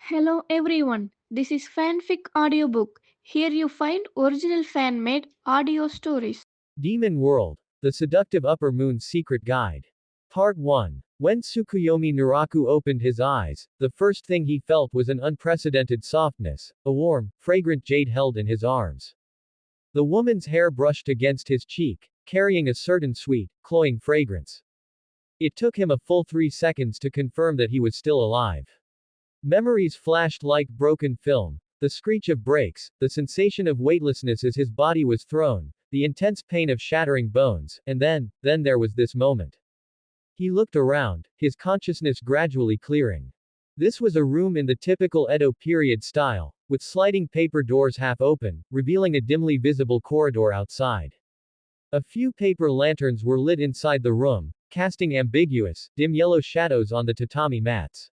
Hello everyone, this is Fanfic Audiobook. Here you find original fan made audio stories. Demon World, The Seductive Upper Moon's Secret Guide. Part 1. When Tsukuyomi Naraku opened his eyes, the first thing he felt was an unprecedented softness, a warm, fragrant jade held in his arms. The woman's hair brushed against his cheek, carrying a certain sweet, cloying fragrance. It took him a full 3 seconds to confirm that he was still alive. Memories flashed like broken film, the screech of brakes, the sensation of weightlessness as his body was thrown, the intense pain of shattering bones, and then there was this moment. He looked around, his consciousness gradually clearing. This was a room in the typical Edo period style, with sliding paper doors half open, revealing a dimly visible corridor outside. A few paper lanterns were lit inside the room, casting ambiguous, dim yellow shadows on the tatami mats.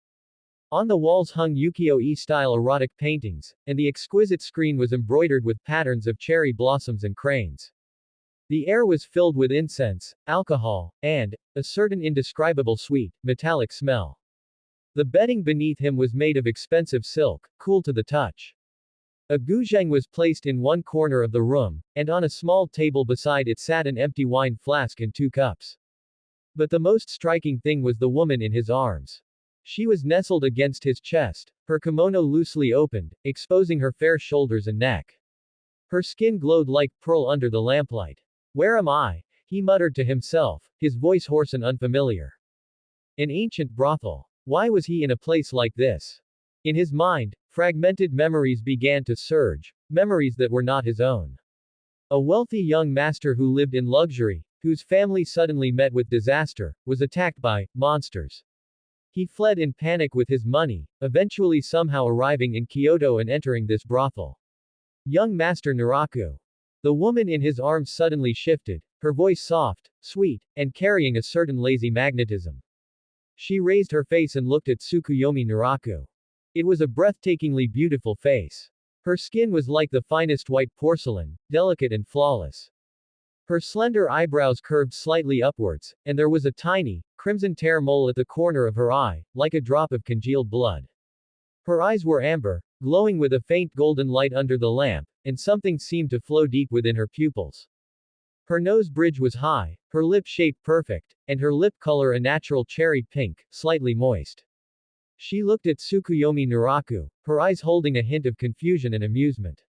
On the walls hung ukiyo-e-style erotic paintings, and the exquisite screen was embroidered with patterns of cherry blossoms and cranes. The air was filled with incense, alcohol, and a certain indescribable sweet, metallic smell. The bedding beneath him was made of expensive silk, cool to the touch. A guzheng was placed in one corner of the room, and on a small table beside it sat an empty wine flask and 2 cups. But the most striking thing was the woman in his arms. She was nestled against his chest, her kimono loosely opened, exposing her fair shoulders and neck. Her skin glowed like pearl under the lamplight. "Where am I?" he muttered to himself, his voice hoarse and unfamiliar. An ancient brothel. Why was he in a place like this? In his mind, fragmented memories began to surge, memories that were not his own. A wealthy young master who lived in luxury, whose family suddenly met with disaster, was attacked by monsters. He fled in panic with his money, eventually somehow arriving in Kyoto and entering this brothel. Young Master Naraku. The woman in his arms suddenly shifted, her voice soft, sweet, and carrying a certain lazy magnetism. She raised her face and looked at Tsukuyomi Naraku. It was a breathtakingly beautiful face. Her skin was like the finest white porcelain, delicate and flawless. Her slender eyebrows curved slightly upwards, and there was a tiny, crimson tear mole at the corner of her eye, like a drop of congealed blood. Her eyes were amber, glowing with a faint golden light under the lamp, and something seemed to flow deep within her pupils. Her nose bridge was high, her lip shape perfect, and her lip color a natural cherry pink, slightly moist. She looked at Tsukuyomi Naraku, her eyes holding a hint of confusion and amusement.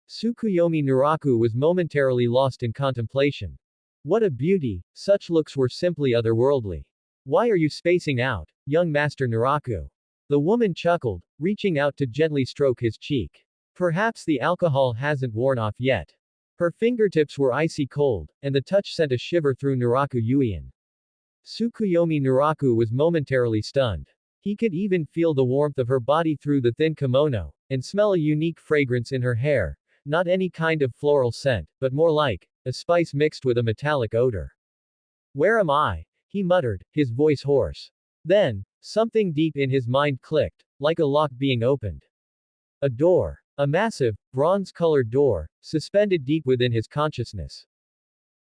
Tsukuyomi Naraku was momentarily lost in contemplation. What a beauty, such looks were simply otherworldly. Why are you spacing out, young Master Naraku? The woman chuckled, reaching out to gently stroke his cheek. Perhaps the alcohol hasn't worn off yet. Her fingertips were icy cold, and the touch sent a shiver through Naraku Yuian. Tsukuyomi Naraku was momentarily stunned. He could even feel the warmth of her body through the thin kimono, and smell a unique fragrance in her hair. Not any kind of floral scent, but more like a spice mixed with a metallic odor. "Where am I?" he muttered, his voice hoarse. Then, something deep in his mind clicked, like a lock being opened. A door. A massive, bronze-colored door, suspended deep within his consciousness.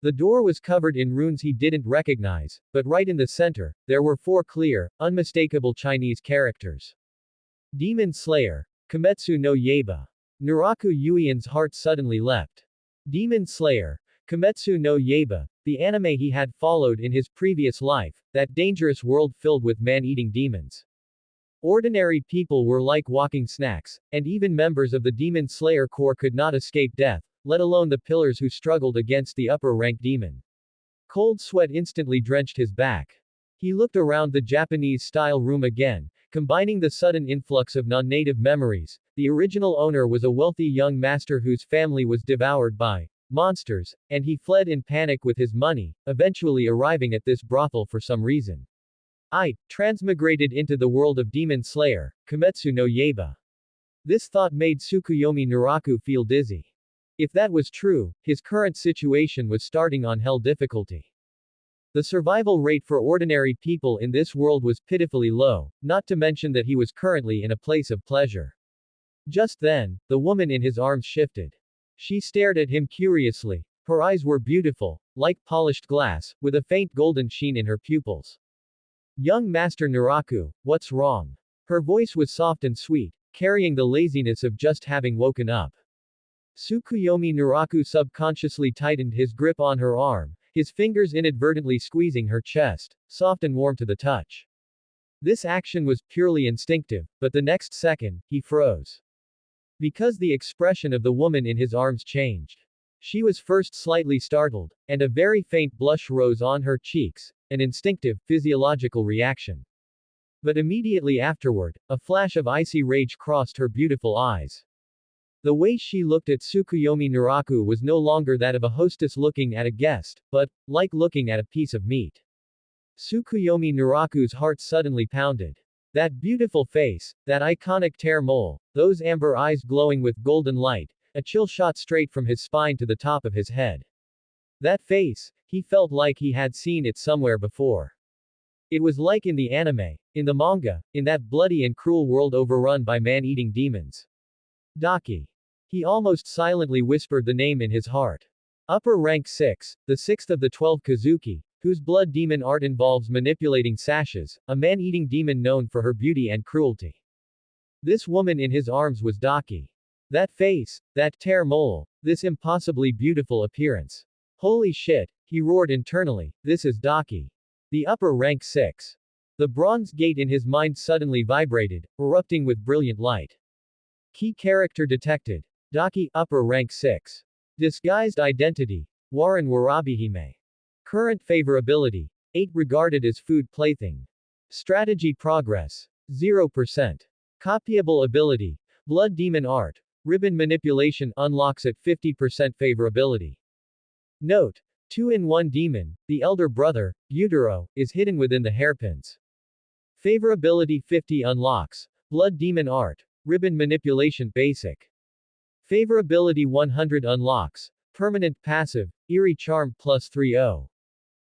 The door was covered in runes he didn't recognize, but right in the center, there were 4 clear, unmistakable Chinese characters. Demon Slayer. Kimetsu no Yaiba. Naraku Yuian's heart suddenly leapt. Demon Slayer. Kimetsu no Yaiba, the anime he had followed in his previous life, that dangerous world filled with man-eating demons. Ordinary people were like walking snacks, and even members of the Demon Slayer Corps could not escape death, let alone the pillars who struggled against the upper-rank demon. Cold sweat instantly drenched his back. He looked around the Japanese-style room again, combining the sudden influx of non-native memories. The original owner was a wealthy young master whose family was devoured by monsters, and he fled in panic with his money, eventually arriving at this brothel for some reason. I transmigrated into the world of Demon Slayer, Kimetsu no Yaiba. This thought made Tsukuyomi Naraku feel dizzy. If that was true, his current situation was starting on hell difficulty. The survival rate for ordinary people in this world was pitifully low, not to mention that he was currently in a place of pleasure. Just then, the woman in his arms shifted. She stared at him curiously. Her eyes were beautiful, like polished glass, with a faint golden sheen in her pupils. "Young Master Naraku, what's wrong?" Her voice was soft and sweet, carrying the laziness of just having woken up. Tsukuyomi Naraku subconsciously tightened his grip on her arm, his fingers inadvertently squeezing her chest, soft and warm to the touch. This action was purely instinctive, but the next second, he froze. Because the expression of the woman in his arms changed. She was first slightly startled, and a very faint blush rose on her cheeks, an instinctive, physiological reaction. But immediately afterward, a flash of icy rage crossed her beautiful eyes. The way she looked at Tsukuyomi Naraku was no longer that of a hostess looking at a guest, but, like looking at a piece of meat. Tsukuyomi Naraku's heart suddenly pounded. That beautiful face, that iconic tear mole, those amber eyes glowing with golden light, a chill shot straight from his spine to the top of his head. That face, he felt like he had seen it somewhere before. It was like in the anime, in the manga, in that bloody and cruel world overrun by man-eating demons. Daki. He almost silently whispered the name in his heart. Upper rank 6, the sixth of the 12 Kazuki, whose blood demon art involves manipulating sashes, a man-eating demon known for her beauty and cruelty. This woman in his arms was Daki. That face, that tear mole, this impossibly beautiful appearance. Holy shit, he roared internally, this is Daki. The upper rank 6. The bronze gate in his mind suddenly vibrated, erupting with brilliant light. Key character detected. Daki, upper rank 6. Disguised identity. Warren Warabihime. Current favorability. 8 regarded as food plaything. Strategy progress. 0%. Copyable ability. Blood demon art. Ribbon manipulation unlocks at 50% favorability. Note. 2-in-1 demon, the elder brother, Gyutaro, is hidden within the hairpins. Favorability 50 unlocks. Blood demon art. Ribbon manipulation basic. Favorability 100 unlocks. Permanent passive. Eerie charm plus 3-0.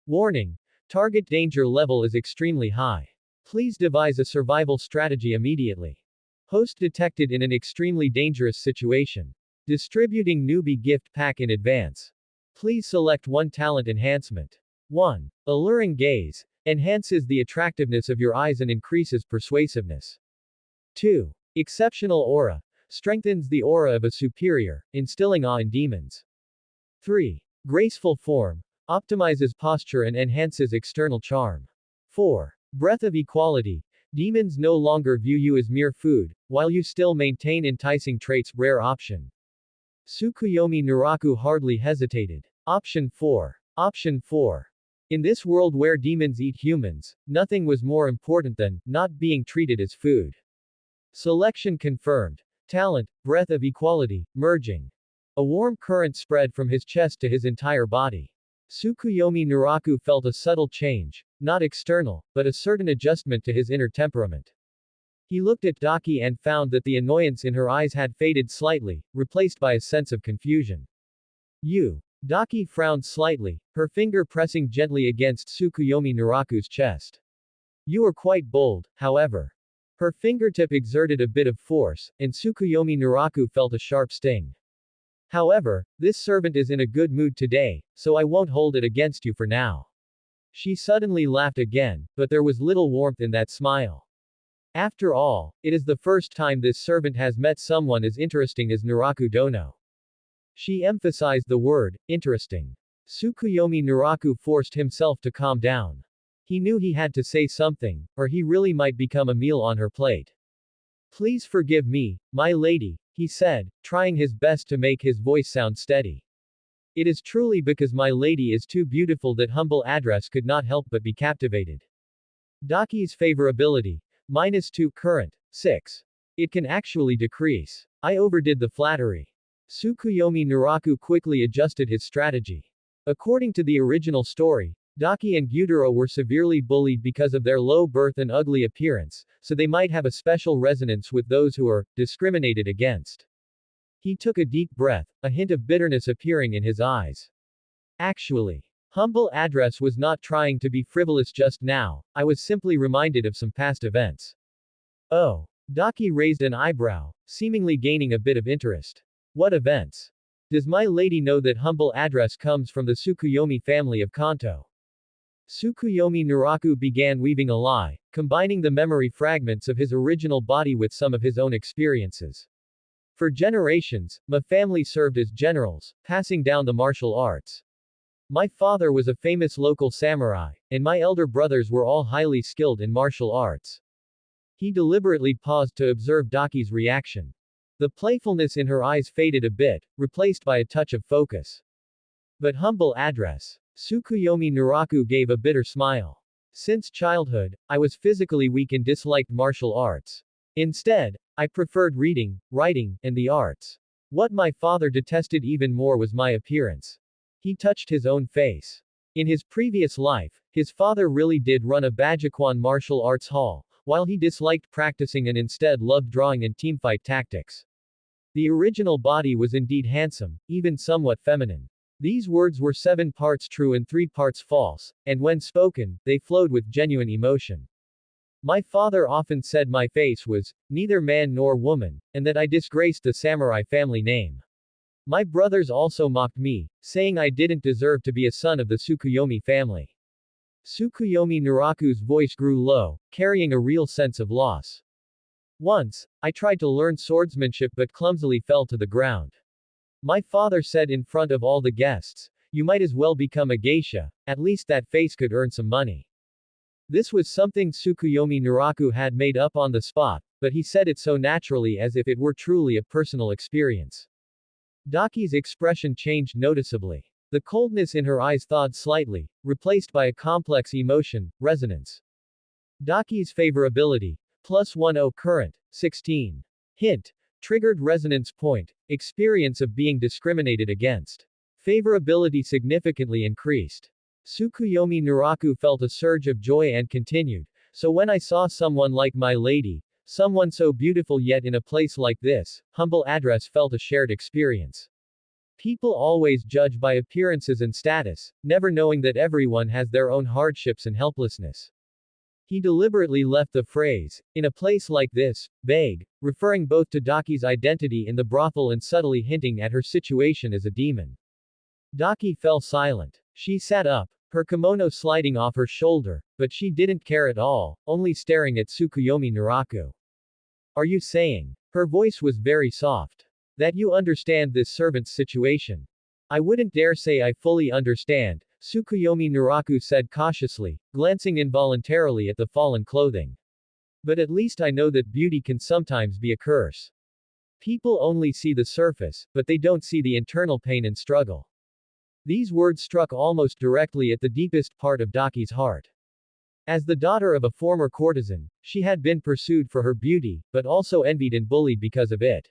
Warning. Target danger level is extremely high. Please devise a survival strategy immediately. Host detected in an extremely dangerous situation. Distributing newbie gift pack in advance. Please select one talent enhancement. 1. Alluring gaze. Enhances the attractiveness of your eyes and increases persuasiveness. 2. Exceptional aura. Strengthens the aura of a superior, instilling awe in demons. 3. Graceful form. Optimizes posture and enhances external charm. 4. Breath of equality. Demons no longer view you as mere food, while you still maintain enticing traits. Rare option. Tsukuyomi Naraku hardly hesitated. Option 4. Option 4. In this world where demons eat humans, nothing was more important than not being treated as food. Selection confirmed. Talent, breath of equality, merging. A warm current spread from his chest to his entire body. Tsukuyomi Naraku felt a subtle change, not external, but a certain adjustment to his inner temperament. He looked at Daki and found that the annoyance in her eyes had faded slightly, replaced by a sense of confusion. You. Daki frowned slightly, her finger pressing gently against Tsukuyomi Naraku's chest. You are quite bold, however. Her fingertip exerted a bit of force, and Tsukuyomi Naraku felt a sharp sting. However, this servant is in a good mood today, so I won't hold it against you for now. She suddenly laughed again, but there was little warmth in that smile. After all, it is the first time this servant has met someone as interesting as Naraku Dono. She emphasized the word, interesting. Tsukuyomi Naraku forced himself to calm down. He knew he had to say something, or he really might become a meal on her plate. Please forgive me, my lady, he said, trying his best to make his voice sound steady. It is truly because my lady is too beautiful that humble address could not help but be captivated. Daki's favorability. -2 current. 6. It can actually decrease. I overdid the flattery. Tsukuyomi Naraku quickly adjusted his strategy. According to the original story, Daki and Gyutaro were severely bullied because of their low birth and ugly appearance, so they might have a special resonance with those who are discriminated against. He took a deep breath, a hint of bitterness appearing in his eyes. Actually, humble address was not trying to be frivolous just now, I was simply reminded of some past events. Oh. Daki raised an eyebrow, seemingly gaining a bit of interest. What events? Does my lady know that humble address comes from the Tsukuyomi family of Kanto? Tsukuyomi Naraku began weaving a lie, combining the memory fragments of his original body with some of his own experiences. For generations, my family served as generals, passing down the martial arts. My father was a famous local samurai, and my elder brothers were all highly skilled in martial arts. He deliberately paused to observe Daki's reaction. The playfulness in her eyes faded a bit, replaced by a touch of focus. But humble address. Tsukuyomi Naraku gave a bitter smile. Since childhood, I was physically weak and disliked martial arts. Instead, I preferred reading, writing, and the arts. What my father detested even more was my appearance. He touched his own face. In his previous life, his father really did run a Bajakwan martial arts hall, while he disliked practicing and instead loved drawing and teamfight tactics. The original body was indeed handsome, even somewhat feminine. These words were 7 parts true and 3 parts false, and when spoken, they flowed with genuine emotion. My father often said my face was neither man nor woman, and that I disgraced the samurai family name. My brothers also mocked me, saying I didn't deserve to be a son of the Tsukuyomi family. Tsukuyomi Naraku's voice grew low, carrying a real sense of loss. Once, I tried to learn swordsmanship but clumsily fell to the ground. My father said in front of all the guests, "You might as well become a geisha, at least that face could earn some money." This was something Tsukuyomi Naraku had made up on the spot, but he said it so naturally as if it were truly a personal experience. Daki's expression changed noticeably. The coldness in her eyes thawed slightly, replaced by a complex emotion, resonance. Daki's favorability. +10 current. 16. Hint. Triggered resonance point. Experience of being discriminated against. Favorability significantly increased. Tsukuyomi Naraku felt a surge of joy and continued. So when I saw someone like my lady, someone so beautiful yet in a place like this, humble address felt a shared experience. People always judge by appearances and status, never knowing that everyone has their own hardships and helplessness. He deliberately left the phrase, in a place like this, vague, referring both to Daki's identity in the brothel and subtly hinting at her situation as a demon. Daki fell silent. She sat up, her kimono sliding off her shoulder, but she didn't care at all, only staring at Tsukuyomi Naraku. Are you saying? Her voice was very soft. That you understand this servant's situation? I wouldn't dare say I fully understand, Tsukuyomi Naraku said cautiously, glancing involuntarily at the fallen clothing. But at least I know that beauty can sometimes be a curse. People only see the surface, but they don't see the internal pain and struggle. These words struck almost directly at the deepest part of Daki's heart. As the daughter of a former courtesan, she had been pursued for her beauty, but also envied and bullied because of it.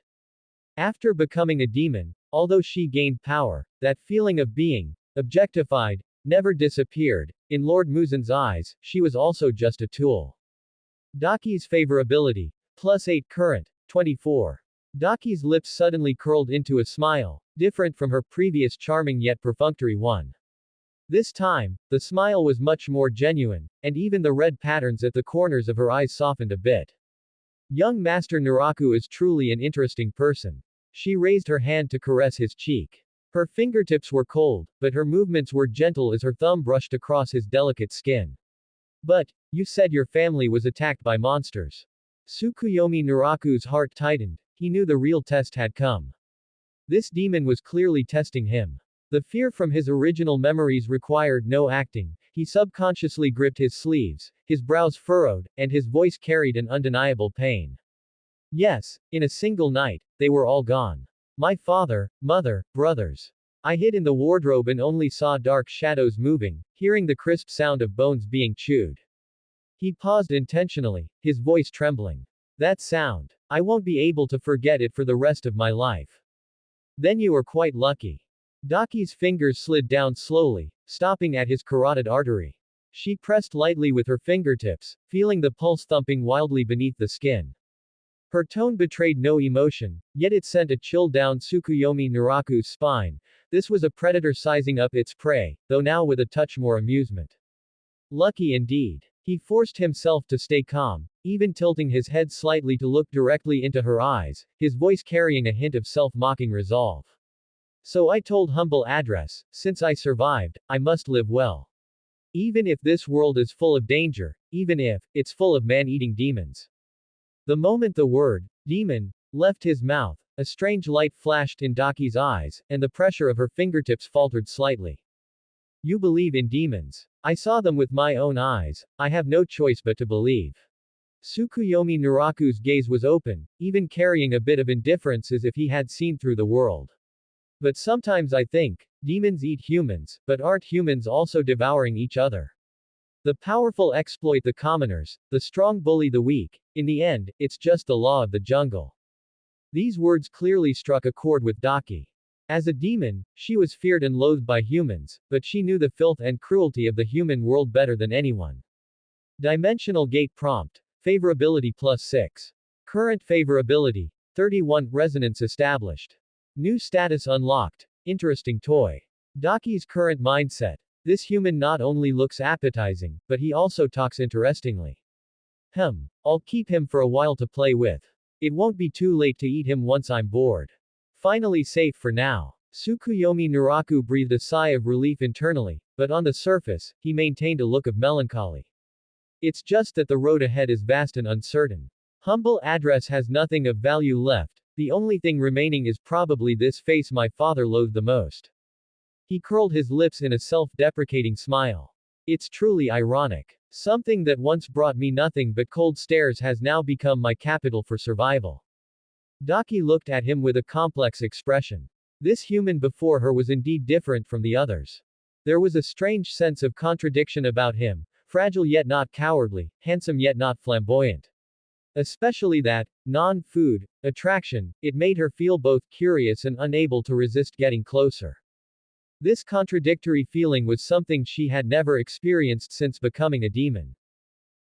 After becoming a demon, although she gained power, that feeling of being objectified never disappeared. In Lord Muzan's eyes, she was also just a tool. Daki's favorability. +8 current. 24. Daki's lips suddenly curled into a smile, different from her previous charming yet perfunctory one. This time, the smile was much more genuine, and even the red patterns at the corners of her eyes softened a bit. Young Master Naraku is truly an interesting person. She raised her hand to caress his cheek. Her fingertips were cold, but her movements were gentle as her thumb brushed across his delicate skin. But, you said your family was attacked by monsters. Tsukuyomi Naraku's heart tightened. He knew the real test had come. This demon was clearly testing him. The fear from his original memories required no acting. He subconsciously gripped his sleeves, his brows furrowed, and his voice carried an undeniable pain. Yes, in a single night, they were all gone. My father, mother, brothers. I hid in the wardrobe and only saw dark shadows moving, hearing the crisp sound of bones being chewed. He paused intentionally, his voice trembling. That sound. I won't be able to forget it for the rest of my life. Then you were quite lucky. Daki's fingers slid down slowly, stopping at his carotid artery. She pressed lightly with her fingertips, feeling the pulse thumping wildly beneath the skin. Her tone betrayed no emotion, yet it sent a chill down Tsukuyomi Naraku's spine. This was a predator sizing up its prey, though now with a touch more amusement. Lucky indeed. He forced himself to stay calm, even tilting his head slightly to look directly into her eyes, his voice carrying a hint of self-mocking resolve. So I told humble address, since I survived, I must live well. Even if this world is full of danger, even if it's full of man-eating demons. The moment the word, demon, left his mouth, a strange light flashed in Daki's eyes, and the pressure of her fingertips faltered slightly. You believe in demons. I saw them with my own eyes, I have no choice but to believe. Tsukuyomi Naraku's gaze was open, even carrying a bit of indifference as if he had seen through the world. But sometimes I think, demons eat humans, but aren't humans also devouring each other? The powerful exploit the commoners, the strong bully the weak, in the end, it's just the law of the jungle. These words clearly struck a chord with Daki. As a demon, she was feared and loathed by humans, but she knew the filth and cruelty of the human world better than anyone. Dimensional gate prompt. Favorability +6. Current favorability. 31. Resonance established. New status unlocked. Interesting toy. Daki's current mindset. This human not only looks appetizing, but he also talks interestingly. I'll keep him for a while to play with. It won't be too late to eat him once I'm bored. Finally safe for now. Tsukuyomi Naraku breathed a sigh of relief internally, but on the surface, he maintained a look of melancholy. It's just that the road ahead is vast and uncertain. Humble address has nothing of value left, the only thing remaining is probably this face my father loathed the most. He curled his lips in a self-deprecating smile. It's truly ironic. Something that once brought me nothing but cold stares has now become my capital for survival. Daki looked at him with a complex expression. This human before her was indeed different from the others. There was a strange sense of contradiction about him, fragile yet not cowardly, handsome yet not flamboyant. Especially that, non-food, attraction, it made her feel both curious and unable to resist getting closer. This contradictory feeling was something she had never experienced since becoming a demon.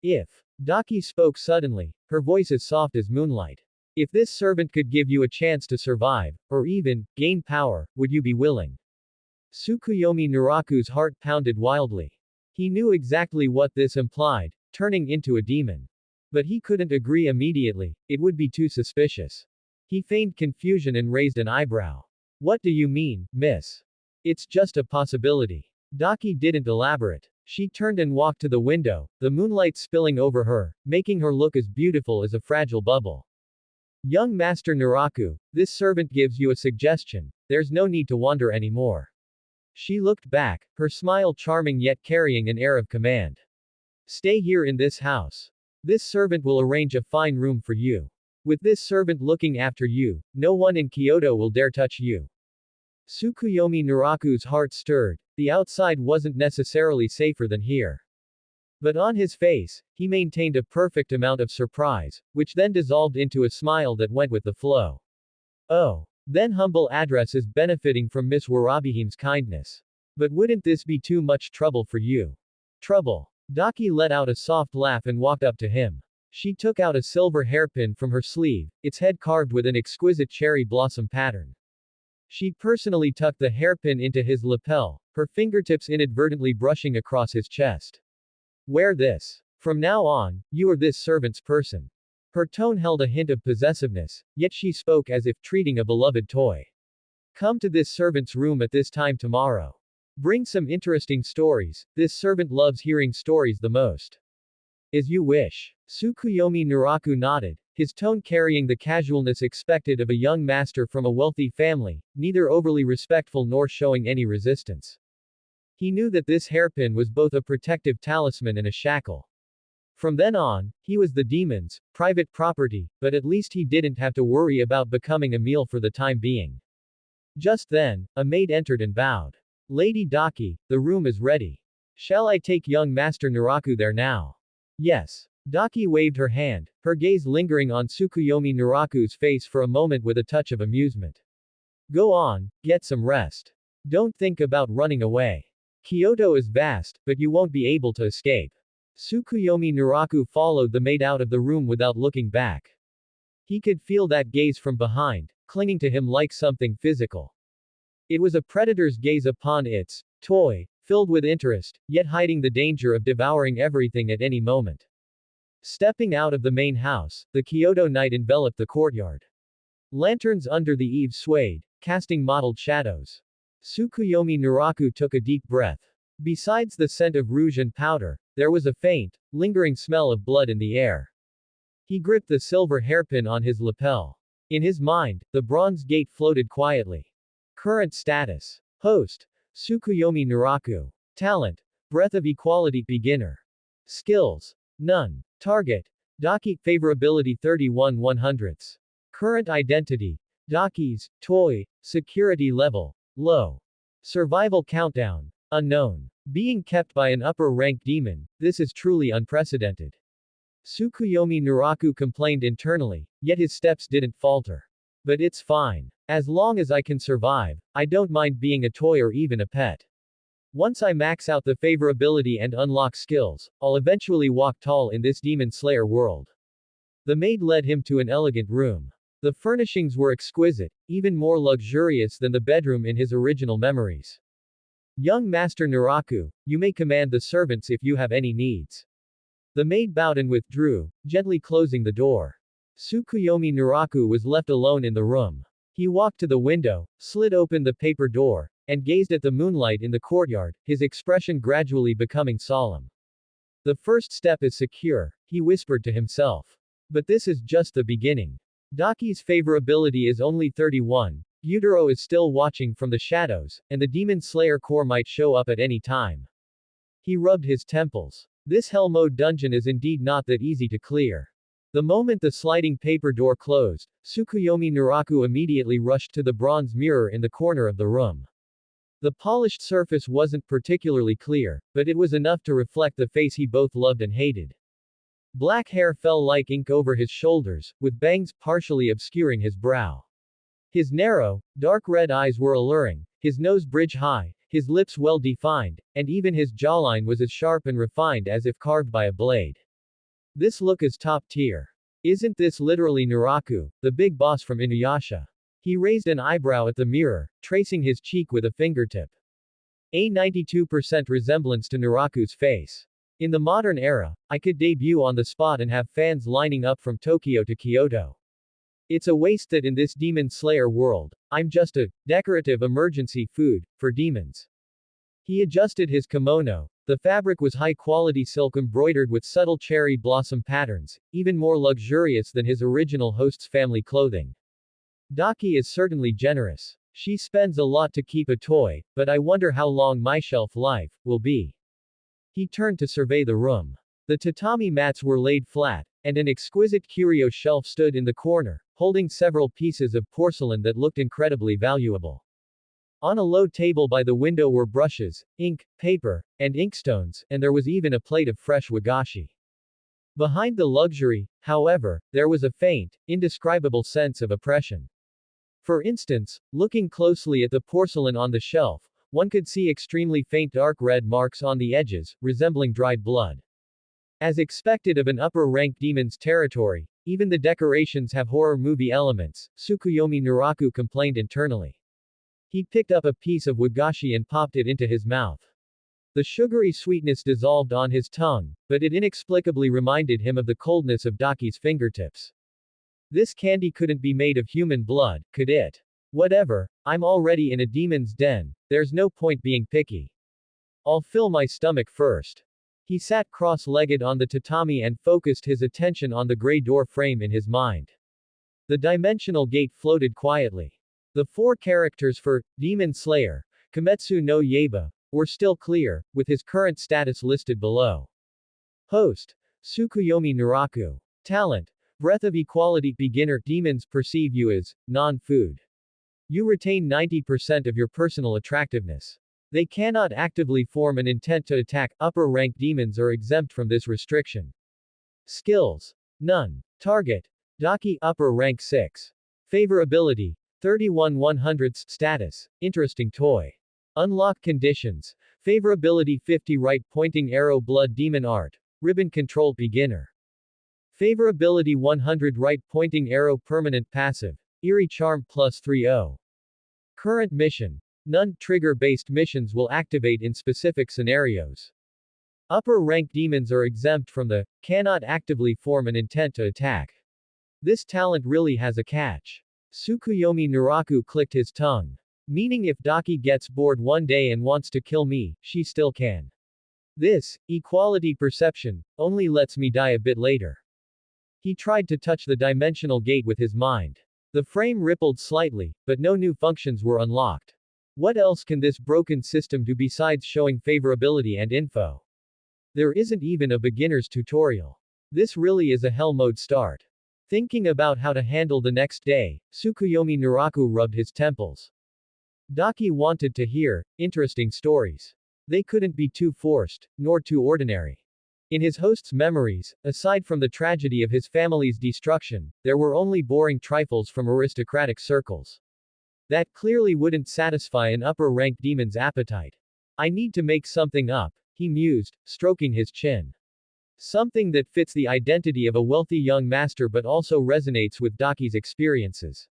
If Daki spoke suddenly, her voice as soft as moonlight. If this servant could give you a chance to survive, or even, gain power, would you be willing? Tsukuyomi Naraku's heart pounded wildly. He knew exactly what this implied, turning into a demon. But he couldn't agree immediately, it would be too suspicious. He feigned confusion and raised an eyebrow. What do you mean, miss? It's just a possibility. Daki didn't elaborate. She turned and walked to the window, the moonlight spilling over her, making her look as beautiful as a fragile bubble. Young Master Naraku, this servant gives you a suggestion, there's no need to wonder anymore. She looked back, her smile charming yet carrying an air of command. Stay here in this house. This servant will arrange a fine room for you. With this servant looking after you, no one in Kyoto will dare touch you. Tsukuyomi Naraku's heart stirred, the outside wasn't necessarily safer than here. But on his face, he maintained a perfect amount of surprise, which then dissolved into a smile that went with the flow. Oh. Then humble address is benefiting from Miss Warabihim's kindness. But wouldn't this be too much trouble for you? Trouble. Daki let out a soft laugh and walked up to him. She took out a silver hairpin from her sleeve, its head carved with an exquisite cherry blossom pattern. She personally tucked the hairpin into his lapel, her fingertips inadvertently brushing across his chest. Wear this. From now on, you are this servant's person. Her tone held a hint of possessiveness, yet she spoke as if treating a beloved toy. Come to this servant's room at this time tomorrow. Bring some interesting stories, this servant loves hearing stories the most. As you wish. Tsukuyomi Naraku nodded, his tone carrying the casualness expected of a young master from a wealthy family, neither overly respectful nor showing any resistance. He knew that this hairpin was both a protective talisman and a shackle. From then on, he was the demon's private property, but at least he didn't have to worry about becoming a meal for the time being. Just then, a maid entered and bowed. Lady Daki, the room is ready. Shall I take young Master Naraku there now? Yes. Daki waved her hand, her gaze lingering on Tsukuyomi Naraku's face for a moment with a touch of amusement. Go on, get some rest. Don't think about running away. Kyoto is vast, but you won't be able to escape. Tsukuyomi Naraku followed the maid out of the room without looking back. He could feel that gaze from behind, clinging to him like something physical. It was a predator's gaze upon its toy, filled with interest, yet hiding the danger of devouring everything at any moment. Stepping out of the main house, the Kyoto night enveloped the courtyard. Lanterns under the eaves swayed, casting mottled shadows. Tsukuyomi Naraku took a deep breath. Besides the scent of rouge and powder, there was a faint, lingering smell of blood in the air. He gripped the silver hairpin on his lapel. In his mind, the bronze gate floated quietly. Current status. Host. Tsukuyomi Naraku. Talent. Breath of Equality Beginner. Skills. None. Target. Daki. Favorability 31 100ths. Current identity. Daki's. Toy. Security level. Low. Survival countdown. Unknown. Being kept by an upper-rank demon, this is truly unprecedented. Tsukuyomi Naraku complained internally, yet his steps didn't falter. But it's fine. As long as I can survive, I don't mind being a toy or even a pet. Once I max out the favorability and unlock skills, I'll eventually walk tall in this demon slayer world. The maid led him to an elegant room. The furnishings were exquisite, even more luxurious than the bedroom in his original memories. Young Master Naraku, you may command the servants if you have any needs. The maid bowed and withdrew, gently closing the door. Tsukuyomi Naraku was left alone in the room. He walked to the window, slid open the paper door, and gazed at the moonlight in the courtyard, his expression gradually becoming solemn. The first step is secure, he whispered to himself. But this is just the beginning. Daki's favorability is only 31, Butero is still watching from the shadows, and the Demon Slayer Corps might show up at any time. He rubbed his temples. This hell mode dungeon is indeed not that easy to clear. The moment the sliding paper door closed, Tsukuyomi Naraku immediately rushed to the bronze mirror in the corner of the room. The polished surface wasn't particularly clear, but it was enough to reflect the face he both loved and hated. Black hair fell like ink over his shoulders, with bangs partially obscuring his brow. His narrow, dark red eyes were alluring, his nose bridge-high, his lips well-defined, and even his jawline was as sharp and refined as if carved by a blade. This look is top tier. Isn't this literally Naraku, the big boss from Inuyasha? He raised an eyebrow at the mirror, tracing his cheek with a fingertip. A 92% resemblance to Naraku's face. In the modern era, I could debut on the spot and have fans lining up from Tokyo to Kyoto. It's a waste that in this Demon Slayer world, I'm just a decorative emergency food for demons. He adjusted his kimono. The fabric was high-quality silk embroidered with subtle cherry blossom patterns, even more luxurious than his original host's family clothing. Daki is certainly generous. She spends a lot to keep a toy, but I wonder how long my shelf life will be. He turned to survey the room. The tatami mats were laid flat, and an exquisite curio shelf stood in the corner, holding several pieces of porcelain that looked incredibly valuable. On a low table by the window were brushes, ink, paper, and inkstones, and there was even a plate of fresh wagashi. Behind the luxury, however, there was a faint, indescribable sense of oppression. For instance, looking closely at the porcelain on the shelf, one could see extremely faint dark red marks on the edges, resembling dried blood. As expected of an upper-rank demon's territory, even the decorations have horror movie elements, Tsukuyomi Naraku complained internally. He picked up a piece of wagashi and popped it into his mouth. The sugary sweetness dissolved on his tongue, but it inexplicably reminded him of the coldness of Daki's fingertips. This candy couldn't be made of human blood, could it? Whatever, I'm already in a demon's den, there's no point being picky. I'll fill my stomach first. He sat cross-legged on the tatami and focused his attention on the gray door frame in his mind. The dimensional gate floated quietly. The 4 characters for Demon Slayer, Kimetsu no Yaiba, were still clear, with his current status listed below. Host. Tsukuyomi Naraku. Talent. Breath of Equality Beginner. Demons perceive you as non-food. You retain 90% of your personal attractiveness. They cannot actively form an intent to attack. Upper-rank demons are exempt from this restriction. Skills. None. Target. Daki. Upper rank 6. Favorability. 31 100ths. Status. Interesting toy. Unlock conditions. Favorability 50 right pointing arrow blood demon art. Ribbon control beginner. Favorability 100 right pointing arrow permanent passive. Eerie charm plus 3-0. Current mission. None. Trigger-based missions will activate in specific scenarios. Upper-rank demons are exempt from the cannot actively form an intent to attack. This talent really has a catch. Tsukuyomi Naraku clicked his tongue. Meaning if Daki gets bored one day and wants to kill me, she still can. This, equality perception, only lets me die a bit later. He tried to touch the dimensional gate with his mind. The frame rippled slightly, but no new functions were unlocked. What else can this broken system do besides showing favorability and info? There isn't even a beginner's tutorial. This really is a hell mode start. Thinking about how to handle the next day, Tsukuyomi Naraku rubbed his temples. Daki wanted to hear interesting stories. They couldn't be too forced, nor too ordinary. In his host's memories, aside from the tragedy of his family's destruction, there were only boring trifles from aristocratic circles. That clearly wouldn't satisfy an upper-ranked demon's appetite. I need to make something up, he mused, stroking his chin. Something that fits the identity of a wealthy young master but also resonates with Daki's experiences.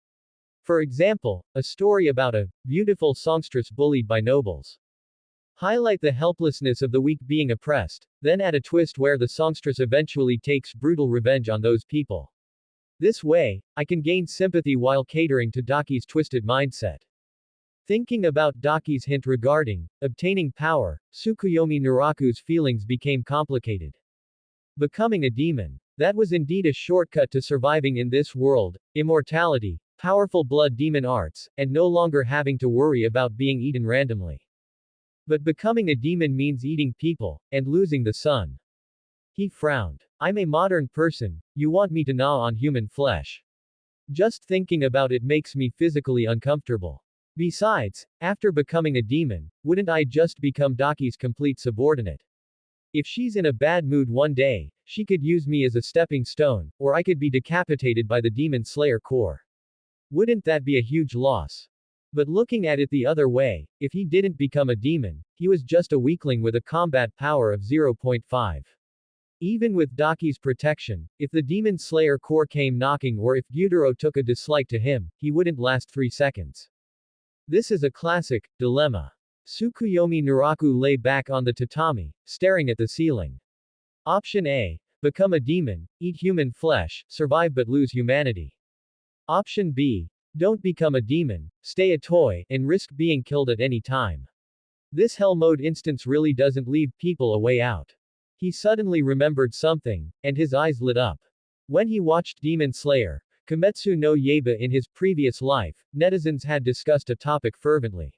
For example, a story about a beautiful songstress bullied by nobles. Highlight the helplessness of the weak being oppressed, then add a twist where the songstress eventually takes brutal revenge on those people. This way, I can gain sympathy while catering to Daki's twisted mindset. Thinking about Daki's hint regarding obtaining power, Tsukuyomi Naraku's feelings became complicated. Becoming a demon. That was indeed a shortcut to surviving in this world, immortality, powerful blood demon arts, and no longer having to worry about being eaten randomly. But becoming a demon means eating people, and losing the sun. He frowned. I'm a modern person, you want me to gnaw on human flesh. Just thinking about it makes me physically uncomfortable. Besides, after becoming a demon, wouldn't I just become Daki's complete subordinate? If she's in a bad mood one day, she could use me as a stepping stone, or I could be decapitated by the Demon Slayer Corps. Wouldn't that be a huge loss? But looking at it the other way, if he didn't become a demon, he was just a weakling with a combat power of 0.5. Even with Daki's protection, if the Demon Slayer Corps came knocking or if Gyutaro took a dislike to him, he wouldn't last 3 seconds. This is a classic dilemma. Tsukuyomi Naraku lay back on the tatami, staring at the ceiling. Option A. Become a demon, eat human flesh, survive but lose humanity. Option B. Don't become a demon, stay a toy, and risk being killed at any time. This hell mode instance really doesn't leave people a way out. He suddenly remembered something, and his eyes lit up. When he watched Demon Slayer, Kimetsu no Yaiba in his previous life, netizens had discussed a topic fervently.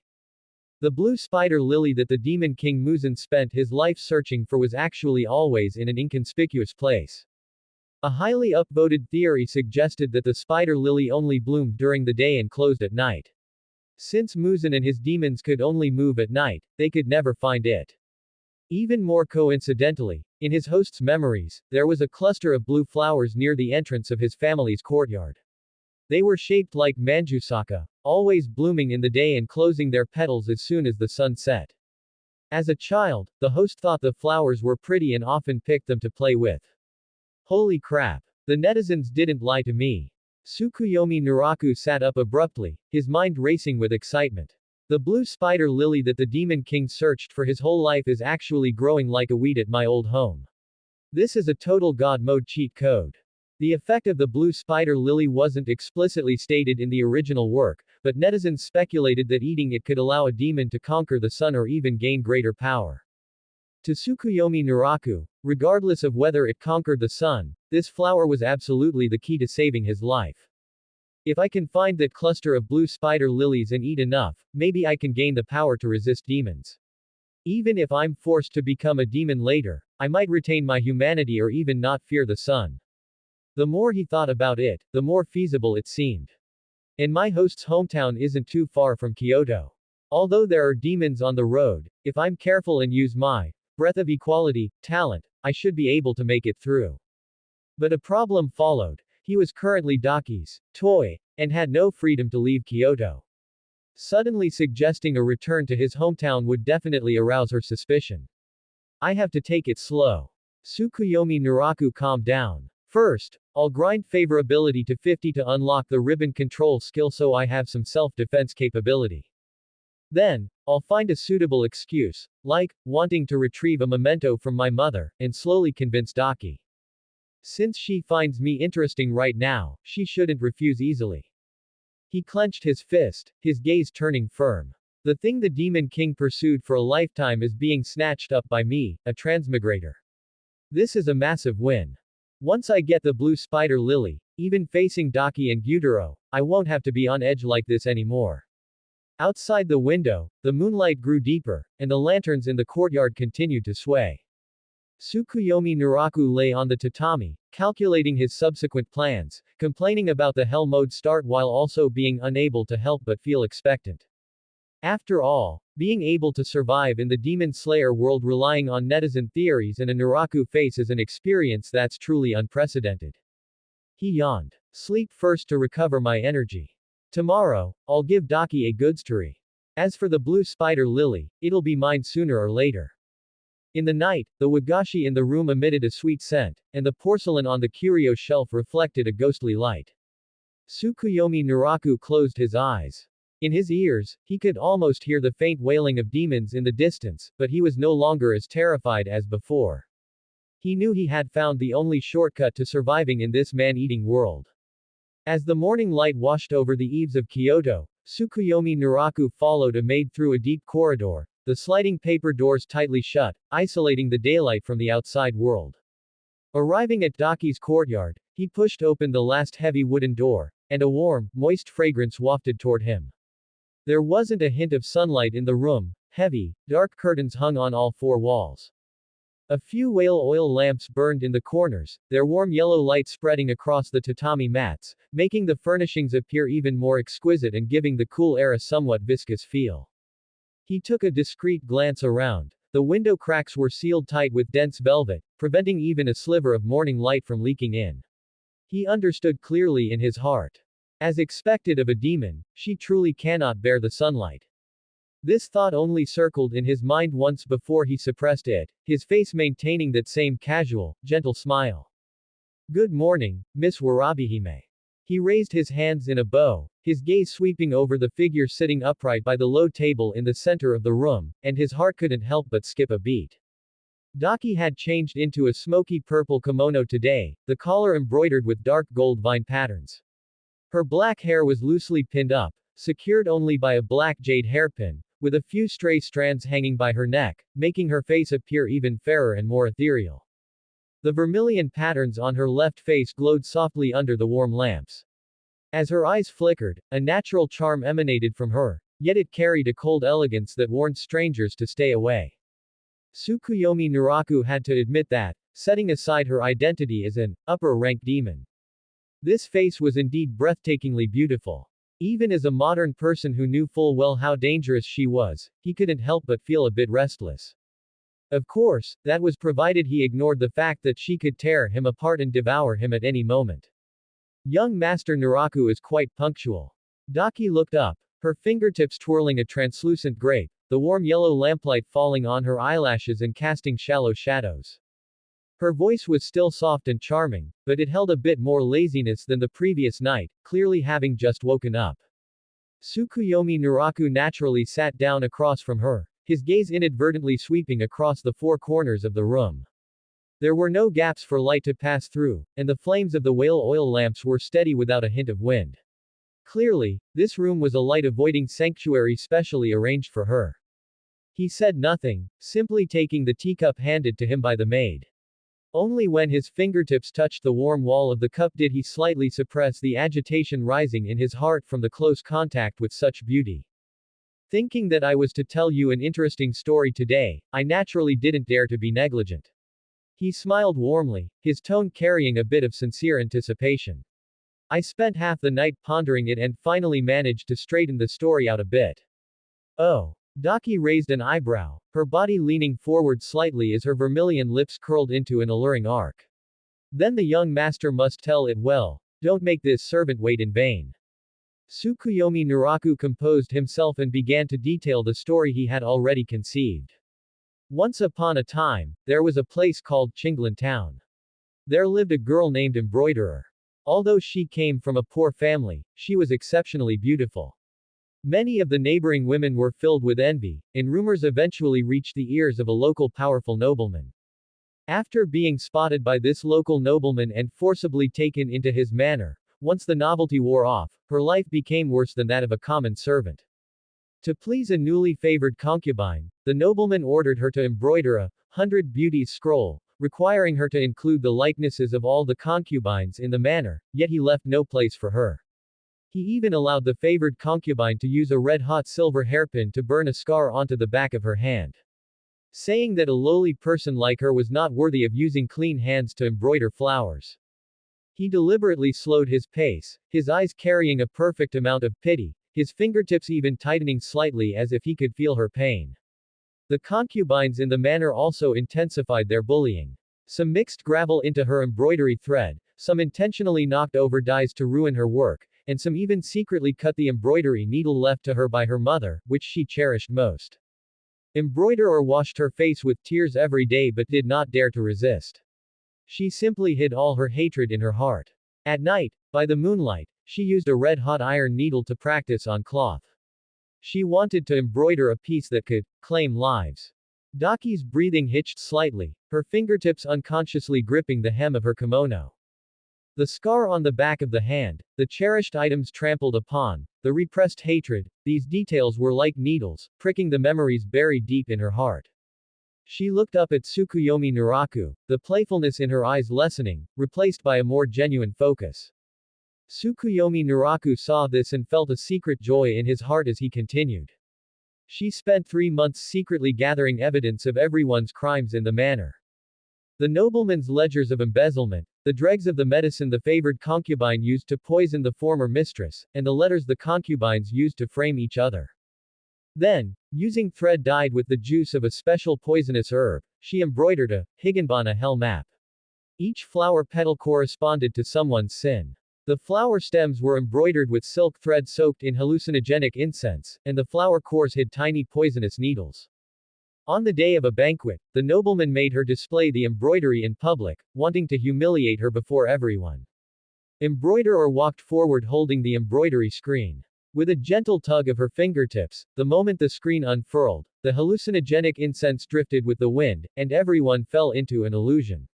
The blue spider lily that the Demon King Muzan spent his life searching for was actually always in an inconspicuous place. A highly upvoted theory suggested that the spider lily only bloomed during the day and closed at night. Since Muzan and his demons could only move at night, they could never find it. Even more coincidentally, in his host's memories, there was a cluster of blue flowers near the entrance of his family's courtyard. They were shaped like manjusaka, always blooming in the day and closing their petals as soon as the sun set. As a child, the host thought the flowers were pretty and often picked them to play with. Holy crap. The netizens didn't lie to me. Tsukuyomi Naraku sat up abruptly, his mind racing with excitement. The blue spider lily that the Demon King searched for his whole life is actually growing like a weed at my old home. This is a total God mode cheat code. The effect of the blue spider lily wasn't explicitly stated in the original work, but netizens speculated that eating it could allow a demon to conquer the sun or even gain greater power. To Tsukuyomi Naraku, regardless of whether it conquered the sun, this flower was absolutely the key to saving his life. If I can find that cluster of blue spider lilies and eat enough, maybe I can gain the power to resist demons. Even if I'm forced to become a demon later, I might retain my humanity or even not fear the sun. The more he thought about it, the more feasible it seemed. And my host's hometown isn't too far from Kyoto. Although there are demons on the road, if I'm careful and use my breath of equality, talent, I should be able to make it through. But a problem followed. He was currently Daki's toy, and had no freedom to leave Kyoto. Suddenly suggesting a return to his hometown would definitely arouse her suspicion. I have to take it slow. Tsukuyomi Naraku calmed down. First, I'll grind favorability to 50 to unlock the ribbon control skill so I have some self-defense capability. Then, I'll find a suitable excuse, like wanting to retrieve a memento from my mother, and slowly convince Daki. Since she finds me interesting right now, she shouldn't refuse easily. He clenched his fist, his gaze turning firm. The thing the Demon King pursued for a lifetime is being snatched up by me, a transmigrator. This is a massive win. Once I get the blue spider lily, even facing Daki and Gyutaro, I won't have to be on edge like this anymore. Outside the window, the moonlight grew deeper, and the lanterns in the courtyard continued to sway. Tsukuyomi Naraku lay on the tatami, calculating his subsequent plans, complaining about the hell mode start while also being unable to help but feel expectant. After all, being able to survive in the Demon Slayer world relying on netizen theories and a Naraku face is an experience that's truly unprecedented. He yawned. Sleep first to recover my energy. Tomorrow, I'll give Daki a good story. As for the blue spider lily, it'll be mine sooner or later. In the night, the wagashi in the room emitted a sweet scent, and the porcelain on the curio shelf reflected a ghostly light. Tsukuyomi Naraku closed his eyes. In his ears, he could almost hear the faint wailing of demons in the distance, but he was no longer as terrified as before. He knew he had found the only shortcut to surviving in this man-eating world. As the morning light washed over the eaves of Kyoto, Tsukuyomi Naraku followed a maid through a deep corridor, the sliding paper doors tightly shut, isolating the daylight from the outside world. Arriving at Daki's courtyard, he pushed open the last heavy wooden door, and a warm, moist fragrance wafted toward him. There wasn't a hint of sunlight in the room, heavy, dark curtains hung on all four walls. A few whale oil lamps burned in the corners, their warm yellow light spreading across the tatami mats, making the furnishings appear even more exquisite and giving the cool air a somewhat viscous feel. He took a discreet glance around. The window cracks were sealed tight with dense velvet, preventing even a sliver of morning light from leaking in. He understood clearly in his heart. As expected of a demon, she truly cannot bear the sunlight. This thought only circled in his mind once before he suppressed it, his face maintaining that same casual, gentle smile. Good morning, Miss Warabihime. He raised his hands in a bow, his gaze sweeping over the figure sitting upright by the low table in the center of the room, and his heart couldn't help but skip a beat. Daki had changed into a smoky purple kimono today, the collar embroidered with dark gold vine patterns. Her black hair was loosely pinned up, secured only by a black jade hairpin, with a few stray strands hanging by her neck, making her face appear even fairer and more ethereal. The vermilion patterns on her left face glowed softly under the warm lamps. As her eyes flickered, a natural charm emanated from her, yet it carried a cold elegance that warned strangers to stay away. Tsukuyomi Naraku had to admit that, setting aside her identity as an upper-rank demon, this face was indeed breathtakingly beautiful. Even as a modern person who knew full well how dangerous she was, he couldn't help but feel a bit restless. Of course, that was provided he ignored the fact that she could tear him apart and devour him at any moment. Young Master Naraku is quite punctual. Daki looked up, her fingertips twirling a translucent grape, the warm yellow lamplight falling on her eyelashes and casting shallow shadows. Her voice was still soft and charming, but it held a bit more laziness than the previous night, clearly having just woken up. Tsukuyomi Naraku naturally sat down across from her, his gaze inadvertently sweeping across the four corners of the room. There were no gaps for light to pass through, and the flames of the whale oil lamps were steady without a hint of wind. Clearly, this room was a light-avoiding sanctuary specially arranged for her. He said nothing, simply taking the teacup handed to him by the maid. Only when his fingertips touched the warm wall of the cup did he slightly suppress the agitation rising in his heart from the close contact with such beauty. Thinking that I was to tell you an interesting story today, I naturally didn't dare to be negligent. He smiled warmly, his tone carrying a bit of sincere anticipation. I spent half the night pondering it and finally managed to straighten the story out a bit. Oh. Daki raised an eyebrow, her body leaning forward slightly as her vermilion lips curled into an alluring arc. Then the young master must tell it well, don't make this servant wait in vain. Tsukuyomi Naraku composed himself and began to detail the story he had already conceived. Once upon a time, there was a place called Chinglin Town. There lived a girl named Embroiderer. Although she came from a poor family, she was exceptionally beautiful. Many of the neighboring women were filled with envy, and rumors eventually reached the ears of a local powerful nobleman. After being spotted by this local nobleman and forcibly taken into his manor, once the novelty wore off, her life became worse than that of a common servant. To please a newly favored concubine, the nobleman ordered her to embroider a 100 beauties scroll, requiring her to include the likenesses of all the concubines in the manner, yet he left no place for her. He even allowed the favored concubine to use a red-hot silver hairpin to burn a scar onto the back of her hand, saying that a lowly person like her was not worthy of using clean hands to embroider flowers. He deliberately slowed his pace, his eyes carrying a perfect amount of pity, his fingertips even tightening slightly as if he could feel her pain. The concubines in the manor also intensified their bullying. Some mixed gravel into her embroidery thread, some intentionally knocked over dies to ruin her work, and some even secretly cut the embroidery needle left to her by her mother, which she cherished most. Embroider or washed her face with tears every day but did not dare to resist. She simply hid all her hatred in her heart. At night, by the moonlight, she used a red-hot iron needle to practice on cloth. She wanted to embroider a piece that could claim lives. Daki's breathing hitched slightly, her fingertips unconsciously gripping the hem of her kimono. The scar on the back of the hand, the cherished items trampled upon, the repressed hatred, these details were like needles, pricking the memories buried deep in her heart. She looked up at Tsukuyomi Naraku, the playfulness in her eyes lessening, replaced by a more genuine focus. Tsukuyomi Naraku saw this and felt a secret joy in his heart as he continued. She spent 3 months secretly gathering evidence of everyone's crimes in the manor. The nobleman's ledgers of embezzlement, the dregs of the medicine the favored concubine used to poison the former mistress, and the letters the concubines used to frame each other. Then, using thread dyed with the juice of a special poisonous herb, she embroidered a Higanbana hell map. Each flower petal corresponded to someone's sin. The flower stems were embroidered with silk thread soaked in hallucinogenic incense, and the flower cores hid tiny poisonous needles. On the day of a banquet, the nobleman made her display the embroidery in public, wanting to humiliate her before everyone. Embroiderer walked forward holding the embroidery screen. With a gentle tug of her fingertips, the moment the screen unfurled, the hallucinogenic incense drifted with the wind, and everyone fell into an illusion.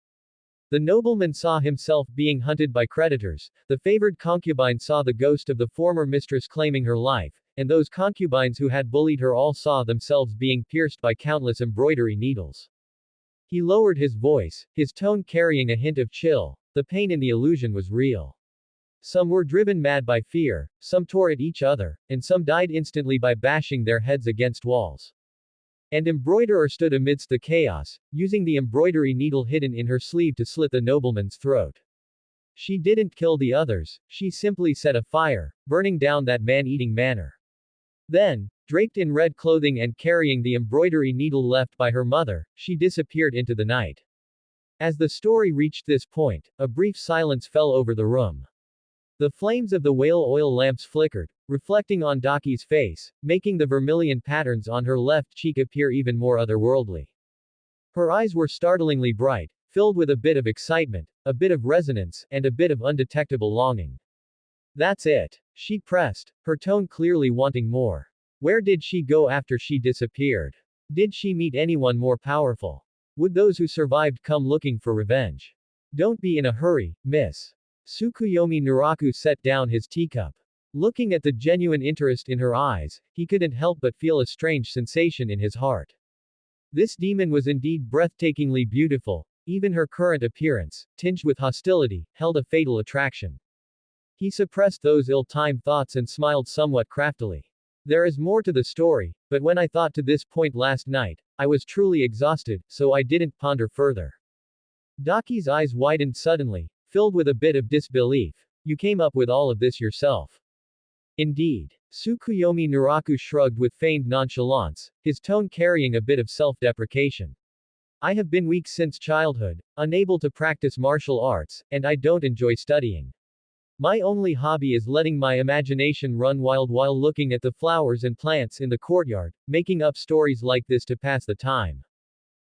The nobleman saw himself being hunted by creditors, the favored concubine saw the ghost of the former mistress claiming her life, and those concubines who had bullied her all saw themselves being pierced by countless embroidery needles. He lowered his voice, his tone carrying a hint of chill. The pain in the illusion was real. Some were driven mad by fear, some tore at each other, and some died instantly by bashing their heads against walls. And embroiderer stood amidst the chaos, using the embroidery needle hidden in her sleeve to slit the nobleman's throat. She didn't kill the others, she simply set a fire, burning down that man-eating manor. Then, draped in red clothing and carrying the embroidery needle left by her mother, she disappeared into the night. As the story reached this point, a brief silence fell over the room. The flames of the whale oil lamps flickered, reflecting on Daki's face, making the vermilion patterns on her left cheek appear even more otherworldly. Her eyes were startlingly bright, filled with a bit of excitement, a bit of resonance, and a bit of undetectable longing. That's it. She pressed, her tone clearly wanting more. Where did she go after she disappeared? Did she meet anyone more powerful? Would those who survived come looking for revenge? Don't be in a hurry, miss. Tsukuyomi Naraku set down his teacup. Looking at the genuine interest in her eyes, he couldn't help but feel a strange sensation in his heart. This demon was indeed breathtakingly beautiful, even her current appearance, tinged with hostility, held a fatal attraction. He suppressed those ill-timed thoughts and smiled somewhat craftily. There is more to the story, but when I thought to this point last night, I was truly exhausted, so I didn't ponder further. Daki's eyes widened suddenly, filled with a bit of disbelief. You came up with all of this yourself. Indeed. Tsukuyomi Naraku shrugged with feigned nonchalance, his tone carrying a bit of self-deprecation. I have been weak since childhood, unable to practice martial arts, and I don't enjoy studying. My only hobby is letting my imagination run wild while looking at the flowers and plants in the courtyard, making up stories like this to pass the time.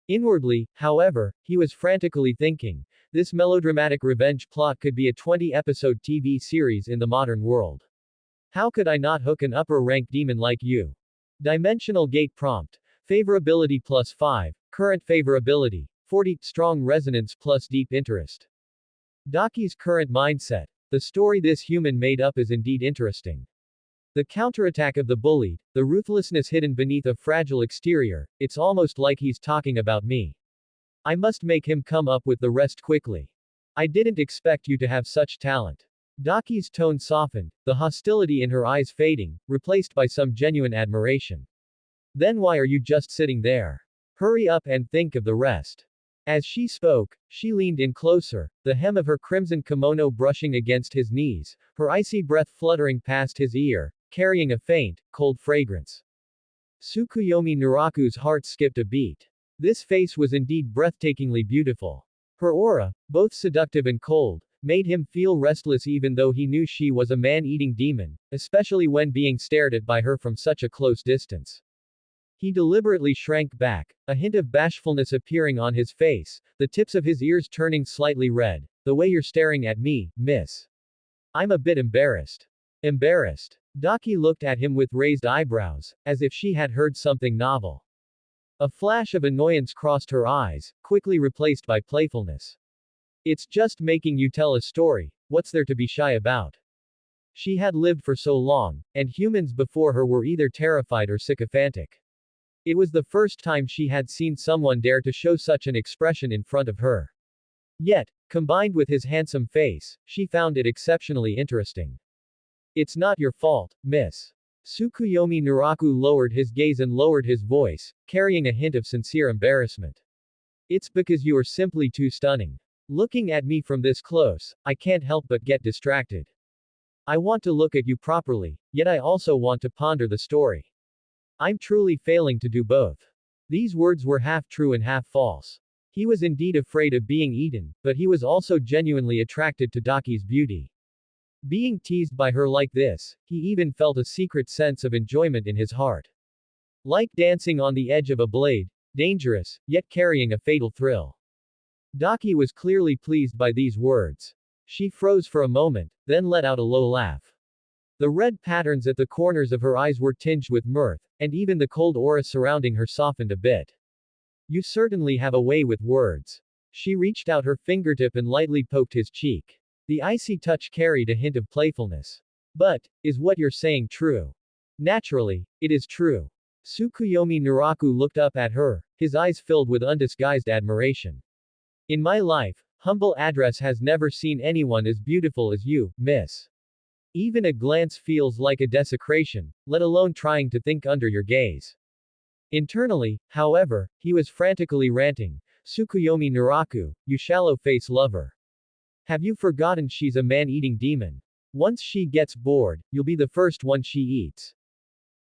Inwardly, however, he was frantically thinking, this melodramatic revenge plot could be a 20-episode TV series in the modern world. How could I not hook an upper-rank demon like you? Dimensional gate prompt. Favorability +5, current favorability, 40, strong resonance plus deep interest. Daki's current mindset. the story this human made up is indeed interesting. The counterattack of the bully, the ruthlessness hidden beneath a fragile exterior, it's almost like he's talking about me. I must make him come up with the rest quickly. I didn't expect you to have such talent. Daki's tone softened, the hostility in her eyes fading, replaced by some genuine admiration. Then why are you just sitting there? Hurry up and think of the rest. As she spoke, she leaned in closer, the hem of her crimson kimono brushing against his knees, her icy breath fluttering past his ear, carrying a faint, cold fragrance. Tsukuyomi Naraku's heart skipped a beat. This face was indeed breathtakingly beautiful. Her aura, both seductive and cold, made him feel restless even though he knew she was a man-eating demon, especially when being stared at by her from such a close distance. He deliberately shrank back, a hint of bashfulness appearing on his face, the tips of his ears turning slightly red. The way you're staring at me, miss. I'm a bit embarrassed. Embarrassed? Daki looked at him with raised eyebrows, as if she had heard something novel. A flash of annoyance crossed her eyes, quickly replaced by playfulness. It's just making you tell a story, what's there to be shy about? She had lived for so long, and humans before her were either terrified or sycophantic. It was the first time she had seen someone dare to show such an expression in front of her. Yet, combined with his handsome face, she found it exceptionally interesting. It's not your fault, miss. Tsukuyomi Naraku lowered his gaze and lowered his voice, carrying a hint of sincere embarrassment. It's because you are simply too stunning. Looking at me from this close, I can't help but get distracted. I want to look at you properly, yet I also want to ponder the story. I'm truly failing to do both. These words were half true and half false. He was indeed afraid of being eaten, but he was also genuinely attracted to Daki's beauty. Being teased by her like this, he even felt a secret sense of enjoyment in his heart. Like dancing on the edge of a blade, dangerous, yet carrying a fatal thrill. Daki was clearly pleased by these words. She froze for a moment, then let out a low laugh. The red patterns at the corners of her eyes were tinged with mirth, and even the cold aura surrounding her softened a bit. You certainly have a way with words. She reached out her fingertip and lightly poked his cheek. The icy touch carried a hint of playfulness. But, is what you're saying true? Naturally, it is true. Tsukuyomi Naraku looked up at her, his eyes filled with undisguised admiration. In my life, humble address has never seen anyone as beautiful as you, miss. Even a glance feels like a desecration, let alone trying to think under your gaze. Internally, however, he was frantically ranting, Tsukuyomi Naraku, you shallow-face lover. Have you forgotten she's a man-eating demon? Once she gets bored, you'll be the first one she eats.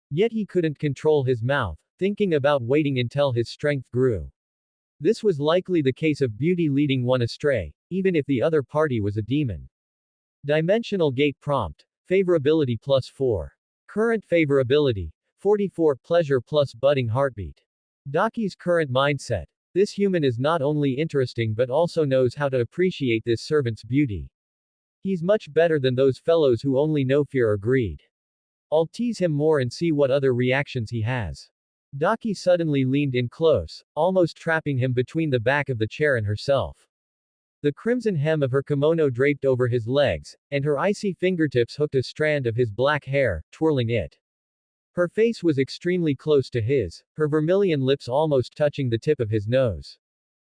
Yet he couldn't control his mouth, thinking about waiting until his strength grew. This was likely the case of beauty leading one astray, even if the other party was a demon. Dimensional gate prompt. Favorability plus 4. Current favorability. 44 pleasure plus budding heartbeat. Daki's current mindset. This human is not only interesting but also knows how to appreciate this servant's beauty. He's much better than those fellows who only know fear or greed. I'll tease him more and see what other reactions he has. Daki suddenly leaned in close, almost trapping him between the back of the chair and herself. The crimson hem of her kimono draped over his legs, and her icy fingertips hooked a strand of his black hair, twirling it. Her face was extremely close to his, her vermilion lips almost touching the tip of his nose.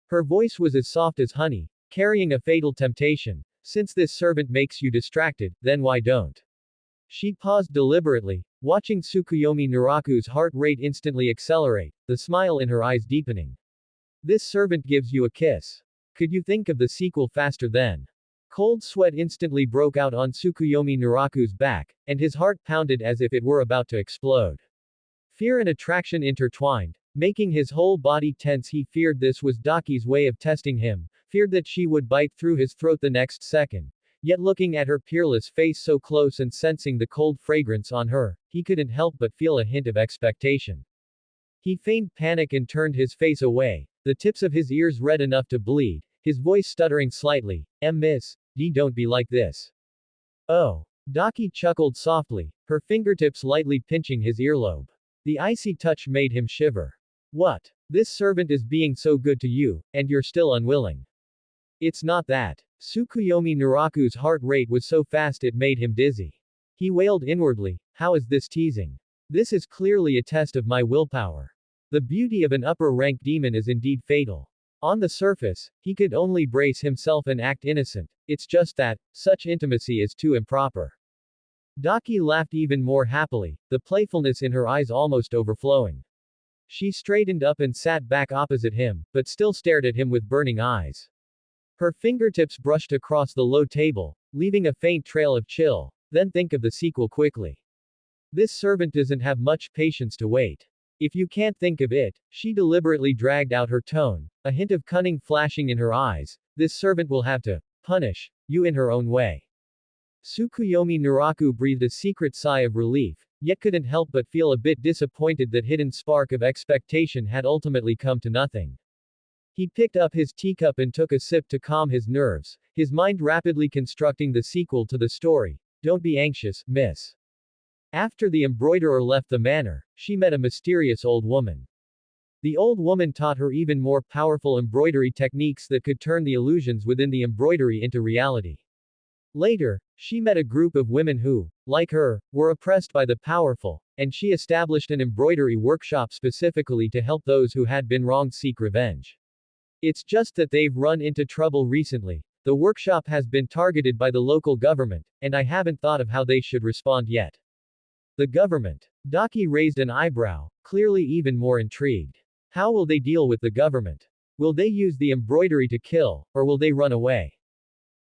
Her voice was as soft as honey, carrying a fatal temptation. Since this servant makes you distracted, then why don't? She paused deliberately, watching Tsukuyomi Naraku's heart rate instantly accelerate, the smile in her eyes deepening. This servant gives you a kiss. Could you think of the sequel faster then? Cold sweat instantly broke out on Tsukuyomi Naraku's back, and his heart pounded as if it were about to explode. Fear and attraction intertwined, making his whole body tense. He feared this was Daki's way of testing him, feared that she would bite through his throat the next second. Yet looking at her peerless face so close and sensing the cold fragrance on her, he couldn't help but feel a hint of expectation. He feigned panic and turned his face away, the tips of his ears red enough to bleed, his voice stuttering slightly, Miss, don't be like this. Oh. Daki chuckled softly, her fingertips lightly pinching his earlobe. The icy touch made him shiver. What? This servant is being so good to you, and you're still unwilling. It's not that. Tsukuyomi Naraku's heart rate was so fast it made him dizzy. He wailed inwardly, how is this teasing? This is clearly a test of my willpower. The beauty of an upper-rank demon is indeed fatal. On the surface, he could only brace himself and act innocent. It's just that, such intimacy is too improper. Daki laughed even more happily, the playfulness in her eyes almost overflowing. She straightened up and sat back opposite him, but still stared at him with burning eyes. Her fingertips brushed across the low table, leaving a faint trail of chill. Then think of the sequel quickly. This servant doesn't have much patience to wait. If you can't think of it, she deliberately dragged out her tone, a hint of cunning flashing in her eyes, this servant will have to punish you in her own way. Tsukuyomi Naraku breathed a secret sigh of relief, yet couldn't help but feel a bit disappointed that hidden spark of expectation had ultimately come to nothing. He picked up his teacup and took a sip to calm his nerves, his mind rapidly constructing the sequel to the story. Don't be anxious, miss. After the embroiderer left the manor, she met a mysterious old woman. The old woman taught her even more powerful embroidery techniques that could turn the illusions within the embroidery into reality. Later, she met a group of women who, like her, were oppressed by the powerful, and she established an embroidery workshop specifically to help those who had been wronged seek revenge. It's just that they've run into trouble recently. The workshop has been targeted by the local government, and I haven't thought of how they should respond yet. The government. Daki raised an eyebrow, clearly even more intrigued. How will they deal with the government? Will they use the embroidery to kill, or will they run away?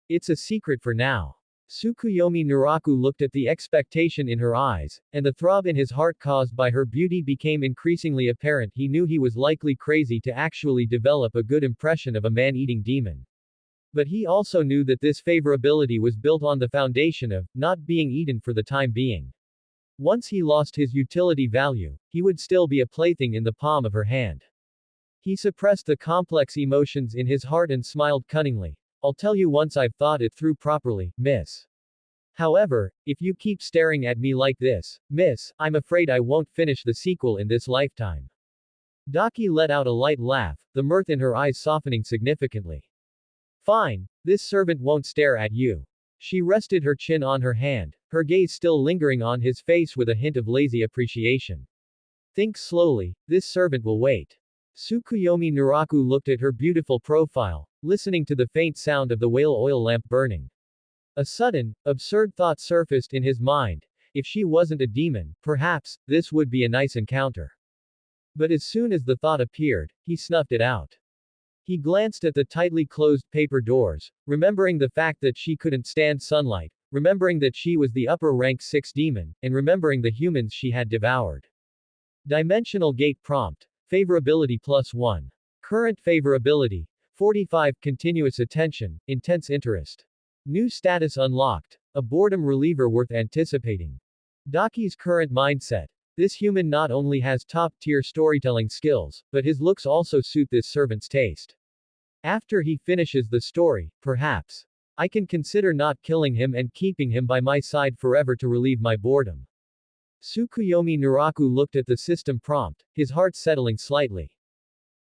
It's a secret for now. Tsukuyomi Naraku looked at the expectation in her eyes, and the throb in his heart caused by her beauty became increasingly apparent. He knew he was likely crazy to actually develop a good impression of a man-eating demon. But he also knew that this favorability was built on the foundation of not being eaten for the time being. Once he lost his utility value, he would still be a plaything in the palm of her hand. He suppressed the complex emotions in his heart and smiled cunningly. I'll tell you once I've thought it through properly, miss. However, if you keep staring at me like this, miss, I'm afraid I won't finish the sequel in this lifetime. Daki let out a light laugh, the mirth in her eyes softening significantly. Fine, this servant won't stare at you. She rested her chin on her hand, her gaze still lingering on his face with a hint of lazy appreciation. Think slowly, this servant will wait. Tsukuyomi Naraku looked at her beautiful profile, listening to the faint sound of the whale oil lamp burning. A sudden, absurd thought surfaced in his mind. If she wasn't a demon, perhaps, this would be a nice encounter. But as soon as the thought appeared, he snuffed it out. He glanced at the tightly closed paper doors, remembering the fact that she couldn't stand sunlight, remembering that she was the upper rank 6 demon, and remembering the humans she had devoured. Dimensional gate prompt. Favorability +1. Current favorability. 45. Continuous attention, intense interest. New status unlocked. A boredom reliever worth anticipating. Daki's current mindset. This human not only has top-tier storytelling skills, but his looks also suit this servant's taste. After he finishes the story, perhaps, I can consider not killing him and keeping him by my side forever to relieve my boredom. Tsukuyomi Naraku looked at the system prompt, his heart settling slightly.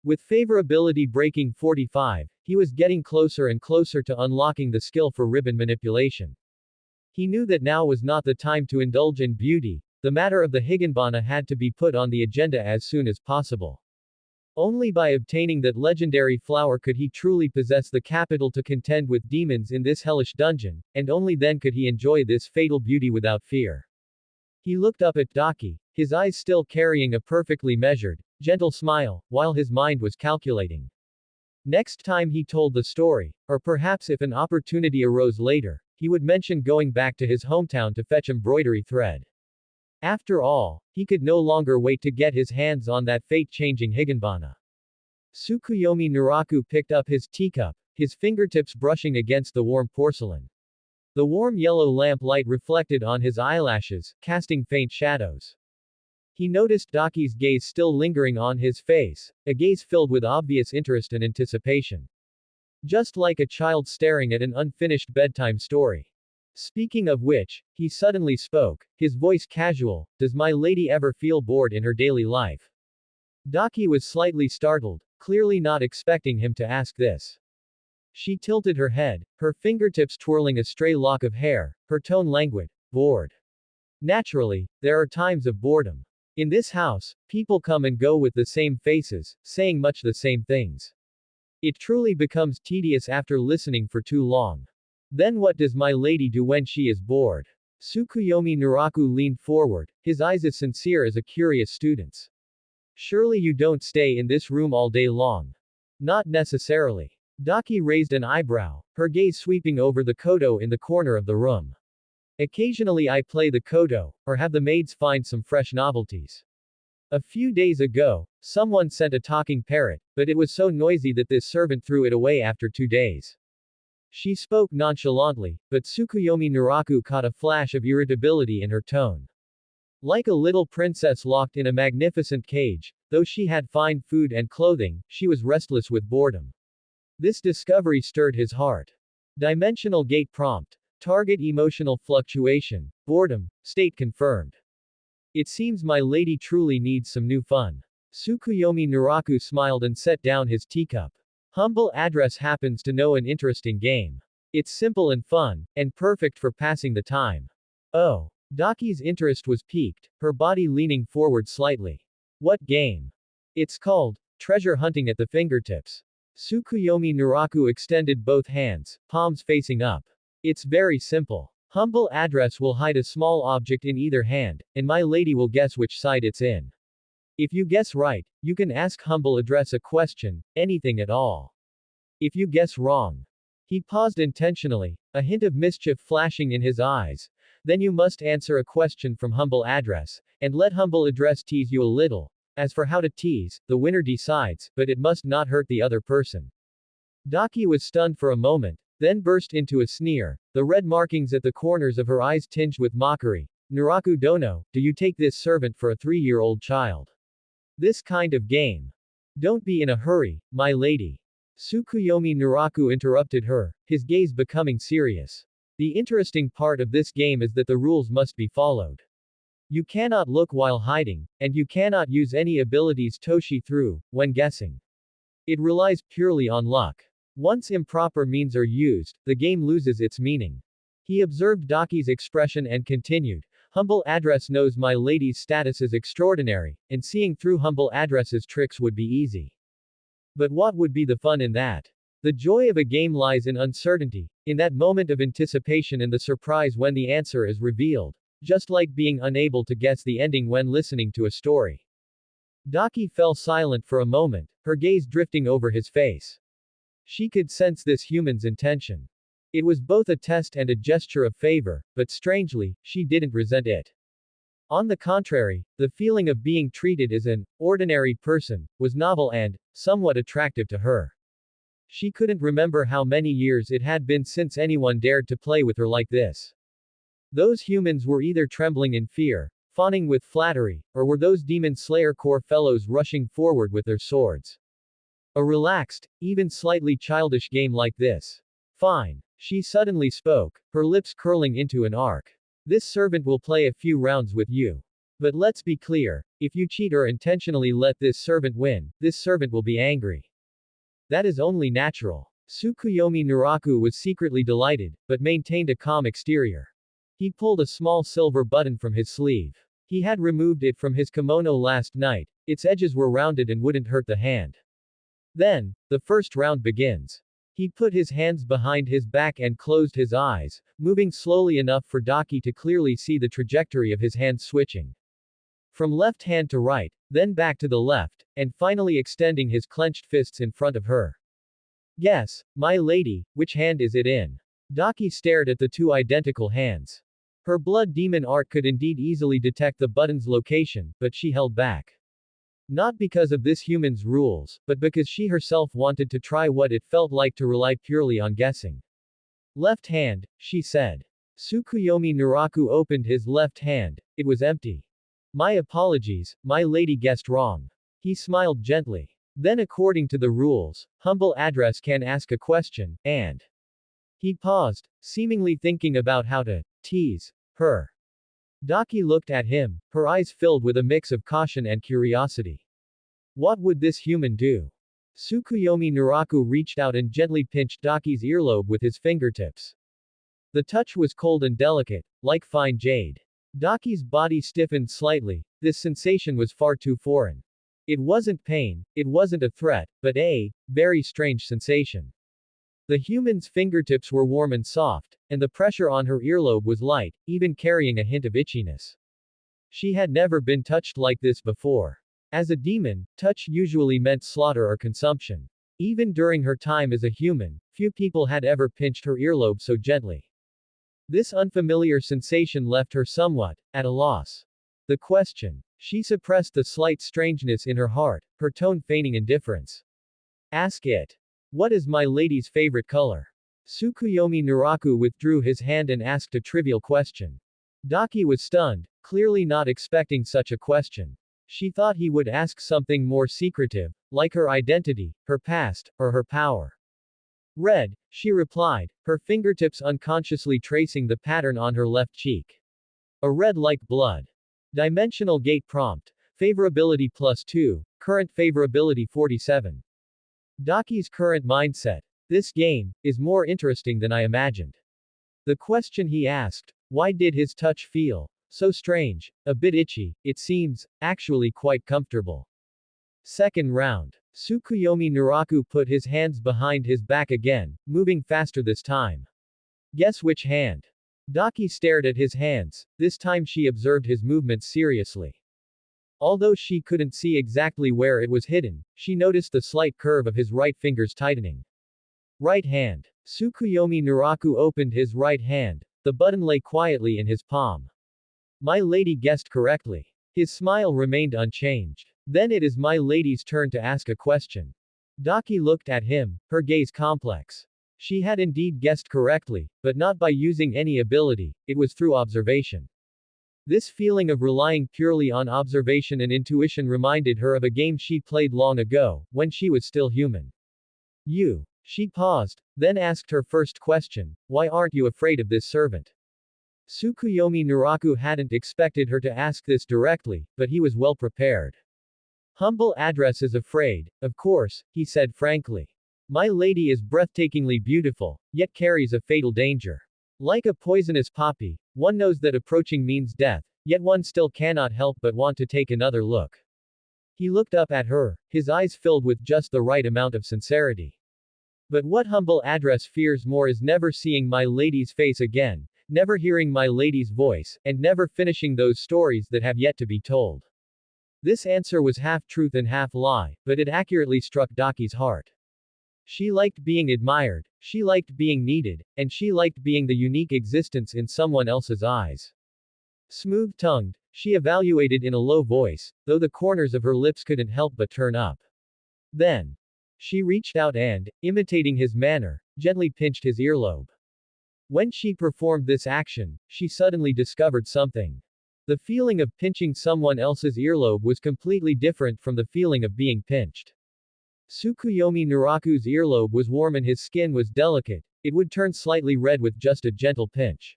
With favorability breaking 45, he was getting closer and closer to unlocking the skill for ribbon manipulation. He knew that now was not the time to indulge in beauty, the matter of the Higanbana had to be put on the agenda as soon as possible. Only by obtaining that legendary flower could he truly possess the capital to contend with demons in this hellish dungeon, and only then could he enjoy this fatal beauty without fear. He looked up at Daki, his eyes still carrying a perfectly measured, gentle smile, while his mind was calculating. Next time he told the story, or perhaps if an opportunity arose later, he would mention going back to his hometown to fetch embroidery thread. After all, he could no longer wait to get his hands on that fate-changing Higanbana. Tsukuyomi Naraku picked up his teacup, his fingertips brushing against the warm porcelain. The warm yellow lamp light reflected on his eyelashes, casting faint shadows. He noticed Daki's gaze still lingering on his face, a gaze filled with obvious interest and anticipation. Just like a child staring at an unfinished bedtime story. Speaking of which, he suddenly spoke, his voice casual, does my lady ever feel bored in her daily life? Daki was slightly startled, clearly not expecting him to ask this. She tilted her head, her fingertips twirling a stray lock of hair, her tone languid, bored. Naturally, there are times of boredom. In this house, people come and go with the same faces, saying much the same things. It truly becomes tedious after listening for too long. Then what does my lady do when she is bored? Tsukuyomi Naraku leaned forward, his eyes as sincere as a curious student's. Surely you don't stay in this room all day long. Not necessarily. Daki raised an eyebrow, her gaze sweeping over the koto in the corner of the room. Occasionally I play the koto, or have the maids find some fresh novelties. A few days ago, someone sent a talking parrot, but it was so noisy that this servant threw it away after 2 days. She spoke nonchalantly, but Tsukuyomi Naraku caught a flash of irritability in her tone. Like a little princess locked in a magnificent cage, though she had fine food and clothing, she was restless with boredom. This discovery stirred his heart. Dimensional gate prompt. Target emotional fluctuation. Boredom. State confirmed. It seems my lady truly needs some new fun. Tsukuyomi Naraku smiled and set down his teacup. Humble Address happens to know an interesting game. It's simple and fun, and perfect for passing the time. Oh. Daki's interest was piqued, her body leaning forward slightly. What game? It's called treasure hunting at the fingertips. Tsukuyomi Naraku extended both hands, palms facing up. It's very simple. Humble Address will hide a small object in either hand, and my lady will guess which side it's in. If you guess right, you can ask Humble Address a question, anything at all. If you guess wrong, he paused intentionally, a hint of mischief flashing in his eyes. Then you must answer a question from Humble Address, and let Humble Address tease you a little. As for how to tease, the winner decides, but it must not hurt the other person. Daki was stunned for a moment, then burst into a sneer, the red markings at the corners of her eyes tinged with mockery. Naraku Dono, do you take this servant for a 3-year-old child? This kind of game. Don't be in a hurry, my lady. Tsukuyomi Naraku interrupted her, his gaze becoming serious. The interesting part of this game is that the rules must be followed. You cannot look while hiding, and you cannot use any abilities Toshi threw, when guessing. It relies purely on luck. Once improper means are used, the game loses its meaning. He observed Daki's expression and continued, Humble Address knows my lady's status is extraordinary, and seeing through Humble Address's tricks would be easy. But what would be the fun in that? The joy of a game lies in uncertainty, in that moment of anticipation and the surprise when the answer is revealed. Just like being unable to guess the ending when listening to a story. Daki fell silent for a moment, her gaze drifting over his face. She could sense this human's intention. It was both a test and a gesture of favor, but strangely, she didn't resent it. On the contrary, the feeling of being treated as an ordinary person was novel and somewhat attractive to her. She couldn't remember how many years it had been since anyone dared to play with her like this. Those humans were either trembling in fear, fawning with flattery, or were those demon slayer core fellows rushing forward with their swords. A relaxed, even slightly childish game like this. Fine. She suddenly spoke, her lips curling into an arc. This servant will play a few rounds with you. But let's be clear, if you cheat or intentionally let this servant win, this servant will be angry. That is only natural. Tsukuyomi Naraku was secretly delighted, but maintained a calm exterior. He pulled a small silver button from his sleeve. He had removed it from his kimono last night, its edges were rounded and wouldn't hurt the hand. Then, the first round begins. He put his hands behind his back and closed his eyes, moving slowly enough for Daki to clearly see the trajectory of his hands switching. From left hand to right, then back to the left, and finally extending his clenched fists in front of her. Yes, my lady, which hand is it in? Daki stared at the two identical hands. Her blood demon art could indeed easily detect the button's location, but she held back. Not because of this human's rules, but because she herself wanted to try what it felt like to rely purely on guessing. Left hand, she said. Tsukuyomi Naraku opened his left hand, it was empty. My apologies, my lady guessed wrong. He smiled gently. Then according to the rules, Humble Address can ask a question, and he paused, seemingly thinking about how to tease her. Daki looked at him, her eyes filled with a mix of caution and curiosity. What would this human do? Tsukuyomi Naraku reached out and gently pinched Daki's earlobe with his fingertips. The touch was cold and delicate, like fine jade. Daki's body stiffened slightly. This sensation was far too foreign. It wasn't pain, it wasn't a threat, but a very strange sensation. The human's fingertips were warm and soft, and the pressure on her earlobe was light, even carrying a hint of itchiness. She had never been touched like this before. As a demon, touch usually meant slaughter or consumption. Even during her time as a human, few people had ever pinched her earlobe so gently. This unfamiliar sensation left her somewhat at a loss. The question. She suppressed the slight strangeness in her heart, her tone feigning indifference. Ask it. What is my lady's favorite color? Tsukuyomi Naraku withdrew his hand and asked a trivial question. Daki was stunned, clearly not expecting such a question. She thought he would ask something more secretive, like her identity, her past, or her power. Red, she replied, her fingertips unconsciously tracing the pattern on her left cheek. A red like blood. Dimensional gate prompt. Favorability +2, current favorability 47. Daki's current mindset. This game is more interesting than I imagined. The question he asked, why did his touch feel so strange, a bit itchy, it seems, actually quite comfortable. Second round. Tsukuyomi Naraku put his hands behind his back again, moving faster this time. Guess which hand? Daki stared at his hands, this time she observed his movements seriously. Although she couldn't see exactly where it was hidden, she noticed the slight curve of his right fingers tightening. Right hand. Tsukuyomi Naraku opened his right hand, the button lay quietly in his palm. My lady guessed correctly. His smile remained unchanged. Then it is my lady's turn to ask a question. Daki looked at him, her gaze complex. She had indeed guessed correctly, but not by using any ability, it was through observation. This feeling of relying purely on observation and intuition reminded her of a game she played long ago, when she was still human. You. She paused, then asked her first question, why aren't you afraid of this servant? Tsukuyomi Naraku hadn't expected her to ask this directly, but he was well prepared. Humble address is afraid, of course, he said frankly. My lady is breathtakingly beautiful, yet carries a fatal danger. Like a poisonous poppy, one knows that approaching means death, yet one still cannot help but want to take another look. He looked up at her, his eyes filled with just the right amount of sincerity. But what humble address fears more is never seeing my lady's face again, never hearing my lady's voice, and never finishing those stories that have yet to be told. This answer was half truth and half lie, but it accurately struck Daki's heart. She liked being admired, she liked being needed, and she liked being the unique existence in someone else's eyes. Smooth-tongued, she evaluated in a low voice, though the corners of her lips couldn't help but turn up. Then, she reached out and, imitating his manner, gently pinched his earlobe. When she performed this action, she suddenly discovered something. The feeling of pinching someone else's earlobe was completely different from the feeling of being pinched. Tsukuyomi Naraku's earlobe was warm and his skin was delicate, it would turn slightly red with just a gentle pinch.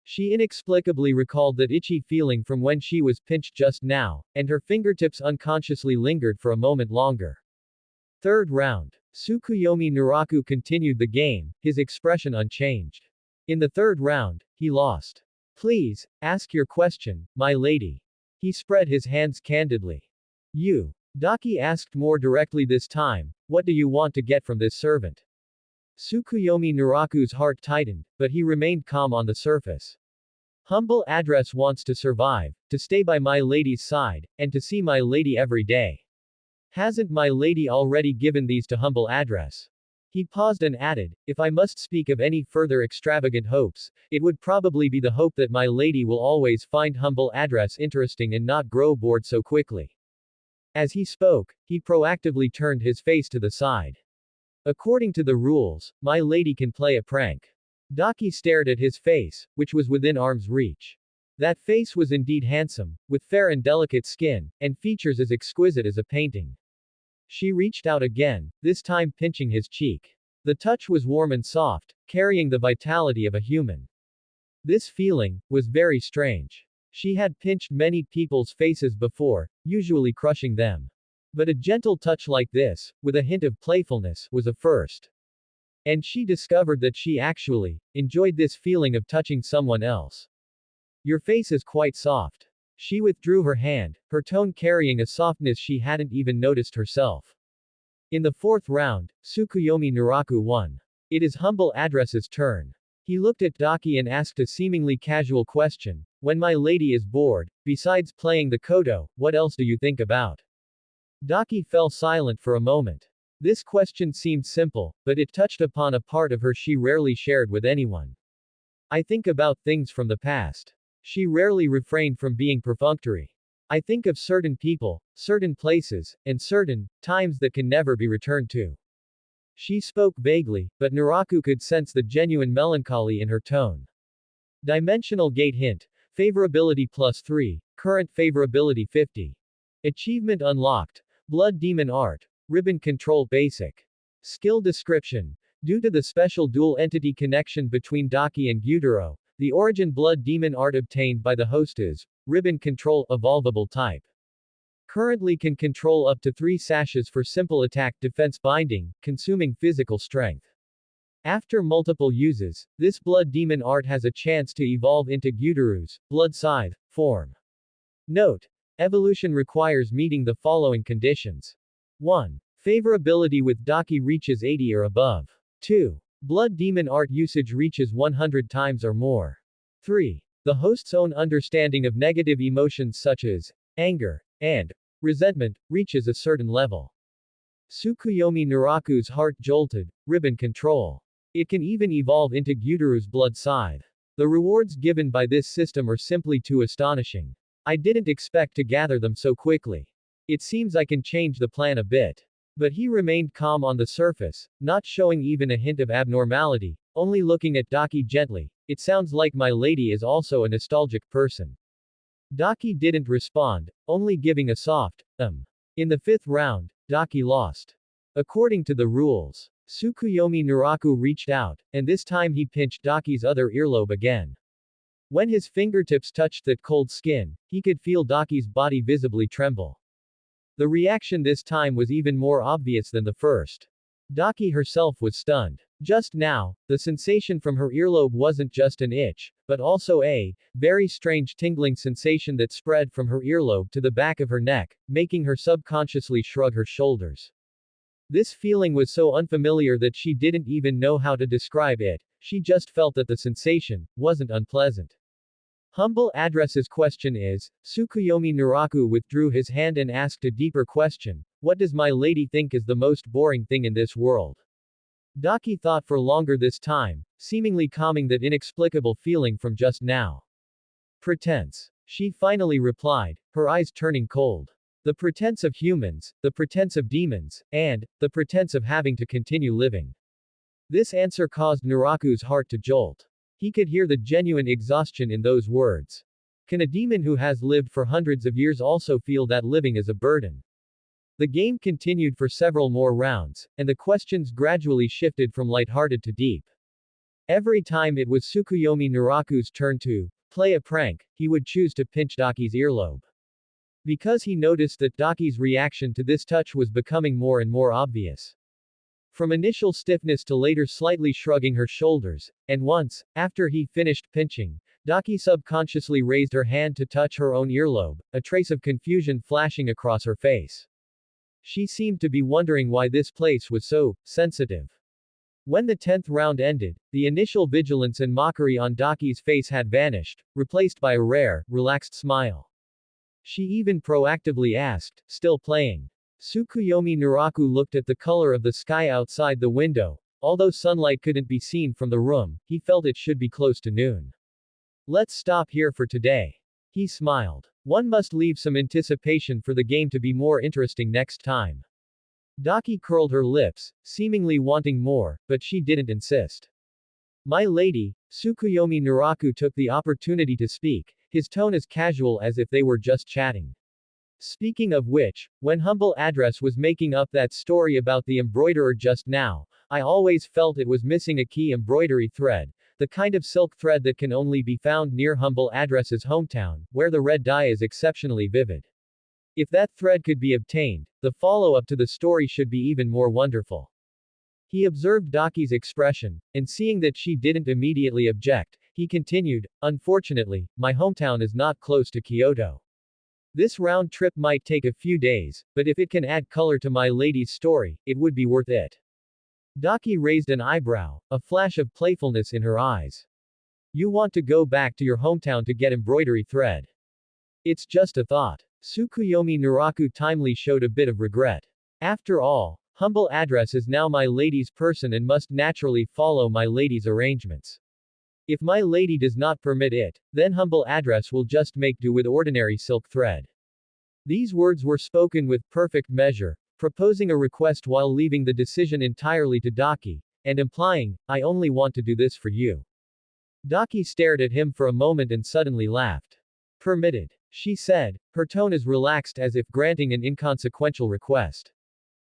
She inexplicably recalled that itchy feeling from when she was pinched just now, and her fingertips unconsciously lingered for a moment longer. Third round. Tsukuyomi Naraku continued the game, his expression unchanged. In the third round, he lost. Please, ask your question, my lady. He spread his hands candidly. You. Daki asked more directly this time, what do you want to get from this servant? Tsukuyomi Naraku's heart tightened, but he remained calm on the surface. Humble address wants to survive, to stay by my lady's side, and to see my lady every day. Hasn't my lady already given these to humble address? He paused and added, if I must speak of any further extravagant hopes, it would probably be the hope that my lady will always find humble address interesting and not grow bored so quickly. As he spoke, he proactively turned his face to the side. According to the rules, my lady can play a prank. Daki stared at his face, which was within arm's reach. That face was indeed handsome, with fair and delicate skin, and features as exquisite as a painting. She reached out again, this time pinching his cheek. The touch was warm and soft, carrying the vitality of a human. This feeling was very strange. She had pinched many people's faces before, usually crushing them. But a gentle touch like this, with a hint of playfulness, was a first. And she discovered that she actually enjoyed this feeling of touching someone else. Your face is quite soft. She withdrew her hand, her tone carrying a softness she hadn't even noticed herself. In the fourth round, Tsukuyomi Naraku won. It is Humble Address's turn. He looked at Daki and asked a seemingly casual question. When my lady is bored, besides playing the koto, what else do you think about? Daki fell silent for a moment. This question seemed simple, but it touched upon a part of her she rarely shared with anyone. I think about things from the past. She rarely refrained from being perfunctory. I think of certain people, certain places, and certain times that can never be returned to. She spoke vaguely, but Naraku could sense the genuine melancholy in her tone. Dimensional gate hint. Favorability +3, current favorability 50. Achievement unlocked. Blood Demon Art. Ribbon Control Basic. Skill description. Due to the special dual entity connection between Daki and Gyutaro, the origin Blood Demon Art obtained by the host is Ribbon Control, evolvable type. Currently can control up to 3 sashes for simple attack defense binding, consuming physical strength. After multiple uses, this Blood Demon Art has a chance to evolve into Gyutaro's Blood Scythe form. Note: evolution requires meeting the following conditions. 1. Favorability with Daki reaches 80 or above. 2. Blood Demon Art usage reaches 100 times or more. 3. The host's own understanding of negative emotions such as anger and resentment reaches a certain level. Tsukuyomi Naraku's heart jolted. Ribbon control. It can even evolve into Gyutaro's Blood Scythe. The rewards given by this system are simply too astonishing. I didn't expect to gather them so quickly. It seems I can change the plan a bit. But he remained calm on the surface, not showing even a hint of abnormality, only looking at Daki gently. It sounds like my lady is also a nostalgic person. Daki didn't respond, only giving a soft, In the fifth round, Daki lost. According to the rules, Tsukuyomi Naraku reached out, and this time he pinched Daki's other earlobe again. When his fingertips touched that cold skin, he could feel Daki's body visibly tremble. The reaction this time was even more obvious than the first. Daki herself was stunned. Just now, the sensation from her earlobe wasn't just an itch, but also a very strange tingling sensation that spread from her earlobe to the back of her neck, making her subconsciously shrug her shoulders. This feeling was so unfamiliar that she didn't even know how to describe it, she just felt that the sensation wasn't unpleasant. Humble Address's question is, Tsukuyomi Naraku withdrew his hand and asked a deeper question, what does my lady think is the most boring thing in this world? Daki thought for longer this time, seemingly calming that inexplicable feeling from just now. Pretense. She finally replied, her eyes turning cold. The pretense of humans, the pretense of demons, and the pretense of having to continue living. This answer caused Naraku's heart to jolt. He could hear the genuine exhaustion in those words. Can a demon who has lived for hundreds of years also feel that living is a burden? The game continued for several more rounds, and the questions gradually shifted from lighthearted to deep. Every time it was Tsukuyomi Naraku's turn to play a prank, he would choose to pinch Daki's earlobe. Because he noticed that Daki's reaction to this touch was becoming more and more obvious. From initial stiffness to later slightly shrugging her shoulders, and once, after he finished pinching, Daki subconsciously raised her hand to touch her own earlobe, a trace of confusion flashing across her face. She seemed to be wondering why this place was so sensitive. When the 10th round ended, the initial vigilance and mockery on Daki's face had vanished, replaced by a rare, relaxed smile. She even proactively asked, still playing? Tsukuyomi Naraku looked at the color of the sky outside the window. Although sunlight couldn't be seen from the room, he felt it should be close to noon. Let's stop here for today. He smiled. One must leave some anticipation for the game to be more interesting next time. Daki curled her lips, seemingly wanting more, but she didn't insist. My lady, Tsukuyomi Naraku took the opportunity to speak, his tone as casual as if they were just chatting. Speaking of which, when Humble Address was making up that story about the embroiderer just now, I always felt it was missing a key embroidery thread, the kind of silk thread that can only be found near Humble Address's hometown, where the red dye is exceptionally vivid. If that thread could be obtained, the follow-up to the story should be even more wonderful. He observed Daki's expression, and seeing that she didn't immediately object, he continued, unfortunately, my hometown is not close to Kyoto. This round trip might take a few days, but if it can add color to my lady's story, it would be worth it. Daki raised an eyebrow, a flash of playfulness in her eyes. You want to go back to your hometown to get embroidery thread. It's just a thought. Tsukuyomi Naraku timely showed a bit of regret. After all, humble address is now my lady's person and must naturally follow my lady's arrangements. If my lady does not permit it, then humble address will just make do with ordinary silk thread. These words were spoken with perfect measure, proposing a request while leaving the decision entirely to Daki, and implying, I only want to do this for you. Daki stared at him for a moment and suddenly laughed. Permitted, she said, her tone as relaxed as if granting an inconsequential request.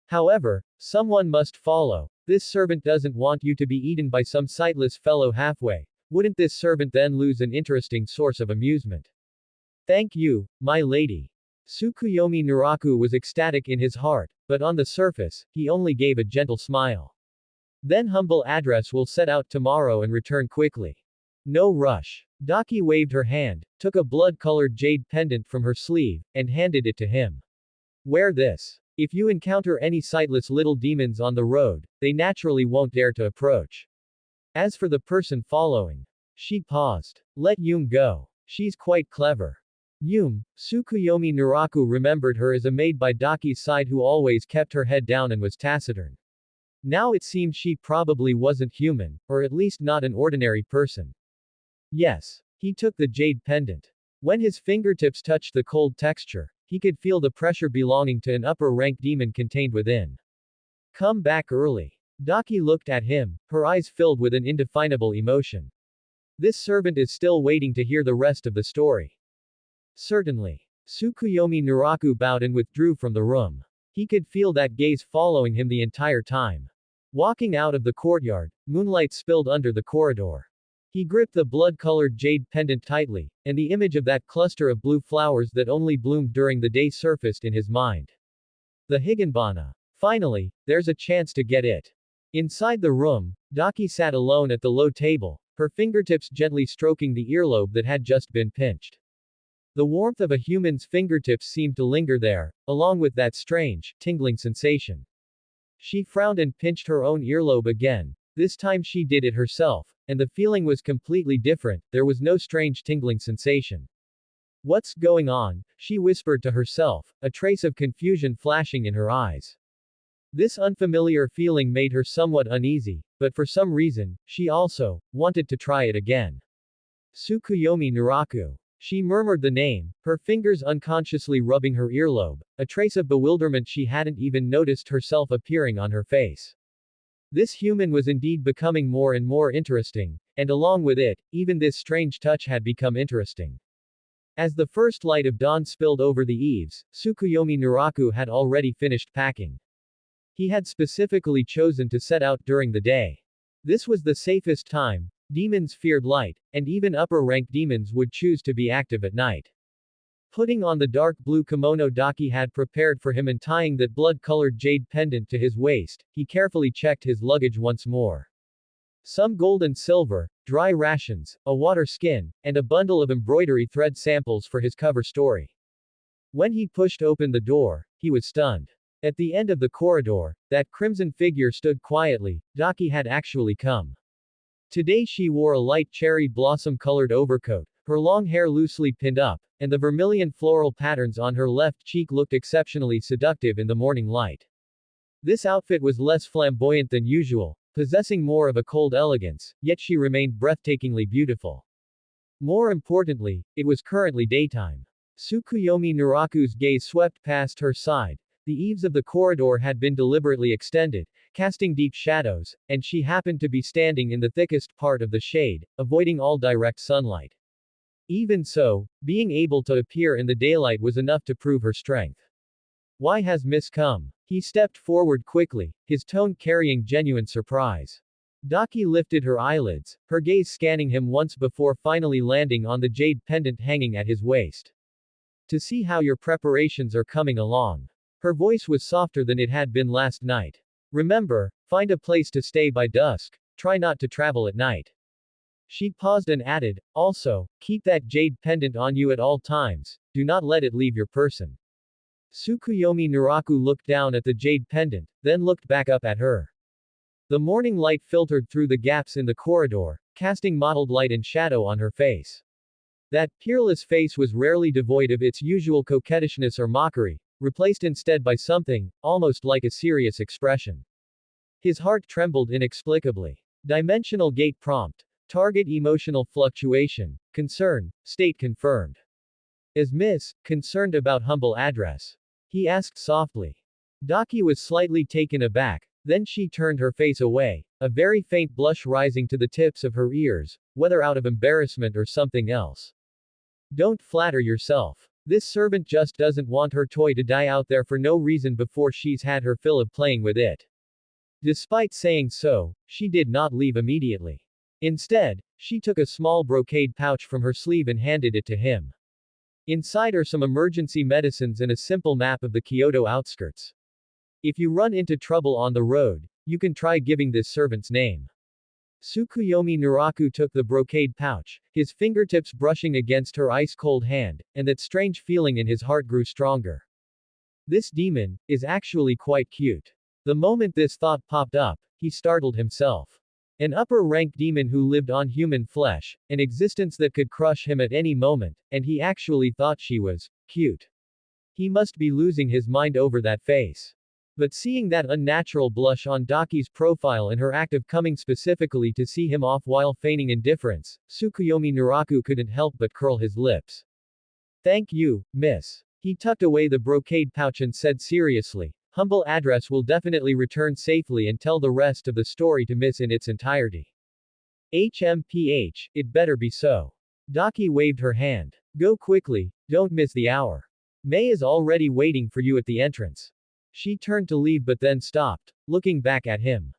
However, someone must follow. This servant doesn't want you to be eaten by some sightless fellow halfway. Wouldn't this servant then lose an interesting source of amusement? Thank you, my lady. Tsukuyomi Naraku was ecstatic in his heart, but on the surface, he only gave a gentle smile. Then humble address will set out tomorrow and return quickly. No rush. Daki waved her hand, took a blood-colored jade pendant from her sleeve, and handed it to him. Wear this. If you encounter any sightless little demons on the road, they naturally won't dare to approach. As for the person following, she paused. Let Yum go. She's quite clever. Yum, Tsukuyomi Naraku remembered her as a maid by Daki's side who always kept her head down and was taciturn. Now it seemed she probably wasn't human, or at least not an ordinary person. Yes. He took the jade pendant. When his fingertips touched the cold texture, he could feel the pressure belonging to an upper-rank demon contained within. Come back early. Daki looked at him, her eyes filled with an indefinable emotion. This servant is still waiting to hear the rest of the story. Certainly. Tsukuyomi Naraku bowed and withdrew from the room. He could feel that gaze following him the entire time. Walking out of the courtyard, moonlight spilled under the corridor. He gripped the blood-colored jade pendant tightly, and the image of that cluster of blue flowers that only bloomed during the day surfaced in his mind. The Higanbana. Finally, there's a chance to get it. Inside the room, Daki sat alone at the low table, her fingertips gently stroking the earlobe that had just been pinched. The warmth of a human's fingertips seemed to linger there, along with that strange, tingling sensation. She frowned and pinched her own earlobe again. This time she did it herself, and the feeling was completely different, there was no strange tingling sensation. What's going on? She whispered to herself, a trace of confusion flashing in her eyes. This unfamiliar feeling made her somewhat uneasy, but for some reason, she also wanted to try it again. Tsukuyomi Naraku. She murmured the name, her fingers unconsciously rubbing her earlobe, a trace of bewilderment she hadn't even noticed herself appearing on her face. This human was indeed becoming more and more interesting, and along with it, even this strange touch had become interesting. As the first light of dawn spilled over the eaves, Tsukuyomi Naraku had already finished packing. He had specifically chosen to set out during the day. This was the safest time. Demons feared light, and even upper-rank demons would choose to be active at night. Putting on the dark blue kimono Daki had prepared for him and tying that blood-colored jade pendant to his waist, he carefully checked his luggage once more. Some gold and silver, dry rations, a water skin, and a bundle of embroidery thread samples for his cover story. When he pushed open the door, he was stunned. At the end of the corridor, that crimson figure stood quietly. Daki had actually come. Today she wore a light cherry blossom-colored overcoat, her long hair loosely pinned up, and the vermilion floral patterns on her left cheek looked exceptionally seductive in the morning light. This outfit was less flamboyant than usual, possessing more of a cold elegance, yet she remained breathtakingly beautiful. More importantly, it was currently daytime. Tsukuyomi Naraku's gaze swept past her side. The eaves of the corridor had been deliberately extended, casting deep shadows, and she happened to be standing in the thickest part of the shade, avoiding all direct sunlight. Even so, being able to appear in the daylight was enough to prove her strength. Why has Miss come? He stepped forward quickly, his tone carrying genuine surprise. Daki lifted her eyelids, her gaze scanning him once before finally landing on the jade pendant hanging at his waist. To see how your preparations are coming along. Her voice was softer than it had been last night. Remember, find a place to stay by dusk. Try not to travel at night. She paused and added, also, keep that jade pendant on you at all times. Do not let it leave your person. Tsukuyomi Naraku looked down at the jade pendant, then looked back up at her. The morning light filtered through the gaps in the corridor, casting mottled light and shadow on her face. That peerless face was rarely devoid of its usual coquettishness or mockery, replaced instead by something, almost like a serious expression. His heart trembled inexplicably. Dimensional gate prompt. Target emotional fluctuation. Concern. State confirmed. Is Miss concerned about humble address? He asked softly. Daki was slightly taken aback, then she turned her face away, a very faint blush rising to the tips of her ears, whether out of embarrassment or something else. Don't flatter yourself. This servant just doesn't want her toy to die out there for no reason before she's had her fill of playing with it. Despite saying so, she did not leave immediately. Instead, she took a small brocade pouch from her sleeve and handed it to him. Inside are some emergency medicines and a simple map of the Kyoto outskirts. If you run into trouble on the road, you can try giving this servant's name. Tsukuyomi Naraku took the brocade pouch, his fingertips brushing against her ice-cold hand, and that strange feeling in his heart grew stronger. This demon is actually quite cute. The moment this thought popped up, he startled himself. An upper-rank demon who lived on human flesh, an existence that could crush him at any moment, and he actually thought she was cute. He must be losing his mind over that face. But seeing that unnatural blush on Daki's profile in her act of coming specifically to see him off while feigning indifference, Tsukuyomi Naraku couldn't help but curl his lips. Thank you, miss. He tucked away the brocade pouch and said seriously, humble address will definitely return safely and tell the rest of the story to miss in its entirety. HMPH, it better be so. Daki waved her hand. Go quickly, don't miss the hour. May is already waiting for you at the entrance. She turned to leave but then stopped, looking back at him.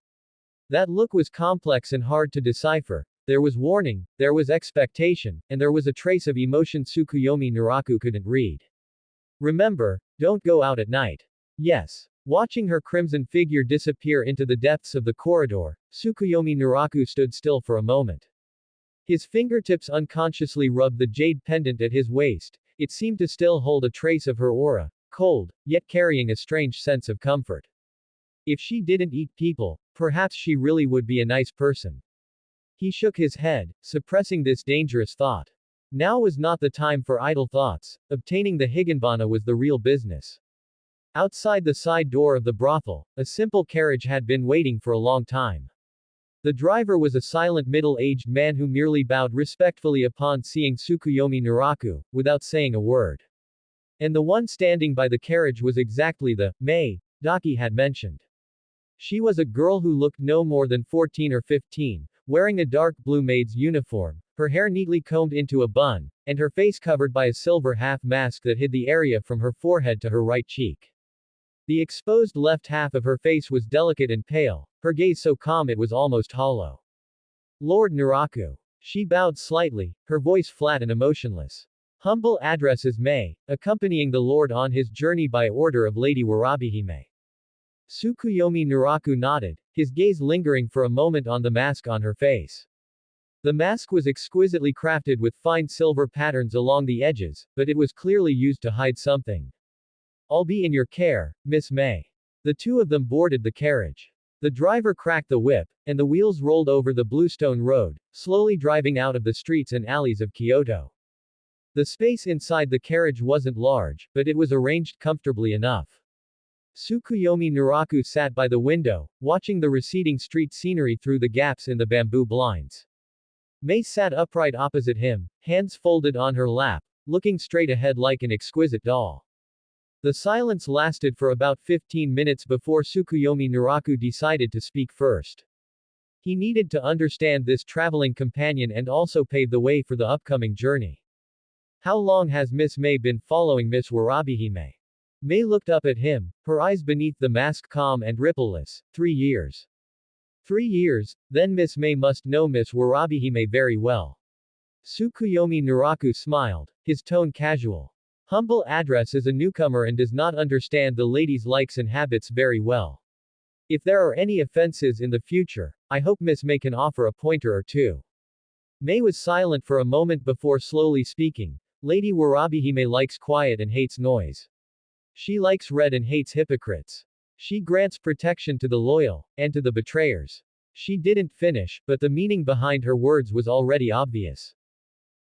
That look was complex and hard to decipher. There was warning, there was expectation, and there was a trace of emotion Tsukuyomi Naraku couldn't read. Remember, don't go out at night. Yes. Watching her crimson figure disappear into the depths of the corridor, Tsukuyomi Naraku stood still for a moment. His fingertips unconsciously rubbed the jade pendant at his waist. It seemed to still hold a trace of her aura, cold, yet carrying a strange sense of comfort. If she didn't eat people, perhaps she really would be a nice person. He shook his head, suppressing this dangerous thought. Now was not the time for idle thoughts. Obtaining the higanbana was the real business. Outside the side door of the brothel, a simple carriage had been waiting for a long time. The driver was a silent middle-aged man who merely bowed respectfully upon seeing Tsukuyomi Naraku, without saying a word. And the one standing by the carriage was exactly the May Daki had mentioned. She was a girl who looked no more than 14 or 15, wearing a dark blue maid's uniform, her hair neatly combed into a bun, and her face covered by a silver half mask that hid the area from her forehead to her right cheek. The exposed left half of her face was delicate and pale, her gaze so calm it was almost hollow. Lord Naraku. She bowed slightly, her voice flat and emotionless. Humble address is May, accompanying the Lord on his journey by order of Lady Warabihime. Tsukuyomi Naraku nodded, his gaze lingering for a moment on the mask on her face. The mask was exquisitely crafted with fine silver patterns along the edges, but it was clearly used to hide something. I'll be in your care, Miss May. The two of them boarded the carriage. The driver cracked the whip, and the wheels rolled over the bluestone road, slowly driving out of the streets and alleys of Kyoto. The space inside the carriage wasn't large, but it was arranged comfortably enough. Tsukuyomi Naraku sat by the window, watching the receding street scenery through the gaps in the bamboo blinds. May sat upright opposite him, hands folded on her lap, looking straight ahead like an exquisite doll. The silence lasted for about 15 minutes before Tsukuyomi Naraku decided to speak first. He needed to understand this traveling companion and also pave the way for the upcoming journey. How long has Miss May been following Miss Warabihime? May looked up at him, her eyes beneath the mask calm and rippleless. 3 years. 3 years, then Miss May must know Miss Warabihime very well. Tsukuyomi Naraku smiled, his tone casual. Humble address is a newcomer and does not understand the lady's likes and habits very well. If there are any offenses in the future, I hope Miss May can offer a pointer or two. May was silent for a moment before slowly speaking. Lady Warabihime likes quiet and hates noise. She likes red and hates hypocrites. She grants protection to the loyal, and to the betrayers. She didn't finish, but the meaning behind her words was already obvious.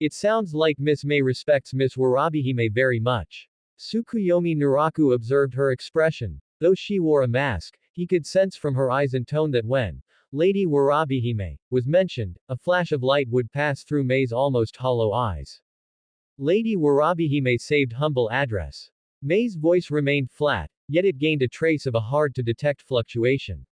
It sounds like Miss May respects Miss Warabihime very much. Tsukuyomi Naraku observed her expression. Though she wore a mask, he could sense from her eyes and tone that when Lady Warabihime was mentioned, a flash of light would pass through May's almost hollow eyes. Lady Warabihime saved humble address. May's voice remained flat, yet it gained a trace of a hard-to-detect fluctuation.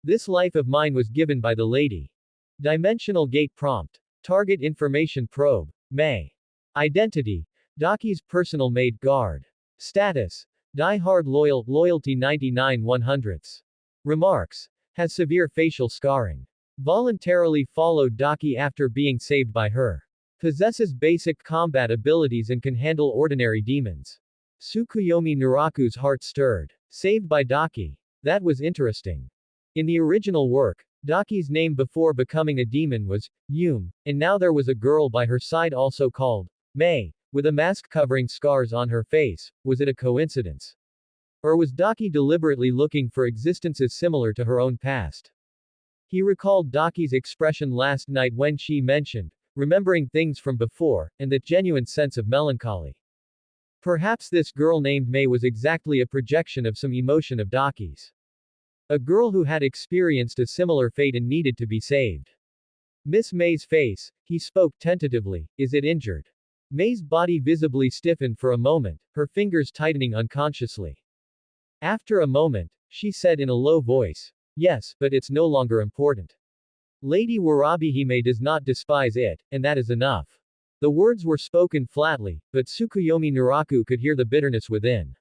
This life of mine was given by the lady. Dimensional gate prompt. Target information probe. May. Identity. Daki's personal maid guard. Status. Die-hard loyal, loyalty 99 100ths. Remarks. Has severe facial scarring. Voluntarily followed Daki after being saved by her. Possesses basic combat abilities and can handle ordinary demons. Tsukuyomi Naraku's heart stirred. Saved by Daki. That was interesting. In the original work, Daki's name before becoming a demon was Yume, and now there was a girl by her side also called May, with a mask covering scars on her face. Was it a coincidence? Or was Daki deliberately looking for existences similar to her own past? He recalled Daki's expression last night when she mentioned remembering things from before, and that genuine sense of melancholy. Perhaps this girl named May was exactly a projection of some emotion of Daki's. A girl who had experienced a similar fate and needed to be saved. Miss May's face, he spoke tentatively, is it injured? May's body visibly stiffened for a moment, her fingers tightening unconsciously. After a moment, she said in a low voice, yes, but it's no longer important. Lady Warabihime does not despise it, and that is enough. The words were spoken flatly, but Tsukuyomi Naraku could hear the bitterness within.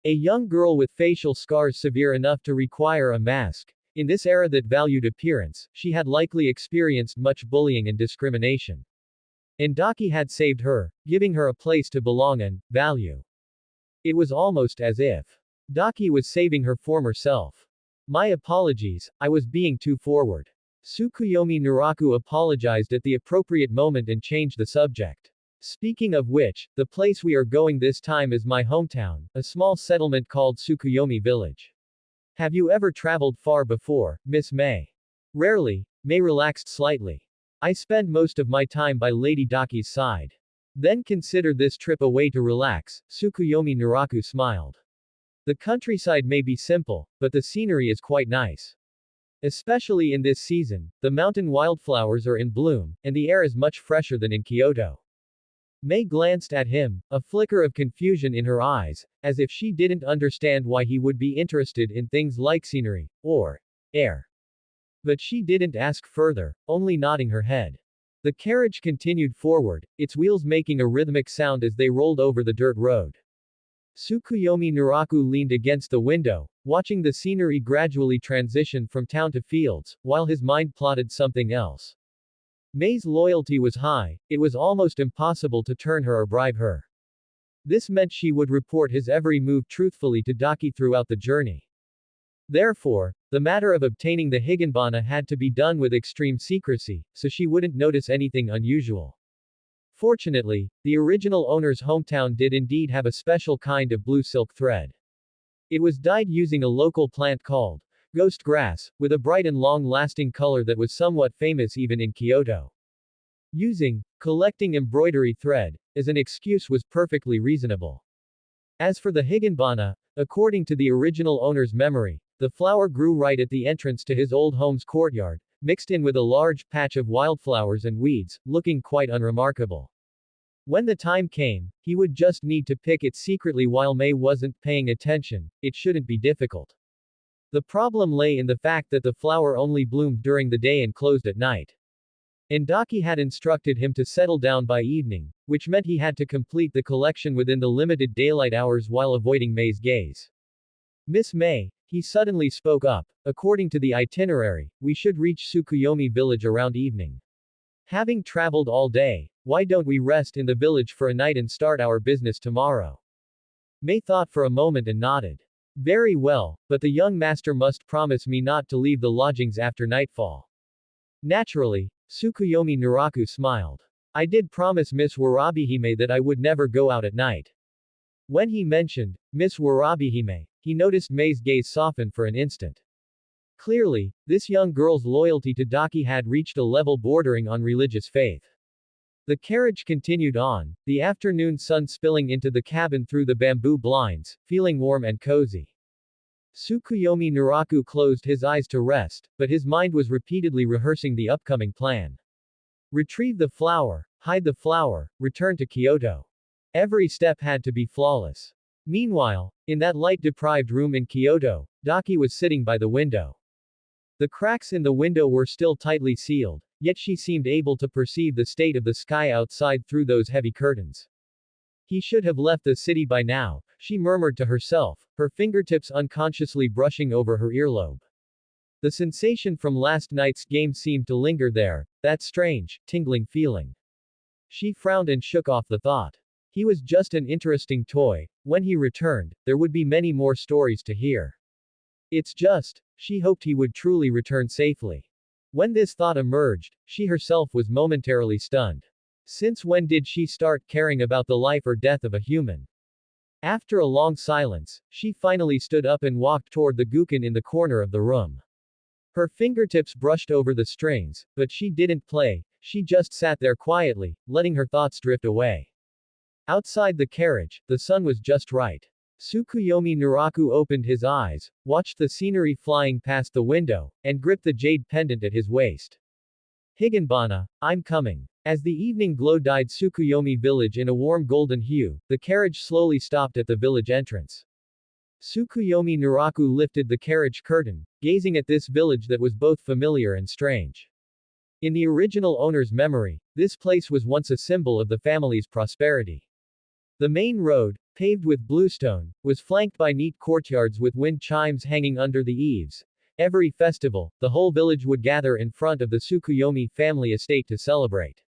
A young girl with facial scars severe enough to require a mask. In this era that valued appearance, she had likely experienced much bullying and discrimination. And Daki had saved her, giving her a place to belong and value. It was almost as if Daki was saving her former self. My apologies, I was being too forward. Tsukuyomi Naraku apologized at the appropriate moment and changed the subject. Speaking of which, the place we are going this time is my hometown, a small settlement called Tsukuyomi Village. Have you ever traveled far before, Miss May? Rarely, May relaxed slightly. I spend most of my time by Lady Daki's side. Then consider this trip a way to relax, Tsukuyomi Naraku smiled. The countryside may be simple, but the scenery is quite nice. Especially in this season, the mountain wildflowers are in bloom, and the air is much fresher than in Kyoto. May glanced at him, a flicker of confusion in her eyes, as if she didn't understand why he would be interested in things like scenery, or air. But she didn't ask further, only nodding her head. The carriage continued forward, its wheels making a rhythmic sound as they rolled over the dirt road. Tsukuyomi Naraku leaned against the window, watching the scenery gradually transition from town to fields, while his mind plotted something else. May's loyalty was high, it was almost impossible to turn her or bribe her. This meant she would report his every move truthfully to Daki throughout the journey. Therefore, the matter of obtaining the higanbana had to be done with extreme secrecy, so she wouldn't notice anything unusual. Fortunately, the original owner's hometown did indeed have a special kind of blue silk thread. It was dyed using a local plant called ghost grass, with a bright and long-lasting color that was somewhat famous even in Kyoto. Using collecting embroidery thread as an excuse was perfectly reasonable. As for the higanbana, according to the original owner's memory, the flower grew right at the entrance to his old home's courtyard, mixed in with a large patch of wildflowers and weeds, looking quite unremarkable. When the time came, he would just need to pick it secretly while May wasn't paying attention. It shouldn't be difficult. The problem lay in the fact that the flower only bloomed during the day and closed at night. And Daki had instructed him to settle down by evening, which meant he had to complete the collection within the limited daylight hours while avoiding May's gaze. Miss May, he suddenly spoke up, according to the itinerary, we should reach Tsukuyomi village around evening. Having traveled all day, Why don't we rest in the village for a night and start our business tomorrow? Mei thought for a moment and nodded. Very well, but the young master must promise me not to leave the lodgings after nightfall. Naturally, Tsukuyomi Naraku smiled. I did promise Miss Warabihime that I would never go out at night. When he mentioned Miss Warabihime, he noticed Mei's gaze soften for an instant. Clearly, this young girl's loyalty to Daki had reached a level bordering on religious faith. The carriage continued on, the afternoon sun spilling into the cabin through the bamboo blinds, feeling warm and cozy. Tsukuyomi Naraku closed his eyes to rest, but his mind was repeatedly rehearsing the upcoming plan. Retrieve the flower, hide the flower, return to Kyoto. Every step had to be flawless. Meanwhile, in that light-deprived room in Kyoto, Daki was sitting by the window. The cracks in the window were still tightly sealed, yet she seemed able to perceive the state of the sky outside through those heavy curtains. He should have left the city by now, she murmured to herself, her fingertips unconsciously brushing over her earlobe. The sensation from last night's game seemed to linger there, that strange, tingling feeling. She frowned and shook off the thought. He was just an interesting toy. When he returned, there would be many more stories to hear. It's just, she hoped he would truly return safely. When this thought emerged, she herself was momentarily stunned. Since when did she start caring about the life or death of a human? After a long silence, she finally stood up and walked toward the gukin in the corner of the room. Her fingertips brushed over the strings, but she didn't play, she just sat there quietly, letting her thoughts drift away. Outside the carriage, the sun was just right. Tsukuyomi Naraku opened his eyes, watched the scenery flying past the window, and gripped the jade pendant at his waist. Higanbana, I'm coming. As the evening glow dyed Tsukuyomi village in a warm golden hue, the carriage slowly stopped at the village entrance. Tsukuyomi Naraku lifted the carriage curtain, gazing at this village that was both familiar and strange. In the original owner's memory, this place was once a symbol of the family's prosperity. The main road, paved with bluestone, was flanked by neat courtyards with wind chimes hanging under the eaves. Every festival, the whole village would gather in front of the Tsukuyomi family estate to celebrate.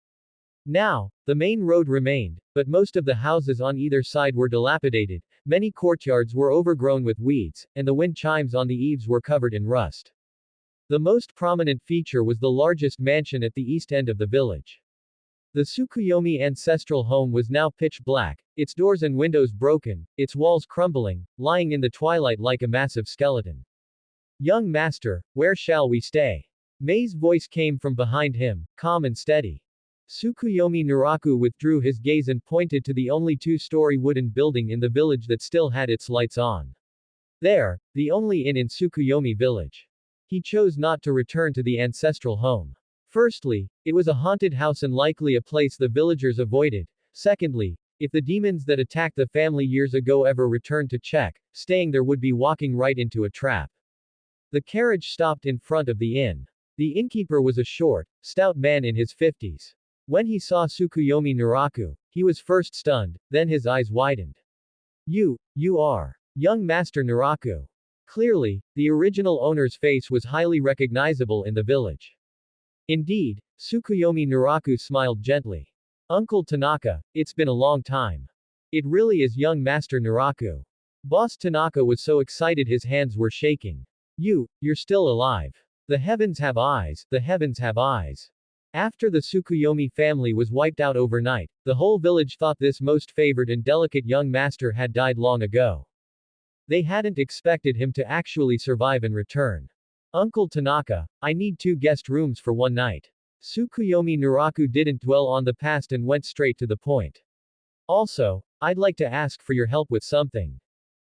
Now, the main road remained, but most of the houses on either side were dilapidated, many courtyards were overgrown with weeds, and the wind chimes on the eaves were covered in rust. The most prominent feature was the largest mansion at the east end of the village. The Tsukuyomi ancestral home was now pitch black, its doors and windows broken, its walls crumbling, lying in the twilight like a massive skeleton. Young master, where shall we stay? Mei's voice came from behind him, calm and steady. Tsukuyomi Naraku withdrew his gaze and pointed to the only two-story wooden building in the village that still had its lights on. There, the only inn in Tsukuyomi village. He chose not to return to the ancestral home. Firstly, it was a haunted house and likely a place the villagers avoided. Secondly, if the demons that attacked the family years ago ever returned to check, staying there would be walking right into a trap. The carriage stopped in front of the inn. The innkeeper was a short, stout man in his 50s. When he saw Tsukuyomi Naraku, he was first stunned, then his eyes widened. You are young Master Naraku. Clearly, the original owner's face was highly recognizable in the village. Indeed, Tsukuyomi Naraku smiled gently. Uncle Tanaka, it's been a long time. It really is young Master Naraku. Boss Tanaka was so excited his hands were shaking. You're still alive. The heavens have eyes, the heavens have eyes. After the Tsukuyomi family was wiped out overnight, the whole village thought this most favored and delicate young master had died long ago. They hadn't expected him to actually survive and return. Uncle Tanaka, I need 2 guest rooms for one night. Tsukuyomi Naraku didn't dwell on the past and went straight to the point. Also, I'd like to ask for your help with something.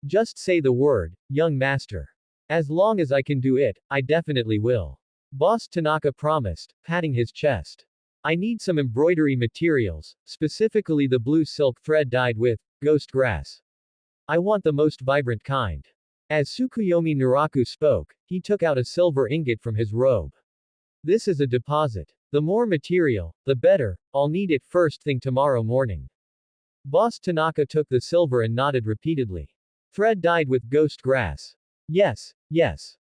Just say the word, young master. As long as I can do it, I definitely will. Boss Tanaka promised, patting his chest. I need some embroidery materials, specifically the blue silk thread dyed with ghost grass. I want the most vibrant kind. As Tsukuyomi Naraku spoke, he took out a silver ingot from his robe. This is a deposit. The more material, the better, I'll need it first thing tomorrow morning. Boss Tanaka took the silver and nodded repeatedly. Thread dyed with ghost grass. Yes.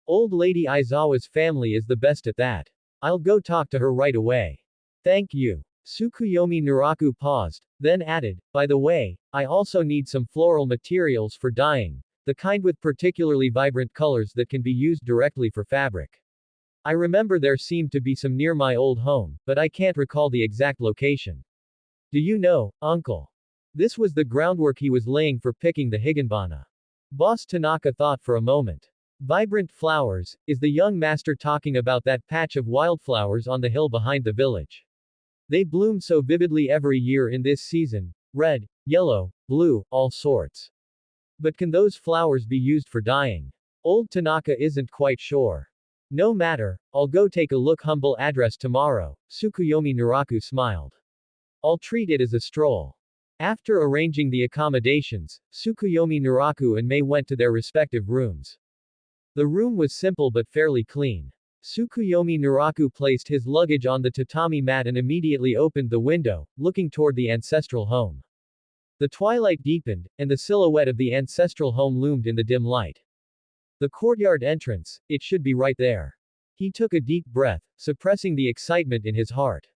Old Lady Aizawa's family is the best at that. I'll go talk to her right away. Thank you. Tsukuyomi Naraku paused, then added, by the way, I also need some floral materials for dyeing, the kind with particularly vibrant colors that can be used directly for fabric. I remember there seemed to be some near my old home, but I can't recall the exact location. Do you know, uncle? This was the groundwork he was laying for picking the higanbana. Boss Tanaka thought for a moment. Vibrant flowers, is the young master talking about that patch of wildflowers on the hill behind the village? They bloom so vividly every year in this season, red, yellow, blue, all sorts. But can those flowers be used for dyeing? Old Tanaka isn't quite sure. No matter, I'll go take a look. Humble address tomorrow, Tsukuyomi Naraku smiled. I'll treat it as a stroll. After arranging the accommodations, Tsukuyomi Naraku and Mei went to their respective rooms. The room was simple but fairly clean. Tsukuyomi Naraku placed his luggage on the tatami mat and immediately opened the window, looking toward the ancestral home. The twilight deepened, and the silhouette of the ancestral home loomed in the dim light. The courtyard entrance, it should be right there. He took a deep breath, suppressing the excitement in his heart.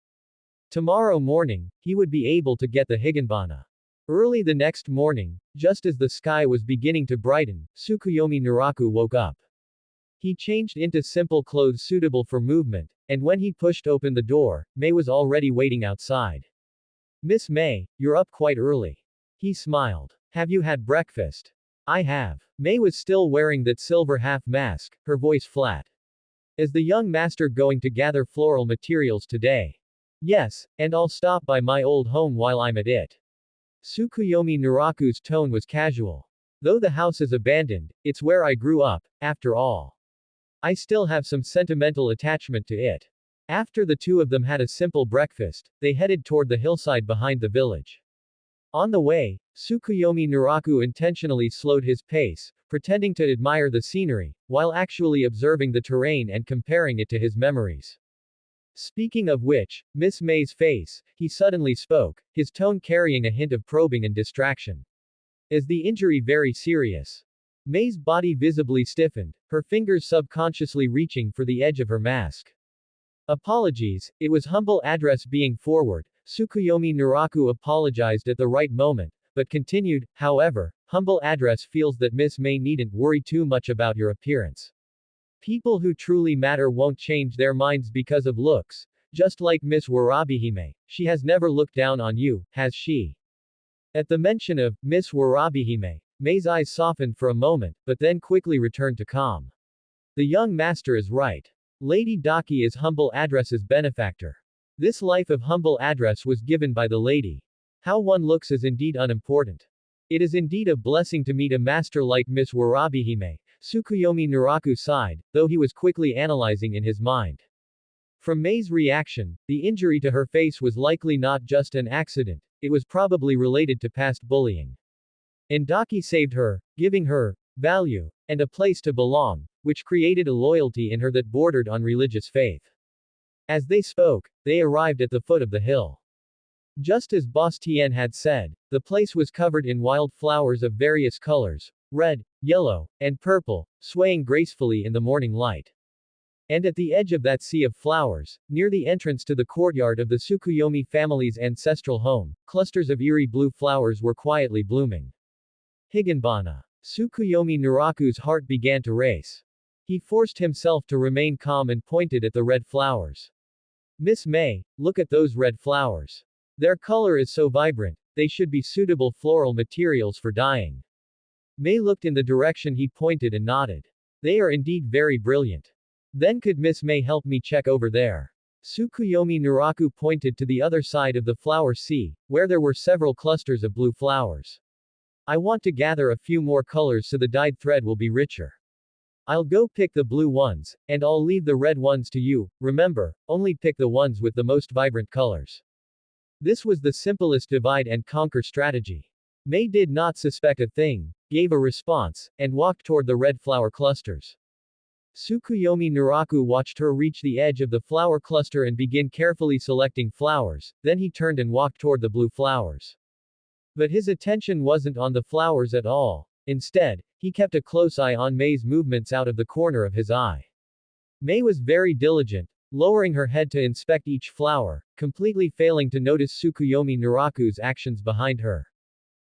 Tomorrow morning, he would be able to get the higanbana. Early the next morning, just as the sky was beginning to brighten, Tsukuyomi Naraku woke up. He changed into simple clothes suitable for movement, and when he pushed open the door, Mei was already waiting outside. Miss Mei, you're up quite early. He smiled. Have you had breakfast? I have. Mei was still wearing that silver half mask, her voice flat. Is the young master going to gather floral materials today? Yes, and I'll stop by my old home while I'm at it. Tsukuyomi Naraku's tone was casual. Though the house is abandoned, it's where I grew up, after all. I still have some sentimental attachment to it. After the two of them had a simple breakfast, they headed toward the hillside behind the village. On the way, Tsukuyomi Naraku intentionally slowed his pace, pretending to admire the scenery, while actually observing the terrain and comparing it to his memories. Speaking of which, Miss Mei's face, he suddenly spoke, his tone carrying a hint of probing and distraction. Is the injury very serious? Mei's body visibly stiffened, her fingers subconsciously reaching for the edge of her mask. Apologies, it was humble address being forward. Tsukuyomi Naraku apologized at the right moment, but continued, however, humble address feels that Miss Mei needn't worry too much about your appearance. People who truly matter won't change their minds because of looks. Just like Miss Warabihime, she has never looked down on you, has she? At the mention of Miss Warabihime, Mei's eyes softened for a moment, but then quickly returned to calm. The young master is right. Lady Daki is humble address's benefactor. This life of humble address was given by the lady. How one looks is indeed unimportant. It is indeed a blessing to meet a master like Miss Warabihime. Tsukuyomi Naraku sighed, though he was quickly analyzing in his mind. From Mei's reaction, the injury to her face was likely not just an accident, it was probably related to past bullying. And Daki saved her, giving her value and a place to belong, which created a loyalty in her that bordered on religious faith. As they spoke, they arrived at the foot of the hill. Just as Boss Tien had said, the place was covered in wild flowers of various colors, red, yellow, and purple, swaying gracefully in the morning light. And at the edge of that sea of flowers, near the entrance to the courtyard of the Tsukuyomi family's ancestral home, clusters of eerie blue flowers were quietly blooming. Higanbana. Tsukuyomi Naraku's heart began to race. He forced himself to remain calm and pointed at the red flowers. Miss Mei, look at those red flowers. Their color is so vibrant, they should be suitable floral materials for dyeing. Mei looked in the direction he pointed and nodded. They are indeed very brilliant. Then could Miss Mei help me check over there? Tsukuyomi Naraku pointed to the other side of the flower sea, where there were several clusters of blue flowers. I want to gather a few more colors so the dyed thread will be richer. I'll go pick the blue ones, and I'll leave the red ones to you. Remember, only pick the ones with the most vibrant colors. This was the simplest divide and conquer strategy. Mei did not suspect a thing, gave a response, and walked toward the red flower clusters. Tsukuyomi Naraku watched her reach the edge of the flower cluster and begin carefully selecting flowers, then he turned and walked toward the blue flowers. But his attention wasn't on the flowers at all. Instead, he kept a close eye on Mei's movements out of the corner of his eye. Mei was very diligent, lowering her head to inspect each flower, completely failing to notice Tsukuyomi Naraku's actions behind her.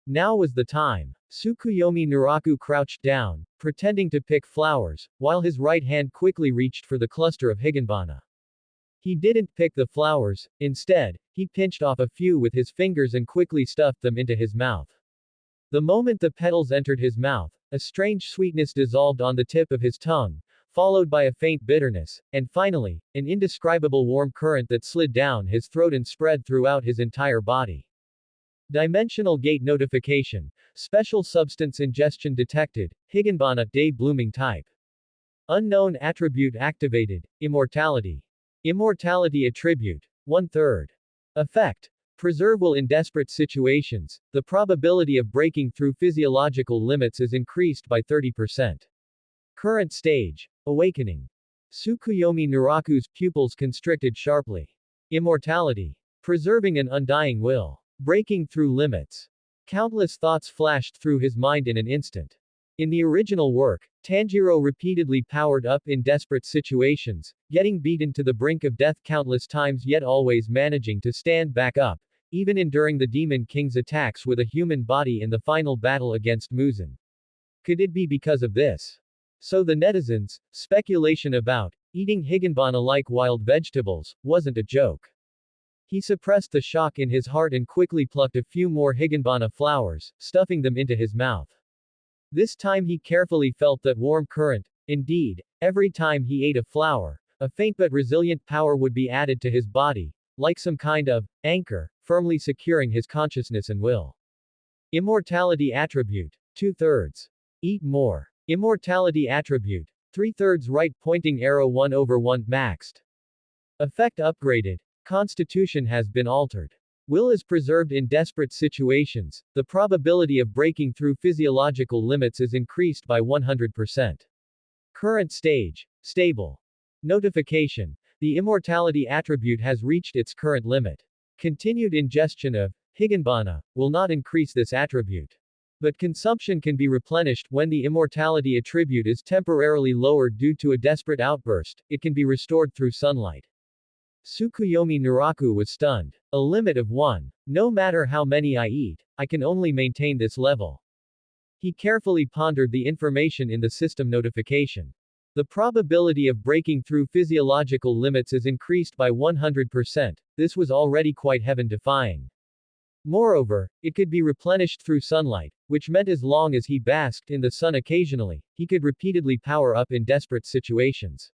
Now was the time. Tsukuyomi Naraku crouched down, pretending to pick flowers, while his right hand quickly reached for the cluster of higanbana. He didn't pick the flowers, instead, he pinched off a few with his fingers and quickly stuffed them into his mouth. The moment the petals entered his mouth, a strange sweetness dissolved on the tip of his tongue, followed by a faint bitterness, and finally, an indescribable warm current that slid down his throat and spread throughout his entire body. Dimensional gate notification. Special substance ingestion detected. Higanbana day blooming type. Unknown attribute activated. Immortality. Immortality attribute. 1/3. Effect. Preserve will in desperate situations. The probability of breaking through physiological limits is increased by 30%. Current stage. Awakening. Tsukuyomi Naraku's pupils constricted sharply. Immortality. Preserving an undying will. Breaking through limits. Countless thoughts flashed through his mind in an instant. In the original work, Tanjiro repeatedly powered up in desperate situations, getting beaten to the brink of death countless times yet always managing to stand back up, even enduring the Demon King's attacks with a human body in the final battle against Muzan. Could it be because of this? So the netizens' speculation about eating higanbana like wild vegetables wasn't a joke. He suppressed the shock in his heart and quickly plucked a few more higanbana flowers, stuffing them into his mouth. This time he carefully felt that warm current. Indeed, every time he ate a flower, a faint but resilient power would be added to his body, like some kind of anchor, firmly securing his consciousness and will. Immortality attribute. 2/3. Eat more. Immortality attribute. 3/3 right pointing arrow 1/1 maxed. Effect upgraded. Constitution has been altered. Will is preserved in desperate situations. The probability of breaking through physiological limits is increased by 100%. Current stage. Stable. Notification. The immortality attribute has reached its current limit. Continued ingestion of higanbana will not increase this attribute. But consumption can be replenished when the immortality attribute is temporarily lowered due to a desperate outburst. It can be restored through sunlight. Tsukuyomi Naraku was stunned. A limit of 1. No matter how many I eat, I can only maintain this level. He carefully pondered the information in the system notification. The probability of breaking through physiological limits is increased by 100%. This was already quite heaven-defying. Moreover, it could be replenished through sunlight, which meant as long as he basked in the sun occasionally, he could repeatedly power up in desperate situations.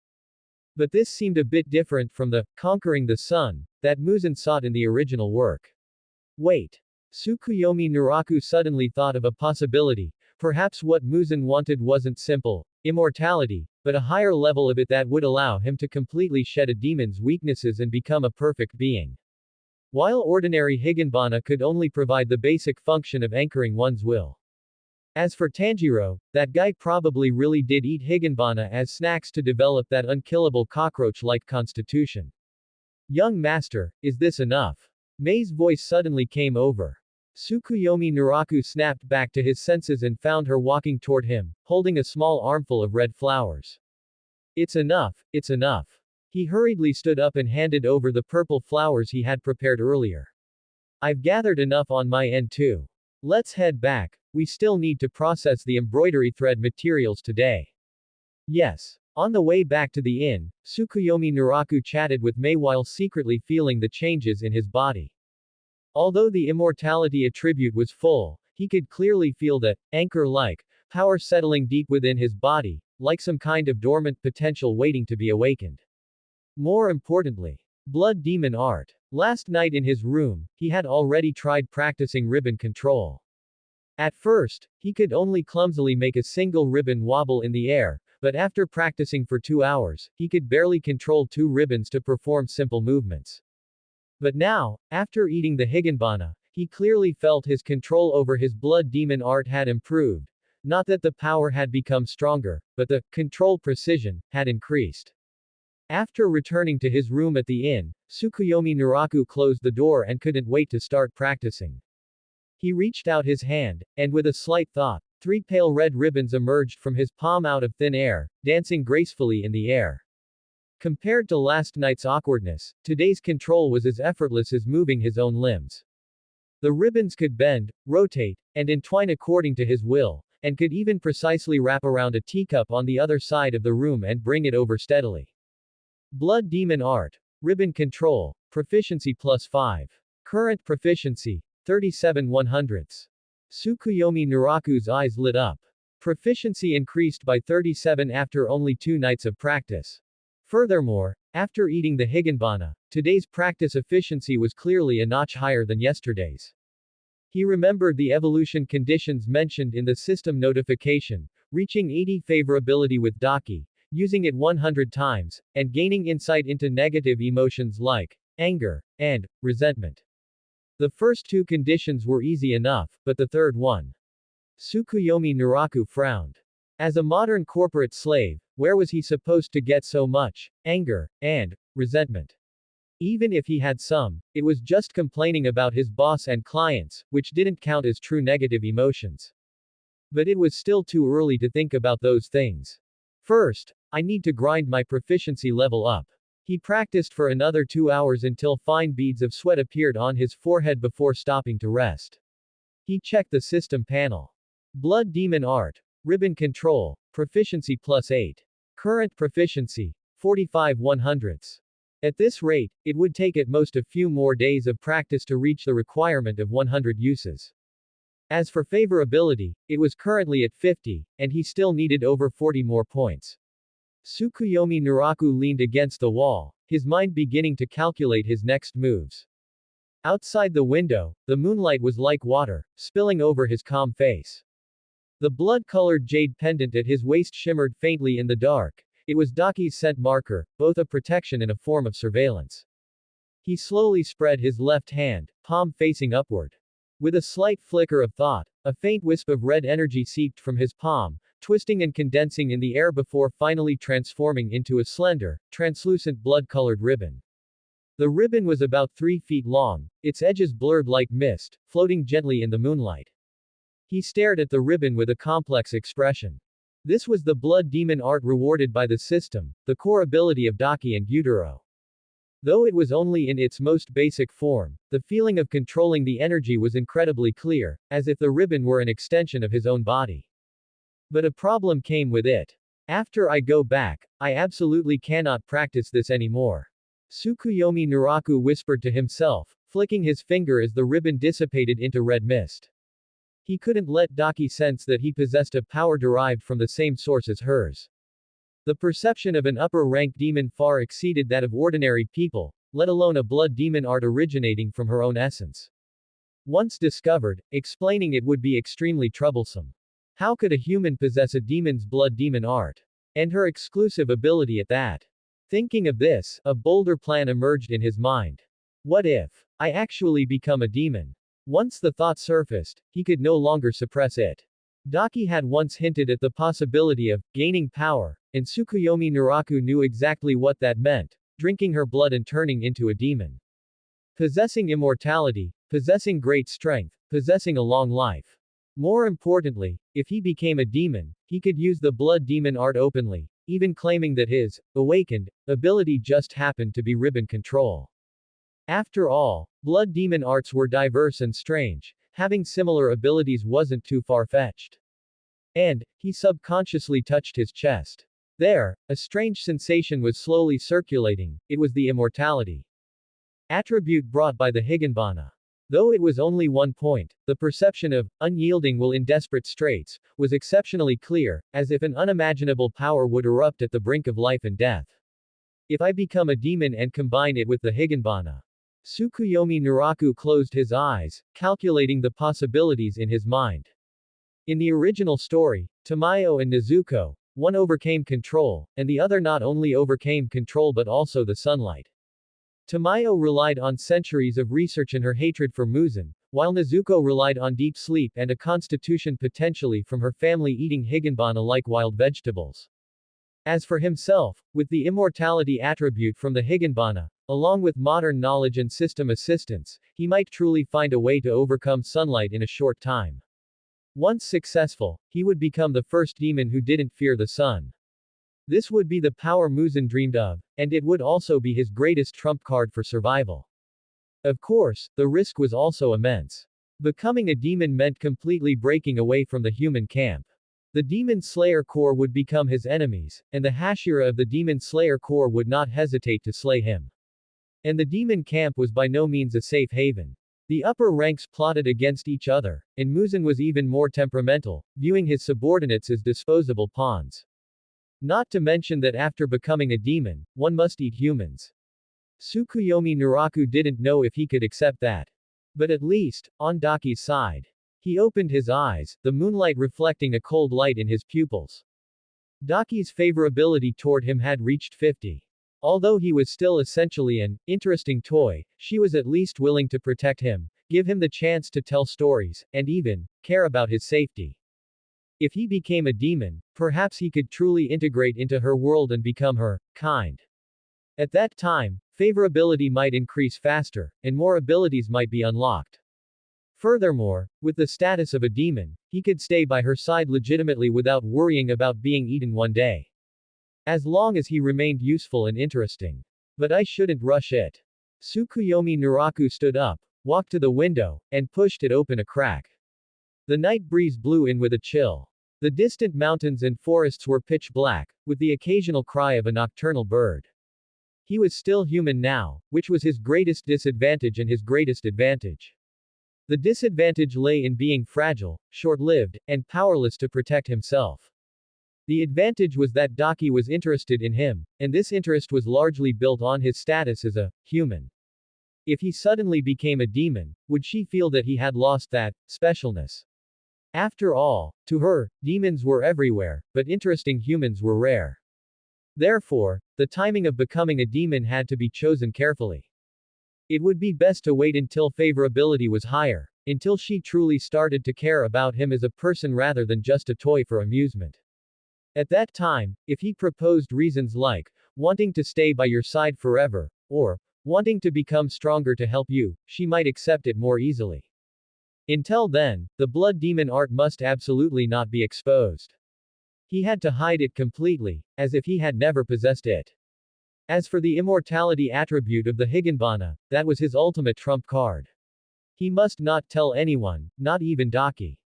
But this seemed a bit different from the conquering the sun that Muzan sought in the original work. Wait. Tsukuyomi Naraku suddenly thought of a possibility. Perhaps what Muzan wanted wasn't simple immortality, but a higher level of it that would allow him to completely shed a demon's weaknesses and become a perfect being. While ordinary higanbana could only provide the basic function of anchoring one's will. As for Tanjiro, that guy probably really did eat higanbana as snacks to develop that unkillable cockroach-like constitution. Young master, is this enough? Mei's voice suddenly came over. Tsukuyomi Naraku snapped back to his senses and found her walking toward him, holding a small armful of red flowers. It's enough, it's enough. He hurriedly stood up and handed over the purple flowers he had prepared earlier. I've gathered enough on my end too. Let's head back. We still need to process the embroidery thread materials today. Yes. On the way back to the inn, Tsukuyomi Naraku chatted with Mei while secretly feeling the changes in his body. Although the immortality attribute was full, he could clearly feel that anchor-like power settling deep within his body, like some kind of dormant potential waiting to be awakened. More importantly, blood demon art. Last night in his room, he had already tried practicing ribbon control. At first, he could only clumsily make a single ribbon wobble in the air, but after practicing for 2 hours, he could barely control 2 ribbons to perform simple movements. But now, after eating the higanbana, he clearly felt his control over his blood demon art had improved. Not that the power had become stronger, but the control precision had increased. After returning to his room at the inn, Tsukuyomi Naraku closed the door and couldn't wait to start practicing. He reached out his hand, and with a slight thought, 3 pale red ribbons emerged from his palm out of thin air, dancing gracefully in the air. Compared to last night's awkwardness, today's control was as effortless as moving his own limbs. The ribbons could bend, rotate, and entwine according to his will, and could even precisely wrap around a teacup on the other side of the room and bring it over steadily. Blood Demon Art. Ribbon Control. Proficiency plus 5. Current proficiency. 37 100ths. Tsukuyomi Naraku's eyes lit up. Proficiency increased by 37 after only 2 nights of practice. Furthermore, after eating the higanbana, today's practice efficiency was clearly a notch higher than yesterday's. He remembered the evolution conditions mentioned in the system notification, reaching 80 favorability with Daki, using it 100 times, and gaining insight into negative emotions like anger and resentment. The first 2 conditions were easy enough, but the third one. Tsukuyomi Naraku frowned. As a modern corporate slave, where was he supposed to get so much anger and resentment? Even if he had some, it was just complaining about his boss and clients, which didn't count as true negative emotions. But it was still too early to think about those things. First, I need to grind my proficiency level up. He practiced for another 2 hours until fine beads of sweat appeared on his forehead before stopping to rest. He checked the system panel. Blood Demon Art. Ribbon Control. Proficiency plus 8. Current proficiency. 45 100ths. At this rate, it would take at most a few more days of practice to reach the requirement of 100 uses. As for favorability, it was currently at 50, and he still needed over 40 more points. Tsukuyomi Naraku leaned against the wall, his mind beginning to calculate his next moves. Outside the window, the moonlight was like water, spilling over his calm face. The blood-colored jade pendant at his waist shimmered faintly in the dark. It was Daki's scent marker, both a protection and a form of surveillance. He slowly spread his left hand, palm facing upward. With a slight flicker of thought, a faint wisp of red energy seeped from his palm, twisting and condensing in the air before finally transforming into a slender, translucent blood-colored ribbon. The ribbon was about 3 feet long, its edges blurred like mist, floating gently in the moonlight. He stared at the ribbon with a complex expression. This was the blood demon art rewarded by the system, the core ability of Daki and Gyutaro. Though it was only in its most basic form, the feeling of controlling the energy was incredibly clear, as if the ribbon were an extension of his own body. But a problem came with it. After I go back, I absolutely cannot practice this anymore. Tsukuyomi Naraku whispered to himself, flicking his finger as the ribbon dissipated into red mist. He couldn't let Daki sense that he possessed a power derived from the same source as hers. The perception of an upper-rank demon far exceeded that of ordinary people, let alone a blood demon art originating from her own essence. Once discovered, explaining it would be extremely troublesome. How could a human possess a demon's blood demon art? And her exclusive ability at that? Thinking of this, a bolder plan emerged in his mind. What if I actually become a demon? Once the thought surfaced, he could no longer suppress it. Daki had once hinted at the possibility of gaining power, and Tsukuyomi Naraku knew exactly what that meant, drinking her blood and turning into a demon. Possessing immortality, possessing great strength, possessing a long life. More importantly, if he became a demon, he could use the blood demon art openly, even claiming that his awakened ability just happened to be ribbon control. After all, blood demon arts were diverse and strange, having similar abilities wasn't too far-fetched. And, he subconsciously touched his chest. There, a strange sensation was slowly circulating, it was the immortality attribute brought by the higanbana. Though it was only 1 point, the perception of unyielding will in desperate straits was exceptionally clear, as if an unimaginable power would erupt at the brink of life and death. If I become a demon and combine it with the higanbana. Tsukuyomi Naraku closed his eyes, calculating the possibilities in his mind. In the original story, Tamayo and Nezuko, one overcame control, and the other not only overcame control but also the sunlight. Tamayo relied on centuries of research and her hatred for Muzan, while Nezuko relied on deep sleep and a constitution potentially from her family eating higanbana like wild vegetables. As for himself, with the immortality attribute from the higanbana, along with modern knowledge and system assistance, he might truly find a way to overcome sunlight in a short time. Once successful, he would become the first demon who didn't fear the sun. This would be the power Muzan dreamed of, and it would also be his greatest trump card for survival. Of course, the risk was also immense. Becoming a demon meant completely breaking away from the human camp. The Demon Slayer Corps would become his enemies, and the Hashira of the Demon Slayer Corps would not hesitate to slay him. And the demon camp was by no means a safe haven. The upper ranks plotted against each other, and Muzan was even more temperamental, viewing his subordinates as disposable pawns. Not to mention that after becoming a demon, one must eat humans. Tsukuyomi Naraku didn't know if he could accept that. But at least, on Daki's side. He opened his eyes, the moonlight reflecting a cold light in his pupils. Daki's favorability toward him had reached 50. Although he was still essentially an interesting toy, she was at least willing to protect him, give him the chance to tell stories, and even care about his safety. If he became a demon, perhaps he could truly integrate into her world and become her kind. At that time, favorability might increase faster, and more abilities might be unlocked. Furthermore, with the status of a demon, he could stay by her side legitimately without worrying about being eaten one day. As long as he remained useful and interesting. But I shouldn't rush it. Tsukuyomi Naraku stood up, walked to the window, and pushed it open a crack. The night breeze blew in with a chill. The distant mountains and forests were pitch black, with the occasional cry of a nocturnal bird. He was still human now, which was his greatest disadvantage and his greatest advantage. The disadvantage lay in being fragile, short-lived, and powerless to protect himself. The advantage was that Daki was interested in him, and this interest was largely built on his status as a human. If he suddenly became a demon, would she feel that he had lost that specialness? After all, to her, demons were everywhere, but interesting humans were rare. Therefore, the timing of becoming a demon had to be chosen carefully. It would be best to wait until favorability was higher, until she truly started to care about him as a person rather than just a toy for amusement. At that time, if he proposed reasons like, wanting to stay by your side forever, or, wanting to become stronger to help you, she might accept it more easily. Until then, the blood demon art must absolutely not be exposed. He had to hide it completely, as if he had never possessed it. As for the immortality attribute of the Higanbana, that was his ultimate trump card. He must not tell anyone, not even Daki.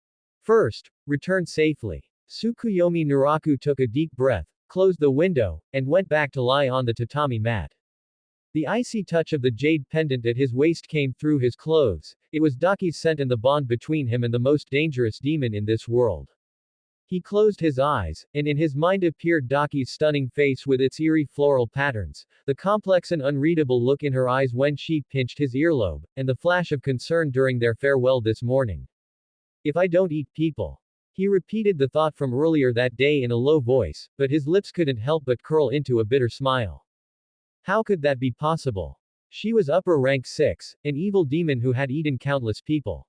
First, return safely. Tsukuyomi Naraku took a deep breath, closed the window, and went back to lie on the tatami mat. The icy touch of the jade pendant at his waist came through his clothes. It was Daki's scent and the bond between him and the most dangerous demon in this world. He closed his eyes, and in his mind appeared Daki's stunning face with its eerie floral patterns, the complex and unreadable look in her eyes when she pinched his earlobe, and the flash of concern during their farewell this morning. If I don't eat people. He repeated the thought from earlier that day in a low voice, but his lips couldn't help but curl into a bitter smile. How could that be possible? She was upper rank 6, an evil demon who had eaten countless people.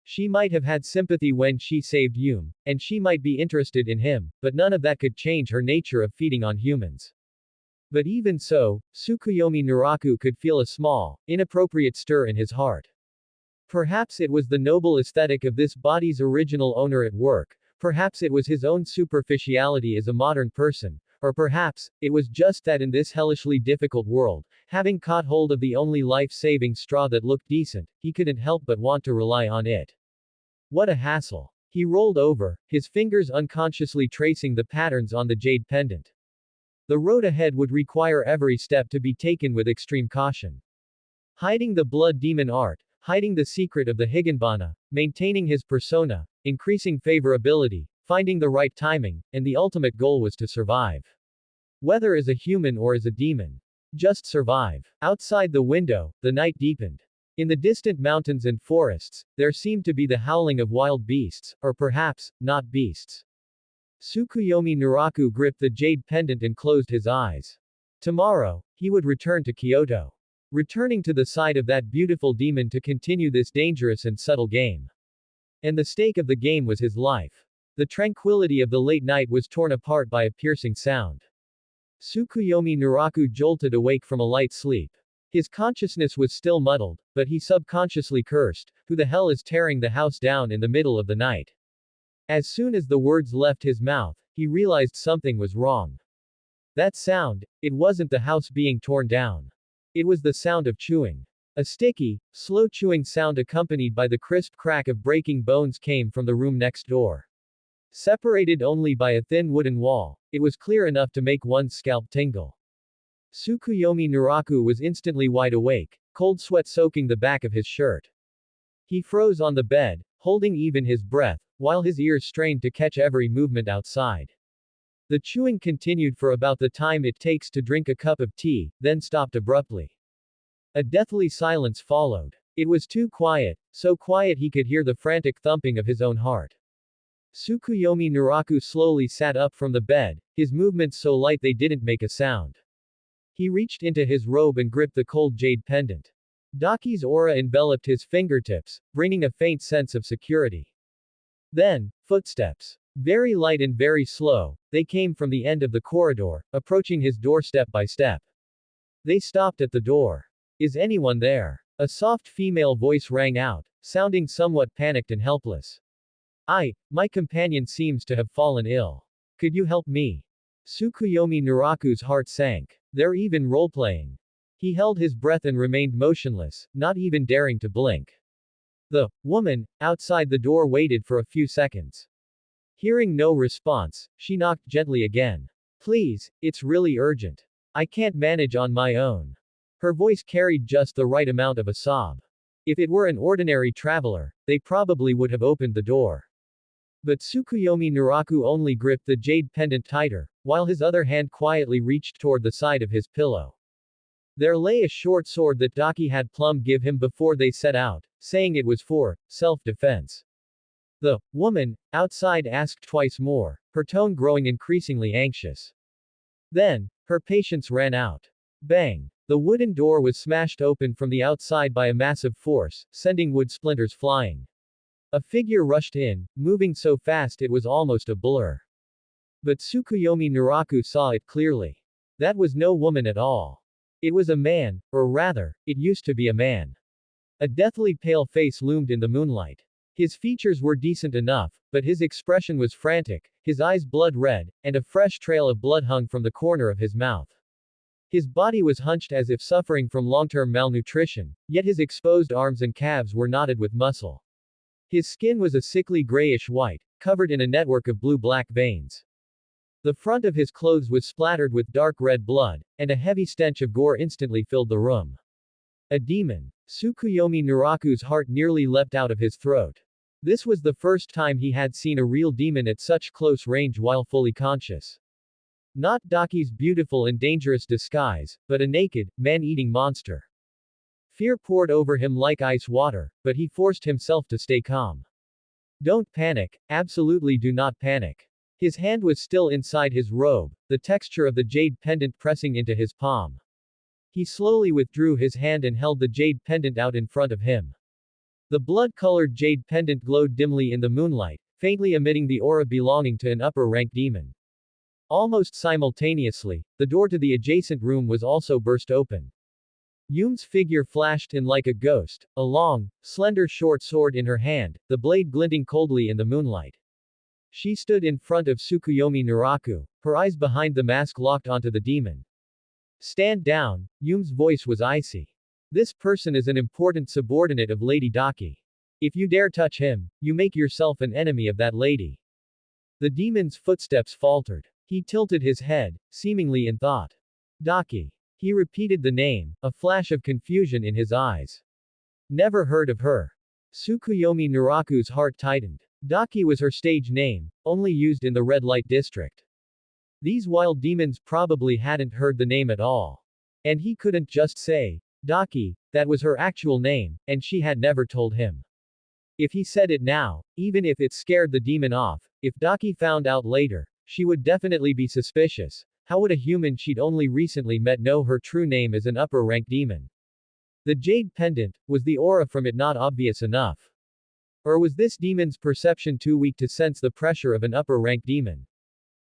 She might have had sympathy when she saved Yume, and she might be interested in him, but none of that could change her nature of feeding on humans. But even so, Tsukuyomi Naraku could feel a small, inappropriate stir in his heart. Perhaps it was the noble aesthetic of this body's original owner at work, perhaps it was his own superficiality as a modern person, or perhaps, it was just that in this hellishly difficult world, having caught hold of the only life-saving straw that looked decent, he couldn't help but want to rely on it. What a hassle. He rolled over, his fingers unconsciously tracing the patterns on the jade pendant. The road ahead would require every step to be taken with extreme caution. Hiding the blood demon art, hiding the secret of the Higanbana, maintaining his persona, increasing favorability, finding the right timing, and the ultimate goal was to survive. Whether as a human or as a demon. Just survive. Outside the window, the night deepened. In the distant mountains and forests, there seemed to be the howling of wild beasts, or perhaps, not beasts. Tsukuyomi Naraku gripped the jade pendant and closed his eyes. Tomorrow, he would return to Kyoto. Returning to the side of that beautiful demon to continue this dangerous and subtle game. And the stake of the game was his life. The tranquility of the late night was torn apart by a piercing sound. Tsukuyomi Naraku jolted awake from a light sleep. His consciousness was still muddled, but he subconsciously cursed, "Who the hell is tearing the house down in the middle of the night?" As soon as the words left his mouth, he realized something was wrong. That sound, it wasn't the house being torn down. It was the sound of chewing. A sticky, slow chewing sound accompanied by the crisp crack of breaking bones came from the room next door. Separated only by a thin wooden wall, it was clear enough to make one's scalp tingle. Tsukuyomi Naraku was instantly wide awake, cold sweat soaking the back of his shirt. He froze on the bed, holding even his breath, while his ears strained to catch every movement outside. The chewing continued for about the time it takes to drink a cup of tea, then stopped abruptly. A deathly silence followed. It was too quiet, so quiet he could hear the frantic thumping of his own heart. Tsukuyomi Naraku slowly sat up from the bed, his movements so light they didn't make a sound. He reached into his robe and gripped the cold jade pendant. Daki's aura enveloped his fingertips, bringing a faint sense of security. Then, footsteps. Very light and very slow, they came from the end of the corridor, approaching his door step by step. They stopped at the door. Is anyone there? A soft female voice rang out, sounding somewhat panicked and helpless. My companion seems to have fallen ill. Could you help me? Tsukuyomi Naraku's heart sank. They're even role-playing. He held his breath and remained motionless, not even daring to blink. The woman outside the door waited for a few seconds. Hearing no response, she knocked gently again. Please, it's really urgent. I can't manage on my own. Her voice carried just the right amount of a sob. If it were an ordinary traveler, they probably would have opened the door. But Tsukuyomi Naraku only gripped the jade pendant tighter, while his other hand quietly reached toward the side of his pillow. There lay a short sword that Daki had Plum give him before they set out, saying it was for self-defense. The woman outside asked twice more, her tone growing increasingly anxious. Then, her patience ran out. Bang! The wooden door was smashed open from the outside by a massive force, sending wood splinters flying. A figure rushed in, moving so fast it was almost a blur. But Tsukuyomi Naraku saw it clearly. That was no woman at all. It was a man, or rather, it used to be a man. A deathly pale face loomed in the moonlight. His features were decent enough, but his expression was frantic, his eyes blood red, and a fresh trail of blood hung from the corner of his mouth. His body was hunched as if suffering from long-term malnutrition, yet his exposed arms and calves were knotted with muscle. His skin was a sickly grayish-white, covered in a network of blue-black veins. The front of his clothes was splattered with dark red blood, and a heavy stench of gore instantly filled the room. A demon. Tsukuyomi Naraku's heart nearly leapt out of his throat. This was the first time he had seen a real demon at such close range while fully conscious. Not Daki's beautiful and dangerous disguise, but a naked, man-eating monster. Fear poured over him like ice water, but he forced himself to stay calm. Don't panic, absolutely do not panic. His hand was still inside his robe, the texture of the jade pendant pressing into his palm. He slowly withdrew his hand and held the jade pendant out in front of him. The blood-colored jade pendant glowed dimly in the moonlight, faintly emitting the aura belonging to an upper-rank demon. Almost simultaneously, the door to the adjacent room was also burst open. Yume's figure flashed in like a ghost, a long, slender short sword in her hand, the blade glinting coldly in the moonlight. She stood in front of Tsukuyomi Naraku, her eyes behind the mask locked onto the demon. Stand down, Yume's voice was icy. This person is an important subordinate of Lady Daki. If you dare touch him, you make yourself an enemy of that lady. The demon's footsteps faltered. He tilted his head, seemingly in thought. Daki. He repeated the name, a flash of confusion in his eyes. Never heard of her. Tsukuyomi Naraku's heart tightened. Daki was her stage name, only used in the red light district. These wild demons probably hadn't heard the name at all. And he couldn't just say, Daki, that was her actual name, and she had never told him. If he said it now, even if it scared the demon off, if Daki found out later, she would definitely be suspicious. How would a human she'd only recently met know her true name as an upper-rank demon? The jade pendant, was the aura from it not obvious enough? Or was this demon's perception too weak to sense the pressure of an upper-rank demon?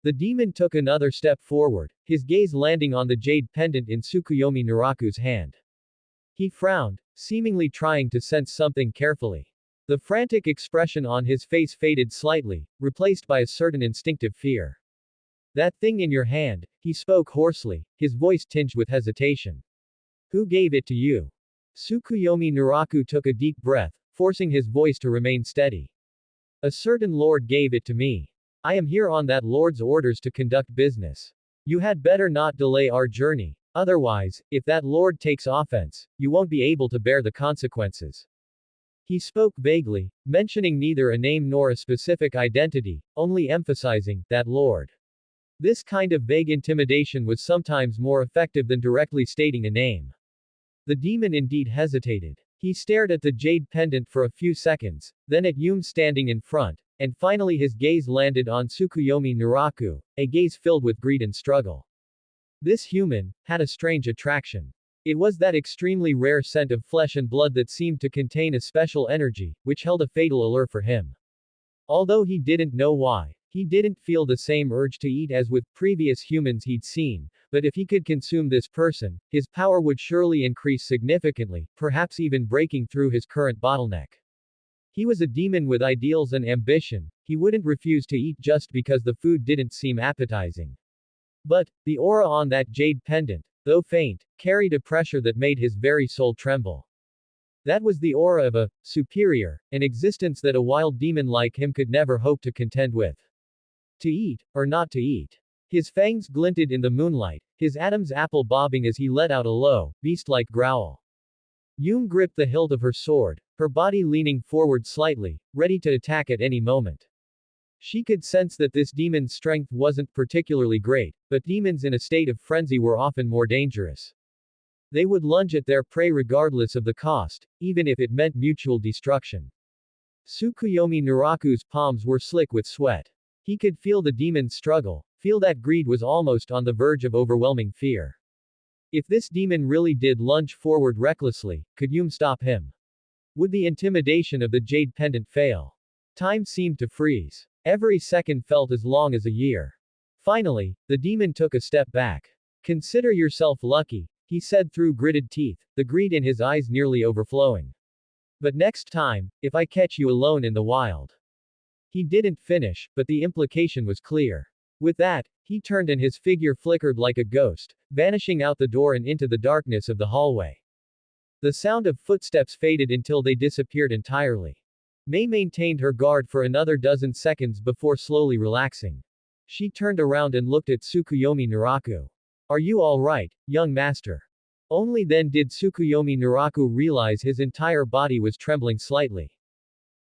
The demon took another step forward, his gaze landing on the jade pendant in Tsukuyomi Naraku's hand. He frowned, seemingly trying to sense something carefully. The frantic expression on his face faded slightly, replaced by a certain instinctive fear. That thing in your hand, he spoke hoarsely, his voice tinged with hesitation. Who gave it to you? Tsukuyomi Naraku took a deep breath, forcing his voice to remain steady. A certain lord gave it to me. I am here on that lord's orders to conduct business. You had better not delay our journey, otherwise, if that lord takes offense, you won't be able to bear the consequences. He spoke vaguely, mentioning neither a name nor a specific identity, only emphasizing, that lord. This kind of vague intimidation was sometimes more effective than directly stating a name. The demon indeed hesitated. He stared at the jade pendant for a few seconds, then at Yume standing in front, and finally his gaze landed on Tsukuyomi Naraku, a gaze filled with greed and struggle. This human had a strange attraction. It was that extremely rare scent of flesh and blood that seemed to contain a special energy, which held a fatal allure for him. Although he didn't know why, he didn't feel the same urge to eat as with previous humans he'd seen, but if he could consume this person, his power would surely increase significantly, perhaps even breaking through his current bottleneck. He was a demon with ideals and ambition, he wouldn't refuse to eat just because the food didn't seem appetizing. But, the aura on that jade pendant, though faint, carried a pressure that made his very soul tremble. That was the aura of a superior, an existence that a wild demon like him could never hope to contend with. To eat, or not to eat. His fangs glinted in the moonlight, his Adam's apple bobbing as he let out a low, beast-like growl. Yume gripped the hilt of her sword, her body leaning forward slightly, ready to attack at any moment. She could sense that this demon's strength wasn't particularly great, but demons in a state of frenzy were often more dangerous. They would lunge at their prey regardless of the cost, even if it meant mutual destruction. Tsukuyomi Naraku's palms were slick with sweat. He could feel the demon's struggle, feel that greed was almost on the verge of overwhelming fear. If this demon really did lunge forward recklessly, could Yume stop him? Would the intimidation of the jade pendant fail? Time seemed to freeze. Every second felt as long as a year. Finally, the demon took a step back. Consider yourself lucky, he said through gritted teeth, the greed in his eyes nearly overflowing. But next time, if I catch you alone in the wild. He didn't finish, but the implication was clear. With that, he turned and his figure flickered like a ghost, vanishing out the door and into the darkness of the hallway. The sound of footsteps faded until they disappeared entirely. Mei maintained her guard for another dozen seconds before slowly relaxing. She turned around and looked at Tsukuyomi Naraku. Are you alright, young master? Only then did Tsukuyomi Naraku realize his entire body was trembling slightly.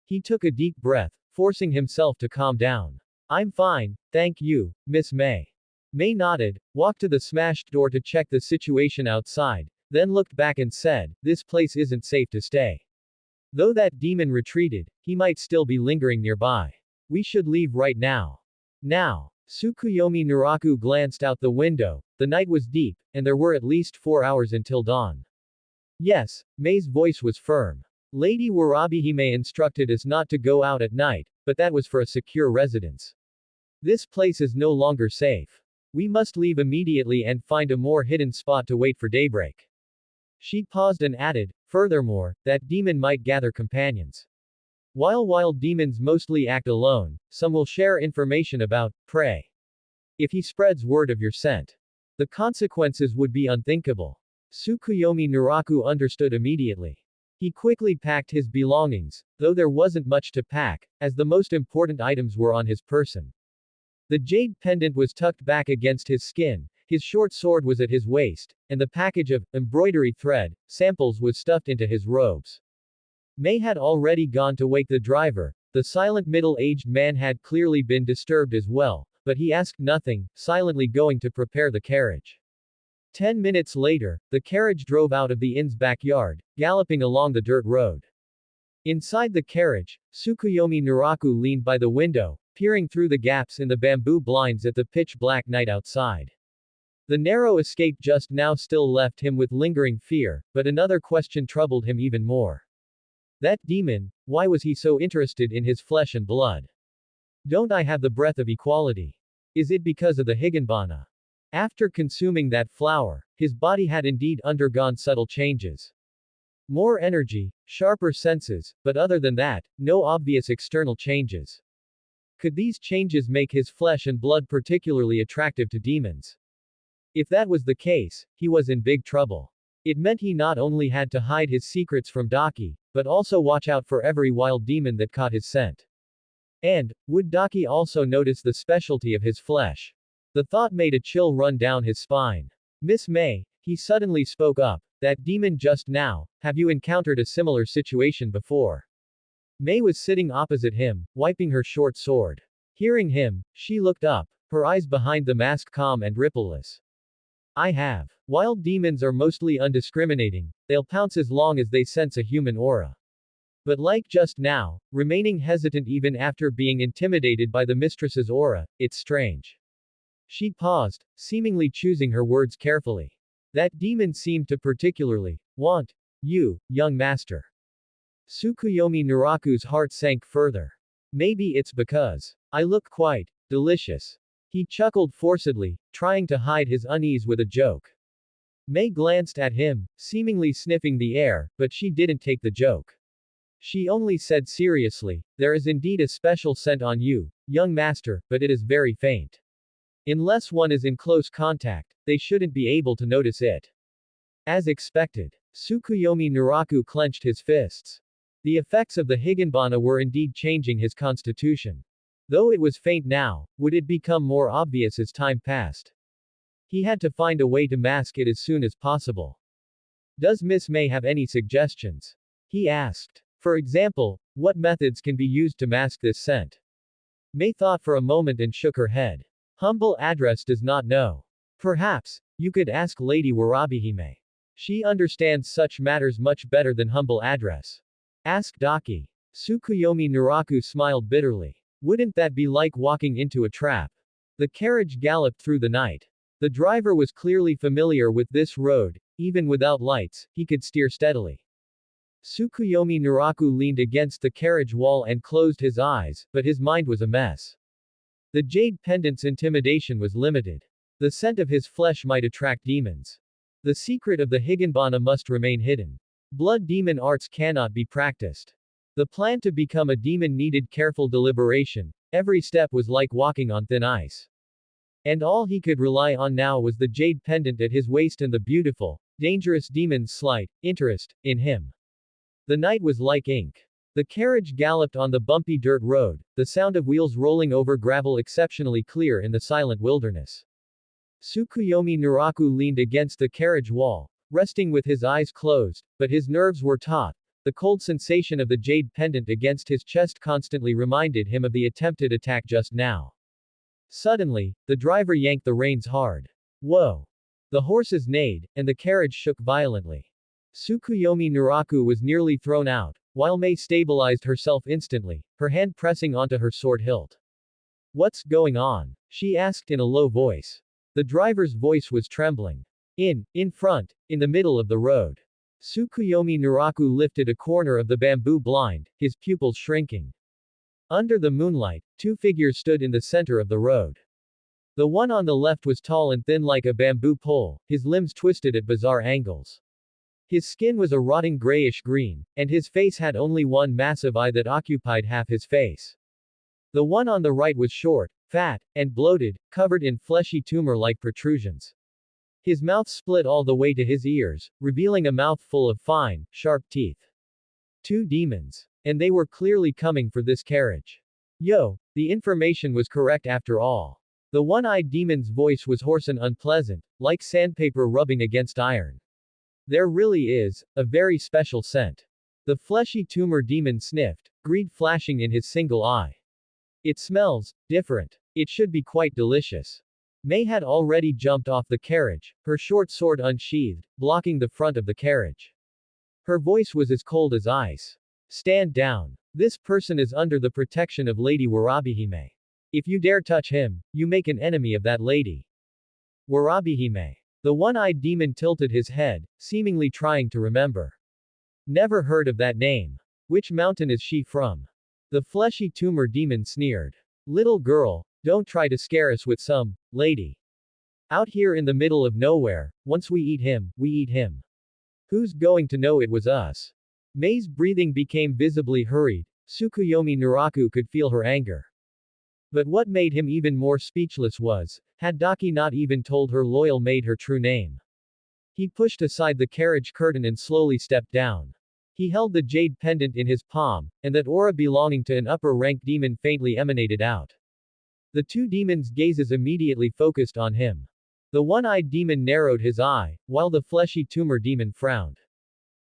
He took a deep breath, forcing himself to calm down. I'm fine, thank you, Miss Mei. Mei nodded, walked to the smashed door to check the situation outside, then looked back and said, this place isn't safe to stay. Though that demon retreated, he might still be lingering nearby. We should leave right now. Now. Tsukuyomi Naraku glanced out the window, the night was deep, and there were at least 4 hours until dawn. Yes, Mei's voice was firm. Lady Warabihime instructed us not to go out at night, but that was for a secure residence. This place is no longer safe. We must leave immediately and find a more hidden spot to wait for daybreak. She paused and added, furthermore, that demon might gather companions. While wild demons mostly act alone, some will share information about prey. If he spreads word of your scent, the consequences would be unthinkable. Tsukuyomi Naraku understood immediately. He quickly packed his belongings, though there wasn't much to pack, as the most important items were on his person. The jade pendant was tucked back against his skin, his short sword was at his waist, and the package of embroidery thread samples was stuffed into his robes. Mei had already gone to wake the driver. The silent middle-aged man had clearly been disturbed as well, but he asked nothing, silently going to prepare the carriage. 10 minutes later, the carriage drove out of the inn's backyard, galloping along the dirt road. Inside the carriage, Tsukuyomi Naraku leaned by the window, peering through the gaps in the bamboo blinds at the pitch-black night outside. The narrow escape just now still left him with lingering fear, but another question troubled him even more. That demon, why was he so interested in his flesh and blood? Don't I have the breath of equality? Is it because of the Higanbana? After consuming that flower, his body had indeed undergone subtle changes. More energy, sharper senses, but other than that, no obvious external changes. Could these changes make his flesh and blood particularly attractive to demons? If that was the case, he was in big trouble. It meant he not only had to hide his secrets from Daki, but also watch out for every wild demon that caught his scent. And, would Daki also notice the specialty of his flesh? The thought made a chill run down his spine. Miss May, he suddenly spoke up, that demon just now, have you encountered a similar situation before? May was sitting opposite him, wiping her short sword. Hearing him, she looked up, her eyes behind the mask calm and rippleless. I have. Wild demons are mostly undiscriminating, they'll pounce as long as they sense a human aura. But like just now, remaining hesitant even after being intimidated by the mistress's aura, it's strange. She paused, seemingly choosing her words carefully. That demon seemed to particularly want you, young master. Tsukuyomi Naraku's heart sank further. Maybe it's because I look quite delicious. He chuckled forcedly, trying to hide his unease with a joke. May glanced at him, seemingly sniffing the air, but she didn't take the joke. She only said seriously, there is indeed a special scent on you, young master, but it is very faint. Unless one is in close contact, they shouldn't be able to notice it. As expected, Tsukuyomi Naraku clenched his fists. The effects of the Higanbana were indeed changing his constitution. Though it was faint now, would it become more obvious as time passed? He had to find a way to mask it as soon as possible. Does Miss May have any suggestions? He asked. For example, what methods can be used to mask this scent? May thought for a moment and shook her head. Humble address does not know. Perhaps, you could ask Lady Warabihime. She understands such matters much better than humble address. Ask Daki. Tsukuyomi Naraku smiled bitterly. Wouldn't that be like walking into a trap? The carriage galloped through the night. The driver was clearly familiar with this road, even without lights, he could steer steadily. Tsukuyomi Naraku leaned against the carriage wall and closed his eyes, but his mind was a mess. The jade pendant's intimidation was limited. The scent of his flesh might attract demons. The secret of the Higanbana must remain hidden. Blood demon arts cannot be practiced. The plan to become a demon needed careful deliberation. Every step was like walking on thin ice. And all he could rely on now was the jade pendant at his waist and the beautiful, dangerous demon's slight interest in him. The night was like ink. The carriage galloped on the bumpy dirt road, the sound of wheels rolling over gravel exceptionally clear in the silent wilderness. Tsukuyomi Naraku leaned against the carriage wall, resting with his eyes closed, but his nerves were taut. The cold sensation of the jade pendant against his chest constantly reminded him of the attempted attack just now. Suddenly, the driver yanked the reins hard. Whoa! The horses neighed, and the carriage shook violently. Tsukuyomi Naraku was nearly thrown out, while May stabilized herself instantly, her hand pressing onto her sword hilt. What's going on? She asked in a low voice. The driver's voice was trembling. In front, in the middle of the road. Tsukuyomi Naraku lifted a corner of the bamboo blind, his pupils shrinking. Under the moonlight, two figures stood in the center of the road. The one on the left was tall and thin like a bamboo pole, his limbs twisted at bizarre angles. His skin was a rotting grayish-green, and his face had only one massive eye that occupied half his face. The one on the right was short, fat, and bloated, covered in fleshy tumor-like protrusions. His mouth split all the way to his ears, revealing a mouth full of fine, sharp teeth. Two demons. And they were clearly coming for this carriage. Yo, the information was correct after all. The one-eyed demon's voice was hoarse and unpleasant, like sandpaper rubbing against iron. There really is a very special scent. The fleshy tumor demon sniffed, greed flashing in his single eye. It smells different. It should be quite delicious. May had already jumped off the carriage, her short sword unsheathed, blocking the front of the carriage. Her voice was as cold as ice. Stand down. This person is under the protection of Lady Warabihime. If you dare touch him, you make an enemy of that lady. Warabihime. The one-eyed demon tilted his head, seemingly trying to remember. Never heard of that name. Which mountain is she from? The fleshy tumor demon sneered. Little girl, don't try to scare us with some lady. Out here in the middle of nowhere, once we eat him, we eat him. Who's going to know it was us? May's breathing became visibly hurried. Tsukuyomi Naraku could feel her anger. But what made him even more speechless was, had Daki not even told her loyal maid her true name. He pushed aside the carriage curtain and slowly stepped down. He held the jade pendant in his palm, and that aura belonging to an upper-ranked demon faintly emanated out. The two demons' gazes immediately focused on him. The one-eyed demon narrowed his eye, while the fleshy tumor demon frowned.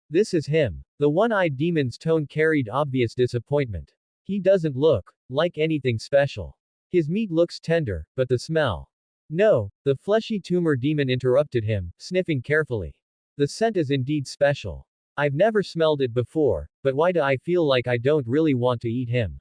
This is him. The one-eyed demon's tone carried obvious disappointment. He doesn't look like anything special. His meat looks tender, but the smell. No, the fleshy tumor demon interrupted him, sniffing carefully. The scent is indeed special. I've never smelled it before, but why do I feel like I don't really want to eat him?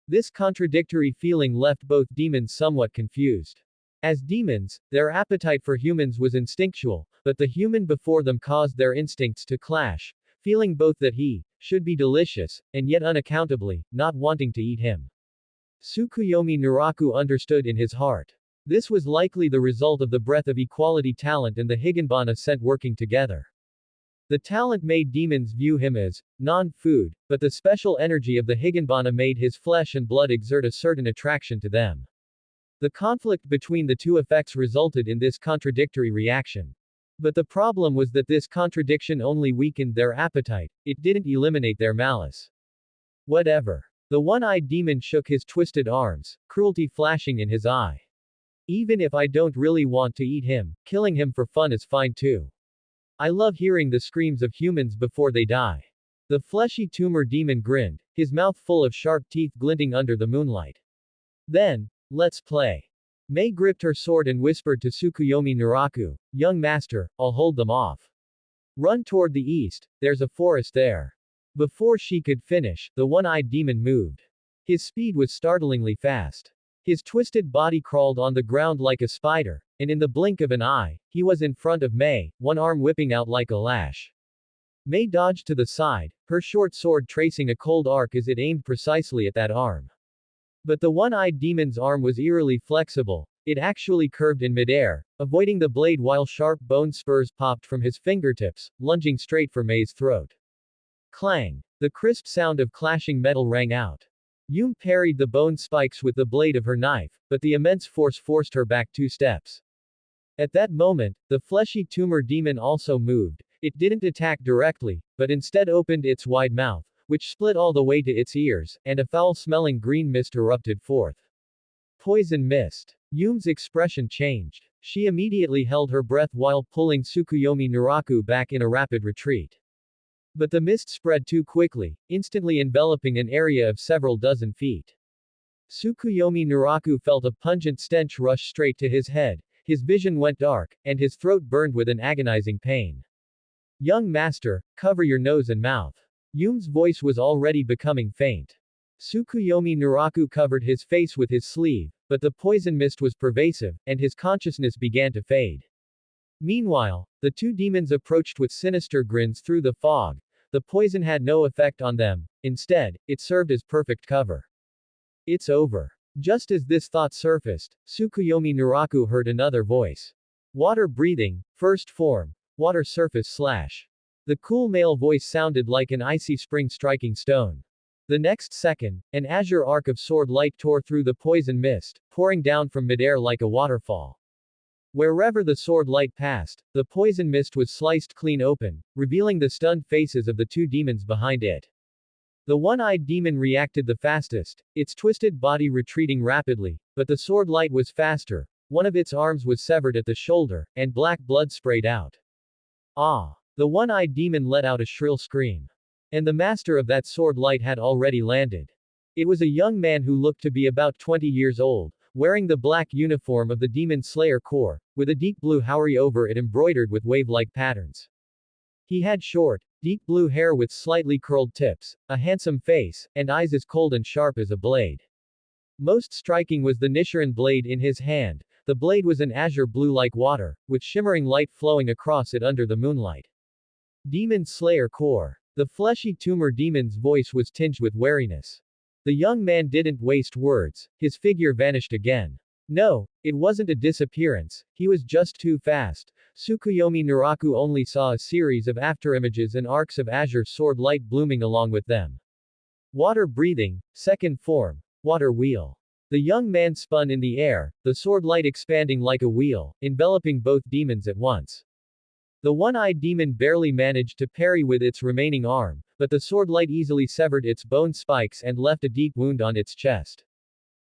This contradictory feeling left both demons somewhat confused. As demons, their appetite for humans was instinctual, but the human before them caused their instincts to clash, feeling both that he should be delicious, and yet unaccountably, not wanting to eat him. Tsukuyomi Naraku understood in his heart. This was likely the result of the breath of equality talent and the Higanbana scent working together. The talent made demons view him as non-food, but the special energy of the Higanbana made his flesh and blood exert a certain attraction to them. The conflict between the two effects resulted in this contradictory reaction. But the problem was that this contradiction only weakened their appetite, it didn't eliminate their malice. Whatever. The one-eyed demon shook his twisted arms, cruelty flashing in his eye. Even if I don't really want to eat him, killing him for fun is fine too. I love hearing the screams of humans before they die. The fleshy tumor demon grinned, his mouth full of sharp teeth glinting under the moonlight. Then, let's play. Mei gripped her sword and whispered to Tsukuyomi Naraku, young master, I'll hold them off. Run toward the east, there's a forest there. Before she could finish, the one-eyed demon moved. His speed was startlingly fast. His twisted body crawled on the ground like a spider, and in the blink of an eye, he was in front of Mei, one arm whipping out like a lash. Mei dodged to the side, her short sword tracing a cold arc as it aimed precisely at that arm. But the one-eyed demon's arm was eerily flexible, it actually curved in midair, avoiding the blade while sharp bone spurs popped from his fingertips, lunging straight for Mei's throat. Clang! The crisp sound of clashing metal rang out. Yum parried the bone spikes with the blade of her knife, but the immense force forced her back 2 steps. At that moment, the fleshy tumor demon also moved. It didn't attack directly, but instead opened its wide mouth, which split all the way to its ears, and a foul-smelling green mist erupted forth. Poison mist. Yum's expression changed. She immediately held her breath while pulling Tsukuyomi Naraku back in a rapid retreat. But the mist spread too quickly, instantly enveloping an area of several dozen feet. Tsukuyomi Naraku felt a pungent stench rush straight to his head, his vision went dark, and his throat burned with an agonizing pain. Young master, cover your nose and mouth. Yum's voice was already becoming faint. Tsukuyomi Naraku covered his face with his sleeve, but the poison mist was pervasive, and his consciousness began to fade. Meanwhile, the two demons approached with sinister grins through the fog. The poison had no effect on them, instead, it served as perfect cover. It's over. Just as this thought surfaced, Tsukuyomi Naraku heard another voice. Water breathing, first form, water surface slash. The cool male voice sounded like an icy spring striking stone. The next second, an azure arc of sword light tore through the poison mist, pouring down from midair like a waterfall. Wherever the sword light passed, the poison mist was sliced clean open, revealing the stunned faces of the two demons behind it. The one-eyed demon reacted the fastest, its twisted body retreating rapidly, but the sword light was faster. One of its arms was severed at the shoulder, and black blood sprayed out. Ah! The one-eyed demon let out a shrill scream. And the master of that sword light had already landed. It was a young man who looked to be about 20 years old, wearing the black uniform of the Demon Slayer Corps, with a deep blue houri over it embroidered with wave-like patterns. He had short, deep blue hair with slightly curled tips, a handsome face, and eyes as cold and sharp as a blade. Most striking was the Nichiren blade in his hand. The blade was an azure blue like water, with shimmering light flowing across it under the moonlight. Demon Slayer Corps. The fleshy tumor demon's voice was tinged with wariness. The young man didn't waste words, his figure vanished again. No, it wasn't a disappearance, he was just too fast. Tsukuyomi Naraku only saw a series of afterimages and arcs of azure sword light blooming along with them. Water breathing, second form, water wheel. The young man spun in the air, the sword light expanding like a wheel, enveloping both demons at once. The one-eyed demon barely managed to parry with its remaining arm, but the sword light easily severed its bone spikes and left a deep wound on its chest.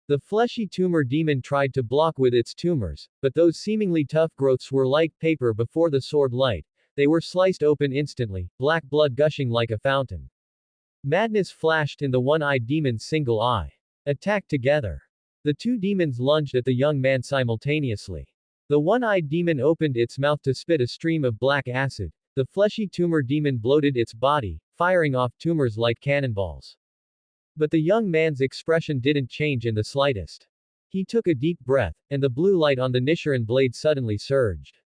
The fleshy tumor demon tried to block with its tumors, but those seemingly tough growths were like paper before the sword light. They were sliced open instantly, black blood gushing like a fountain. Madness flashed in the one-eyed demon's single eye. Attacked together. The two demons lunged at the young man simultaneously. The one-eyed demon opened its mouth to spit a stream of black acid. The fleshy tumor demon bloated its body, firing off tumors like cannonballs. But the young man's expression didn't change in the slightest. He took a deep breath, and the blue light on the Nichiren blade suddenly surged.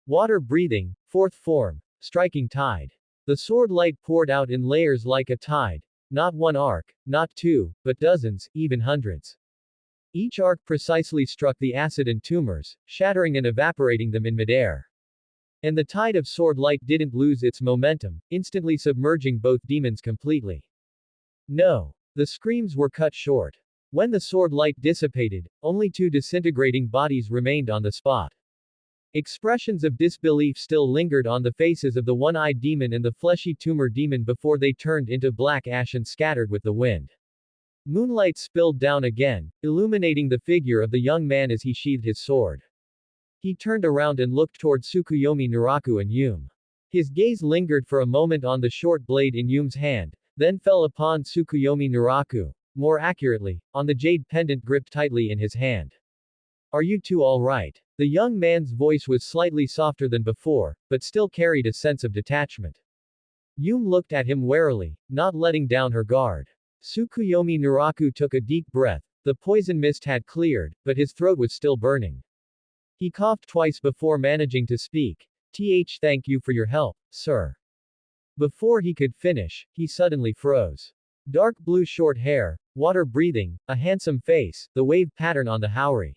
Water breathing, fourth form, striking tide. The sword light poured out in layers like a tide. Not one arc, not two, but dozens, even hundreds. Each arc precisely struck the acid and tumors, shattering and evaporating them in midair. And the tide of sword light didn't lose its momentum, instantly submerging both demons completely. No. The screams were cut short. When the sword light dissipated, only two disintegrating bodies remained on the spot. Expressions of disbelief still lingered on the faces of the one-eyed demon and the fleshy tumor demon before they turned into black ash and scattered with the wind. Moonlight spilled down again, illuminating the figure of the young man as he sheathed his sword. He turned around and looked toward Tsukuyomi Naraku and Yume. His gaze lingered for a moment on the short blade in Yume's hand, then fell upon Tsukuyomi Naraku, more accurately, on the jade pendant gripped tightly in his hand. Are you two all right? The young man's voice was slightly softer than before, but still carried a sense of detachment. Yume looked at him warily, not letting down her guard. Tsukuyomi Naraku took a deep breath. The poison mist had cleared, but his throat was still burning. He coughed twice before managing to speak. Thank you for your help, sir. Before he could finish, he suddenly froze. Dark blue short hair, water breathing, a handsome face, the wave pattern on the Haori.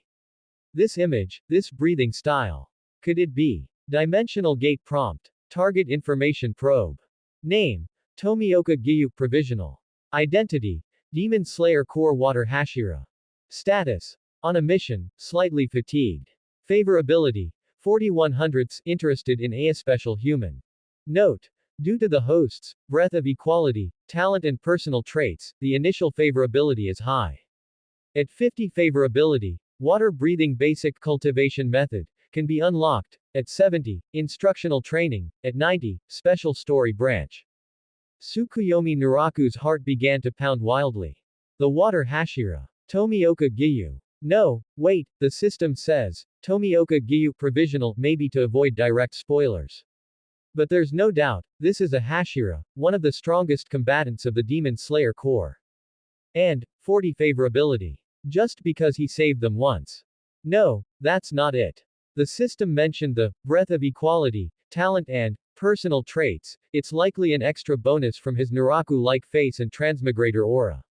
This image, this breathing style. Could it be? Dimensional gate prompt. Target information probe. Name. Tomioka Giyu Provisional. Identity. Demon Slayer Core Water Hashira. Status. On a mission, slightly fatigued. Favorability. 4100s, interested in a special human. Note. Due to the host's breadth of equality, talent and personal traits, the initial favorability is high. At 50 favorability, water breathing basic cultivation method can be unlocked. At 70, instructional training. At 90, special story branch. Tsukuyomi Naraku's heart began to pound wildly. The water Hashira. Tomioka Giyu. No, wait, the system says, Tomioka Giyu Provisional, maybe to avoid direct spoilers. But there's no doubt, this is a Hashira, one of the strongest combatants of the Demon Slayer Corps. And, 40 favorability. Just because he saved them once. No, that's not it. The system mentioned the breadth of equality, talent and personal traits. It's likely an extra bonus from his Naraku-like face and transmigrator aura.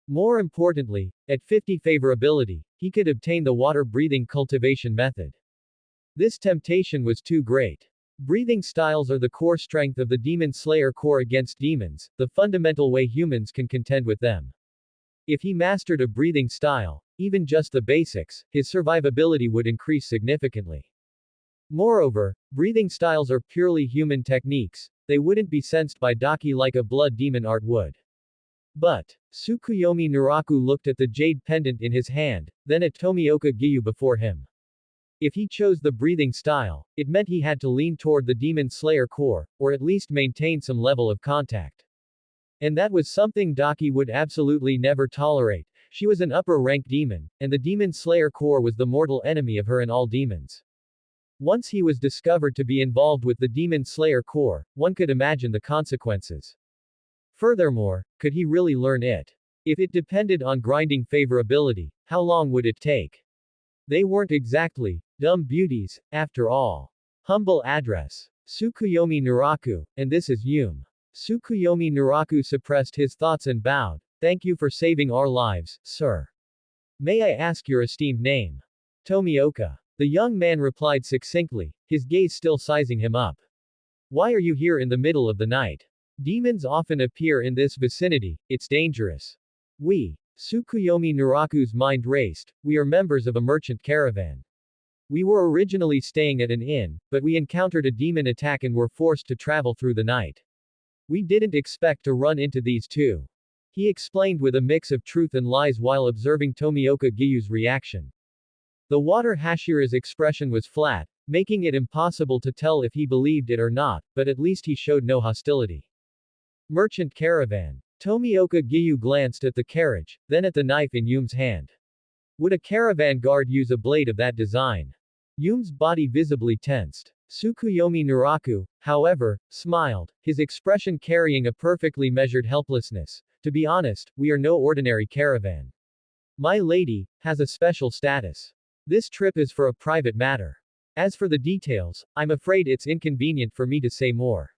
More importantly, at 50 favorability, he could obtain the water-breathing cultivation method. This temptation was too great. Breathing styles are the core strength of the Demon Slayer Corps against demons, the fundamental way humans can contend with them. If he mastered a breathing style, even just the basics, his survivability would increase significantly. Moreover, breathing styles are purely human techniques, they wouldn't be sensed by Daki like a blood demon art would. But, Tsukuyomi Naraku looked at the jade pendant in his hand, then at Tomioka Giyu before him. If he chose the breathing style, it meant he had to lean toward the Demon Slayer Corps, or at least maintain some level of contact. And that was something Daki would absolutely never tolerate. She was an upper-rank demon, and the Demon Slayer Corps was the mortal enemy of her and all demons. Once he was discovered to be involved with the Demon Slayer Corps, one could imagine the consequences. Furthermore, could he really learn it? If it depended on grinding favorability, how long would it take? They weren't exactly dumb beauties, after all. Humble address. Tsukuyomi Naraku, and this is Yume. Tsukuyomi Naraku suppressed his thoughts and bowed. Thank you for saving our lives, sir. May I ask your esteemed name? Tomioka. The young man replied succinctly, his gaze still sizing him up. Why are you here in the middle of the night? Demons often appear in this vicinity, it's dangerous. We. Tsukuyomi Naraku's mind raced. We are members of a merchant caravan. We were originally staying at an inn, but we encountered a demon attack and were forced to travel through the night. We didn't expect to run into these two. He explained with a mix of truth and lies while observing Tomioka Gyu's reaction. The water Hashira's expression was flat, making it impossible to tell if he believed it or not, but at least he showed no hostility. Merchant caravan. Tomioka Gyu glanced at the carriage, then at the knife in Yume's hand. Would a caravan guard use a blade of that design? Yume's body visibly tensed. Tsukuyomi Naraku, however, smiled, his expression carrying a perfectly measured helplessness. To be honest, we are no ordinary caravan. My lady has a special status. This trip is for a private matter. As for the details, I'm afraid it's inconvenient for me to say more.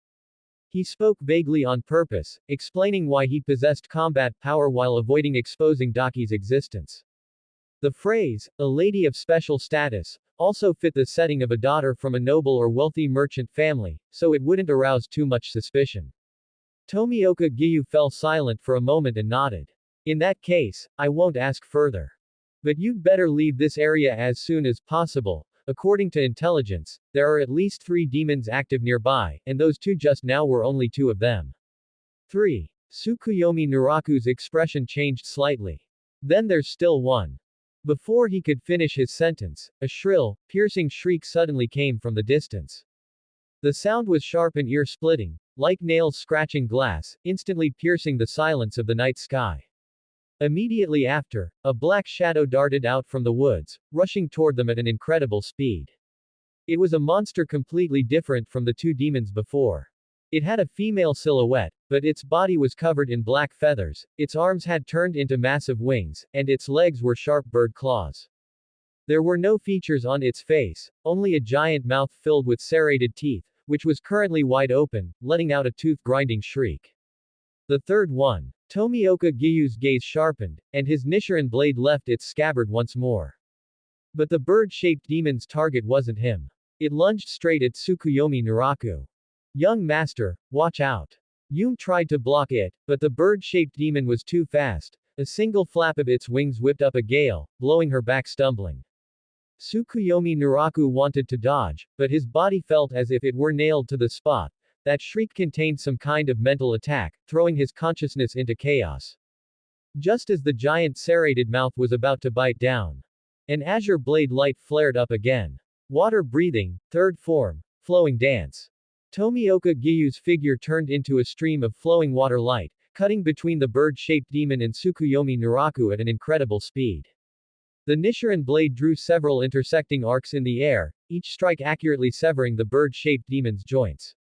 He spoke vaguely on purpose, explaining why he possessed combat power while avoiding exposing Daki's existence. The phrase, a lady of special status, also fit the setting of a daughter from a noble or wealthy merchant family, so it wouldn't arouse too much suspicion. Tomioka Gyu fell silent for a moment and nodded. In that case, I won't ask further. But you'd better leave this area as soon as possible. According to intelligence, there are at least 3 demons active nearby, and those 2 just now were only 2 of them. 3. Tsukuyomi Naraku's expression changed slightly. Then there's still 1. Before he could finish his sentence, a shrill, piercing shriek suddenly came from the distance. The sound was sharp and ear-splitting, like nails scratching glass, instantly piercing the silence of the night sky. Immediately after, a black shadow darted out from the woods, rushing toward them at an incredible speed. It was a monster completely different from the 2 demons before. It had a female silhouette, but its body was covered in black feathers, its arms had turned into massive wings, and its legs were sharp bird claws. There were no features on its face, only a giant mouth filled with serrated teeth, which was currently wide open, letting out a tooth-grinding shriek. The third one. Tomioka Gyu's gaze sharpened, and his Nichiren blade left its scabbard once more. But the bird-shaped demon's target wasn't him. It lunged straight at Tsukuyomi Naraku. Young master, watch out. Yume tried to block it, but the bird-shaped demon was too fast. A single flap of its wings whipped up a gale, blowing her back stumbling. Tsukuyomi Naraku wanted to dodge, but his body felt as if it were nailed to the spot. That shriek contained some kind of mental attack, throwing his consciousness into chaos. Just as the giant serrated mouth was about to bite down, an azure blade light flared up again. Water breathing, third form, flowing dance. Tomioka Gyu's figure turned into a stream of flowing water light, cutting between the bird-shaped demon and Tsukuyomi Naraku at an incredible speed. The Nichiren blade drew several intersecting arcs in the air, each strike accurately severing the bird-shaped demon's joints.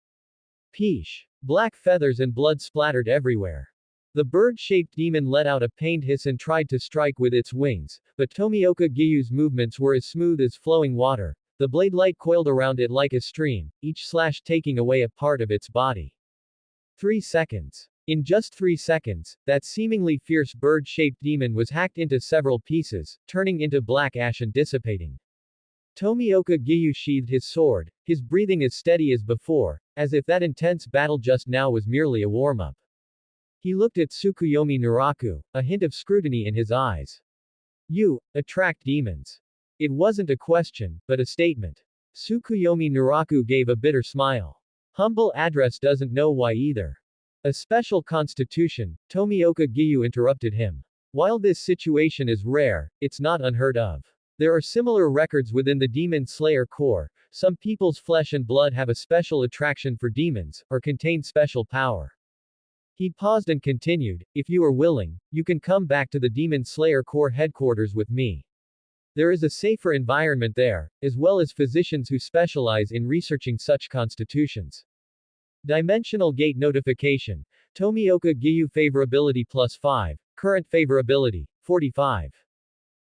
Peesh. Black feathers and blood splattered everywhere. The bird-shaped demon let out a pained hiss and tried to strike with its wings, but Tomioka Gyu's movements were as smooth as flowing water. The blade light coiled around it like a stream, each slash taking away a part of its body. 3 seconds. In just 3 seconds, that seemingly fierce bird-shaped demon was hacked into several pieces, turning into black ash and dissipating. Tomioka Gyu sheathed his sword, his breathing as steady as before, as if that intense battle just now was merely a warm-up. He looked at Tsukuyomi Naraku, a hint of scrutiny in his eyes. You attract demons. It wasn't a question, but a statement. Tsukuyomi Naraku gave a bitter smile. Humble address doesn't know why either. A special constitution, Tomioka Gyu interrupted him. While this situation is rare, it's not unheard of. There are similar records within the Demon Slayer Corps. Some people's flesh and blood have a special attraction for demons, or contain special power. He paused and continued, if you are willing, you can come back to the Demon Slayer Corps headquarters with me. There is a safer environment there, as well as physicians who specialize in researching such constitutions. Dimensional gate notification. Tomioka Gyu favorability +5, current favorability, 45.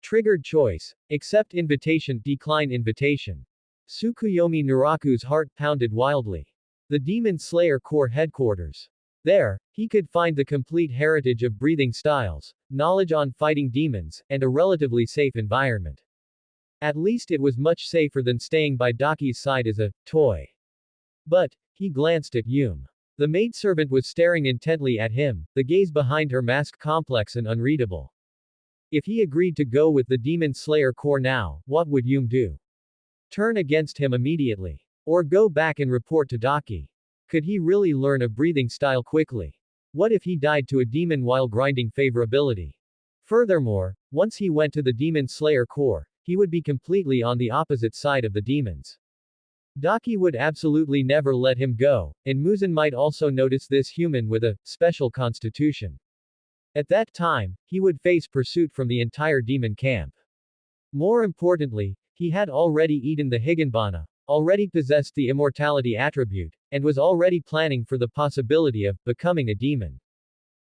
Triggered choice. Accept invitation, decline invitation. Tsukuyomi Naraku's heart pounded wildly. The Demon Slayer Corps headquarters. There, he could find the complete heritage of breathing styles, knowledge on fighting demons, and a relatively safe environment. At least it was much safer than staying by Daki's side as a toy. But, he glanced at Yume. The maidservant was staring intently at him, the gaze behind her mask complex and unreadable. If he agreed to go with the Demon Slayer Corps now, what would Yum do? Turn against him immediately? Or go back and report to Daki? Could he really learn a breathing style quickly? What if he died to a demon while grinding favorability? Furthermore, once he went to the Demon Slayer Corps, he would be completely on the opposite side of the demons. Daki would absolutely never let him go, and Muzan might also notice this human with a special constitution. At that time, he would face pursuit from the entire demon camp. More importantly, he had already eaten the Higanbana, already possessed the immortality attribute, and was already planning for the possibility of becoming a demon.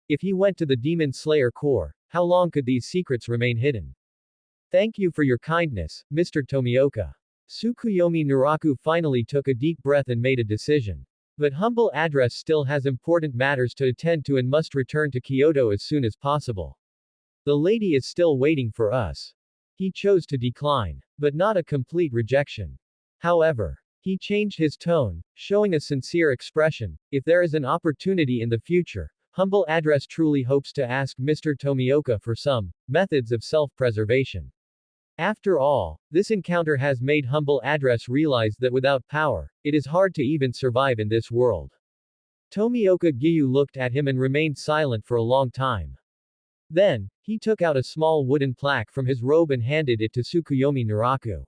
If he went to the Demon Slayer Corps, how long could these secrets remain hidden? Thank you for your kindness, Mr. Tomioka. Tsukuyomi Naraku finally took a deep breath and made a decision. But humble address still has important matters to attend to and must return to Kyoto as soon as possible. The lady is still waiting for us. He chose to decline. But not a complete rejection. However, he changed his tone, showing a sincere expression. If there is an opportunity in the future, humble address truly hopes to ask Mr. Tomioka for some methods of self-preservation. After all, this encounter has made humble address realize that without power, it is hard to even survive in this world. Tomioka Giyu looked at him and remained silent for a long time. Then, he took out a small wooden plaque from his robe and handed it to Tsukuyomi Naraku.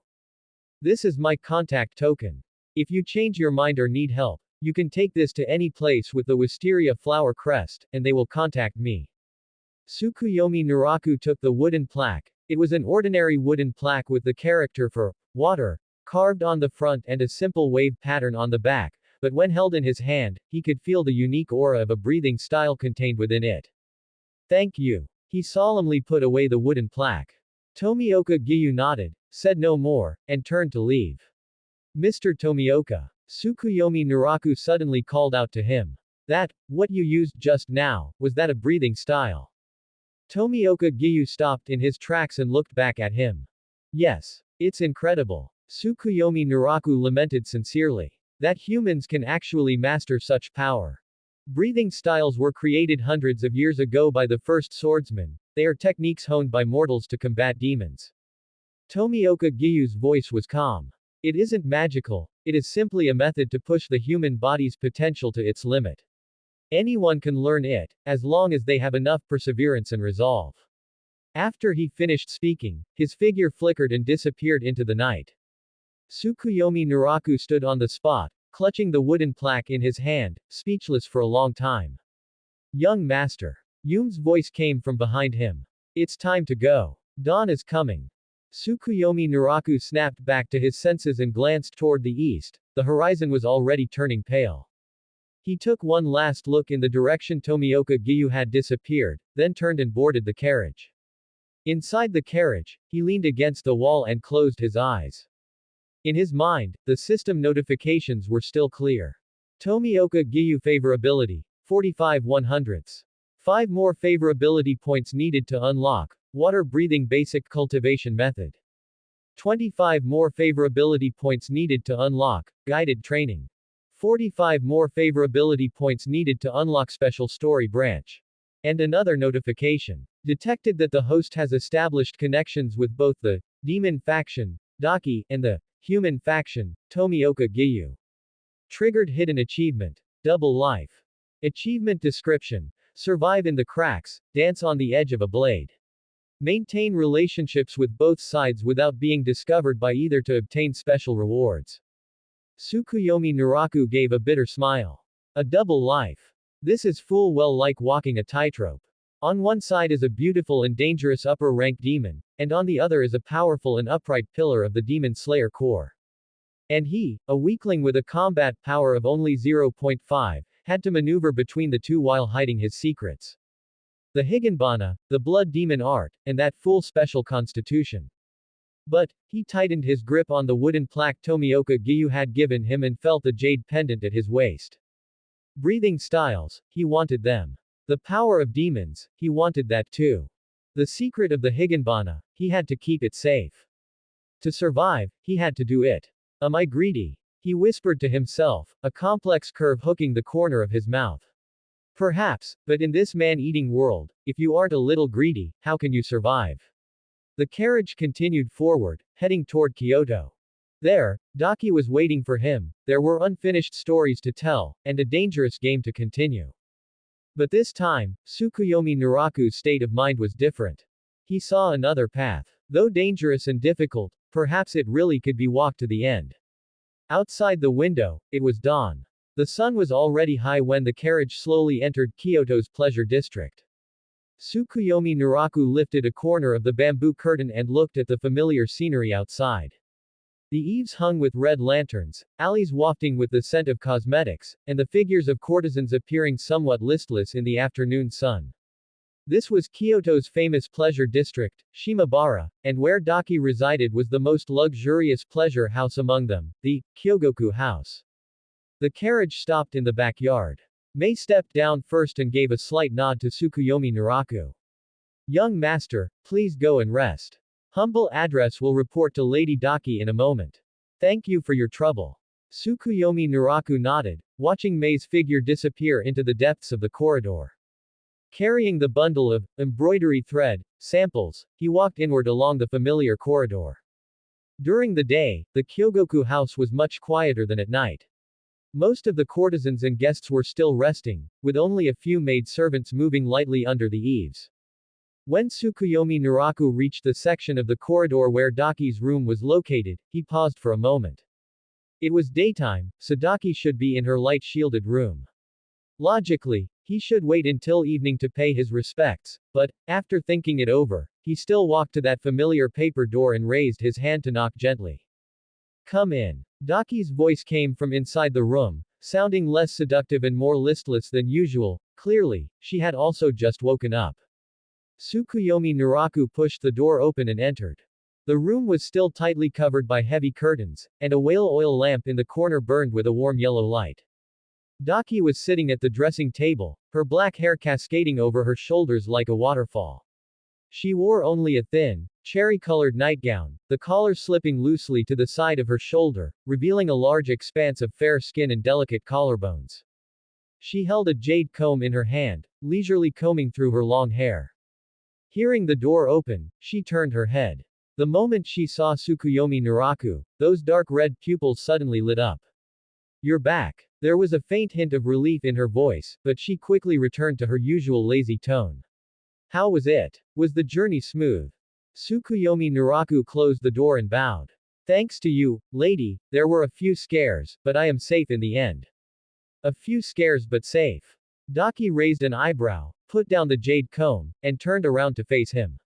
This is my contact token. If you change your mind or need help, you can take this to any place with the wisteria flower crest, and they will contact me. Tsukuyomi Naraku took the wooden plaque. It was an ordinary wooden plaque with the character for water carved on the front and a simple wave pattern on the back, but when held in his hand, he could feel the unique aura of a breathing style contained within it. Thank you. He solemnly put away the wooden plaque. Tomioka Giyu nodded, said no more, and turned to leave. Mr. Tomioka. Tsukuyomi Naraku suddenly called out to him. What you used just now, was that a breathing style? Tomioka Giyu stopped in his tracks and looked back at him. Yes. It's incredible. Tsukuyomi Naraku lamented sincerely. That humans can actually master such power. Breathing styles were created hundreds of years ago by the first swordsman. They are techniques honed by mortals to combat demons. Tomioka Giyu's voice was calm. It isn't magical, it is simply a method to push the human body's potential to its limit. Anyone can learn it, as long as they have enough perseverance and resolve. After he finished speaking, his figure flickered and disappeared into the night. Tsukuyomi Naraku stood on the spot, clutching the wooden plaque in his hand, speechless for a long time. Young master. Yum's voice came from behind him. It's time to go. Dawn is coming. Tsukuyomi Naraku snapped back to his senses and glanced toward the east. The horizon was already turning pale. He took one last look in the direction Tomioka Giyu had disappeared, then turned and boarded the carriage. Inside the carriage, he leaned against the wall and closed his eyes. In his mind, the system notifications were still clear. Tomioka Giyu favorability, 45/100. 5 more favorability points needed to unlock, water breathing basic cultivation method. 25 more favorability points needed to unlock, guided training. 45 more favorability points needed to unlock special story branch. And another notification. Detected that the host has established connections with both the demon faction, Daki, and the human faction, Tomioka Giyu. Triggered hidden achievement. Double life. Achievement description. Survive in the cracks, dance on the edge of a blade. Maintain relationships with both sides without being discovered by either to obtain special rewards. Tsukuyomi Naraku gave a bitter smile. A double life. This is full well like walking a tightrope. On one side is a beautiful and dangerous upper-rank demon, and on the other is a powerful and upright pillar of the Demon Slayer Corps. And he, a weakling with a combat power of only 0.5, had to maneuver between the two while hiding his secrets. The Higanbana, the blood demon art, and that full special constitution. But, he tightened his grip on the wooden plaque Tomioka Giyu had given him and felt the jade pendant at his waist. Breathing styles, he wanted them. The power of demons, he wanted that too. The secret of the Higanbana, he had to keep it safe. To survive, he had to do it. Am I greedy? He whispered to himself, a complex curve hooking the corner of his mouth. Perhaps, but in this man-eating world, if you aren't a little greedy, how can you survive? The carriage continued forward, heading toward Kyoto. There, Daki was waiting for him. There were unfinished stories to tell, and a dangerous game to continue. But this time, Tsukuyomi Naraku's state of mind was different. He saw another path. Though dangerous and difficult, perhaps it really could be walked to the end. Outside the window, it was dawn. The sun was already high when the carriage slowly entered Kyoto's pleasure district. Tsukuyomi Naraku lifted a corner of the bamboo curtain and looked at the familiar scenery outside. The eaves hung with red lanterns, alleys wafting with the scent of cosmetics, and the figures of courtesans appearing somewhat listless in the afternoon sun. This was Kyoto's famous pleasure district, Shimabara, and where Daki resided was the most luxurious pleasure house among them, the Kyogoku House. The carriage stopped in the backyard. Mei stepped down first and gave a slight nod to Tsukuyomi Naraku. Young master, please go and rest. Humble address will report to Lady Daki in a moment. Thank you for your trouble. Tsukuyomi Naraku nodded, watching Mei's figure disappear into the depths of the corridor. Carrying the bundle of embroidery thread samples, he walked inward along the familiar corridor. During the day, the Kyogoku house was much quieter than at night. Most of the courtesans and guests were still resting, with only a few maid-servants moving lightly under the eaves. When Tsukuyomi Naraku reached the section of the corridor where Daki's room was located, he paused for a moment. It was daytime, so Daki should be in her light-shielded room. Logically, he should wait until evening to pay his respects, but, after thinking it over, he still walked to that familiar paper door and raised his hand to knock gently. Come in. Daki's voice came from inside the room, sounding less seductive and more listless than usual. Clearly, she had also just woken up. Tsukuyomi Naraku pushed the door open and entered. The room was still tightly covered by heavy curtains, and a whale oil lamp in the corner burned with a warm yellow light. Daki was sitting at the dressing table, her black hair cascading over her shoulders like a waterfall. She wore only a thin, cherry-colored nightgown, the collar slipping loosely to the side of her shoulder, revealing a large expanse of fair skin and delicate collarbones. She held a jade comb in her hand, leisurely combing through her long hair. Hearing the door open, she turned her head. The moment she saw Tsukuyomi Naraku, those dark red pupils suddenly lit up. You're back. There was a faint hint of relief in her voice, but she quickly returned to her usual lazy tone. How was it? Was the journey smooth? Tsukuyomi Naraku closed the door and bowed. Thanks to you, lady, there were a few scares, but I am safe in the end. A few scares but safe. Daki raised an eyebrow, put down the jade comb, and turned around to face him.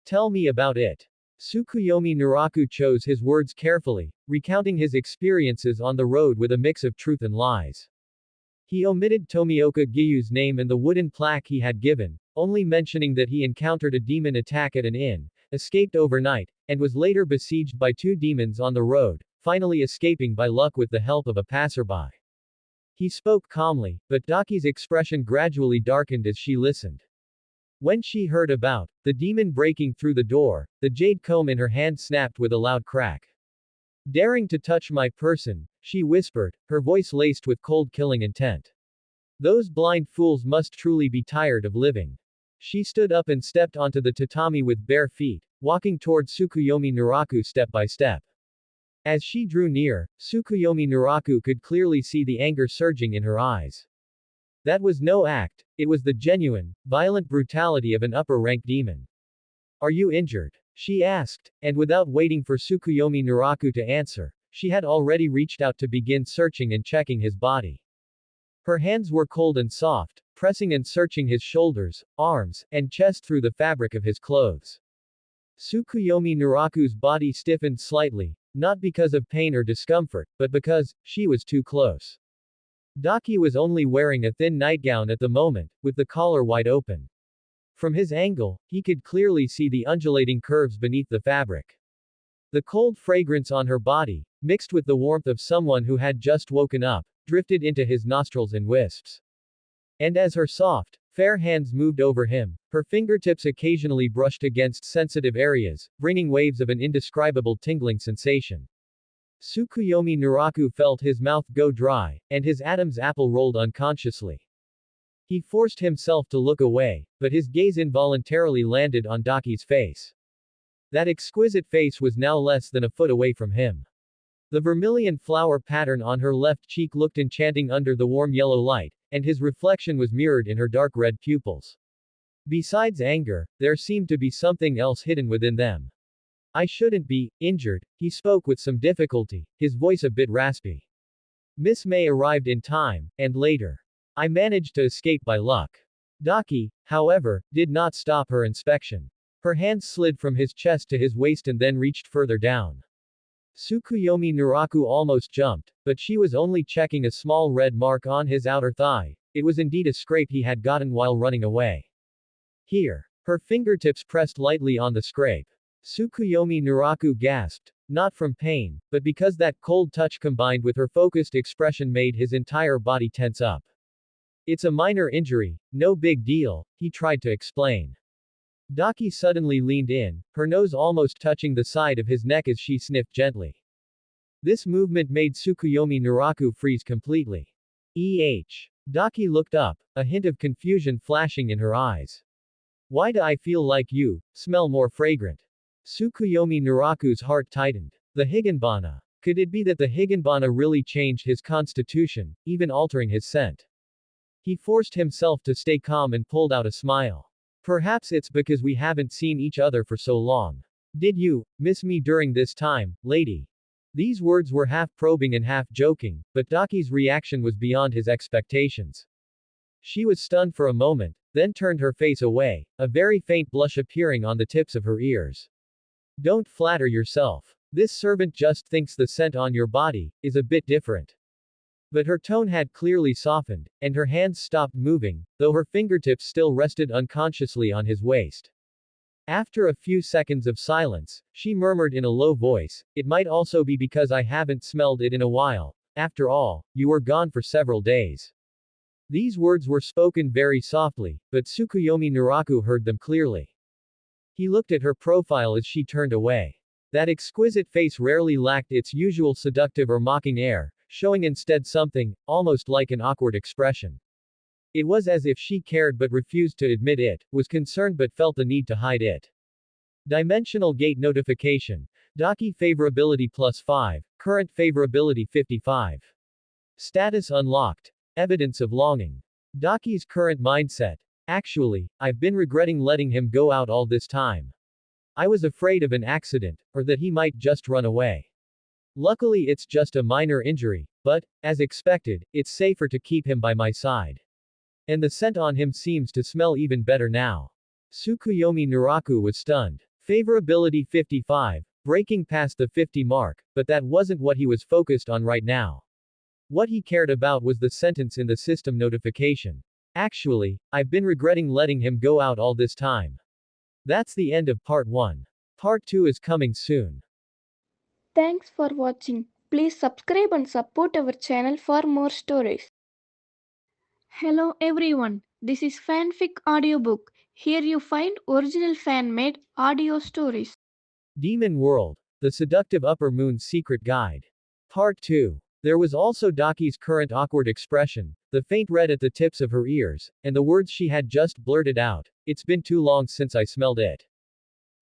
Tell me about it. Tsukuyomi Naraku chose his words carefully, recounting his experiences on the road with a mix of truth and lies. He omitted Tomioka Gyu's name and the wooden plaque he had given, only mentioning that he encountered a demon attack at an inn, escaped overnight, and was later besieged by 2 demons on the road, finally escaping by luck with the help of a passerby. He spoke calmly, but Daki's expression gradually darkened as she listened. When she heard about the demon breaking through the door, the jade comb in her hand snapped with a loud crack. Daring to touch my person, she whispered, her voice laced with cold killing intent. Those blind fools must truly be tired of living. She stood up and stepped onto the tatami with bare feet, walking toward Tsukuyomi Naraku step by step. As she drew near, Tsukuyomi Naraku could clearly see the anger surging in her eyes. That was no act, it was the genuine, violent brutality of an upper-rank demon. Are you injured? She asked, and without waiting for Tsukuyomi Naraku to answer, she had already reached out to begin searching and checking his body. Her hands were cold and soft, pressing and searching his shoulders, arms, and chest through the fabric of his clothes. Tsukuyomi Naraku's body stiffened slightly, not because of pain or discomfort, but because she was too close. Daki was only wearing a thin nightgown at the moment, with the collar wide open. From his angle, he could clearly see the undulating curves beneath the fabric. The cold fragrance on her body, mixed with the warmth of someone who had just woken up, drifted into his nostrils in wisps. And as her soft, fair hands moved over him, her fingertips occasionally brushed against sensitive areas, bringing waves of an indescribable tingling sensation. Tsukuyomi Naraku felt his mouth go dry, and his Adam's apple rolled unconsciously. He forced himself to look away, but his gaze involuntarily landed on Daki's face. That exquisite face was now less than a foot away from him. The vermilion flower pattern on her left cheek looked enchanting under the warm yellow light, and his reflection was mirrored in her dark red pupils. Besides anger, there seemed to be something else hidden within them. I shouldn't be injured, he spoke with some difficulty, his voice a bit raspy. Miss May arrived in time, and later. I managed to escape by luck. Daki, however, did not stop her inspection. Her hands slid from his chest to his waist and then reached further down. Tsukuyomi Naraku almost jumped, but she was only checking a small red mark on his outer thigh. It was indeed a scrape he had gotten while running away. Here. Her fingertips pressed lightly on the scrape. Tsukuyomi Naraku gasped, not from pain, but because that cold touch combined with her focused expression made his entire body tense up. It's a minor injury, no big deal, he tried to explain. Daki suddenly leaned in, her nose almost touching the side of his neck as she sniffed gently. This movement made Tsukuyomi Naraku freeze completely. Daki looked up, a hint of confusion flashing in her eyes. Why do I feel like you smell more fragrant? Tsukuyomi Naraku's heart tightened. The Higanbana. Could it be that the Higanbana really changed his constitution, even altering his scent? He forced himself to stay calm and pulled out a smile. Perhaps it's because we haven't seen each other for so long. Did you miss me during this time, lady? These words were half probing and half joking, but Daki's reaction was beyond his expectations. She was stunned for a moment, then turned her face away, a very faint blush appearing on the tips of her ears. Don't flatter yourself. This servant just thinks the scent on your body is a bit different. But her tone had clearly softened, and her hands stopped moving, though her fingertips still rested unconsciously on his waist. After a few seconds of silence, she murmured in a low voice, "It might also be because I haven't smelled it in a while. After all, you were gone for several days." These words were spoken very softly, but Tsukuyomi Naraku heard them clearly. He looked at her profile as she turned away. That exquisite face rarely lacked its usual seductive or mocking air, showing instead something, almost like an awkward expression. It was as if she cared but refused to admit it, was concerned but felt the need to hide it. Dimensional gate notification. Daki favorability +5, current favorability 55. Status unlocked. Evidence of longing. Daki's current mindset. Actually, I've been regretting letting him go out all this time. I was afraid of an accident, or that he might just run away. Luckily it's just a minor injury, but, as expected, it's safer to keep him by my side. And the scent on him seems to smell even better now. Tsukuyomi Naraku was stunned. Favorability 55, breaking past the 50 mark, but that wasn't what he was focused on right now. What he cared about was the sentence in the system notification. Actually, I've been regretting letting him go out all this time. That's the end of part 1. Part 2 is coming soon. Thanks for watching. Please subscribe and support our channel for more stories. Hello everyone, this is Fanfic Audiobook. Here you find original fan-made audio stories. Demon World. The Seductive Upper Moon's Secret Guide. Part 2. There was also Daki's current awkward expression, the faint red at the tips of her ears, and the words she had just blurted out, "It's been too long since I smelled it."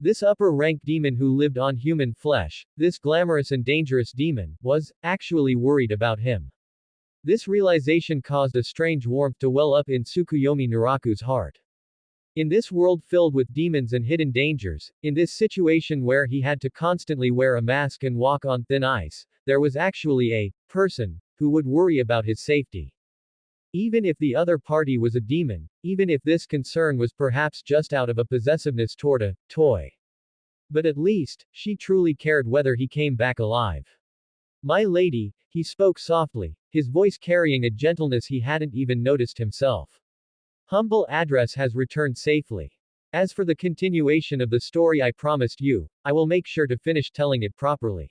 This upper-ranked demon who lived on human flesh, this glamorous and dangerous demon, was, actually worried about him. This realization caused a strange warmth to well up in Tsukuyomi Naraku's heart. In this world filled with demons and hidden dangers, in this situation where he had to constantly wear a mask and walk on thin ice, there was actually a person who would worry about his safety. Even if the other party was a demon, even if this concern was perhaps just out of a possessiveness toward a toy. But at least, she truly cared whether he came back alive. My lady, he spoke softly, his voice carrying a gentleness he hadn't even noticed himself. Humble address has returned safely. As for the continuation of the story I promised you, I will make sure to finish telling it properly.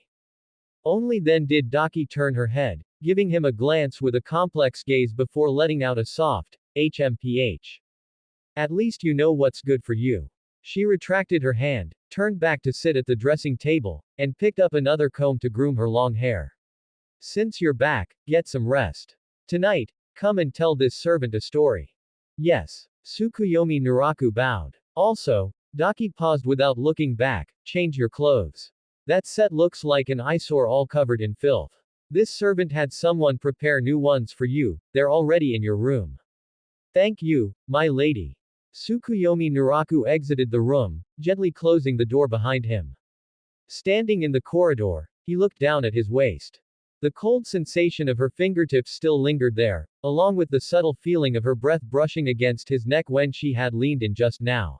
Only then did Daki turn her head, giving him a glance with a complex gaze before letting out a soft, HMPH. At least you know what's good for you. She retracted her hand, turned back to sit at the dressing table, and picked up another comb to groom her long hair. Since you're back, get some rest. Tonight, come and tell this servant a story. Yes. Tsukuyomi Naraku bowed. Also, Daki paused without looking back, change your clothes. That set looks like an eyesore all covered in filth. This servant had someone prepare new ones for you, they're already in your room. Thank you, my lady. Tsukuyomi Naraku exited the room, gently closing the door behind him. Standing in the corridor, he looked down at his waist. The cold sensation of her fingertips still lingered there, along with the subtle feeling of her breath brushing against his neck when she had leaned in just now.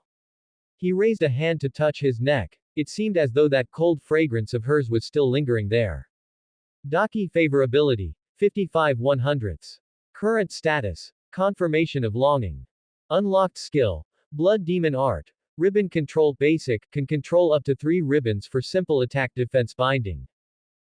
He raised a hand to touch his neck. It seemed as though that cold fragrance of hers was still lingering there. Daki favorability, 55 100ths. Current status, confirmation of longing. Unlocked skill, blood demon art. Ribbon control basic, can control up to 3 ribbons for simple attack defense binding.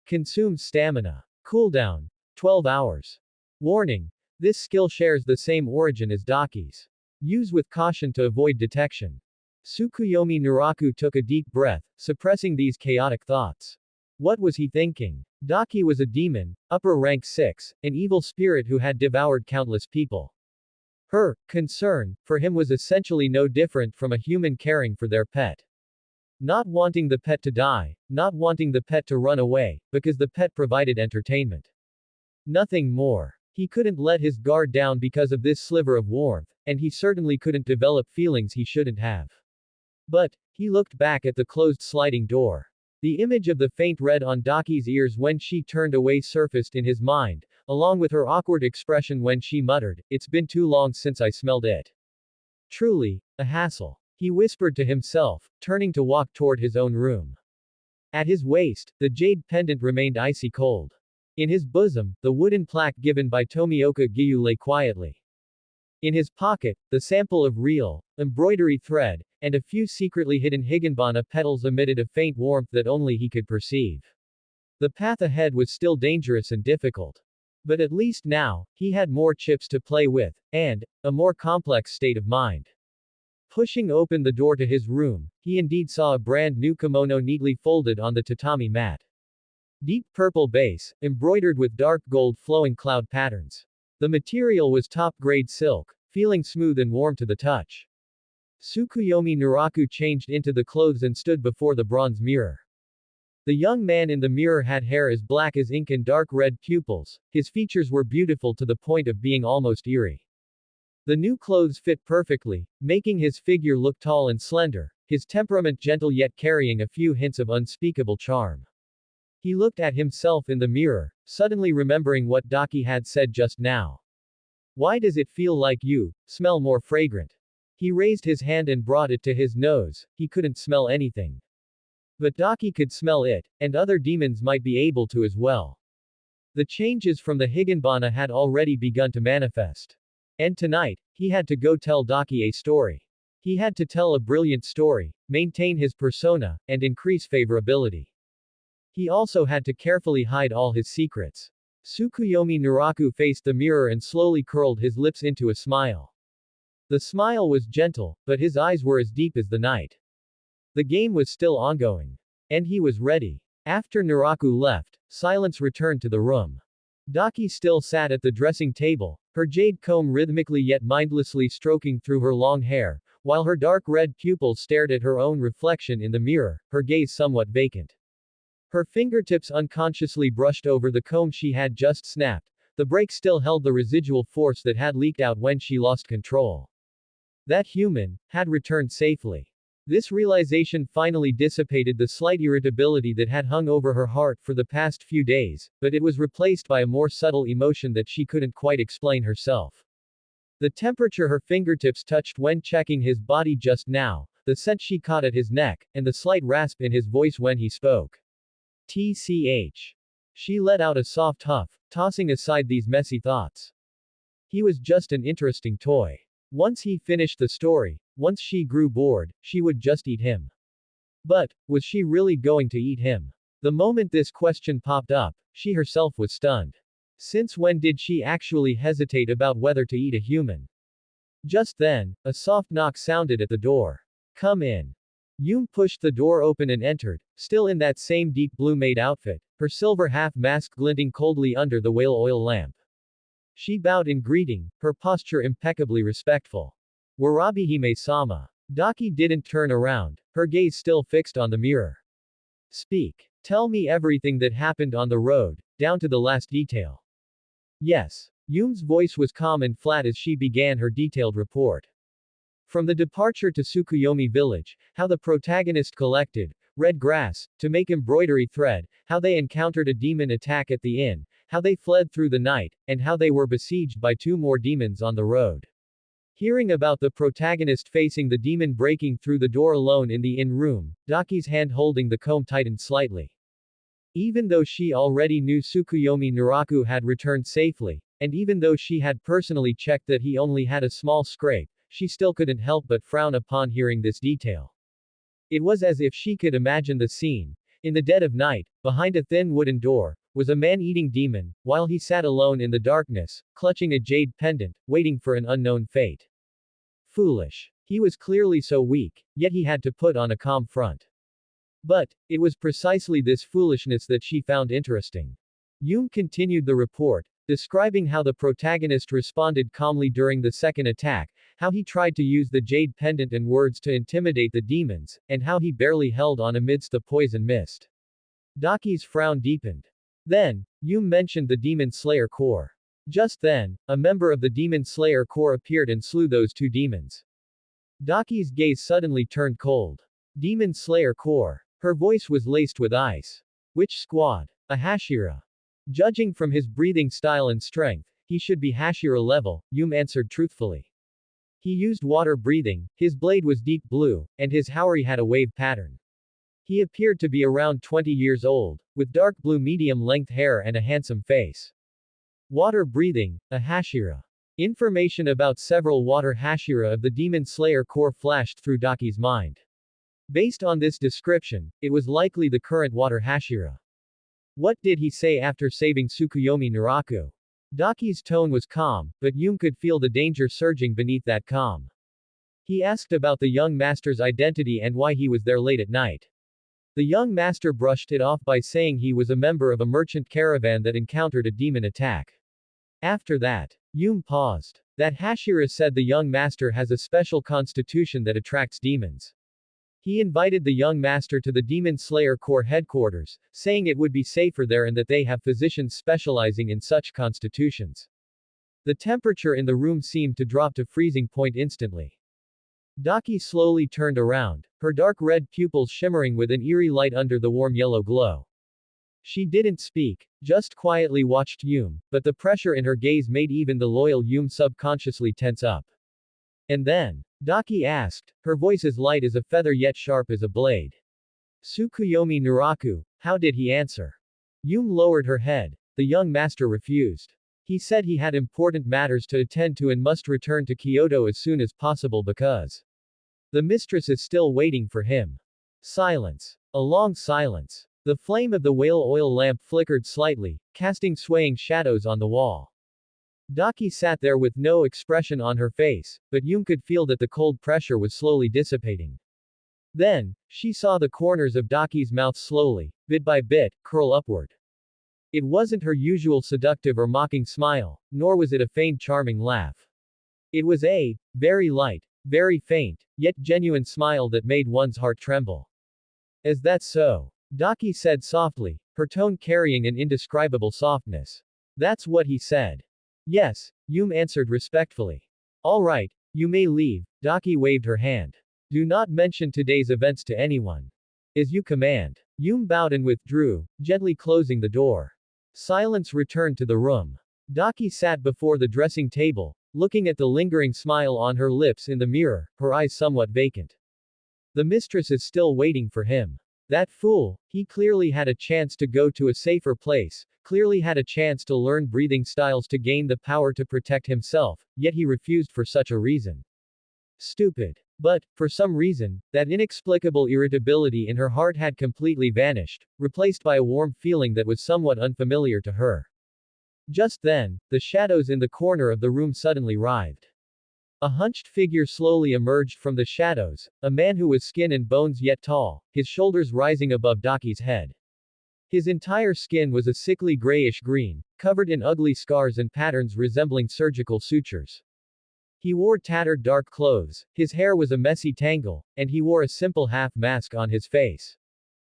Consumes stamina. Cooldown, 12 hours. Warning, this skill shares the same origin as Daki's. Use with caution to avoid detection. Tsukuyomi Naraku took a deep breath, suppressing these chaotic thoughts. What was he thinking? Daki was a demon, upper rank 6, an evil spirit who had devoured countless people. Her concern for him was essentially no different from a human caring for their pet. Not wanting the pet to die, not wanting the pet to run away, because the pet provided entertainment. Nothing more. He couldn't let his guard down because of this sliver of warmth, and he certainly couldn't develop feelings he shouldn't have. But, he looked back at the closed sliding door. The image of the faint red on Daki's ears when she turned away surfaced in his mind, along with her awkward expression when she muttered, "It's been too long since I smelled it." Truly, a hassle. He whispered to himself, turning to walk toward his own room. At his waist, the jade pendant remained icy cold. In his bosom, the wooden plaque given by Tomioka Gyu lay quietly. In his pocket, the sample of real, embroidery thread, and a few secretly hidden higanbana petals emitted a faint warmth that only he could perceive. The path ahead was still dangerous and difficult. But at least now, he had more chips to play with, and a more complex state of mind. Pushing open the door to his room, he indeed saw a brand new kimono neatly folded on the tatami mat. Deep purple base, embroidered with dark gold flowing cloud patterns. The material was top-grade silk, feeling smooth and warm to the touch. Tsukuyomi Naraku changed into the clothes and stood before the bronze mirror. The young man in the mirror had hair as black as ink and dark red pupils. His features were beautiful to the point of being almost eerie. The new clothes fit perfectly, making his figure look tall and slender, his temperament gentle yet carrying a few hints of unspeakable charm. He looked at himself in the mirror, suddenly remembering what Daki had said just now. Why does it feel like you smell more fragrant? He raised his hand and brought it to his nose. He couldn't smell anything. But Daki could smell it, and other demons might be able to as well. The changes from the higanbana had already begun to manifest. And tonight, he had to go tell Daki a story. He had to tell a brilliant story, maintain his persona, and increase favorability. He also had to carefully hide all his secrets. Tsukuyomi Naraku faced the mirror and slowly curled his lips into a smile. The smile was gentle, but his eyes were as deep as the night. The game was still ongoing. And he was ready. After Naraku left, silence returned to the room. Daki still sat at the dressing table, her jade comb rhythmically yet mindlessly stroking through her long hair, while her dark red pupils stared at her own reflection in the mirror, her gaze somewhat vacant. Her fingertips unconsciously brushed over the comb she had just snapped. The break still held the residual force that had leaked out when she lost control. That human had returned safely. This realization finally dissipated the slight irritability that had hung over her heart for the past few days, but it was replaced by a more subtle emotion that she couldn't quite explain herself. The temperature her fingertips touched when checking his body just now, the scent she caught at his neck, and the slight rasp in his voice when he spoke. TCH. She let out a soft huff, tossing aside these messy thoughts. He was just an interesting toy. Once he finished the story, once she grew bored, she would just eat him. But, was she really going to eat him? The moment this question popped up, she herself was stunned. Since when did she actually hesitate about whether to eat a human? Just then, a soft knock sounded at the door. Come in. Yoon pushed the door open and entered, still in that same deep blue maid outfit, her silver half mask glinting coldly under the whale oil lamp. She bowed in greeting, her posture impeccably respectful. Warabihime-sama. Daki didn't turn around, her gaze still fixed on the mirror. Speak. Tell me everything that happened on the road, down to the last detail. Yes. Yume's voice was calm and flat as she began her detailed report. From the departure to Tsukuyomi village, how the protagonist collected red grass to make embroidery thread, how they encountered a demon attack at the inn, how they fled through the night, and how they were besieged by two more demons on the road. Hearing about the protagonist facing the demon breaking through the door alone in the inn room, Daki's hand holding the comb tightened slightly. Even though she already knew Tsukuyomi Naraku had returned safely, and even though she had personally checked that he only had a small scrape, she still couldn't help but frown upon hearing this detail. It was as if she could imagine the scene. In the dead of night, behind a thin wooden door, was a man-eating demon, while he sat alone in the darkness, clutching a jade pendant, waiting for an unknown fate. Foolish. He was clearly so weak, yet he had to put on a calm front. But, it was precisely this foolishness that she found interesting. Yume continued the report, describing how the protagonist responded calmly during the second attack, how he tried to use the jade pendant and words to intimidate the demons, and how he barely held on amidst the poison mist. Daki's frown deepened. Then, Yume mentioned the Demon Slayer Corps. Just then, a member of the Demon Slayer Corps appeared and slew those two demons. Daki's gaze suddenly turned cold. Demon Slayer Corps. Her voice was laced with ice. Which squad? A Hashira. Judging from his breathing style and strength, he should be Hashira level, Yume answered truthfully. He used water breathing, his blade was deep blue, and his haori had a wave pattern. He appeared to be around 20 years old, with dark blue medium-length hair and a handsome face. Water breathing, a Hashira. Information about several water Hashira of the Demon Slayer Corps flashed through Daki's mind. Based on this description, it was likely the current water Hashira. What did he say after saving Tsukuyomi Naraku? Daki's tone was calm, but Yume could feel the danger surging beneath that calm. He asked about the young master's identity and why he was there late at night. The young master brushed it off by saying he was a member of a merchant caravan that encountered a demon attack. After that, Yume paused. That Hashira said the young master has a special constitution that attracts demons. He invited the young master to the Demon Slayer Corps headquarters, saying it would be safer there and that they have physicians specializing in such constitutions. The temperature in the room seemed to drop to freezing point instantly. Daki slowly turned around, her dark red pupils shimmering with an eerie light under the warm yellow glow. She didn't speak, just quietly watched Yume, but the pressure in her gaze made even the loyal Yume subconsciously tense up. And then, Daki asked, her voice as light as a feather yet sharp as a blade. Tsukuyomi Naraku, how did he answer? Yume lowered her head. The young master refused. He said he had important matters to attend to and must return to Kyoto as soon as possible because the mistress is still waiting for him. Silence. A long silence. The flame of the whale oil lamp flickered slightly, casting swaying shadows on the wall. Daki sat there with no expression on her face, but Yume could feel that the cold pressure was slowly dissipating. Then, she saw the corners of Daki's mouth slowly, bit by bit, curl upward. It wasn't her usual seductive or mocking smile, nor was it a faint charming laugh. It was a very light, very faint, yet genuine smile that made one's heart tremble. Is that so? Daki said softly, her tone carrying an indescribable softness. That's what he said. Yes, Yume answered respectfully. All right, you may leave. Daki waved her hand. Do not mention today's events to anyone. As you command. Yume bowed and withdrew, gently closing the door. Silence returned to the room. Daki sat before the dressing table, looking at the lingering smile on her lips in the mirror, her eyes somewhat vacant. The mistress is still waiting for him. That fool, he clearly had a chance to go to a safer place, clearly had a chance to learn breathing styles to gain the power to protect himself, yet he refused for such a reason. Stupid. But, for some reason, that inexplicable irritability in her heart had completely vanished, replaced by a warm feeling that was somewhat unfamiliar to her. Just then, the shadows in the corner of the room suddenly writhed. A hunched figure slowly emerged from the shadows, a man who was skin and bones yet tall, his shoulders rising above Daki's head. His entire skin was a sickly grayish-green, covered in ugly scars and patterns resembling surgical sutures. He wore tattered dark clothes, his hair was a messy tangle, and he wore a simple half-mask on his face.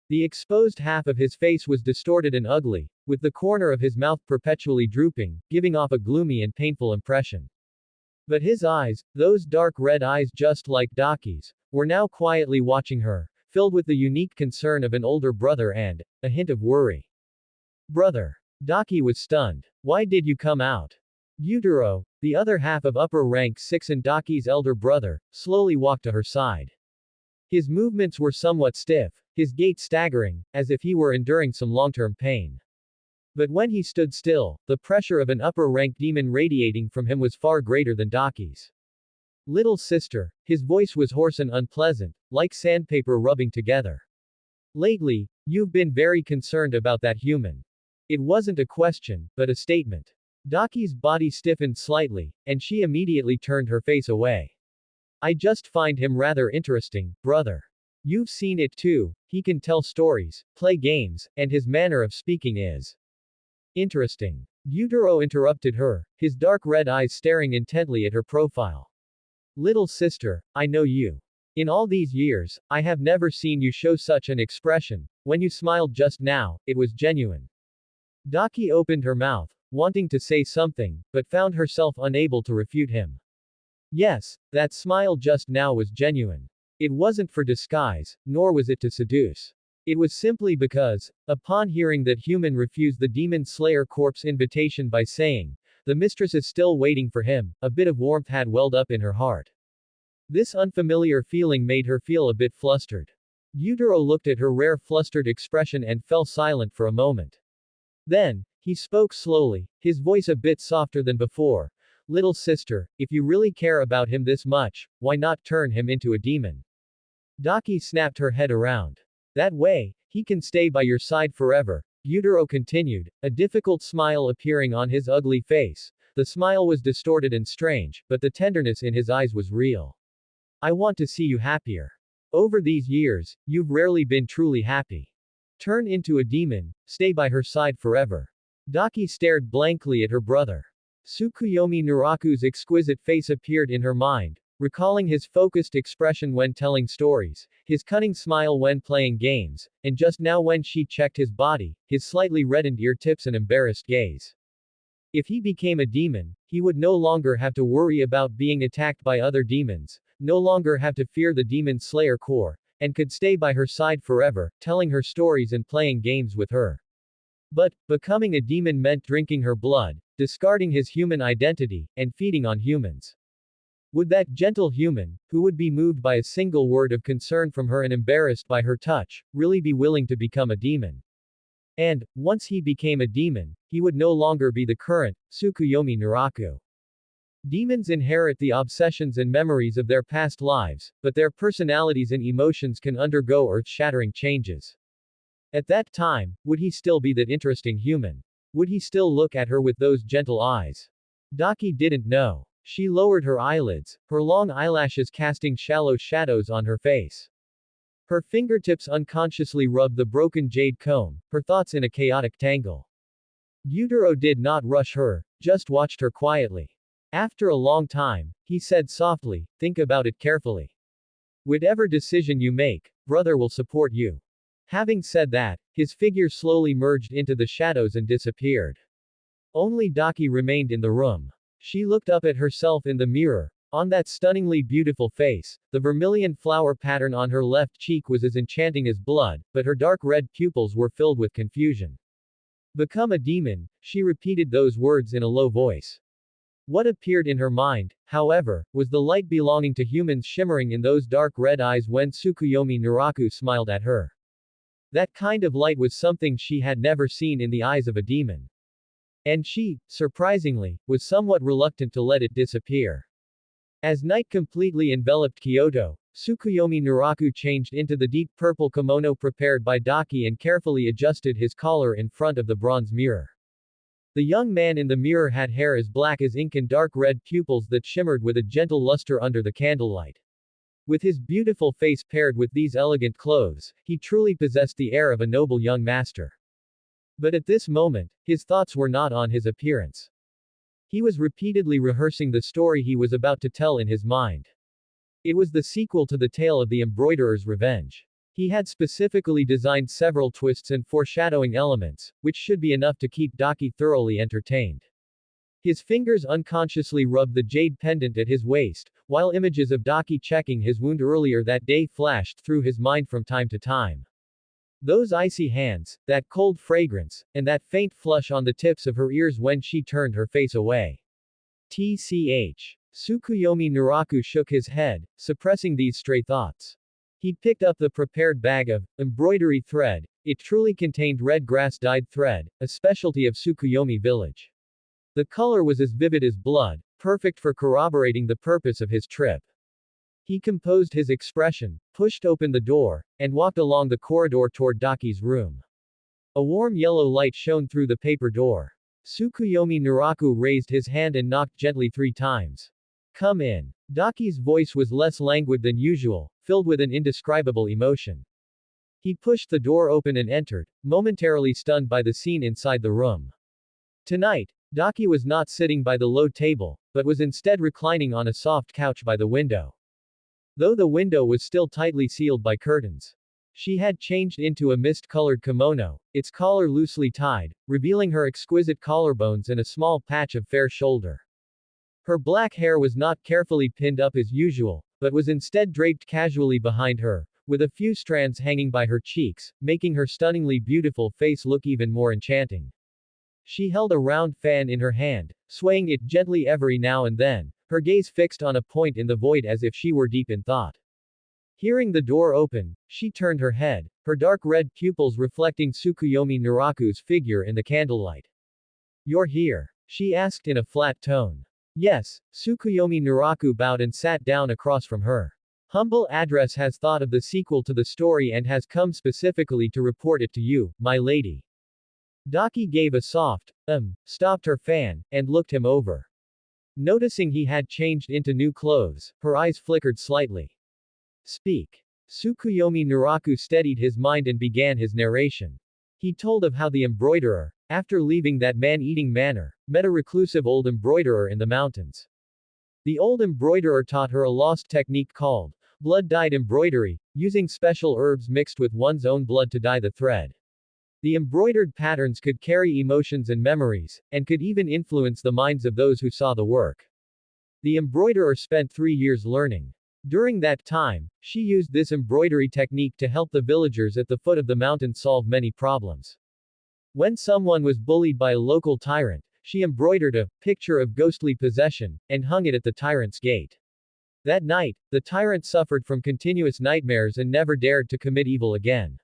The exposed half of his face was distorted and ugly, with the corner of his mouth perpetually drooping, giving off a gloomy and painful impression. But his eyes, those dark red eyes just like Daki's, were now quietly watching her, filled with the unique concern of an older brother and a hint of worry. Brother. Daki was stunned. Why did you come out? Yutaro, the other half of upper rank 6 and Daki's elder brother, slowly walked to her side. His movements were somewhat stiff, his gait staggering, as if he were enduring some long-term pain. But when he stood still, the pressure of an upper-rank demon radiating from him was far greater than Daki's. Little sister, his voice was hoarse and unpleasant, like sandpaper rubbing together. Lately, you've been very concerned about that human. It wasn't a question, but a statement. Daki's body stiffened slightly, and she immediately turned her face away. I just find him rather interesting, brother. You've seen it too, he can tell stories, play games, and his manner of speaking is interesting. Yutaro interrupted her, his dark red eyes staring intently at her profile. Little sister, I know you. In all these years, I have never seen you show such an expression. When you smiled just now, it was genuine. Daki opened her mouth, wanting to say something, but found herself unable to refute him. Yes, that smile just now was genuine. It wasn't for disguise, nor was it to seduce. It was simply because, upon hearing that human refused the demon slayer corpse invitation by saying, the mistress is still waiting for him, a bit of warmth had welled up in her heart. This unfamiliar feeling made her feel a bit flustered. Yutaro looked at her rare flustered expression and fell silent for a moment. Then, he spoke slowly, his voice a bit softer than before. Little sister, if you really care about him this much, why not turn him into a demon? Daki snapped her head around. That way, he can stay by your side forever, Yutaro continued, a difficult smile appearing on his ugly face. The smile was distorted and strange, but the tenderness in his eyes was real. I want to see you happier. Over these years, you've rarely been truly happy. Turn into a demon, stay by her side forever. Daki stared blankly at her brother. Tsukuyomi Naraku's exquisite face appeared in her mind, recalling his focused expression when telling stories, his cunning smile when playing games, and just now when she checked his body, his slightly reddened ear tips and embarrassed gaze. If he became a demon, he would no longer have to worry about being attacked by other demons, no longer have to fear the demon slayer core, and could stay by her side forever, telling her stories and playing games with her. But, becoming a demon meant drinking her blood, discarding his human identity, and feeding on humans. Would that gentle human, who would be moved by a single word of concern from her and embarrassed by her touch, really be willing to become a demon? And, once he became a demon, he would no longer be the current, Tsukuyomi Naraku. Demons inherit the obsessions and memories of their past lives, but their personalities and emotions can undergo earth-shattering changes. At that time, would he still be that interesting human? Would he still look at her with those gentle eyes? Daki didn't know. She lowered her eyelids, her long eyelashes casting shallow shadows on her face. Her fingertips unconsciously rubbed the broken jade comb, her thoughts in a chaotic tangle. Yutaro did not rush her, just watched her quietly. After a long time, he said softly, think about it carefully. Whatever decision you make, brother will support you. Having said that, his figure slowly merged into the shadows and disappeared. Only Daki remained in the room. She looked up at herself in the mirror. On that stunningly beautiful face, the vermilion flower pattern on her left cheek was as enchanting as blood, but her dark red pupils were filled with confusion. Become a demon, she repeated those words in a low voice. What appeared in her mind, however, was the light belonging to humans shimmering in those dark red eyes when Tsukuyomi Naraku smiled at her. That kind of light was something she had never seen in the eyes of a demon. And she, surprisingly, was somewhat reluctant to let it disappear. As night completely enveloped Kyoto, Tsukuyomi Naraku changed into the deep purple kimono prepared by Daki and carefully adjusted his collar in front of the bronze mirror. The young man in the mirror had hair as black as ink and dark red pupils that shimmered with a gentle luster under the candlelight. With his beautiful face paired with these elegant clothes, he truly possessed the air of a noble young master. But at this moment, his thoughts were not on his appearance. He was repeatedly rehearsing the story he was about to tell in his mind. It was the sequel to the tale of the embroiderer's revenge. He had specifically designed several twists and foreshadowing elements, which should be enough to keep Daki thoroughly entertained. His fingers unconsciously rubbed the jade pendant at his waist, while images of Daki checking his wound earlier that day flashed through his mind from time to time. Those icy hands, that cold fragrance, and that faint flush on the tips of her ears when she turned her face away. Tch. Tsukuyomi Naraku shook his head, suppressing these stray thoughts. He picked up the prepared bag of embroidery thread. It truly contained red grass-dyed thread, a specialty of Tsukuyomi village. The color was as vivid as blood, perfect for corroborating the purpose of his trip. He composed his expression, pushed open the door, and walked along the corridor toward Daki's room. A warm yellow light shone through the paper door. Tsukuyomi Naraku raised his hand and knocked gently 3 times. Come in. Daki's voice was less languid than usual, filled with an indescribable emotion. He pushed the door open and entered, momentarily stunned by the scene inside the room. Tonight, Daki was not sitting by the low table, but was instead reclining on a soft couch by the window. Though the window was still tightly sealed by curtains. She had changed into a mist-colored kimono, its collar loosely tied, revealing her exquisite collarbones and a small patch of fair shoulder. Her black hair was not carefully pinned up as usual, but was instead draped casually behind her, with a few strands hanging by her cheeks, making her stunningly beautiful face look even more enchanting. She held a round fan in her hand, swaying it gently every now and then, her gaze fixed on a point in the void as if she were deep in thought. Hearing the door open, she turned her head, her dark red pupils reflecting Tsukuyomi Naraku's figure in the candlelight. You're here? She asked in a flat tone. Yes, Tsukuyomi Naraku bowed and sat down across from her. Humble Address has thought of the sequel to the story and has come specifically to report it to you, my lady. Daki gave a soft, stopped her fan, and looked him over. Noticing he had changed into new clothes, her eyes flickered slightly. Speak. Tsukuyomi Naraku steadied his mind and began his narration. He told of how the embroiderer, after leaving that man-eating manor, met a reclusive old embroiderer in the mountains. The old embroiderer taught her a lost technique called blood-dyed embroidery, using special herbs mixed with one's own blood to dye the thread. The embroidered patterns could carry emotions and memories, and could even influence the minds of those who saw the work. The embroiderer spent 3 years learning. During that time, she used this embroidery technique to help the villagers at the foot of the mountain solve many problems. When someone was bullied by a local tyrant, she embroidered a picture of ghostly possession, and hung it at the tyrant's gate. That night, the tyrant suffered from continuous nightmares and never dared to commit evil again.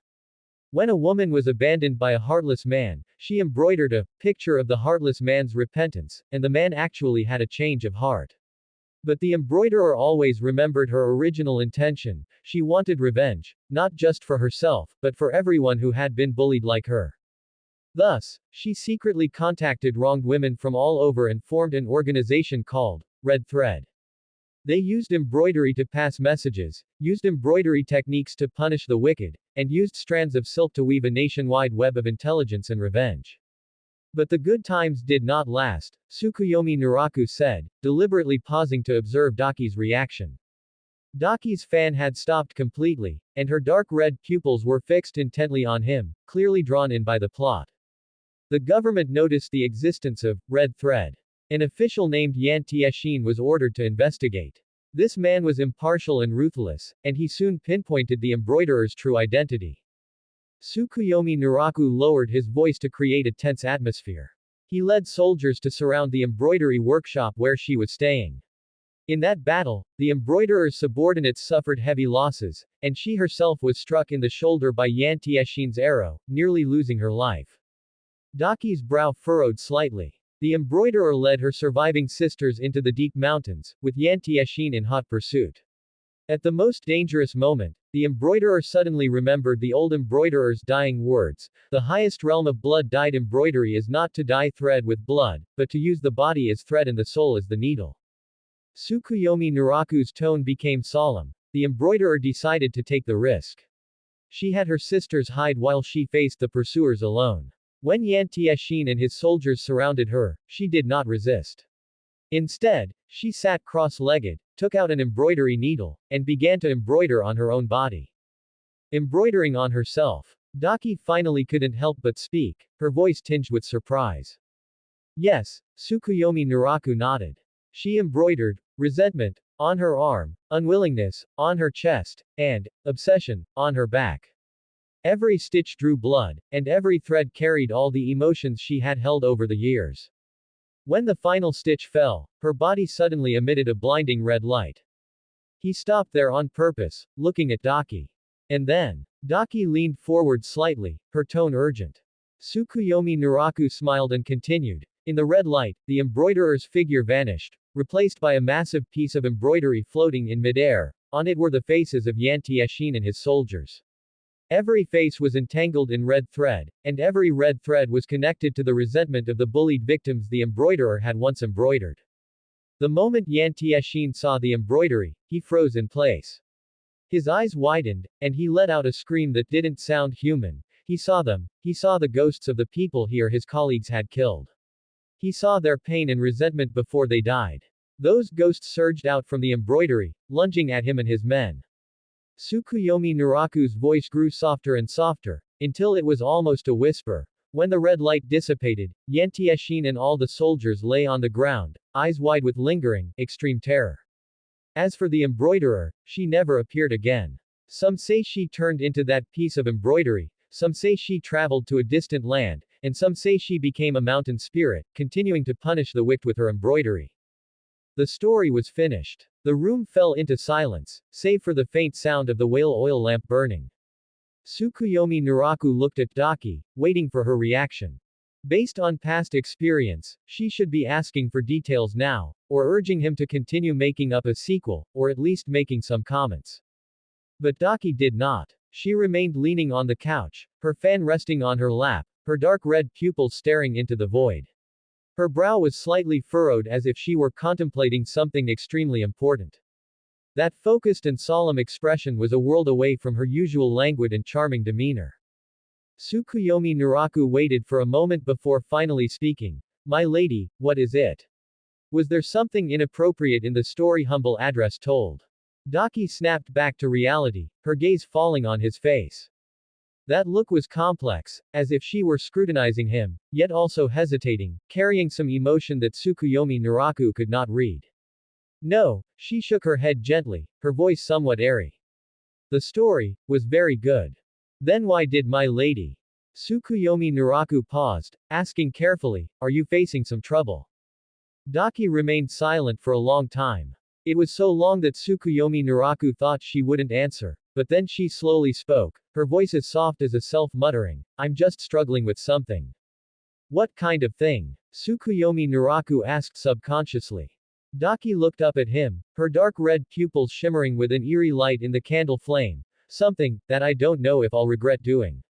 When a woman was abandoned by a heartless man, she embroidered a picture of the heartless man's repentance, and the man actually had a change of heart. But the embroiderer always remembered her original intention. She wanted revenge, not just for herself, but for everyone who had been bullied like her. Thus, she secretly contacted wronged women from all over and formed an organization called Red Thread. They used embroidery to pass messages, used embroidery techniques to punish the wicked, and used strands of silk to weave a nationwide web of intelligence and revenge. But the good times did not last, Tsukuyomi Naraku said, deliberately pausing to observe Daki's reaction. Daki's fan had stopped completely, and her dark red pupils were fixed intently on him, clearly drawn in by the plot. The government noticed the existence of Red Thread. An official named Yan Tieshin was ordered to investigate. This man was impartial and ruthless, and he soon pinpointed the embroiderer's true identity. Tsukuyomi Naraku lowered his voice to create a tense atmosphere. He led soldiers to surround the embroidery workshop where she was staying. In that battle, the embroiderer's subordinates suffered heavy losses, and she herself was struck in the shoulder by Yan Tieshin's arrow, nearly losing her life. Daki's brow furrowed slightly. The embroiderer led her surviving sisters into the deep mountains, with Yan Tieshin in hot pursuit. At the most dangerous moment, the embroiderer suddenly remembered the old embroiderer's dying words: the highest realm of blood-dyed embroidery is not to dye thread with blood, but to use the body as thread and the soul as the needle. Tsukuyomi Naraku's tone became solemn. The embroiderer decided to take the risk. She had her sisters hide while she faced the pursuers alone. When Yan Tiexin and his soldiers surrounded her, she did not resist. Instead, she sat cross-legged, took out an embroidery needle, and began to embroider on her own body. Embroidering on herself. Daki finally couldn't help but speak, her voice tinged with surprise. Yes, Tsukuyomi Naraku nodded. She embroidered, resentment, on her arm, unwillingness, on her chest, and, obsession, on her back. Every stitch drew blood, and every thread carried all the emotions she had held over the years. When the final stitch fell, her body suddenly emitted a blinding red light. He stopped there on purpose, looking at Daki. And then, Daki leaned forward slightly, her tone urgent. Tsukuyomi Naraku smiled and continued. In the red light, the embroiderer's figure vanished, replaced by a massive piece of embroidery floating in midair. On it were the faces of Yan Tiexin and his soldiers. Every face was entangled in red thread, and every red thread was connected to the resentment of the bullied victims the embroiderer had once embroidered. The moment Yan Tiexin saw the embroidery, he froze in place. His eyes widened, and he let out a scream that didn't sound human. He saw them, he saw the ghosts of the people he or his colleagues had killed. He saw their pain and resentment before they died. Those ghosts surged out from the embroidery, lunging at him and his men. Tsukuyomi Naraku's voice grew softer and softer, until it was almost a whisper. When the red light dissipated, Yan Tiexin and all the soldiers lay on the ground, eyes wide with lingering, extreme terror. As for the embroiderer, she never appeared again. Some say she turned into that piece of embroidery, some say she traveled to a distant land, and some say she became a mountain spirit, continuing to punish the wicked with her embroidery. The story was finished. The room fell into silence, save for the faint sound of the whale oil lamp burning. Tsukuyomi Naraku looked at Daki, waiting for her reaction. Based on past experience, she should be asking for details now, or urging him to continue making up a sequel, or at least making some comments. But Daki did not. She remained leaning on the couch, her fan resting on her lap, her dark red pupils staring into the void. Her brow was slightly furrowed as if she were contemplating something extremely important. That focused and solemn expression was a world away from her usual languid and charming demeanor. Tsukuyomi Naraku waited for a moment before finally speaking. My lady, what is it? Was there something inappropriate in the story humble address told? Daki snapped back to reality, her gaze falling on his face. That look was complex, as if she were scrutinizing him, yet also hesitating, carrying some emotion that Tsukuyomi Naraku could not read. No, she shook her head gently, her voice somewhat airy. The story was very good. Then why did my lady? Tsukuyomi Naraku paused, asking carefully, are you facing some trouble? Daki remained silent for a long time. It was so long that Tsukuyomi Naraku thought she wouldn't answer, but then she slowly spoke, her voice as soft as a self-muttering, I'm just struggling with something. What kind of thing? Tsukuyomi Naraku asked subconsciously. Daki looked up at him, her dark red pupils shimmering with an eerie light in the candle flame. Something that I don't know if I'll regret doing.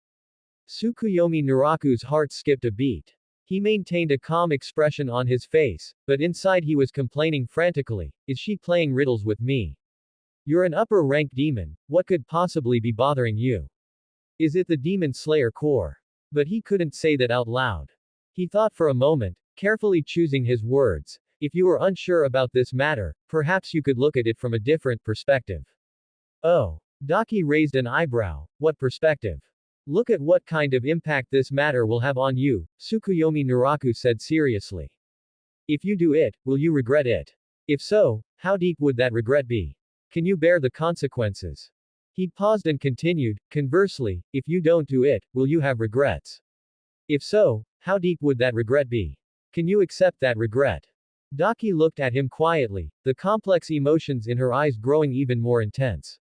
Tsukuyomi Naraku's heart skipped a beat. He maintained a calm expression on his face, but inside he was complaining frantically, is she playing riddles with me? You're an upper-rank demon, what could possibly be bothering you? Is it the Demon Slayer Corps? But he couldn't say that out loud. He thought for a moment, carefully choosing his words. If you are unsure about this matter, perhaps you could look at it from a different perspective. Oh. Daki raised an eyebrow, what perspective? Look at what kind of impact this matter will have on you, Tsukuyomi Naraku said seriously. If you do it, will you regret it? If so, how deep would that regret be? Can you bear the consequences? He paused and continued, conversely, if you don't do it, will you have regrets? If so, how deep would that regret be? Can you accept that regret? Daki looked at him quietly, the complex emotions in her eyes growing even more intense.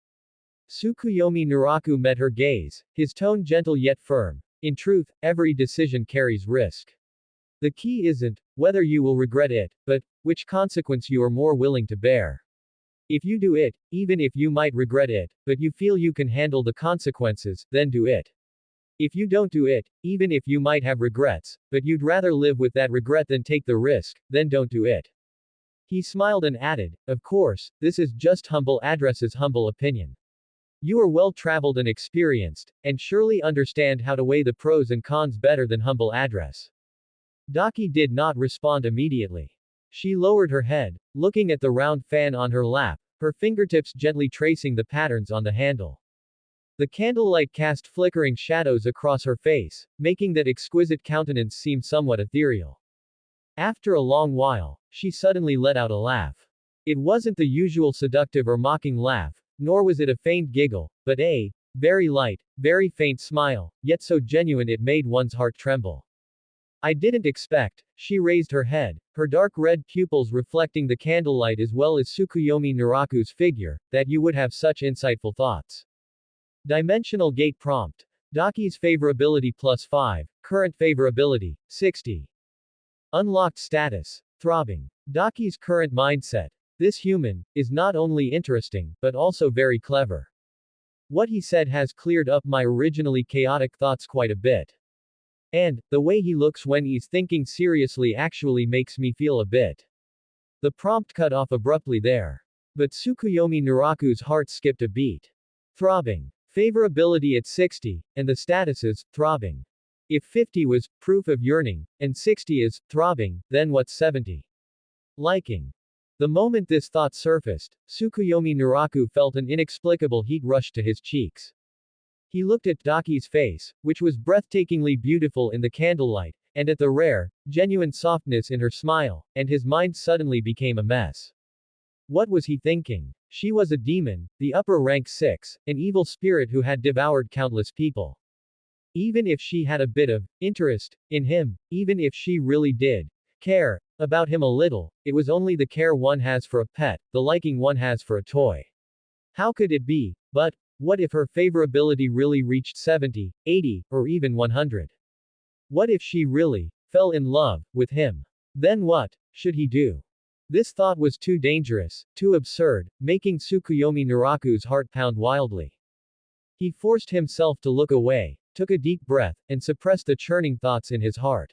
Tsukuyomi Naraku met her gaze, his tone gentle yet firm. In truth, every decision carries risk. The key isn't whether you will regret it, but which consequence you are more willing to bear. If you do it, even if you might regret it, but you feel you can handle the consequences, then do it. If you don't do it, even if you might have regrets, but you'd rather live with that regret than take the risk, then don't do it. He smiled and added, of course, this is just humble address's humble opinion. You are well traveled and experienced, and surely understand how to weigh the pros and cons better than humble address. Daki did not respond immediately. She lowered her head, looking at the round fan on her lap, her fingertips gently tracing the patterns on the handle. The candlelight cast flickering shadows across her face, making that exquisite countenance seem somewhat ethereal. After a long while, she suddenly let out a laugh. It wasn't the usual seductive or mocking laugh, nor was it a faint giggle, but a very light, very faint smile, yet so genuine it made one's heart tremble. I didn't expect, she raised her head, her dark red pupils reflecting the candlelight as well as Tsukuyomi Naraku's figure, that you would have such insightful thoughts. Dimensional gate prompt. Daki's favorability +5, current favorability, 60. Unlocked status. Throbbing. Daki's current mindset. This human is not only interesting, but also very clever. What he said has cleared up my originally chaotic thoughts quite a bit. And, the way he looks when he's thinking seriously actually makes me feel a bit. The prompt cut off abruptly there. But Tsukuyomi Naraku's heart skipped a beat. Throbbing. Favorability at 60, and the status is throbbing. If 50 was proof of yearning, and 60 is throbbing, then what's 70? Liking. The moment this thought surfaced, Tsukuyomi Naraku felt an inexplicable heat rush to his cheeks. He looked at Daki's face, which was breathtakingly beautiful in the candlelight, and at the rare, genuine softness in her smile, and his mind suddenly became a mess. What was he thinking? She was a demon, the upper rank 6, an evil spirit who had devoured countless people. Even if she had a bit of interest in him, even if she really did care about him a little, it was only the care one has for a pet, the liking one has for a toy. How could it be? But what if her favorability really reached 70, 80, or even 100? What if she really fell in love with him? Then what should he do? This thought was too dangerous, too absurd, making Tsukuyomi Naraku's heart pound wildly. He forced himself to look away, took a deep breath, and suppressed the churning thoughts in his heart.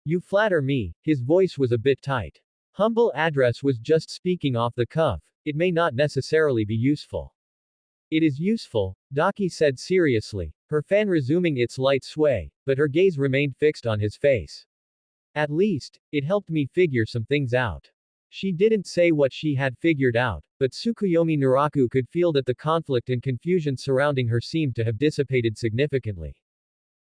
You flatter me, his voice was a bit tight. Humble address was just speaking off the cuff, it may not necessarily be useful. It is useful, Daki said seriously, her fan resuming its light sway, but her gaze remained fixed on his face. At least, it helped me figure some things out. She didn't say what she had figured out, but Tsukuyomi Naraku could feel that the conflict and confusion surrounding her seemed to have dissipated significantly.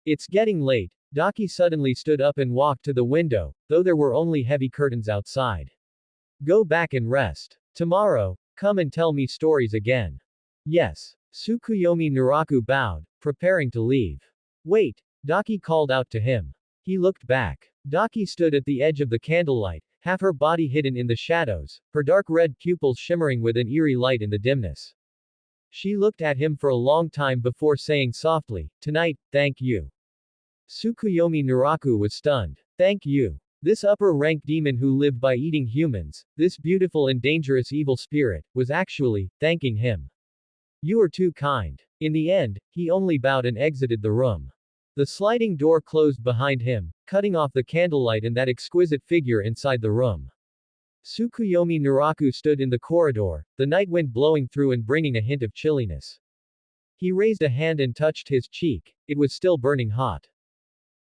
It's getting late. Daki suddenly stood up and walked to the window, though there were only heavy curtains outside. Go back and rest. Tomorrow, come and tell me stories again. Yes. Tsukuyomi Naraku bowed, preparing to leave. Wait, Daki called out to him. He looked back. Daki stood at the edge of the candlelight, half her body hidden in the shadows, her dark red pupils shimmering with an eerie light in the dimness. She looked at him for a long time before saying softly, "Tonight, thank you." Tsukuyomi Naraku was stunned. Thank you. This upper-rank demon who lived by eating humans, this beautiful and dangerous evil spirit, was actually thanking him. You are too kind. In the end, he only bowed and exited the room. The sliding door closed behind him, cutting off the candlelight and that exquisite figure inside the room. Tsukuyomi Naraku stood in the corridor, the night wind blowing through and bringing a hint of chilliness. He raised a hand and touched his cheek, it was still burning hot.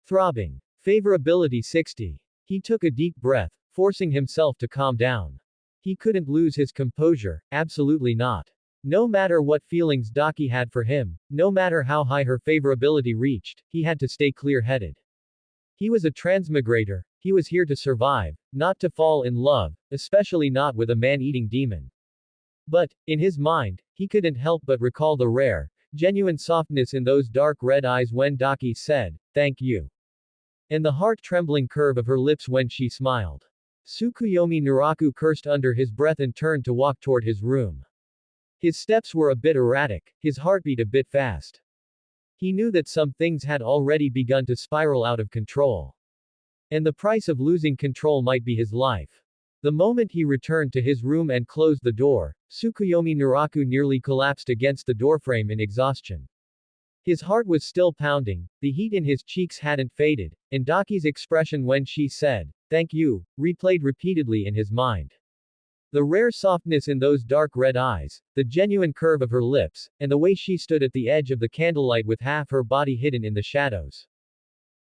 Throbbing. Favorability 60. He took a deep breath, forcing himself to calm down. He couldn't lose his composure, absolutely not. No matter what feelings Daki had for him, no matter how high her favorability reached, he had to stay clear-headed. He was a transmigrator, he was here to survive, not to fall in love, especially not with a man-eating demon. But, in his mind, he couldn't help but recall the rare, genuine softness in those dark red eyes when Daki said, "Thank you." And the heart-trembling curve of her lips when she smiled. Tsukuyomi Naraku cursed under his breath and turned to walk toward his room. His steps were a bit erratic, his heartbeat a bit fast. He knew that some things had already begun to spiral out of control. And the price of losing control might be his life. The moment he returned to his room and closed the door, Tsukuyomi Naraku nearly collapsed against the doorframe in exhaustion. His heart was still pounding, the heat in his cheeks hadn't faded, and Daki's expression when she said, "Thank you," replayed repeatedly in his mind. The rare softness in those dark red eyes, the genuine curve of her lips, and the way she stood at the edge of the candlelight with half her body hidden in the shadows.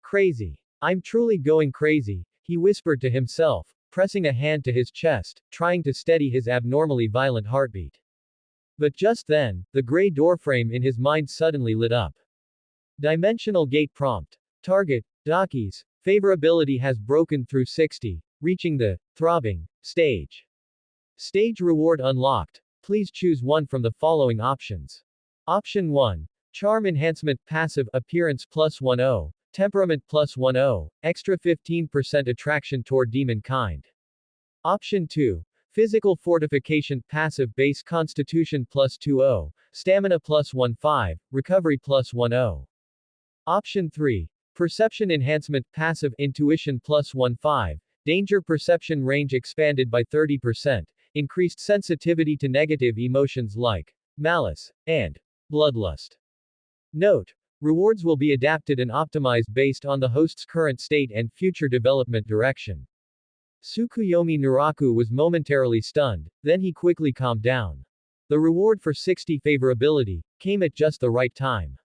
Crazy. I'm truly going crazy, he whispered to himself, pressing a hand to his chest, trying to steady his abnormally violent heartbeat. But just then, the gray doorframe in his mind suddenly lit up. Dimensional gate prompt. Target, Daki's favorability has broken through 60, reaching the throbbing stage. Stage reward unlocked. Please choose one from the following options. Option 1. Charm enhancement passive appearance plus 10, temperament plus 10, extra 15% attraction toward demon kind. Option 2. Physical fortification passive base constitution plus 20, stamina plus 15, recovery plus 10. Option 3. Perception enhancement passive intuition plus 15, danger perception range expanded by 30%, increased sensitivity to negative emotions like malice and bloodlust. Note: rewards will be adapted and optimized based on the host's current state and future development direction. Tsukuyomi Naraku was momentarily stunned, then he quickly calmed down. The reward for 60 favorability came at just the right time.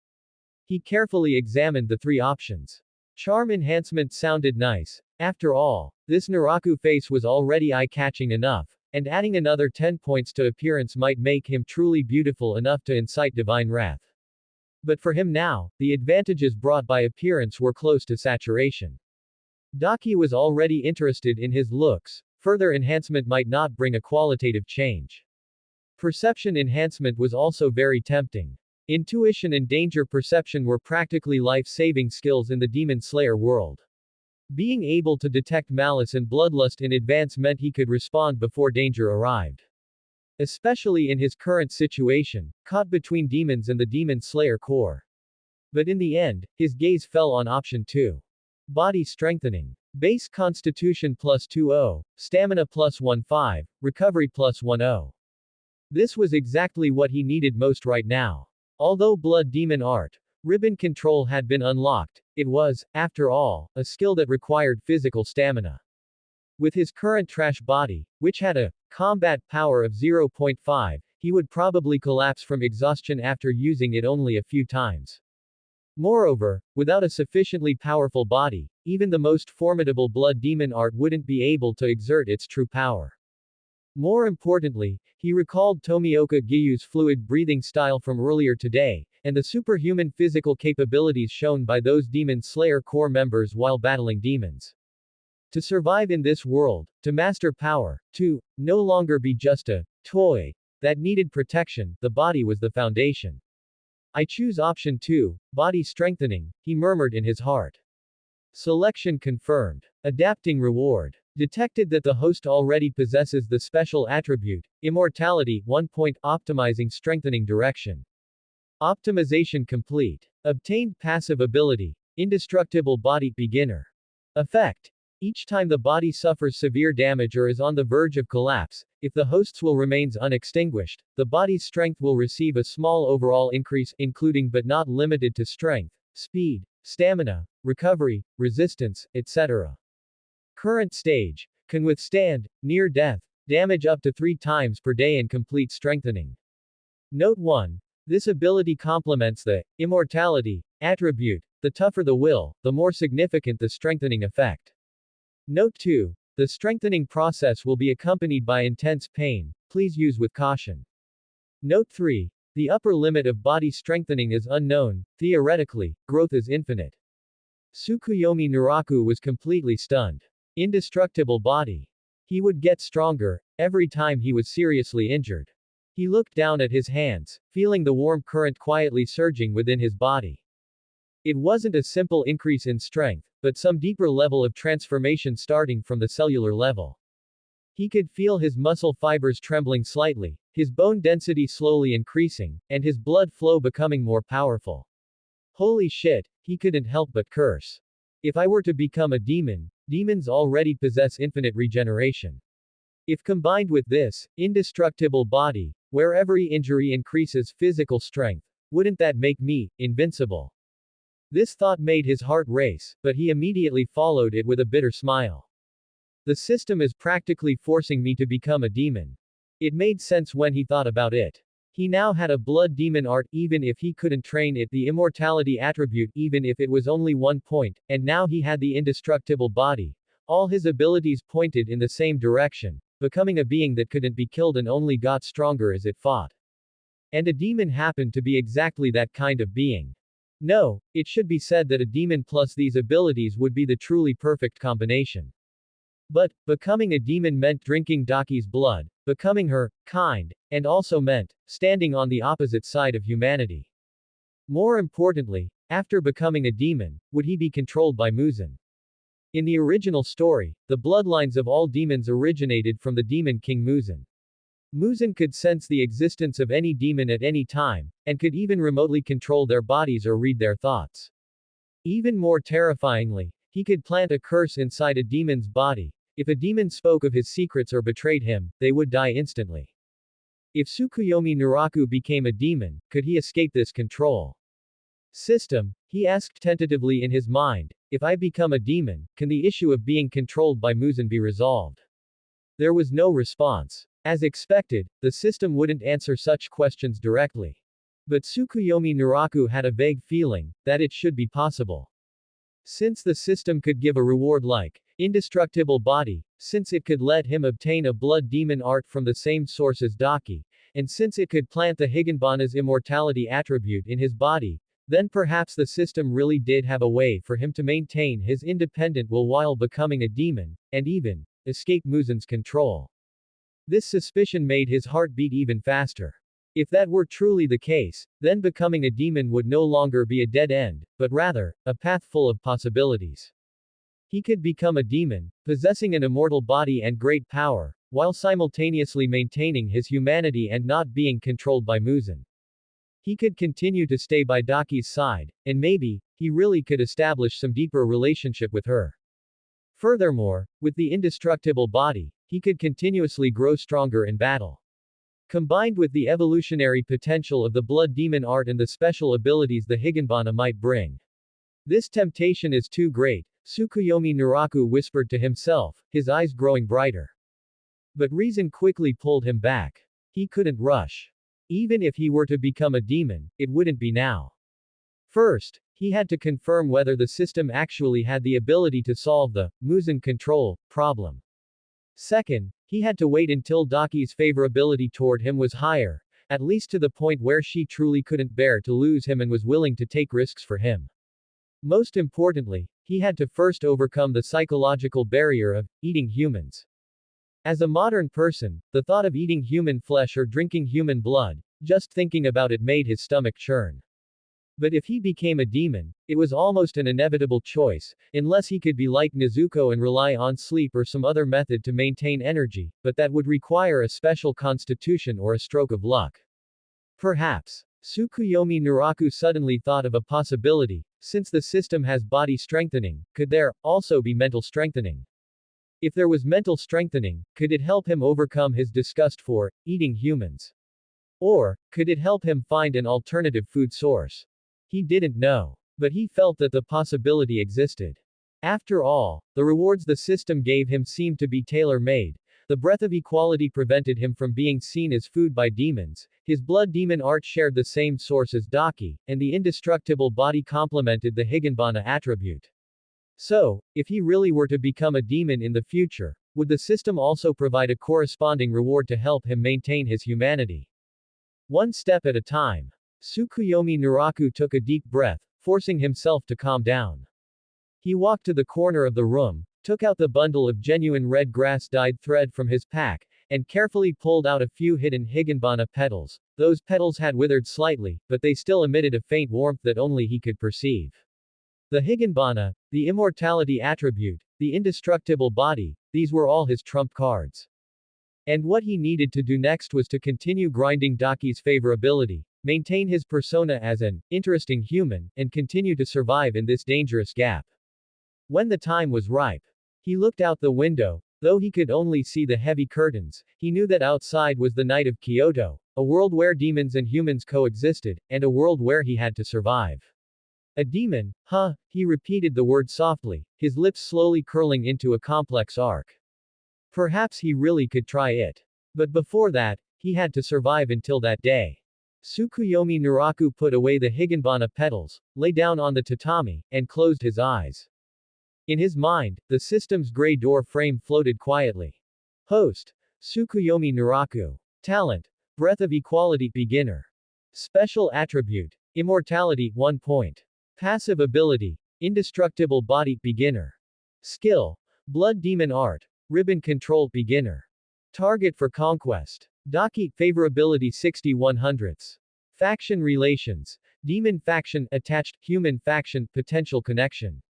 He carefully examined the three options. Charm enhancement sounded nice. After all, this Naraku face was already eye-catching enough, and adding another 10 points to appearance might make him truly beautiful enough to incite divine wrath. But for him now, the advantages brought by appearance were close to saturation. Daki was already interested in his looks, further enhancement might not bring a qualitative change. Perception enhancement was also very tempting. Intuition and danger perception were practically life-saving skills in the Demon Slayer world. Being able to detect malice and bloodlust in advance meant he could respond before danger arrived. Especially in his current situation, caught between demons and the Demon Slayer core. But in the end, his gaze fell on option 2. Body strengthening. Base constitution plus 20, stamina plus 15, recovery plus 10. This was exactly what he needed most right now. Although Blood Demon Art, Ribbon Control had been unlocked, it was, after all, a skill that required physical stamina. With his current trash body, which had a combat power of 0.5, he would probably collapse from exhaustion after using it only a few times. Moreover, without a sufficiently powerful body, even the most formidable Blood Demon Art wouldn't be able to exert its true power. More importantly, he recalled Tomioka Gyu's fluid breathing style from earlier today, and the superhuman physical capabilities shown by those Demon Slayer core members while battling demons. To survive in this world, to master power, to no longer be just a toy that needed protection, the body was the foundation. I choose option 2, body strengthening, he murmured in his heart. Selection confirmed. Adapting reward. Detected that the host already possesses the special attribute, immortality, 1 point, optimizing strengthening direction. Optimization complete. Obtained passive ability, indestructible body beginner. Effect. Each time the body suffers severe damage or is on the verge of collapse, if the host's will remains unextinguished, the body's strength will receive a small overall increase, including but not limited to strength, speed, stamina, recovery, resistance, etc. Current stage. Can withstand near death damage up to 3 times per day and complete strengthening. Note 1. This ability complements the immortality attribute. The tougher the will, the more significant the strengthening effect. Note 2. The strengthening process will be accompanied by intense pain, please use with caution. Note 3. The upper limit of body strengthening is unknown, theoretically, growth is infinite. Tsukuyomi Naraku was completely stunned. Indestructible body. He would get stronger, every time he was seriously injured. He looked down at his hands, feeling the warm current quietly surging within his body. It wasn't a simple increase in strength, but some deeper level of transformation starting from the cellular level. He could feel his muscle fibers trembling slightly, his bone density slowly increasing, and his blood flow becoming more powerful. Holy shit, he couldn't help but curse. If I were to become a demon, demons already possess infinite regeneration. If combined with this, indestructible body, where every injury increases physical strength, wouldn't that make me invincible? This thought made his heart race, but he immediately followed it with a bitter smile. The system is practically forcing me to become a demon. It made sense when he thought about it. He now had a blood demon art even if he couldn't train it, the immortality attribute even if it was only 1 point, and now he had the indestructible body. All his abilities pointed in the same direction, becoming a being that couldn't be killed and only got stronger as it fought. And a demon happened to be exactly that kind of being. No, it should be said that a demon plus these abilities would be the truly perfect combination. But, becoming a demon meant drinking Daki's blood, becoming her kind, and also meant standing on the opposite side of humanity. More importantly, after becoming a demon, would he be controlled by Muzan? In the original story, the bloodlines of all demons originated from the demon king Muzan. Muzan could sense the existence of any demon at any time, and could even remotely control their bodies or read their thoughts. Even more terrifyingly, he could plant a curse inside a demon's body. If a demon spoke of his secrets or betrayed him, they would die instantly. If Tsukuyomi Naraku became a demon, could he escape this control? System, he asked tentatively in his mind, if I become a demon, can the issue of being controlled by Muzan be resolved? There was no response. As expected, the system wouldn't answer such questions directly. But Tsukuyomi Naraku had a vague feeling that it should be possible. Since the system could give a reward like indestructible body, since it could let him obtain a blood demon art from the same source as Daki, and since it could plant the Higanbana's immortality attribute in his body, then perhaps the system really did have a way for him to maintain his independent will while becoming a demon, and even escape Muzan's control. This suspicion made his heart beat even faster. If that were truly the case, then becoming a demon would no longer be a dead end, but rather, a path full of possibilities. He could become a demon, possessing an immortal body and great power, while simultaneously maintaining his humanity and not being controlled by Muzan. He could continue to stay by Daki's side, and maybe, he really could establish some deeper relationship with her. Furthermore, with the indestructible body, he could continuously grow stronger in battle. Combined with the evolutionary potential of the blood demon art and the special abilities the Higanbana might bring. This temptation is too great, Tsukuyomi Naraku whispered to himself, his eyes growing brighter. But reason quickly pulled him back. He couldn't rush. Even if he were to become a demon, it wouldn't be now. First, he had to confirm whether the system actually had the ability to solve the Muzan control problem. Second, he had to wait until Daki's favorability toward him was higher, at least to the point where she truly couldn't bear to lose him and was willing to take risks for him. Most importantly, he had to first overcome the psychological barrier of eating humans. As a modern person, the thought of eating human flesh or drinking human blood, just thinking about it made his stomach churn. But if he became a demon, it was almost an inevitable choice, unless he could be like Nezuko and rely on sleep or some other method to maintain energy, but that would require a special constitution or a stroke of luck. Perhaps. Tsukuyomi Naraku suddenly thought of a possibility, since the system has body strengthening, could there also be mental strengthening? If there was mental strengthening, could it help him overcome his disgust for eating humans? Or, could it help him find an alternative food source? He didn't know. But he felt that the possibility existed. After all, the rewards the system gave him seemed to be tailor-made. The breath of equality prevented him from being seen as food by demons, his blood demon art shared the same source as Daki, and the indestructible body complemented the Higanbana attribute. So, if he really were to become a demon in the future, would the system also provide a corresponding reward to help him maintain his humanity? One step at a time. Tsukuyomi Naraku took a deep breath, forcing himself to calm down. He walked to the corner of the room, took out the bundle of genuine red grass-dyed thread from his pack, and carefully pulled out a few hidden Higanbana petals. Those petals had withered slightly, but they still emitted a faint warmth that only he could perceive. The Higanbana, the immortality attribute, the indestructible body, these were all his trump cards. And what he needed to do next was to continue grinding Daki's favorability, maintain his persona as an interesting human, and continue to survive in this dangerous gap. When the time was ripe, he looked out the window. Though he could only see the heavy curtains, he knew that outside was the night of Kyoto, a world where demons and humans coexisted, and a world where he had to survive. A demon, huh? He repeated the word softly, his lips slowly curling into a complex arc. Perhaps he really could try it. But before that, he had to survive until that day. Tsukuyomi Naraku put away the higanbana petals, lay down on the tatami, and closed his eyes. In his mind, the system's gray door frame floated quietly. Host. Tsukuyomi Naraku. Talent. Breath of Equality Beginner. Special Attribute. Immortality 1 point. Passive Ability. Indestructible Body Beginner. Skill. Blood Demon Art. Ribbon Control Beginner. Target for Conquest. Daki Favorability 60/100. Faction Relations. Demon Faction Attached. Human Faction Potential Connection.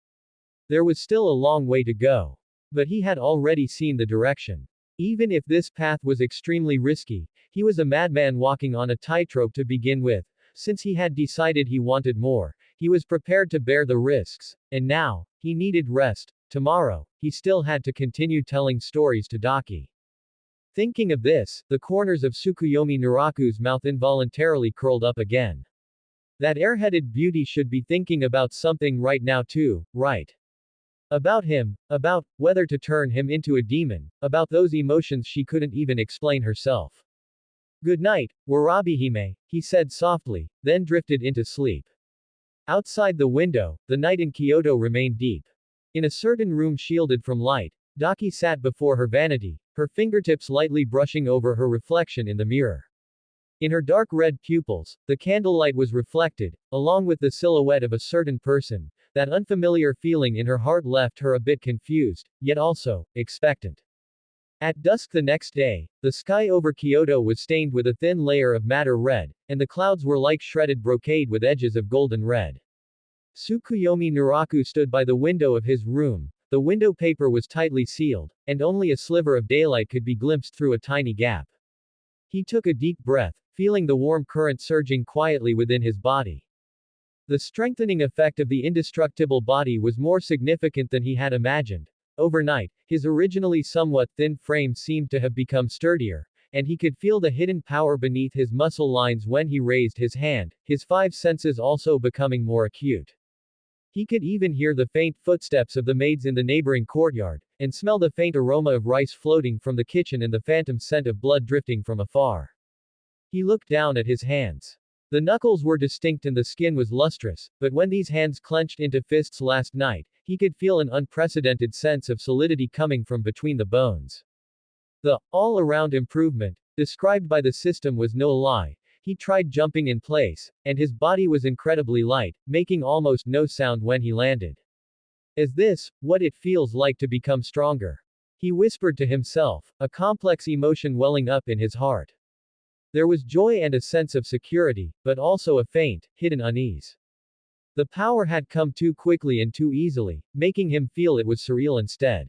There was still a long way to go. But he had already seen the direction. Even if this path was extremely risky, he was a madman walking on a tightrope to begin with. Since he had decided he wanted more, he was prepared to bear the risks, and now, he needed rest. Tomorrow, he still had to continue telling stories to Daki. Thinking of this, the corners of Tsukuyomi Naraku's mouth involuntarily curled up again. That airheaded beauty should be thinking about something right now too, right? About him, about whether to turn him into a demon, about those emotions she couldn't even explain herself. Good night, Warabihime, he said softly, then drifted into sleep. Outside the window, the night in Kyoto remained deep. In a certain room shielded from light, Daki sat before her vanity, her fingertips lightly brushing over her reflection in the mirror. In her dark red pupils, the candlelight was reflected, along with the silhouette of a certain person. That unfamiliar feeling in her heart left her a bit confused, yet also, expectant. At dusk the next day, the sky over Kyoto was stained with a thin layer of madder red, and the clouds were like shredded brocade with edges of golden red. Tsukuyomi Naraku stood by the window of his room. The window paper was tightly sealed, and only a sliver of daylight could be glimpsed through a tiny gap. He took a deep breath, feeling the warm current surging quietly within his body. The strengthening effect of the indestructible body was more significant than he had imagined. Overnight, his originally somewhat thin frame seemed to have become sturdier, and he could feel the hidden power beneath his muscle lines when he raised his hand, his 5 senses also becoming more acute. He could even hear the faint footsteps of the maids in the neighboring courtyard, and smell the faint aroma of rice floating from the kitchen and the phantom scent of blood drifting from afar. He looked down at his hands. The knuckles were distinct and the skin was lustrous, but when these hands clenched into fists last night, he could feel an unprecedented sense of solidity coming from between the bones. The all-around improvement, described by the system was no lie. He tried jumping in place, and his body was incredibly light, making almost no sound when he landed. Is this what it feels like to become stronger? He whispered to himself, a complex emotion welling up in his heart. There was joy and a sense of security, but also a faint, hidden unease. The power had come too quickly and too easily, making him feel it was surreal instead.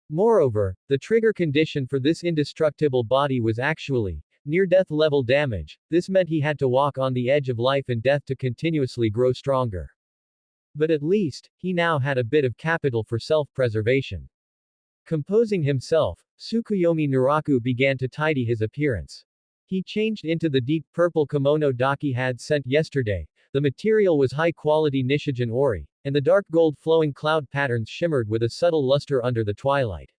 Moreover, the trigger condition for this indestructible body was actually near-death level damage. This meant he had to walk on the edge of life and death to continuously grow stronger. But at least, he now had a bit of capital for self-preservation. Composing himself, Tsukuyomi Naraku began to tidy his appearance. He changed into the deep purple kimono Daki had sent yesterday. The material was high-quality Nishijan ori, and the dark gold flowing cloud patterns shimmered with a subtle luster under the twilight.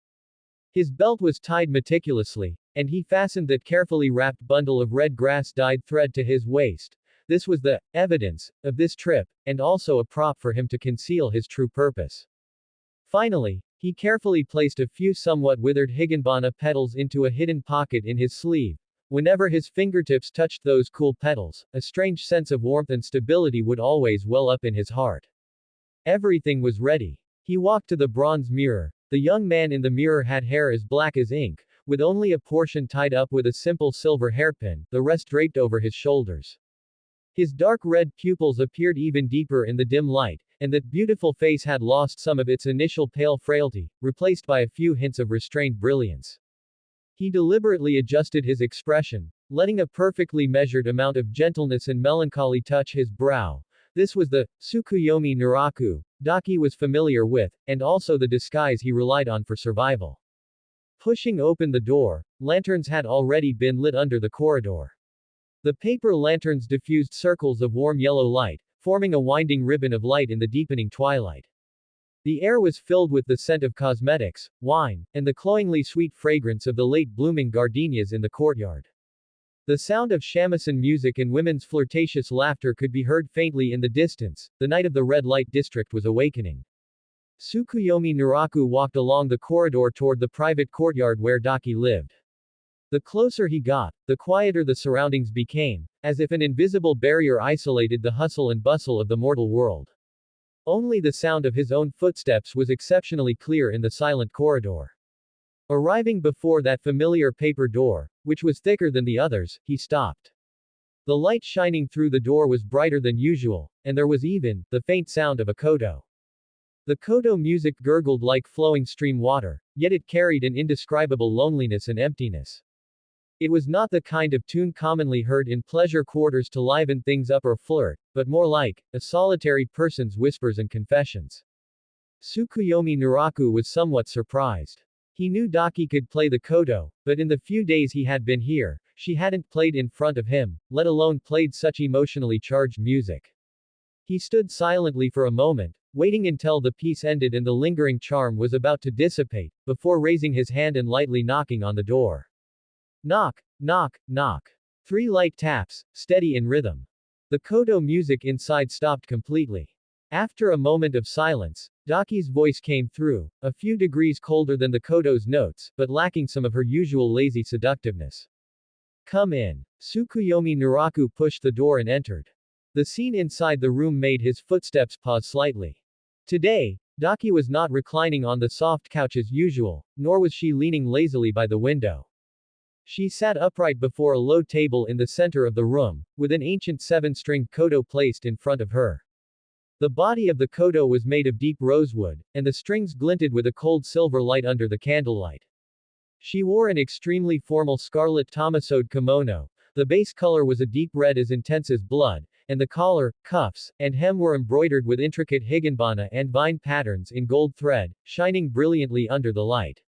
His belt was tied meticulously, and he fastened that carefully wrapped bundle of red grass-dyed thread to his waist. This was the evidence of this trip, and also a prop for him to conceal his true purpose. Finally, he carefully placed a few somewhat withered higanbana petals into a hidden pocket in his sleeve. Whenever his fingertips touched those cool petals, a strange sense of warmth and stability would always well up in his heart. Everything was ready. He walked to the bronze mirror. The young man in the mirror had hair as black as ink, with only a portion tied up with a simple silver hairpin, the rest draped over his shoulders. His dark red pupils appeared even deeper in the dim light, and that beautiful face had lost some of its initial pale frailty, replaced by a few hints of restrained brilliance. He deliberately adjusted his expression, letting a perfectly measured amount of gentleness and melancholy touch his brow. This was the Tsukuyomi Naraku Daki was familiar with, and also the disguise he relied on for survival. Pushing open the door, lanterns had already been lit under the corridor. The paper lanterns diffused circles of warm yellow light, forming a winding ribbon of light in the deepening twilight. The air was filled with the scent of cosmetics, wine, and the cloyingly sweet fragrance of the late-blooming gardenias in the courtyard. The sound of shamisen music and women's flirtatious laughter could be heard faintly in the distance. The night of the red light district was awakening. Tsukuyomi Naraku walked along the corridor toward the private courtyard where Daki lived. The closer he got, the quieter the surroundings became, as if an invisible barrier isolated the hustle and bustle of the mortal world. Only the sound of his own footsteps was exceptionally clear in the silent corridor. Arriving before that familiar paper door, which was thicker than the others, he stopped. The light shining through the door was brighter than usual, and there was even the faint sound of a koto. The koto music gurgled like flowing stream water, yet it carried an indescribable loneliness and emptiness. It was not the kind of tune commonly heard in pleasure quarters to liven things up or flirt, but more like a solitary person's whispers and confessions. Tsukuyomi Naraku was somewhat surprised. He knew Daki could play the koto, but in the few days he had been here, she hadn't played in front of him, let alone played such emotionally charged music. He stood silently for a moment, waiting until the piece ended and the lingering charm was about to dissipate, before raising his hand and lightly knocking on the door. Knock, knock, knock. 3 light taps, steady in rhythm. The koto music inside stopped completely. After a moment of silence, Daki's voice came through, a few degrees colder than the koto's notes, but lacking some of her usual lazy seductiveness. Come in. Tsukuyomi Naraku pushed the door and entered. The scene inside the room made his footsteps pause slightly. Today, Daki was not reclining on the soft couch as usual, nor was she leaning lazily by the window. She sat upright before a low table in the center of the room, with an ancient 7-stringed koto placed in front of her. The body of the koto was made of deep rosewood, and the strings glinted with a cold silver light under the candlelight. She wore an extremely formal scarlet tomasode kimono. The base color was a deep red as intense as blood, and the collar, cuffs, and hem were embroidered with intricate higanbana and vine patterns in gold thread, shining brilliantly under the light.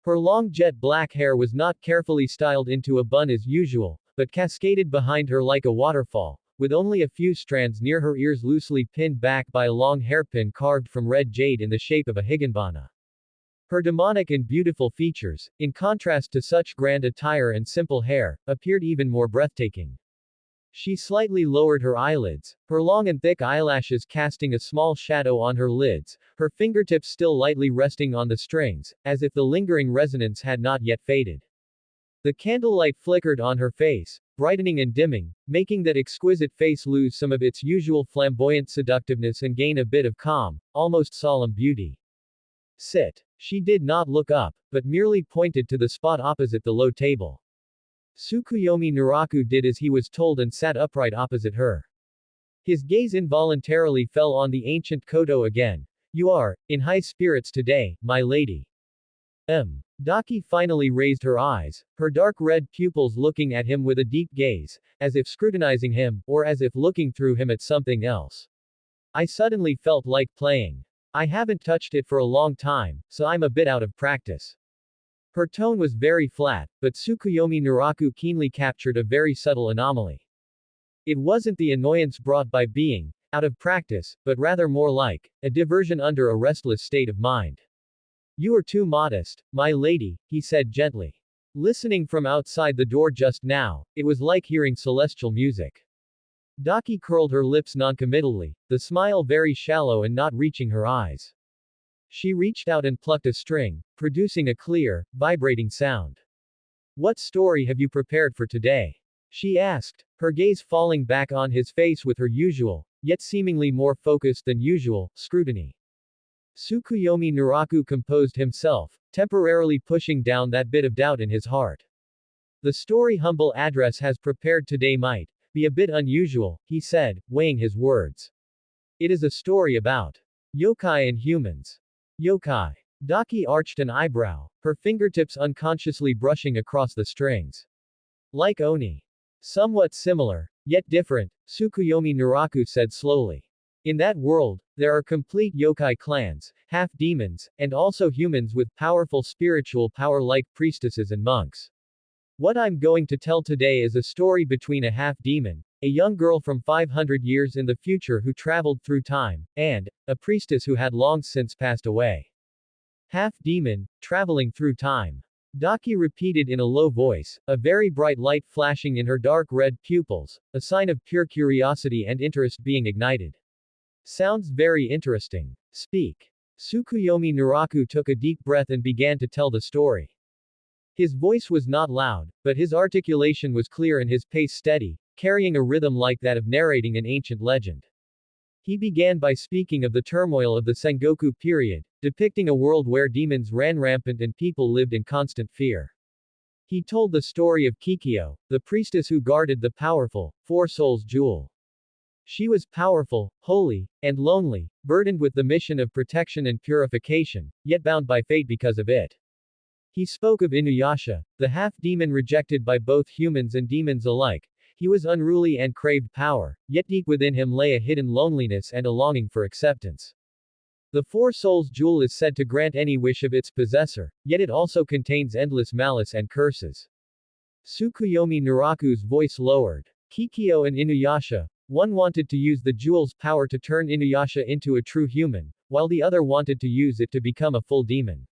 Her long jet black hair was not carefully styled into a bun as usual, but cascaded behind her like a waterfall, with only a few strands near her ears loosely pinned back by a long hairpin carved from red jade in the shape of a higanbana. Her demonic and beautiful features, in contrast to such grand attire and simple hair, appeared even more breathtaking. She slightly lowered her eyelids, her long and thick eyelashes casting a small shadow on her lids, her fingertips still lightly resting on the strings, as if the lingering resonance had not yet faded. The candlelight flickered on her face, brightening and dimming, making that exquisite face lose some of its usual flamboyant seductiveness and gain a bit of calm, almost solemn beauty. Sit. She did not look up, but merely pointed to the spot opposite the low table. Tsukuyomi Naraku did as he was told and sat upright opposite her. His gaze involuntarily fell on the ancient koto again. You are in high spirits today, my lady. Daki finally raised her eyes, her dark red pupils looking at him with a deep gaze, as if scrutinizing him, or as if looking through him at something else. I suddenly felt like playing. I haven't touched it for a long time, so I'm a bit out of practice. Her tone was very flat, but Tsukuyomi Naraku keenly captured a very subtle anomaly. It wasn't the annoyance brought by being out of practice, but rather more like a diversion under a restless state of mind. You are too modest, my lady, he said gently. Listening from outside the door just now, it was like hearing celestial music. Daki curled her lips noncommittally, the smile very shallow and not reaching her eyes. She reached out and plucked a string, producing a clear, vibrating sound. What story have you prepared for today? She asked, her gaze falling back on his face with her usual, yet seemingly more focused than usual, scrutiny. Tsukuyomi Naraku composed himself, temporarily pushing down that bit of doubt in his heart. The story Humble Address has prepared today might be a bit unusual, he said, weighing his words. It is a story about yokai and humans. Yokai. Daki arched an eyebrow, her fingertips unconsciously brushing across the strings. Like Oni. Somewhat similar, yet different, Tsukuyomi Naraku said slowly. In that world, there are complete yokai clans, half-demons, and also humans with powerful spiritual power like priestesses and monks. What I'm going to tell today is a story between a half-demon, a young girl from 500 years in the future who traveled through time, and a priestess who had long since passed away. Half-demon, traveling through time. Daki repeated in a low voice, a very bright light flashing in her dark red pupils, a sign of pure curiosity and interest being ignited. Sounds very interesting. Speak. Tsukuyomi Naraku took a deep breath and began to tell the story. His voice was not loud, but his articulation was clear and his pace steady, carrying a rhythm like that of narrating an ancient legend. He began by speaking of the turmoil of the Sengoku period, depicting a world where demons ran rampant and people lived in constant fear. He told the story of Kikyo, the priestess who guarded the powerful, Four Souls jewel. She was powerful, holy, and lonely, burdened with the mission of protection and purification, yet bound by fate because of it. He spoke of Inuyasha, the half-demon rejected by both humans and demons alike. He was unruly and craved power, yet deep within him lay a hidden loneliness and a longing for acceptance. The Four Souls jewel is said to grant any wish of its possessor, yet it also contains endless malice and curses. Tsukuyomi Naraku's voice lowered. Kikyo and Inuyasha, one wanted to use the jewel's power to turn Inuyasha into a true human, while the other wanted to use it to become a full demon.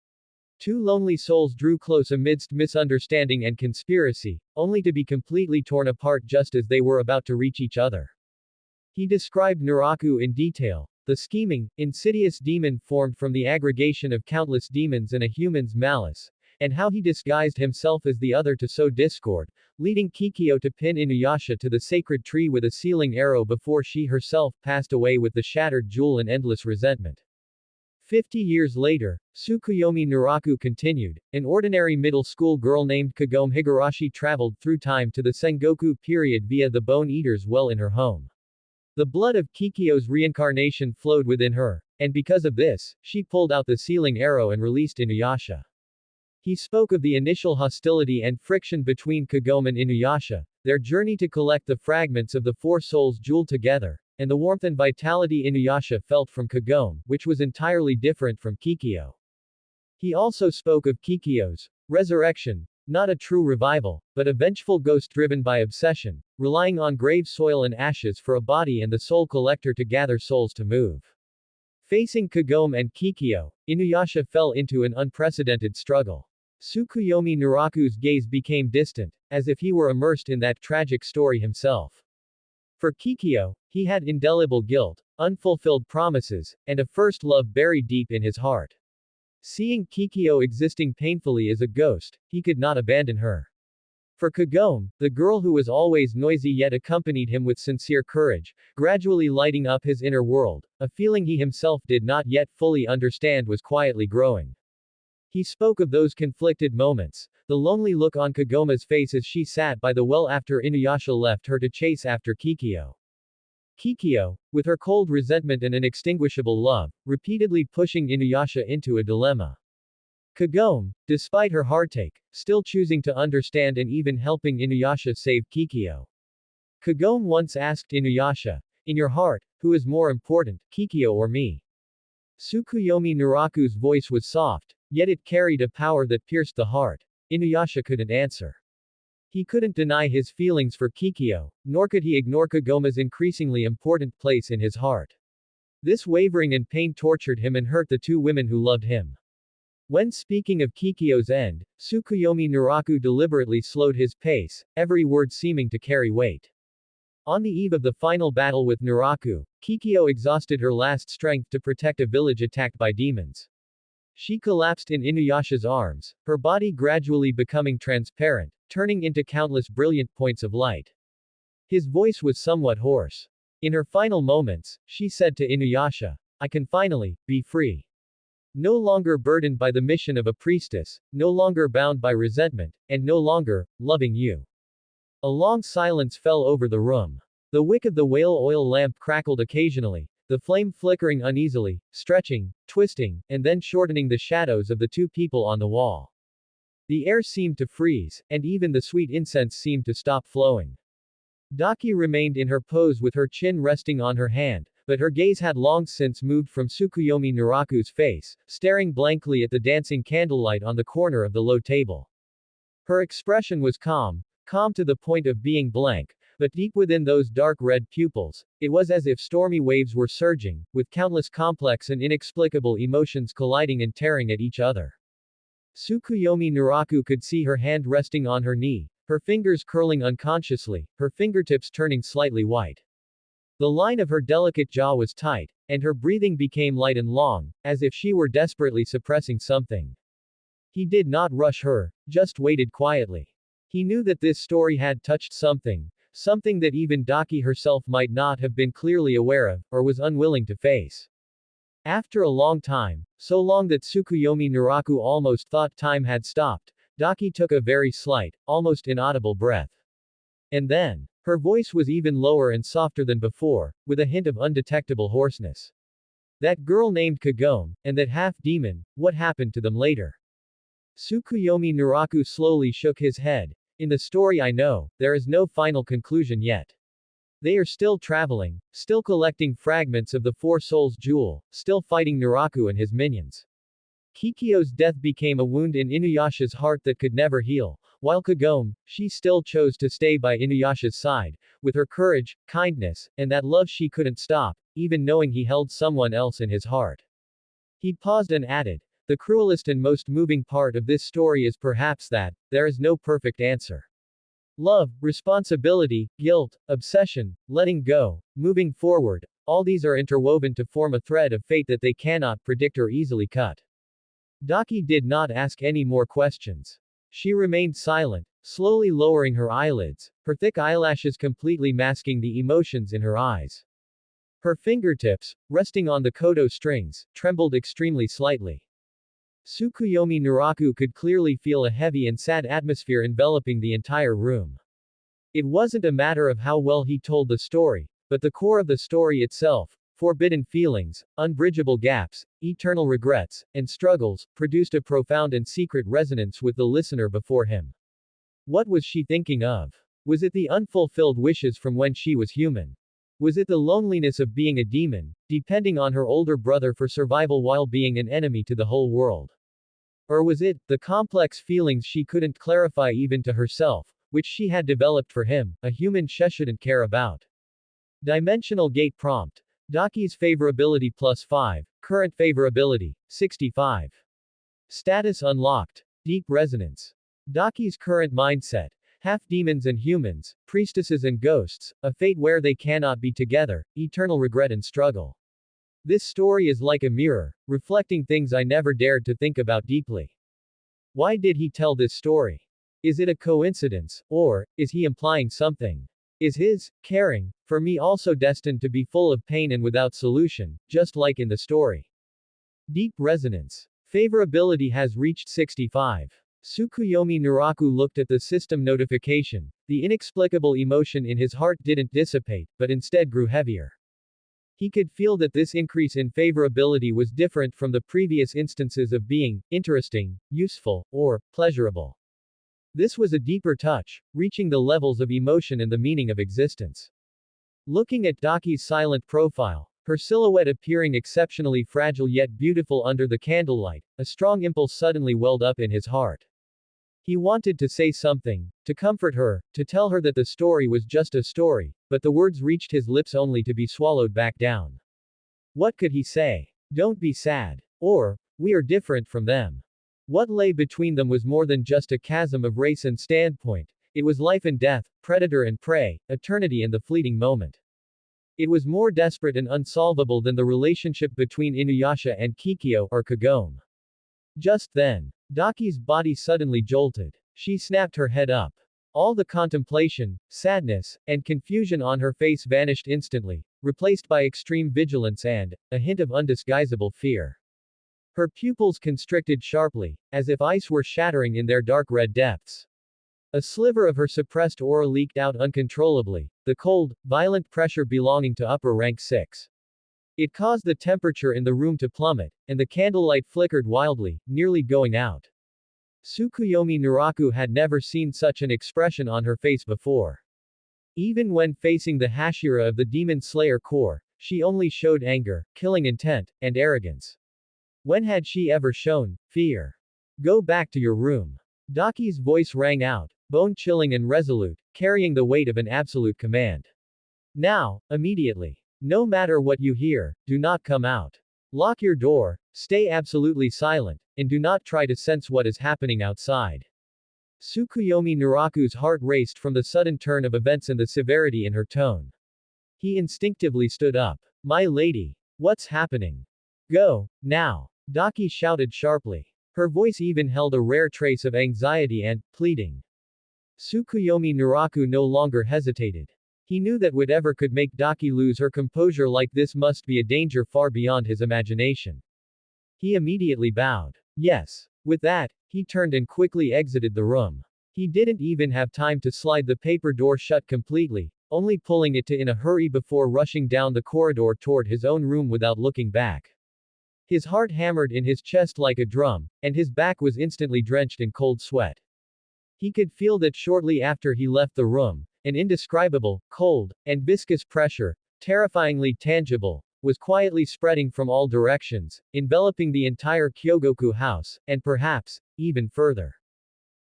Two lonely souls drew close amidst misunderstanding and conspiracy, only to be completely torn apart just as they were about to reach each other. He described Naraku in detail, the scheming, insidious demon formed from the aggregation of countless demons and a human's malice, and how he disguised himself as the other to sow discord, leading Kikyo to pin Inuyasha to the sacred tree with a sealing arrow before she herself passed away with the shattered jewel and endless resentment. 50 years later, Tsukuyomi Naraku continued, an ordinary middle school girl named Kagome Higurashi traveled through time to the Sengoku period via the Bone Eater's well in her home. The blood of Kikyo's reincarnation flowed within her, and because of this, she pulled out the sealing arrow and released Inuyasha. He spoke of the initial hostility and friction between Kagome and Inuyasha, their journey to collect the fragments of the Four Souls jewel together, and the warmth and vitality Inuyasha felt from Kagome, which was entirely different from Kikyo. He also spoke of Kikyo's resurrection, not a true revival, but a vengeful ghost driven by obsession, relying on grave soil and ashes for a body and the soul collector to gather souls to move. Facing Kagome and Kikyo, Inuyasha fell into an unprecedented struggle. Tsukuyomi Naraku's gaze became distant, as if he were immersed in that tragic story himself. For Kikyo, he had indelible guilt, unfulfilled promises, and a first love buried deep in his heart. Seeing Kikyo existing painfully as a ghost, he could not abandon her. For Kagome, the girl who was always noisy yet accompanied him with sincere courage, gradually lighting up his inner world, a feeling he himself did not yet fully understand was quietly growing. He spoke of those conflicted moments, the lonely look on Kagome's face as she sat by the well after Inuyasha left her to chase after Kikyo. Kikyo, with her cold resentment and inextinguishable love, repeatedly pushing Inuyasha into a dilemma. Kagome, despite her heartache, still choosing to understand and even helping Inuyasha save Kikyo. Kagome once asked Inuyasha, in your heart, who is more important, Kikyo or me? Tsukuyomi Naraku's voice was soft, yet it carried a power that pierced the heart. Inuyasha couldn't answer. He couldn't deny his feelings for Kikyo, nor could he ignore Kagome's increasingly important place in his heart. This wavering and pain tortured him and hurt the two women who loved him. When speaking of Kikyo's end, Tsukuyomi Naraku deliberately slowed his pace, every word seeming to carry weight. On the eve of the final battle with Naraku, Kikyo exhausted her last strength to protect a village attacked by demons. She collapsed in Inuyasha's arms, her body gradually becoming transparent, turning into countless brilliant points of light. His voice was somewhat hoarse. In her final moments, she said to Inuyasha, I can finally be free. No longer burdened by the mission of a priestess, no longer bound by resentment, and no longer loving you. A long silence fell over the room. The wick of the whale oil lamp crackled occasionally, the flame flickering uneasily, stretching, twisting, and then shortening the shadows of the two people on the wall. The air seemed to freeze, and even the sweet incense seemed to stop flowing. Daki remained in her pose with her chin resting on her hand, but her gaze had long since moved from Tsukuyomi Naraku's face, staring blankly at the dancing candlelight on the corner of the low table. Her expression was calm to the point of being blank, But deep within those dark red pupils, it was as if stormy waves were surging, with countless complex and inexplicable emotions colliding and tearing at each other. Tsukuyomi Naraku could see her hand resting on her knee, her fingers curling unconsciously, her fingertips turning slightly white. The line of her delicate jaw was tight, and her breathing became light and long, as if she were desperately suppressing something. He did not rush her, just waited quietly. He knew that this story had touched something, something that even Daki herself might not have been clearly aware of, or was unwilling to face. After a long time, so long that Tsukuyomi Naraku almost thought time had stopped, Daki took a very slight, almost inaudible breath. And then, her voice was even lower and softer than before, with a hint of undetectable hoarseness. That girl named Kagome, and that half-demon, what happened to them later? Tsukuyomi Naraku slowly shook his head. In the story I know, there is no final conclusion yet. They are still traveling, still collecting fragments of the Four Souls jewel, still fighting Naraku and his minions. Kikyo's death became a wound in Inuyasha's heart that could never heal, while Kagome, she still chose to stay by Inuyasha's side, with her courage, kindness, and that love she couldn't stop, even knowing he held someone else in his heart. He paused and added, the cruelest and most moving part of this story is perhaps that, there is no perfect answer. Love, responsibility, guilt, obsession, letting go, moving forward, all these are interwoven to form a thread of fate that they cannot predict or easily cut. Daki did not ask any more questions. She remained silent, slowly lowering her eyelids, her thick eyelashes completely masking the emotions in her eyes. Her fingertips, resting on the koto strings, trembled extremely slightly. Tsukuyomi Naraku could clearly feel a heavy and sad atmosphere enveloping the entire room. It wasn't a matter of how well he told the story, but the core of the story itself, forbidden feelings, unbridgeable gaps, eternal regrets, and struggles, produced a profound and secret resonance with the listener before him. What was she thinking of? Was it the unfulfilled wishes from when she was human? Was it the loneliness of being a demon, depending on her older brother for survival while being an enemy to the whole world? Or was it, the complex feelings she couldn't clarify even to herself, which she had developed for him, a human she shouldn't care about? Dimensional gate prompt. Daki's favorability +5, current favorability, 65. Status unlocked. Deep resonance. Daki's current mindset. Half demons and humans, priestesses and ghosts, a fate where they cannot be together, eternal regret and struggle. This story is like a mirror, reflecting things I never dared to think about deeply. Why did he tell this story? Is it a coincidence, or is he implying something? Is his caring for me also destined to be full of pain and without solution, just like in the story? Deep resonance. Favorability has reached 65. Tsukuyomi Naraku looked at the system notification. The inexplicable emotion in his heart didn't dissipate, but instead grew heavier. He could feel that this increase in favorability was different from the previous instances of being interesting, useful, or pleasurable. This was a deeper touch, reaching the levels of emotion and the meaning of existence. Looking at Daki's silent profile, her silhouette appearing exceptionally fragile yet beautiful under the candlelight, a strong impulse suddenly welled up in his heart. He wanted to say something, to comfort her, to tell her that the story was just a story, but the words reached his lips only to be swallowed back down. What could he say? Don't be sad. Or, we are different from them. What lay between them was more than just a chasm of race and standpoint. It was life and death, predator and prey, eternity and the fleeting moment. It was more desperate and unsolvable than the relationship between Inuyasha and Kikyo or Kagome. Just then, Daki's body suddenly jolted. She snapped her head up. All the contemplation, sadness, and confusion on her face vanished instantly, replaced by extreme vigilance and a hint of undisguisable fear. Her pupils constricted sharply, as if ice were shattering in their dark red depths. A sliver of her suppressed aura leaked out uncontrollably, the cold, violent pressure belonging to upper rank 6. It caused the temperature in the room to plummet, and the candlelight flickered wildly, nearly going out. Tsukuyomi Naraku had never seen such an expression on her face before. Even when facing the Hashira of the Demon Slayer Corps, she only showed anger, killing intent, and arrogance. When had she ever shown fear? Go back to your room. Daki's voice rang out, bone-chilling and resolute, carrying the weight of an absolute command. Now, immediately. No matter what you hear, do not come out. Lock your door, stay absolutely silent, and do not try to sense what is happening outside. Tsukuyomi Naraku's heart raced from the sudden turn of events and the severity in her tone. He instinctively stood up. My lady. What's happening? Go, now. Daki shouted sharply. Her voice even held a rare trace of anxiety and pleading. Tsukuyomi Naraku no longer hesitated. He knew that whatever could make Daki lose her composure like this must be a danger far beyond his imagination. He immediately bowed. Yes. With that, he turned and quickly exited the room. He didn't even have time to slide the paper door shut completely, only pulling it to in a hurry before rushing down the corridor toward his own room without looking back. His heart hammered in his chest like a drum, and his back was instantly drenched in cold sweat. He could feel that shortly after he left the room, an indescribable, cold, and viscous pressure, terrifyingly tangible, was quietly spreading from all directions, enveloping the entire Kyogoku house, and perhaps, even further.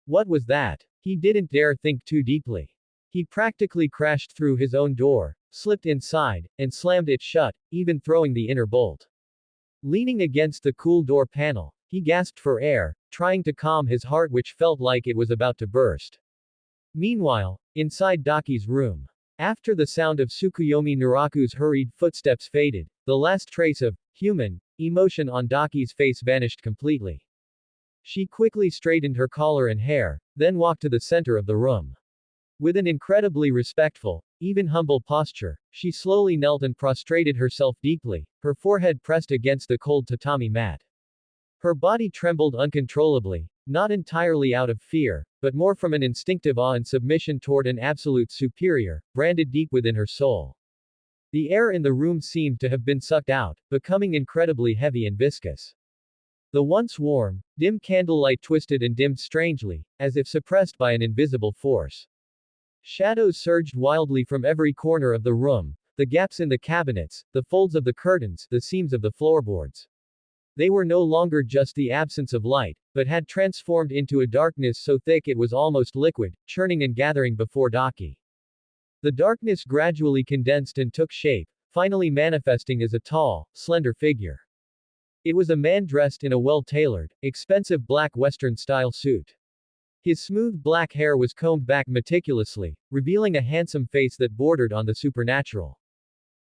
What was that? He didn't dare think too deeply. He practically crashed through his own door, slipped inside, and slammed it shut, even throwing the inner bolt. Leaning against the cool door panel, he gasped for air, trying to calm his heart which felt like it was about to burst. Meanwhile, inside Daki's room. After the sound of Tsukuyomi Naraku's hurried footsteps faded, the last trace of human emotion on Daki's face vanished completely. She quickly straightened her collar and hair, then walked to the center of the room. With an incredibly respectful, even humble posture, she slowly knelt and prostrated herself deeply, her forehead pressed against the cold tatami mat. Her body trembled uncontrollably, not entirely out of fear, but more from an instinctive awe and submission toward an absolute superior, branded deep within her soul. The air in the room seemed to have been sucked out, becoming incredibly heavy and viscous. The once warm, dim candlelight twisted and dimmed strangely, as if suppressed by an invisible force. Shadows surged wildly from every corner of the room, the gaps in the cabinets, the folds of the curtains, the seams of the floorboards. They were no longer just the absence of light, but had transformed into a darkness so thick it was almost liquid, churning and gathering before Daki. The darkness gradually condensed and took shape, finally manifesting as a tall, slender figure. It was a man dressed in a well-tailored, expensive black Western-style suit. His smooth black hair was combed back meticulously, revealing a handsome face that bordered on the supernatural.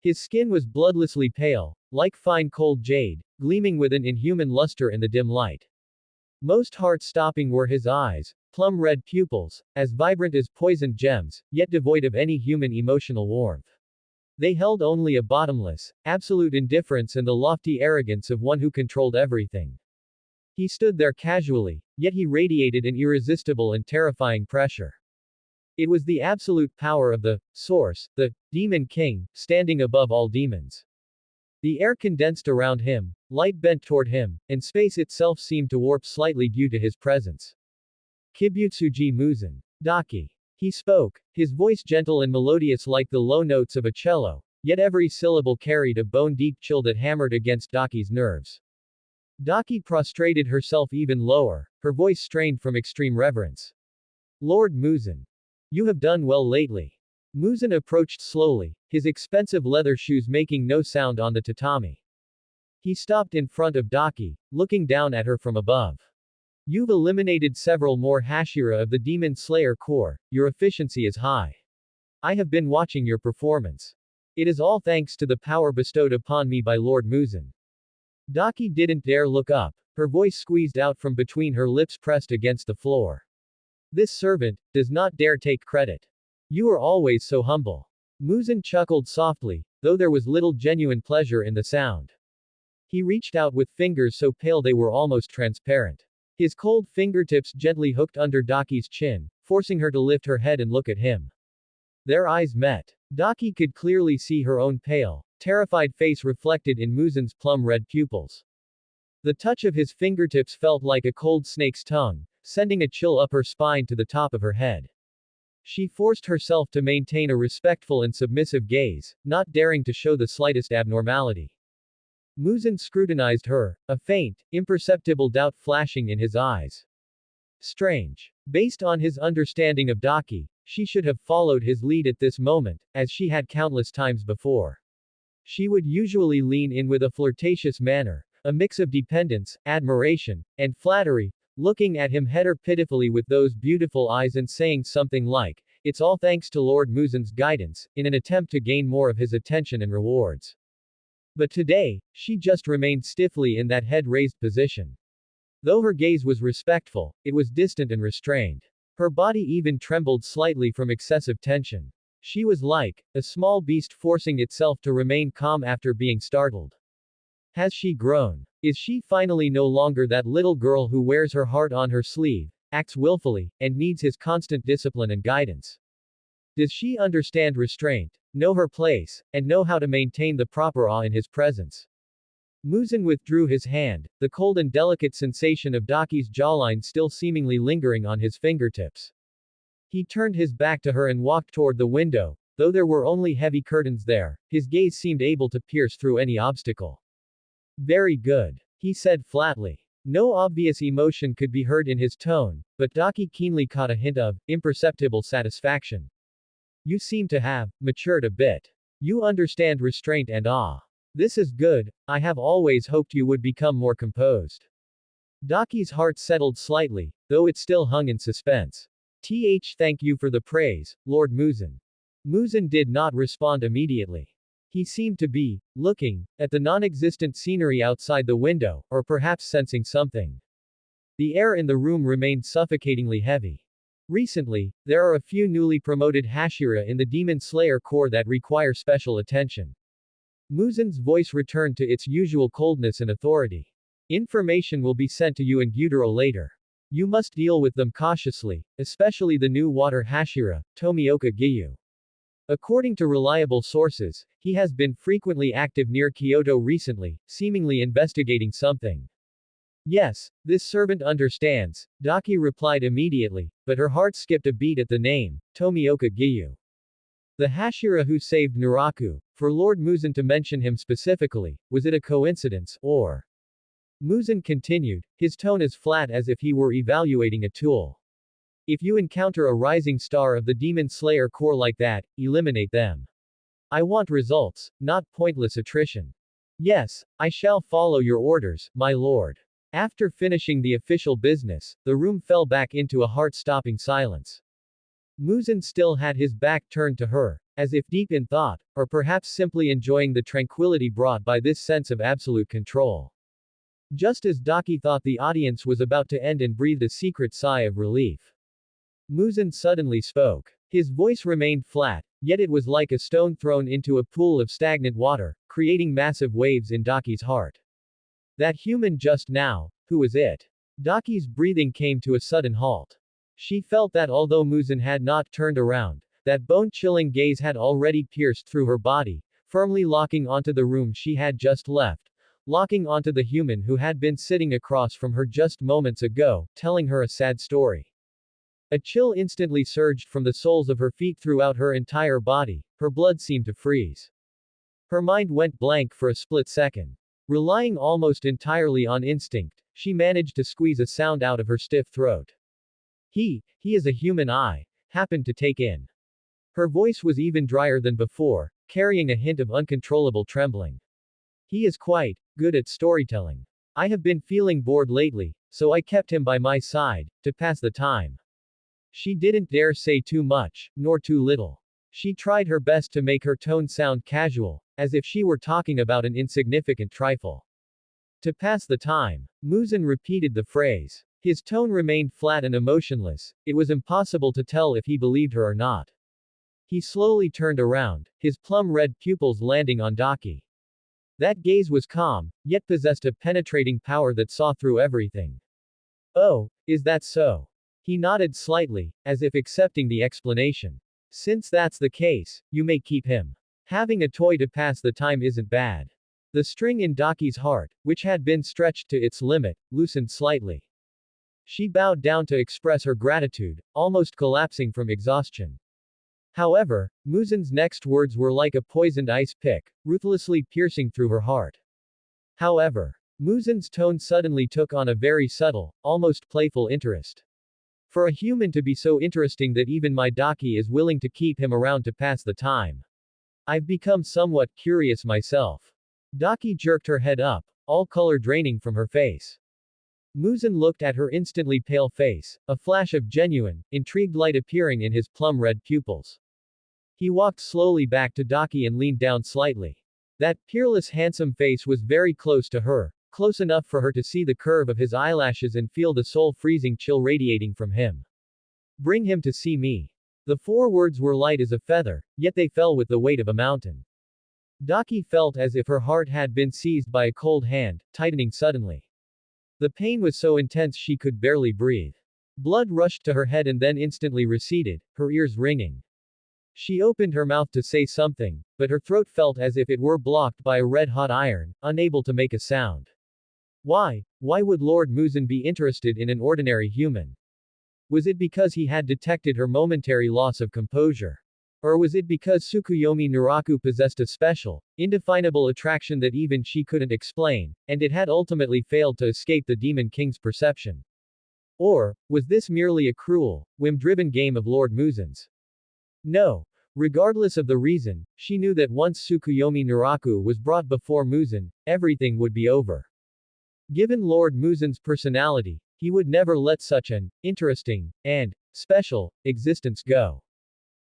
His skin was bloodlessly pale, like fine cold jade, gleaming with an inhuman luster in the dim light. Most heart-stopping were his eyes, plum-red pupils, as vibrant as poisoned gems, yet devoid of any human emotional warmth. They held only a bottomless, absolute indifference and the lofty arrogance of one who controlled everything. He stood there casually, yet he radiated an irresistible and terrifying pressure. It was the absolute power of the Source, the Demon King, standing above all demons. The air condensed around him, light bent toward him, and space itself seemed to warp slightly due to his presence. Kibutsuji Muzan. Daki. He spoke, his voice gentle and melodious like the low notes of a cello, yet every syllable carried a bone-deep chill that hammered against Daki's nerves. Daki prostrated herself even lower, her voice strained from extreme reverence. Lord Muzan. You have done well lately. Muzan approached slowly, his expensive leather shoes making no sound on the tatami. He stopped in front of Daki, looking down at her from above. You've eliminated several more Hashira of the Demon Slayer Corps, your efficiency is high. I have been watching your performance. It is all thanks to the power bestowed upon me by Lord Muzan. Daki didn't dare look up, her voice squeezed out from between her lips pressed against the floor. This servant does not dare take credit. You are always so humble. Muzan chuckled softly, though there was little genuine pleasure in the sound. He reached out with fingers so pale they were almost transparent. His cold fingertips gently hooked under Daki's chin, forcing her to lift her head and look at him. Their eyes met. Daki could clearly see her own pale, terrified face reflected in Muzan's plum-red pupils. The touch of his fingertips felt like a cold snake's tongue, sending a chill up her spine to the top of her head. She forced herself to maintain a respectful and submissive gaze, not daring to show the slightest abnormality. Muzan scrutinized her, a faint, imperceptible doubt flashing in his eyes. Strange. Based on his understanding of Daki, she should have followed his lead at this moment, as she had countless times before. She would usually lean in with a flirtatious manner, a mix of dependence, admiration, and flattery, looking at him header pitifully with those beautiful eyes and saying something like, "It's all thanks to Lord Muzin's guidance," in an attempt to gain more of his attention and rewards. But today, she just remained stiffly in that head-raised position. Though her gaze was respectful, it was distant and restrained. Her body even trembled slightly from excessive tension. She was like a small beast forcing itself to remain calm after being startled. Has she grown? Is she finally no longer that little girl who wears her heart on her sleeve, acts willfully, and needs his constant discipline and guidance? Does she understand restraint, know her place, and know how to maintain the proper awe in his presence? Muzin withdrew his hand, the cold and delicate sensation of Daki's jawline still seemingly lingering on his fingertips. He turned his back to her and walked toward the window. Though there were only heavy curtains there, his gaze seemed able to pierce through any obstacle. Very good, he said flatly. No obvious emotion could be heard in his tone, but Daki keenly caught a hint of imperceptible satisfaction. You seem to have matured a bit. You understand restraint and awe. This is good. I have always hoped you would become more composed. Daki's heart settled slightly, though it still hung in suspense. Thank you for the praise, Lord Muzin. Muzin did not respond immediately. He seemed to be looking at the non-existent scenery outside the window, or perhaps sensing something. The air in the room remained suffocatingly heavy. Recently, there are a few newly promoted Hashira in the Demon Slayer Corps that require special attention. Muzin's voice returned to its usual coldness and authority. Information will be sent to you in Gyutaro later. You must deal with them cautiously, especially the new water Hashira, Tomioka Giyu. According to reliable sources, he has been frequently active near Kyoto recently, seemingly investigating something. Yes, this servant understands, Daki replied immediately, but her heart skipped a beat at the name, Tomioka Giyu. The Hashira who saved Naraku, for Lord Muzin to mention him specifically, was it a coincidence, or? Muzin continued, his tone as flat as if he were evaluating a tool. If you encounter a rising star of the Demon Slayer Corps like that, eliminate them. I want results, not pointless attrition. Yes, I shall follow your orders, my lord. After finishing the official business, the room fell back into a heart-stopping silence. Muzin still had his back turned to her, as if deep in thought, or perhaps simply enjoying the tranquility brought by this sense of absolute control. Just as Daki thought the audience was about to end and breathed a secret sigh of relief. Muzin suddenly spoke. His voice remained flat, yet it was like a stone thrown into a pool of stagnant water, creating massive waves in Daki's heart. That human just now, who was it? Daki's breathing came to a sudden halt. She felt that although Muzin had not turned around, that bone-chilling gaze had already pierced through her body, firmly locking onto the room she had just left, locking onto the human who had been sitting across from her just moments ago, telling her a sad story. A chill instantly surged from the soles of her feet throughout her entire body, her blood seemed to freeze. Her mind went blank for a split second. Relying almost entirely on instinct, she managed to squeeze a sound out of her stiff throat. He is a human I happened to take in. Her voice was even drier than before, carrying a hint of uncontrollable trembling. He is quite good at storytelling. I have been feeling bored lately, so I kept him by my side, to pass the time. She didn't dare say too much, nor too little. She tried her best to make her tone sound casual, as if she were talking about an insignificant trifle. To pass the time. Muzin repeated the phrase. His tone remained flat and emotionless, it was impossible to tell if he believed her or not. He slowly turned around, his plum-red pupils landing on Daki. That gaze was calm, yet possessed a penetrating power that saw through everything. Oh, is that so? He nodded slightly, as if accepting the explanation. Since that's the case, you may keep him. Having a toy to pass the time isn't bad. The string in Daki's heart, which had been stretched to its limit, loosened slightly. She bowed down to express her gratitude, almost collapsing from exhaustion. However, Muzin's next words were like a poisoned ice pick, ruthlessly piercing through her heart. However, Muzin's tone suddenly took on a very subtle, almost playful interest. For a human to be so interesting that even my Daki is willing to keep him around to pass the time. I've become somewhat curious myself. Daki jerked her head up, all color draining from her face. Muzan looked at her instantly pale face, a flash of genuine, intrigued light appearing in his plum-red pupils. He walked slowly back to Daki and leaned down slightly. That peerless handsome face was very close to her, close enough for her to see the curve of his eyelashes and feel the soul-freezing chill radiating from him. Bring him to see me. The 4 words were light as a feather, yet they fell with the weight of a mountain. Daki felt as if her heart had been seized by a cold hand, tightening suddenly. The pain was so intense she could barely breathe. Blood rushed to her head and then instantly receded, her ears ringing. She opened her mouth to say something, but her throat felt as if it were blocked by a red-hot iron, unable to make a sound. Why would Lord Muzan be interested in an ordinary human? Was it because he had detected her momentary loss of composure? Or was it because Tsukuyomi Naraku possessed a special, indefinable attraction that even she couldn't explain, and it had ultimately failed to escape the Demon King's perception? Or, was this merely a cruel, whim-driven game of Lord Muzan's? No. Regardless of the reason, she knew that once Tsukuyomi Naraku was brought before Muzan, everything would be over. Given Lord Muzan's personality, he would never let such an interesting and special existence go.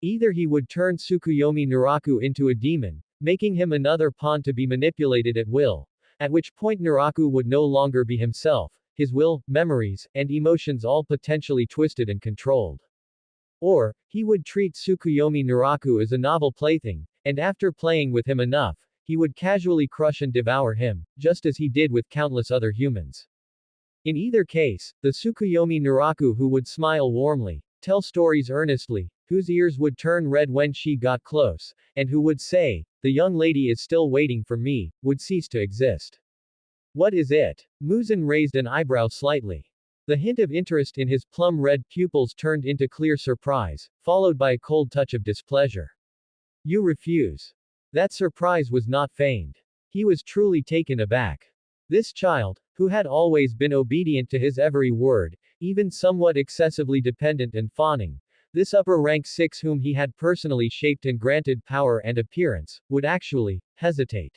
Either he would turn Tsukuyomi Naraku into a demon, making him another pawn to be manipulated at will, at which point Naraku would no longer be himself, his will, memories, and emotions all potentially twisted and controlled. Or, he would treat Tsukuyomi Naraku as a novel plaything, and after playing with him enough, he would casually crush and devour him, just as he did with countless other humans. In either case, the Tsukuyomi Naraku who would smile warmly, tell stories earnestly, whose ears would turn red when she got close, and who would say, "The young lady is still waiting for me," would cease to exist. What is it? Muzan raised an eyebrow slightly. The hint of interest in his plum-red pupils turned into clear surprise, followed by a cold touch of displeasure. You refuse. That surprise was not feigned. He was truly taken aback. This child, who had always been obedient to his every word, even somewhat excessively dependent and fawning, this upper-rank 6 whom he had personally shaped and granted power and appearance, would actually hesitate.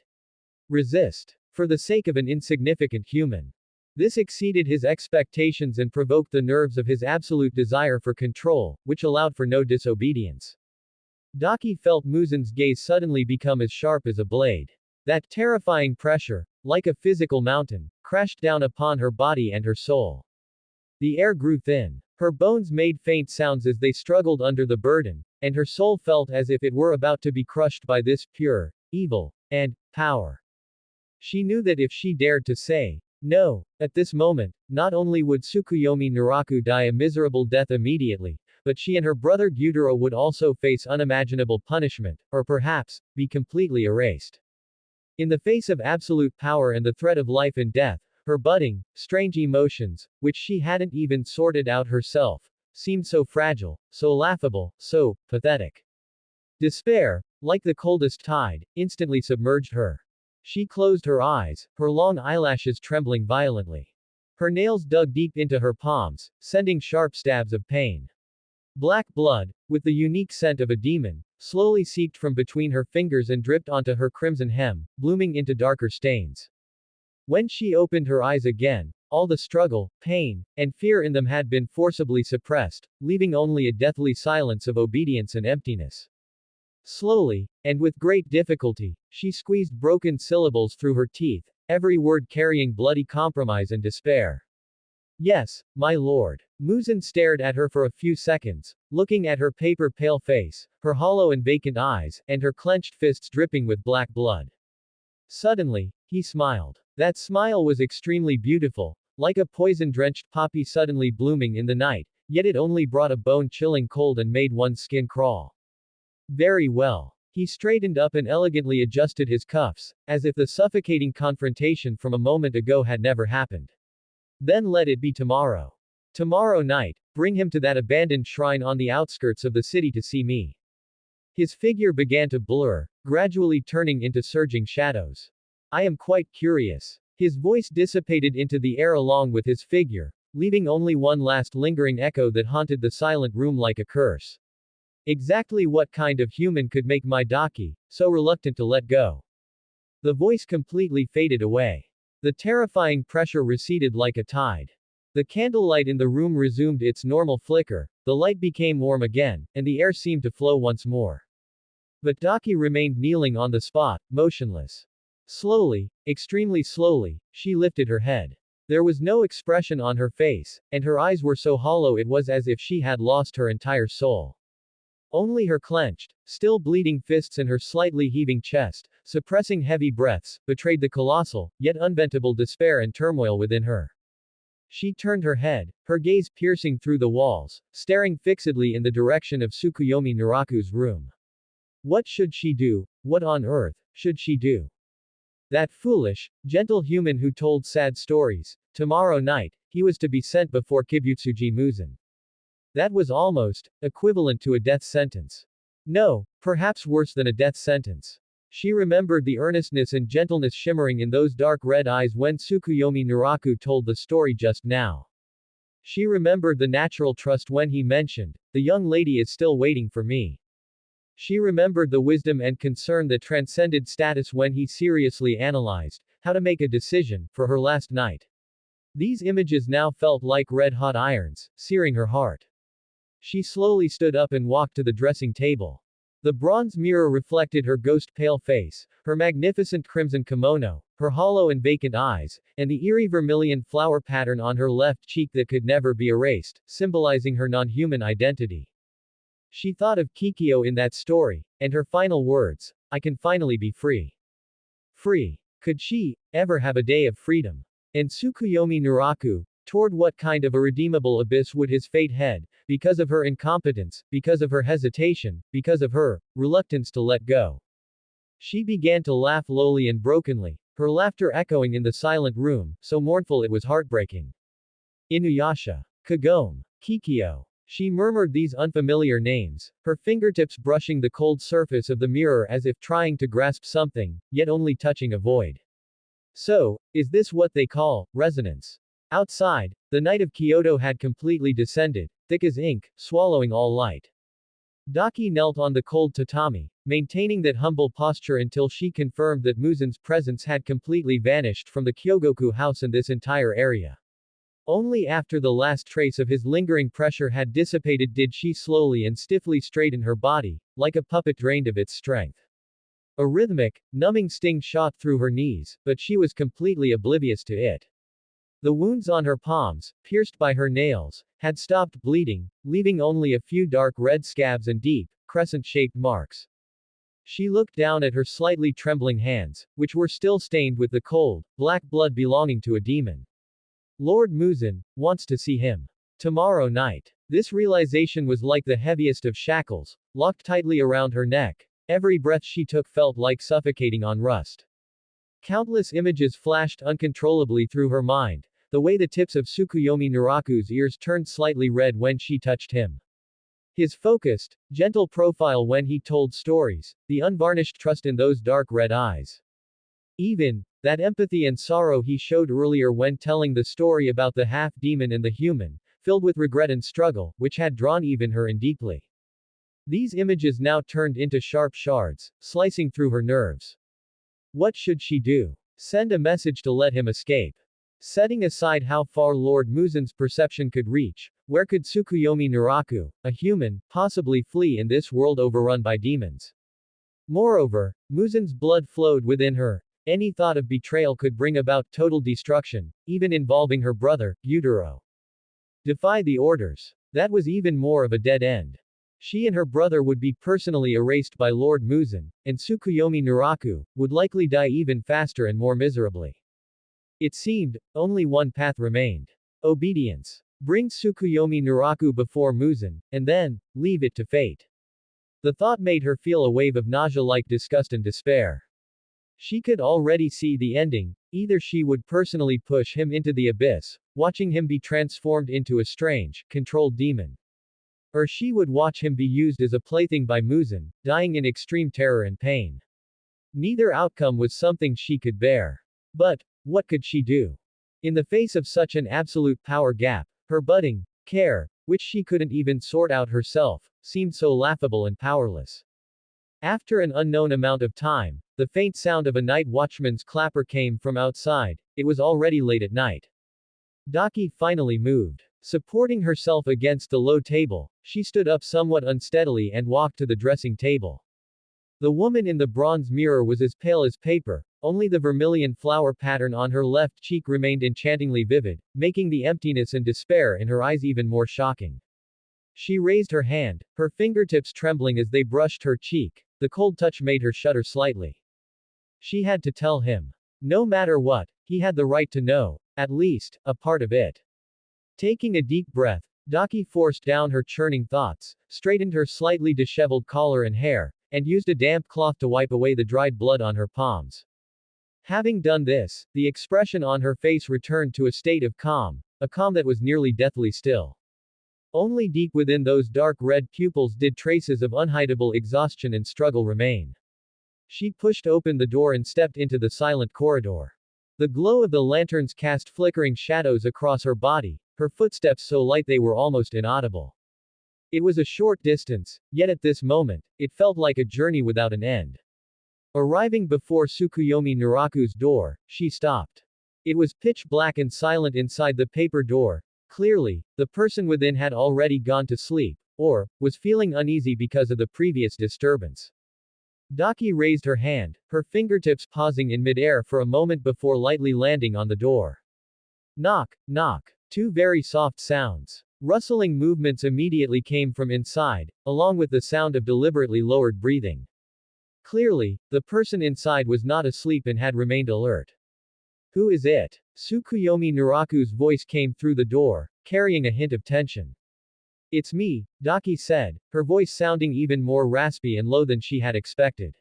Resist. For the sake of an insignificant human. This exceeded his expectations and provoked the nerves of his absolute desire for control, which allowed for no disobedience. Daki felt Muzan's gaze suddenly become as sharp as a blade. That terrifying pressure, like a physical mountain, crashed down upon her body and her soul. The air grew thin. Her bones made faint sounds as they struggled under the burden, and her soul felt as if it were about to be crushed by this pure, evil, and power. She knew that if she dared to say no, at this moment, not only would Tsukuyomi Naraku die a miserable death immediately, but she and her brother Gyutaro would also face unimaginable punishment, or perhaps, be completely erased. In the face of absolute power and the threat of life and death, her budding, strange emotions, which she hadn't even sorted out herself, seemed so fragile, so laughable, so pathetic. Despair, like the coldest tide, instantly submerged her. She closed her eyes, her long eyelashes trembling violently. Her nails dug deep into her palms, sending sharp stabs of pain. Black blood, with the unique scent of a demon, slowly seeped from between her fingers and dripped onto her crimson hem, blooming into darker stains. When she opened her eyes again, all the struggle, pain, and fear in them had been forcibly suppressed, leaving only a deathly silence of obedience and emptiness. Slowly, and with great difficulty, she squeezed broken syllables through her teeth, every word carrying bloody compromise and despair. Yes, my lord. Muzan stared at her for a few seconds, looking at her paper-pale face, her hollow and vacant eyes, and her clenched fists dripping with black blood. Suddenly, he smiled. That smile was extremely beautiful, like a poison-drenched poppy suddenly blooming in the night, yet it only brought a bone-chilling cold and made one's skin crawl. Very well. He straightened up and elegantly adjusted his cuffs, as if the suffocating confrontation from a moment ago had never happened. Then let it be tomorrow. Tomorrow night, bring him to that abandoned shrine on the outskirts of the city to see me. His figure began to blur, gradually turning into surging shadows. I am quite curious. His voice dissipated into the air along with his figure, leaving only one last lingering echo that haunted the silent room like a curse. Exactly what kind of human could make my Daki so reluctant to let go? The voice completely faded away. The terrifying pressure receded like a tide. The candlelight in the room resumed its normal flicker, the light became warm again, and the air seemed to flow once more. But Daki remained kneeling on the spot, motionless. Slowly, extremely slowly, she lifted her head. There was no expression on her face, and her eyes were so hollow it was as if she had lost her entire soul. Only her clenched, still bleeding fists and her slightly heaving chest, suppressing heavy breaths, betrayed the colossal, yet unventable despair and turmoil within her. She turned her head, her gaze piercing through the walls, staring fixedly in the direction of Tsukuyomi Naraku's room. What should she do? What on earth should she do? That foolish, gentle human who told sad stories. Tomorrow night, he was to be sent before Kibutsuji Muzan. That was almost equivalent to a death sentence. No, perhaps worse than a death sentence. She remembered the earnestness and gentleness shimmering in those dark red eyes when Tsukuyomi Naraku told the story just now. She remembered the natural trust when he mentioned, "The young lady is still waiting for me." She remembered the wisdom and concern that transcended status when he seriously analyzed how to make a decision for her last night. These images now felt like red-hot irons, searing her heart. She slowly stood up and walked to the dressing table. The bronze mirror reflected her ghost-pale face, her magnificent crimson kimono, her hollow and vacant eyes, and the eerie vermilion flower pattern on her left cheek that could never be erased, symbolizing her non-human identity. She thought of Kikyo in that story, and her final words, "I can finally be free." Free. Could she ever have a day of freedom? And Tsukuyomi Naraku, toward what kind of a redeemable abyss would his fate head, because of her incompetence, because of her hesitation, because of her reluctance to let go? She began to laugh lowly and brokenly, her laughter echoing in the silent room, so mournful it was heartbreaking. Inuyasha. Kagome. Kikyo. She murmured these unfamiliar names, her fingertips brushing the cold surface of the mirror as if trying to grasp something, yet only touching a void. So, is this what they call resonance? Outside, the night of Kyoto had completely descended, thick as ink, swallowing all light. Daki knelt on the cold tatami, maintaining that humble posture until she confirmed that Muzan's presence had completely vanished from the Kyogoku house and this entire area. Only after the last trace of his lingering pressure had dissipated did she slowly and stiffly straighten her body, like a puppet drained of its strength. A rhythmic, numbing sting shot through her knees, but she was completely oblivious to it. The wounds on her palms, pierced by her nails, had stopped bleeding, leaving only a few dark red scabs and deep, crescent-shaped marks. She looked down at her slightly trembling hands, which were still stained with the cold, black blood belonging to a demon. Lord Muzan wants to see him. Tomorrow night. This realization was like the heaviest of shackles, locked tightly around her neck. Every breath she took felt like suffocating on rust. Countless images flashed uncontrollably through her mind, the way the tips of Tsukuyomi Naraku's ears turned slightly red when she touched him. His focused, gentle profile when he told stories, the unvarnished trust in those dark red eyes. Even that empathy and sorrow he showed earlier when telling the story about the half-demon and the human, filled with regret and struggle, which had drawn even her in deeply. These images now turned into sharp shards, slicing through her nerves. What should she do? Send a message to let him escape. Setting aside how far Lord Muzan's perception could reach, where could Tsukuyomi Naraku, a human, possibly flee in this world overrun by demons? Moreover, Muzan's blood flowed within her. Any thought of betrayal could bring about total destruction, even involving her brother, Yutaro. Defy the orders. That was even more of a dead end. She and her brother would be personally erased by Lord Muzan, and Tsukuyomi Naraku would likely die even faster and more miserably. It seemed, only one path remained. Obedience. Bring Tsukuyomi Naraku before Muzan, and then, leave it to fate. The thought made her feel a wave of nausea-like disgust and despair. She could already see the ending. Either she would personally push him into the abyss, watching him be transformed into a strange, controlled demon. Or she would watch him be used as a plaything by Muzan, dying in extreme terror and pain. Neither outcome was something she could bear. But, what could she do? In the face of such an absolute power gap, her budding care, which she couldn't even sort out herself, seemed so laughable and powerless. After an unknown amount of time, the faint sound of a night watchman's clapper came from outside. It was already late at night. Daki finally moved. Supporting herself against the low table, she stood up somewhat unsteadily and walked to the dressing table. The woman in the bronze mirror was as pale as paper, only the vermilion flower pattern on her left cheek remained enchantingly vivid, making the emptiness and despair in her eyes even more shocking. She raised her hand, her fingertips trembling as they brushed her cheek. The cold touch made her shudder slightly. She had to tell him. No matter what, he had the right to know, at least, a part of it. Taking a deep breath, Daki forced down her churning thoughts, straightened her slightly disheveled collar and hair, and used a damp cloth to wipe away the dried blood on her palms. Having done this, the expression on her face returned to a state of calm, a calm that was nearly deathly still. Only deep within those dark red pupils did traces of unhideable exhaustion and struggle remain. She pushed open the door and stepped into the silent corridor. The glow of the lanterns cast flickering shadows across her body, her footsteps so light they were almost inaudible. It was a short distance, yet at this moment, it felt like a journey without an end. Arriving before Tsukuyomi Naraku's door, she stopped. It was pitch black and silent inside the paper door. Clearly, the person within had already gone to sleep, or was feeling uneasy because of the previous disturbance. Daki raised her hand, her fingertips pausing in midair for a moment before lightly landing on the door. Knock, knock. Two very soft sounds. Rustling movements immediately came from inside, along with the sound of deliberately lowered breathing. Clearly, the person inside was not asleep and had remained alert. Who is it? Tsukuyomi Naraku's voice came through the door, carrying a hint of tension. It's me, Daki said, her voice sounding even more raspy and low than she had expected.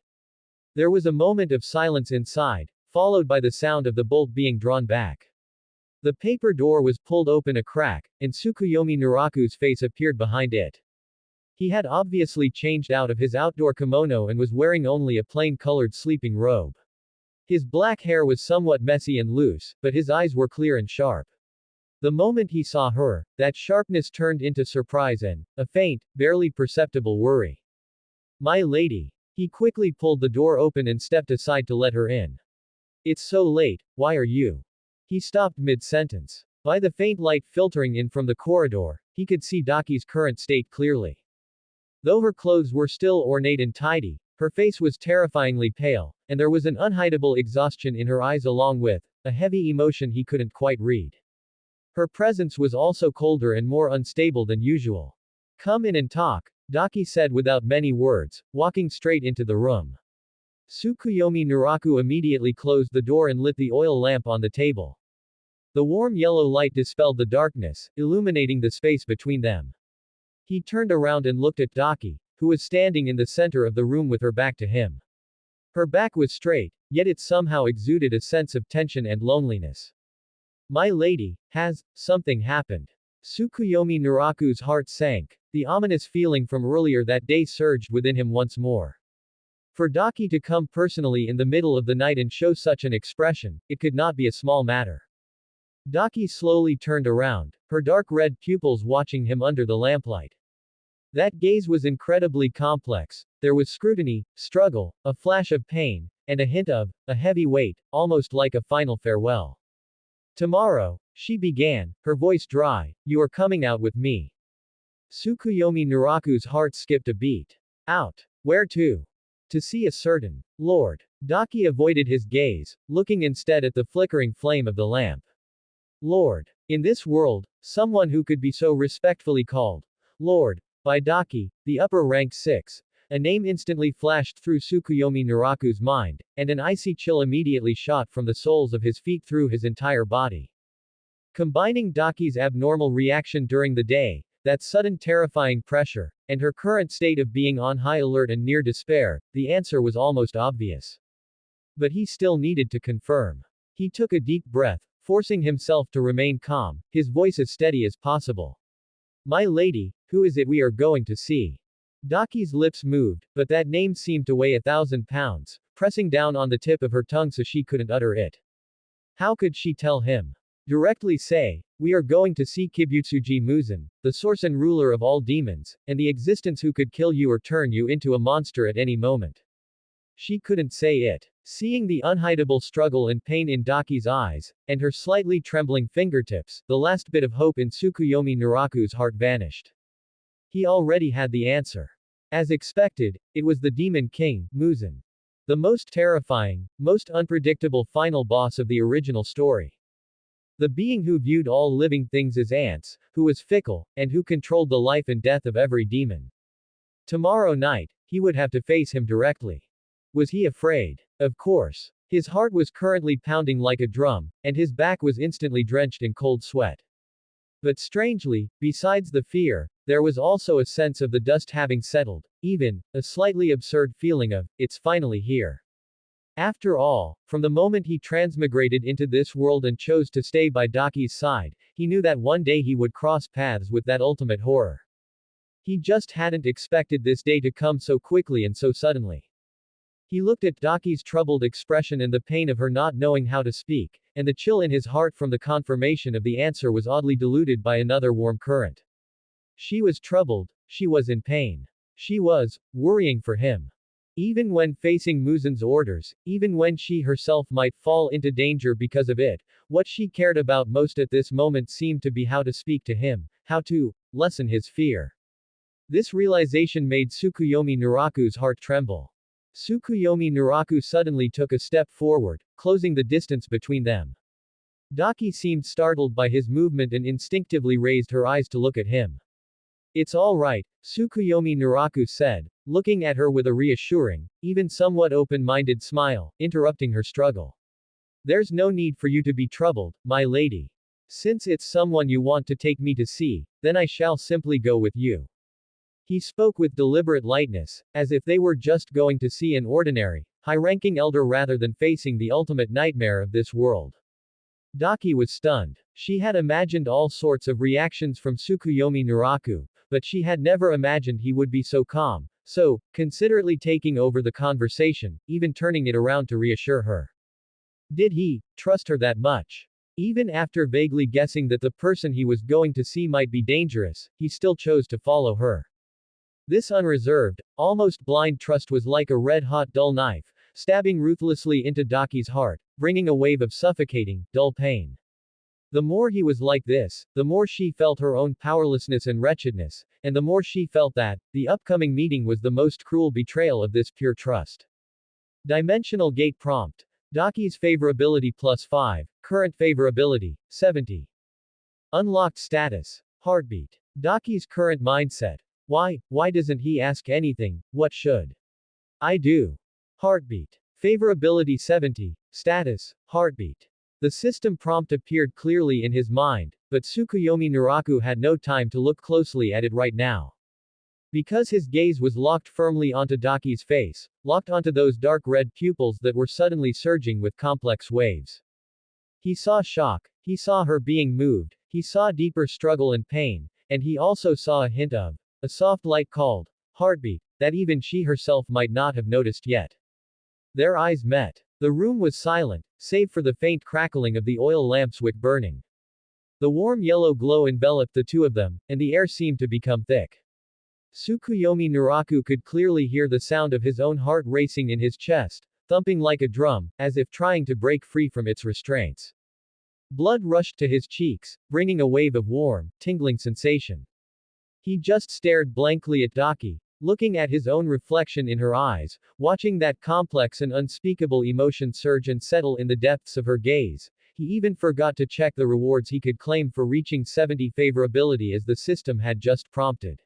There was a moment of silence inside, followed by the sound of the bolt being drawn back. The paper door was pulled open a crack, and Tsukuyomi Naraku's face appeared behind it. He had obviously changed out of his outdoor kimono and was wearing only a plain-colored sleeping robe. His black hair was somewhat messy and loose, but his eyes were clear and sharp. The moment he saw her, that sharpness turned into surprise and a faint, barely perceptible worry. My lady. He quickly pulled the door open and stepped aside to let her in. It's so late, why are you? He stopped mid-sentence. By the faint light filtering in from the corridor, he could see Daki's current state clearly. Though her clothes were still ornate and tidy, her face was terrifyingly pale, and there was an unhideable exhaustion in her eyes along with a heavy emotion he couldn't quite read. Her presence was also colder and more unstable than usual. Come in and talk, Daki said without many words, walking straight into the room. Tsukuyomi Naraku immediately closed the door and lit the oil lamp on the table. The warm yellow light dispelled the darkness, illuminating the space between them. He turned around and looked at Daki, who was standing in the center of the room with her back to him. Her back was straight, yet it somehow exuded a sense of tension and loneliness. My lady, has something happened? Tsukuyomi Naraku's heart sank. The ominous feeling from earlier that day surged within him once more. For Daki to come personally in the middle of the night and show such an expression, it could not be a small matter. Daki slowly turned around, her dark red pupils watching him under the lamplight. That gaze was incredibly complex. There was scrutiny, struggle, a flash of pain, and a hint of a heavy weight, almost like a final farewell. Tomorrow, she began, her voice dry, you are coming out with me. Tsukuyomi Naraku's heart skipped a beat. Out. Where to? To see a certain Lord. Daki avoided his gaze, looking instead at the flickering flame of the lamp. Lord. In this world, someone who could be so respectfully called Lord by Daki, the upper rank 6, a name instantly flashed through Tsukuyomi Naraku's mind, and an icy chill immediately shot from the soles of his feet through his entire body. Combining Daki's abnormal reaction during the day, that sudden terrifying pressure, and her current state of being on high alert and near despair, the answer was almost obvious. But he still needed to confirm. He took a deep breath, forcing himself to remain calm, his voice as steady as possible. My lady, who is it we are going to see? Daki's lips moved, but that name seemed to weigh 1,000 pounds, pressing down on the tip of her tongue so she couldn't utter it. How could she tell him? Directly say, we are going to see Kibutsuji Muzan, the source and ruler of all demons, and the existence who could kill you or turn you into a monster at any moment. She couldn't say it. Seeing the unhideable struggle and pain in Daki's eyes, and her slightly trembling fingertips, the last bit of hope in Tsukuyomi Naraku's heart vanished. He already had the answer. As expected, it was the Demon King, Muzan. The most terrifying, most unpredictable final boss of the original story. The being who viewed all living things as ants, who was fickle, and who controlled the life and death of every demon. Tomorrow night, he would have to face him directly. Was he afraid? Of course. His heart was currently pounding like a drum, and his back was instantly drenched in cold sweat. But strangely, besides the fear, there was also a sense of the dust having settled, even, a slightly absurd feeling of, it's finally here. After all, from the moment he transmigrated into this world and chose to stay by Daki's side, he knew that one day he would cross paths with that ultimate horror. He just hadn't expected this day to come so quickly and so suddenly. He looked at Daki's troubled expression and the pain of her not knowing how to speak, and the chill in his heart from the confirmation of the answer was oddly diluted by another warm current. She was troubled, she was in pain. She was worrying for him. Even when facing Muzan's orders, even when she herself might fall into danger because of it, what she cared about most at this moment seemed to be how to speak to him, how to lessen his fear. This realization made Tsukuyomi Naraku's heart tremble. Tsukuyomi Naraku suddenly took a step forward, closing the distance between them. Daki seemed startled by his movement and instinctively raised her eyes to look at him. It's all right, Tsukuyomi Naraku said, looking at her with a reassuring, even somewhat open-minded smile, interrupting her struggle. There's no need for you to be troubled, my lady. Since it's someone you want to take me to see, then I shall simply go with you. He spoke with deliberate lightness, as if they were just going to see an ordinary, high-ranking elder rather than facing the ultimate nightmare of this world. Daki was stunned. She had imagined all sorts of reactions from Tsukuyomi Naraku, but she had never imagined he would be so calm, so, considerately taking over the conversation, even turning it around to reassure her. Did he trust her that much? Even after vaguely guessing that the person he was going to see might be dangerous, he still chose to follow her. This unreserved, almost blind trust was like a red-hot dull knife, stabbing ruthlessly into Daki's heart, bringing a wave of suffocating, dull pain. The more he was like this, the more she felt her own powerlessness and wretchedness, and the more she felt that, the upcoming meeting was the most cruel betrayal of this pure trust. Dimensional Gate Prompt. Daki's favorability +5, current favorability, 70. Unlocked status. Heartbeat. Daki's current mindset. Why doesn't he ask anything, what should I do? Heartbeat. Favorability 70, status, heartbeat. The system prompt appeared clearly in his mind, but Tsukuyomi Naraku had no time to look closely at it right now. Because his gaze was locked firmly onto Daki's face, locked onto those dark red pupils that were suddenly surging with complex waves. He saw shock, he saw her being moved, he saw deeper struggle and pain, and he also saw a hint of a soft light called heartbeat, that even she herself might not have noticed yet. Their eyes met. The room was silent, save for the faint crackling of the oil lamp's wick burning. The warm yellow glow enveloped the two of them, and the air seemed to become thick. Tsukuyomi Naraku could clearly hear the sound of his own heart racing in his chest, thumping like a drum, as if trying to break free from its restraints. Blood rushed to his cheeks, bringing a wave of warm, tingling sensation. He just stared blankly at Daki, looking at his own reflection in her eyes, watching that complex and unspeakable emotion surge and settle in the depths of her gaze. He even forgot to check the rewards he could claim for reaching 70 favorability as the system had just prompted.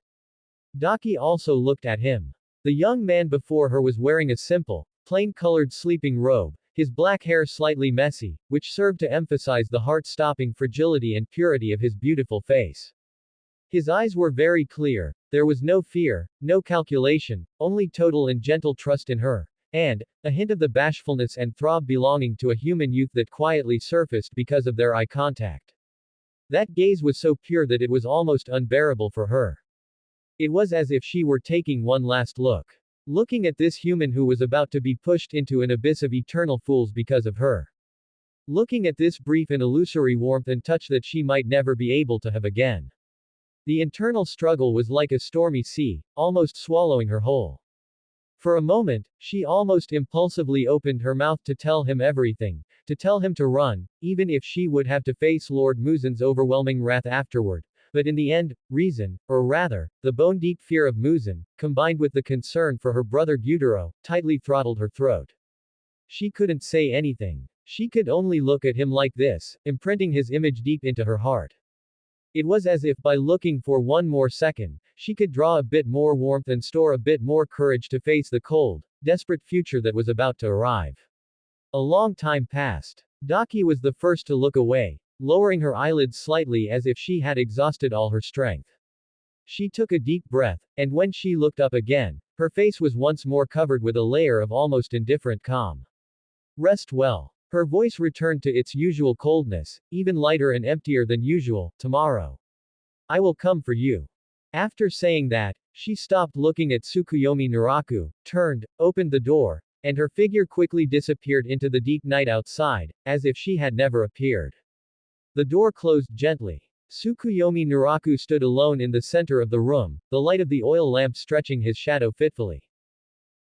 Daki also looked at him. The young man before her was wearing a simple, plain-colored sleeping robe, his black hair slightly messy, which served to emphasize the heart-stopping fragility and purity of his beautiful face. His eyes were very clear, there was no fear, no calculation, only total and gentle trust in her, and a hint of the bashfulness and throb belonging to a human youth that quietly surfaced because of their eye contact. That gaze was so pure that it was almost unbearable for her. It was as if she were taking one last look. Looking at this human who was about to be pushed into an abyss of eternal fools because of her. looking at this brief and illusory warmth and touch that she might never be able to have again. The internal struggle was like a stormy sea, almost swallowing her whole. For a moment, she almost impulsively opened her mouth to tell him everything, to tell him to run, even if she would have to face Lord Muzin's overwhelming wrath afterward. But in the end, reason, or rather, the bone-deep fear of Muzin, combined with the concern for her brother Gyutaro, tightly throttled her throat. She couldn't say anything. She could only look at him like this, imprinting his image deep into her heart. It was as if by looking for one more second, she could draw a bit more warmth and store a bit more courage to face the cold, desperate future that was about to arrive. A long time passed. Daki was the first to look away, lowering her eyelids slightly as if she had exhausted all her strength. She took a deep breath, and when she looked up again, her face was once more covered with a layer of almost indifferent calm. Rest well. Her voice returned to its usual coldness, even lighter and emptier than usual. Tomorrow, I will come for you. After saying that, she stopped looking at Tsukuyomi Naraku, turned, opened the door, and her figure quickly disappeared into the deep night outside, as if she had never appeared. The door closed gently. Tsukuyomi Naraku stood alone in the center of the room, the light of the oil lamp stretching his shadow fitfully.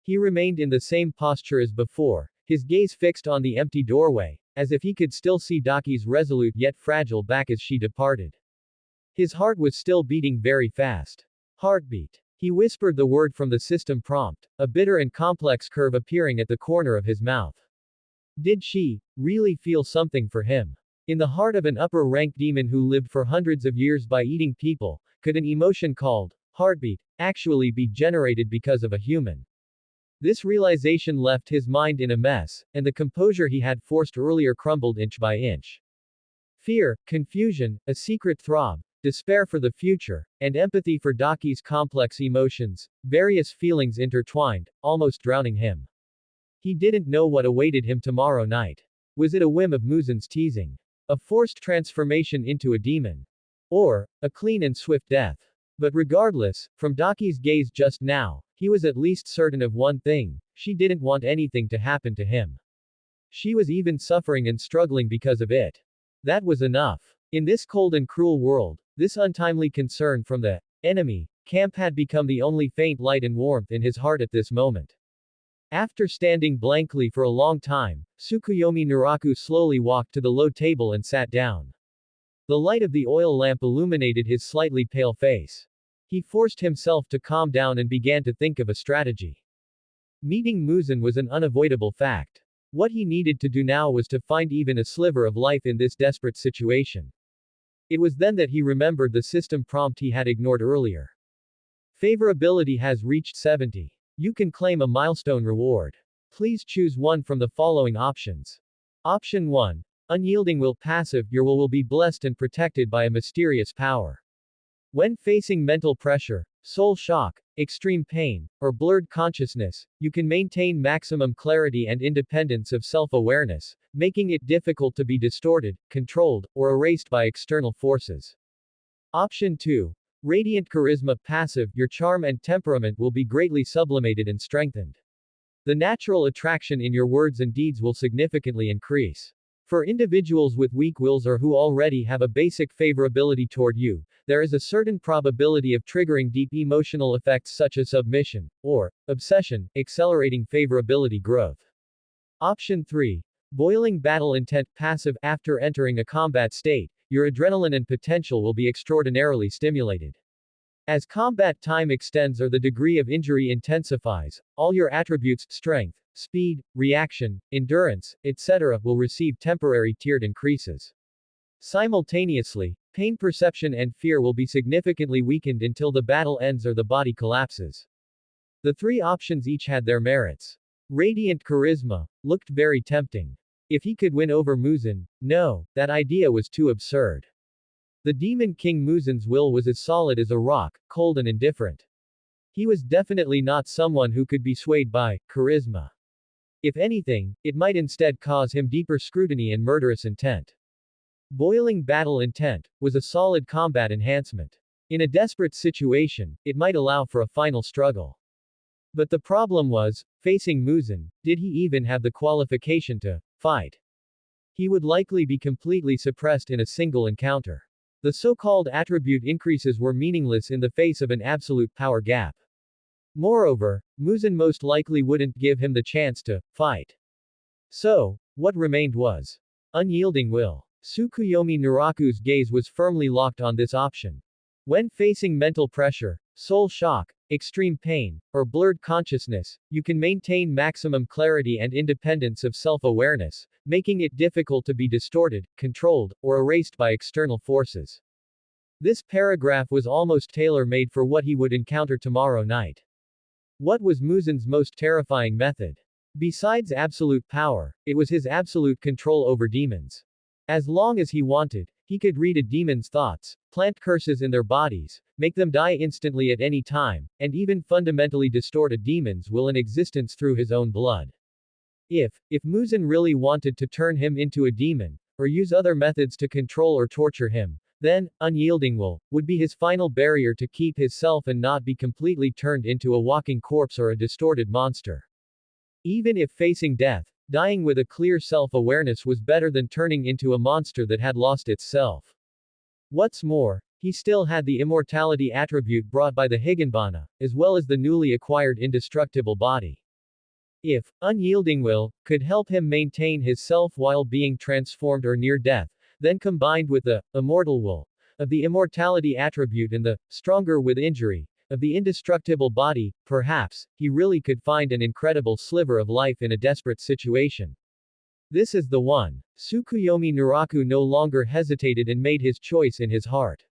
He remained in the same posture as before, his gaze fixed on the empty doorway, as if he could still see Daki's resolute yet fragile back as she departed. His heart was still beating very fast. Heartbeat. He whispered the word from the system prompt, a bitter and complex curve appearing at the corner of his mouth. Did she really feel something for him? In the heart of an upper-rank demon who lived for hundreds of years by eating people, could an emotion called heartbeat actually be generated because of a human? This realization left his mind in a mess, and the composure he had forced earlier crumbled inch by inch. Fear, confusion, a secret throb, despair for the future, and empathy for Daki's complex emotions, various feelings intertwined, almost drowning him. He didn't know what awaited him tomorrow night. Was it a whim of Muzin's teasing? A forced transformation into a demon? Or, a clean and swift death? But regardless, from Daki's gaze just now, he was at least certain of one thing: she didn't want anything to happen to him. She was even suffering and struggling because of it. That was enough. In this cold and cruel world, this untimely concern from the enemy camp had become the only faint light and warmth in his heart at this moment. After standing blankly for a long time, Tsukuyomi Naraku slowly walked to the low table and sat down. The light of the oil lamp illuminated his slightly pale face. He forced himself to calm down and began to think of a strategy. Meeting Muzin was an unavoidable fact. What he needed to do now was to find even a sliver of life in this desperate situation. It was then that he remembered the system prompt he had ignored earlier. Favorability has reached 70. You can claim a milestone reward. Please choose one from the following options. Option 1. Unyielding will passive, your will be blessed and protected by a mysterious power. When facing mental pressure, soul shock, extreme pain, or blurred consciousness, you can maintain maximum clarity and independence of self-awareness, making it difficult to be distorted, controlled, or erased by external forces. Option 2. Radiant charisma passive, your charm and temperament will be greatly sublimated and strengthened. The natural attraction in your words and deeds will significantly increase. For individuals with weak wills or who already have a basic favorability toward you, there is a certain probability of triggering deep emotional effects such as submission, or obsession, accelerating favorability growth. Option 3. Boiling battle intent passive, after entering a combat state, your adrenaline and potential will be extraordinarily stimulated. As combat time extends or the degree of injury intensifies, all your attributes, strength, speed, reaction, endurance, etc., will receive temporary tiered increases. Simultaneously, pain perception and fear will be significantly weakened until the battle ends or the body collapses. The three options each had their merits. Radiant charisma looked very tempting. If he could win over Muzin, no, that idea was too absurd. The Demon King Muzin's will was as solid as a rock, cold and indifferent. He was definitely not someone who could be swayed by charisma. If anything, it might instead cause him deeper scrutiny and murderous intent. Boiling battle intent was a solid combat enhancement. In a desperate situation, it might allow for a final struggle. But the problem was, facing Muzin, did he even have the qualification to fight? he would likely be completely suppressed in a single encounter. The so-called attribute increases were meaningless in the face of an absolute power gap. Moreover, Muzan most likely wouldn't give him the chance to fight. So, what remained was unyielding will. Tsukuyomi Naraku's gaze was firmly locked on this option. When facing mental pressure, soul shock, extreme pain, or blurred consciousness, you can maintain maximum clarity and independence of self-awareness, making it difficult to be distorted, controlled, or erased by external forces. This paragraph was almost tailor-made for what he would encounter tomorrow night. What was Muzan's most terrifying method? Besides absolute power, it was his absolute control over demons. As long as he wanted, he could read a demon's thoughts, plant curses in their bodies, make them die instantly at any time, and even fundamentally distort a demon's will and existence through his own blood. If Muzan really wanted to turn him into a demon, or use other methods to control or torture him, then, unyielding will, would be his final barrier to keep his self and not be completely turned into a walking corpse or a distorted monster. Even if facing death, dying with a clear self-awareness was better than turning into a monster that had lost its self. What's more, he still had the immortality attribute brought by the Higanbana, as well as the newly acquired indestructible body. If unyielding will could help him maintain his self while being transformed or near death, then combined with the immortal will of the immortality attribute and the stronger with injury of the indestructible body, perhaps, he really could find an incredible sliver of life in a desperate situation. This is the one. Tsukuyomi Naraku no longer hesitated and made his choice in his heart.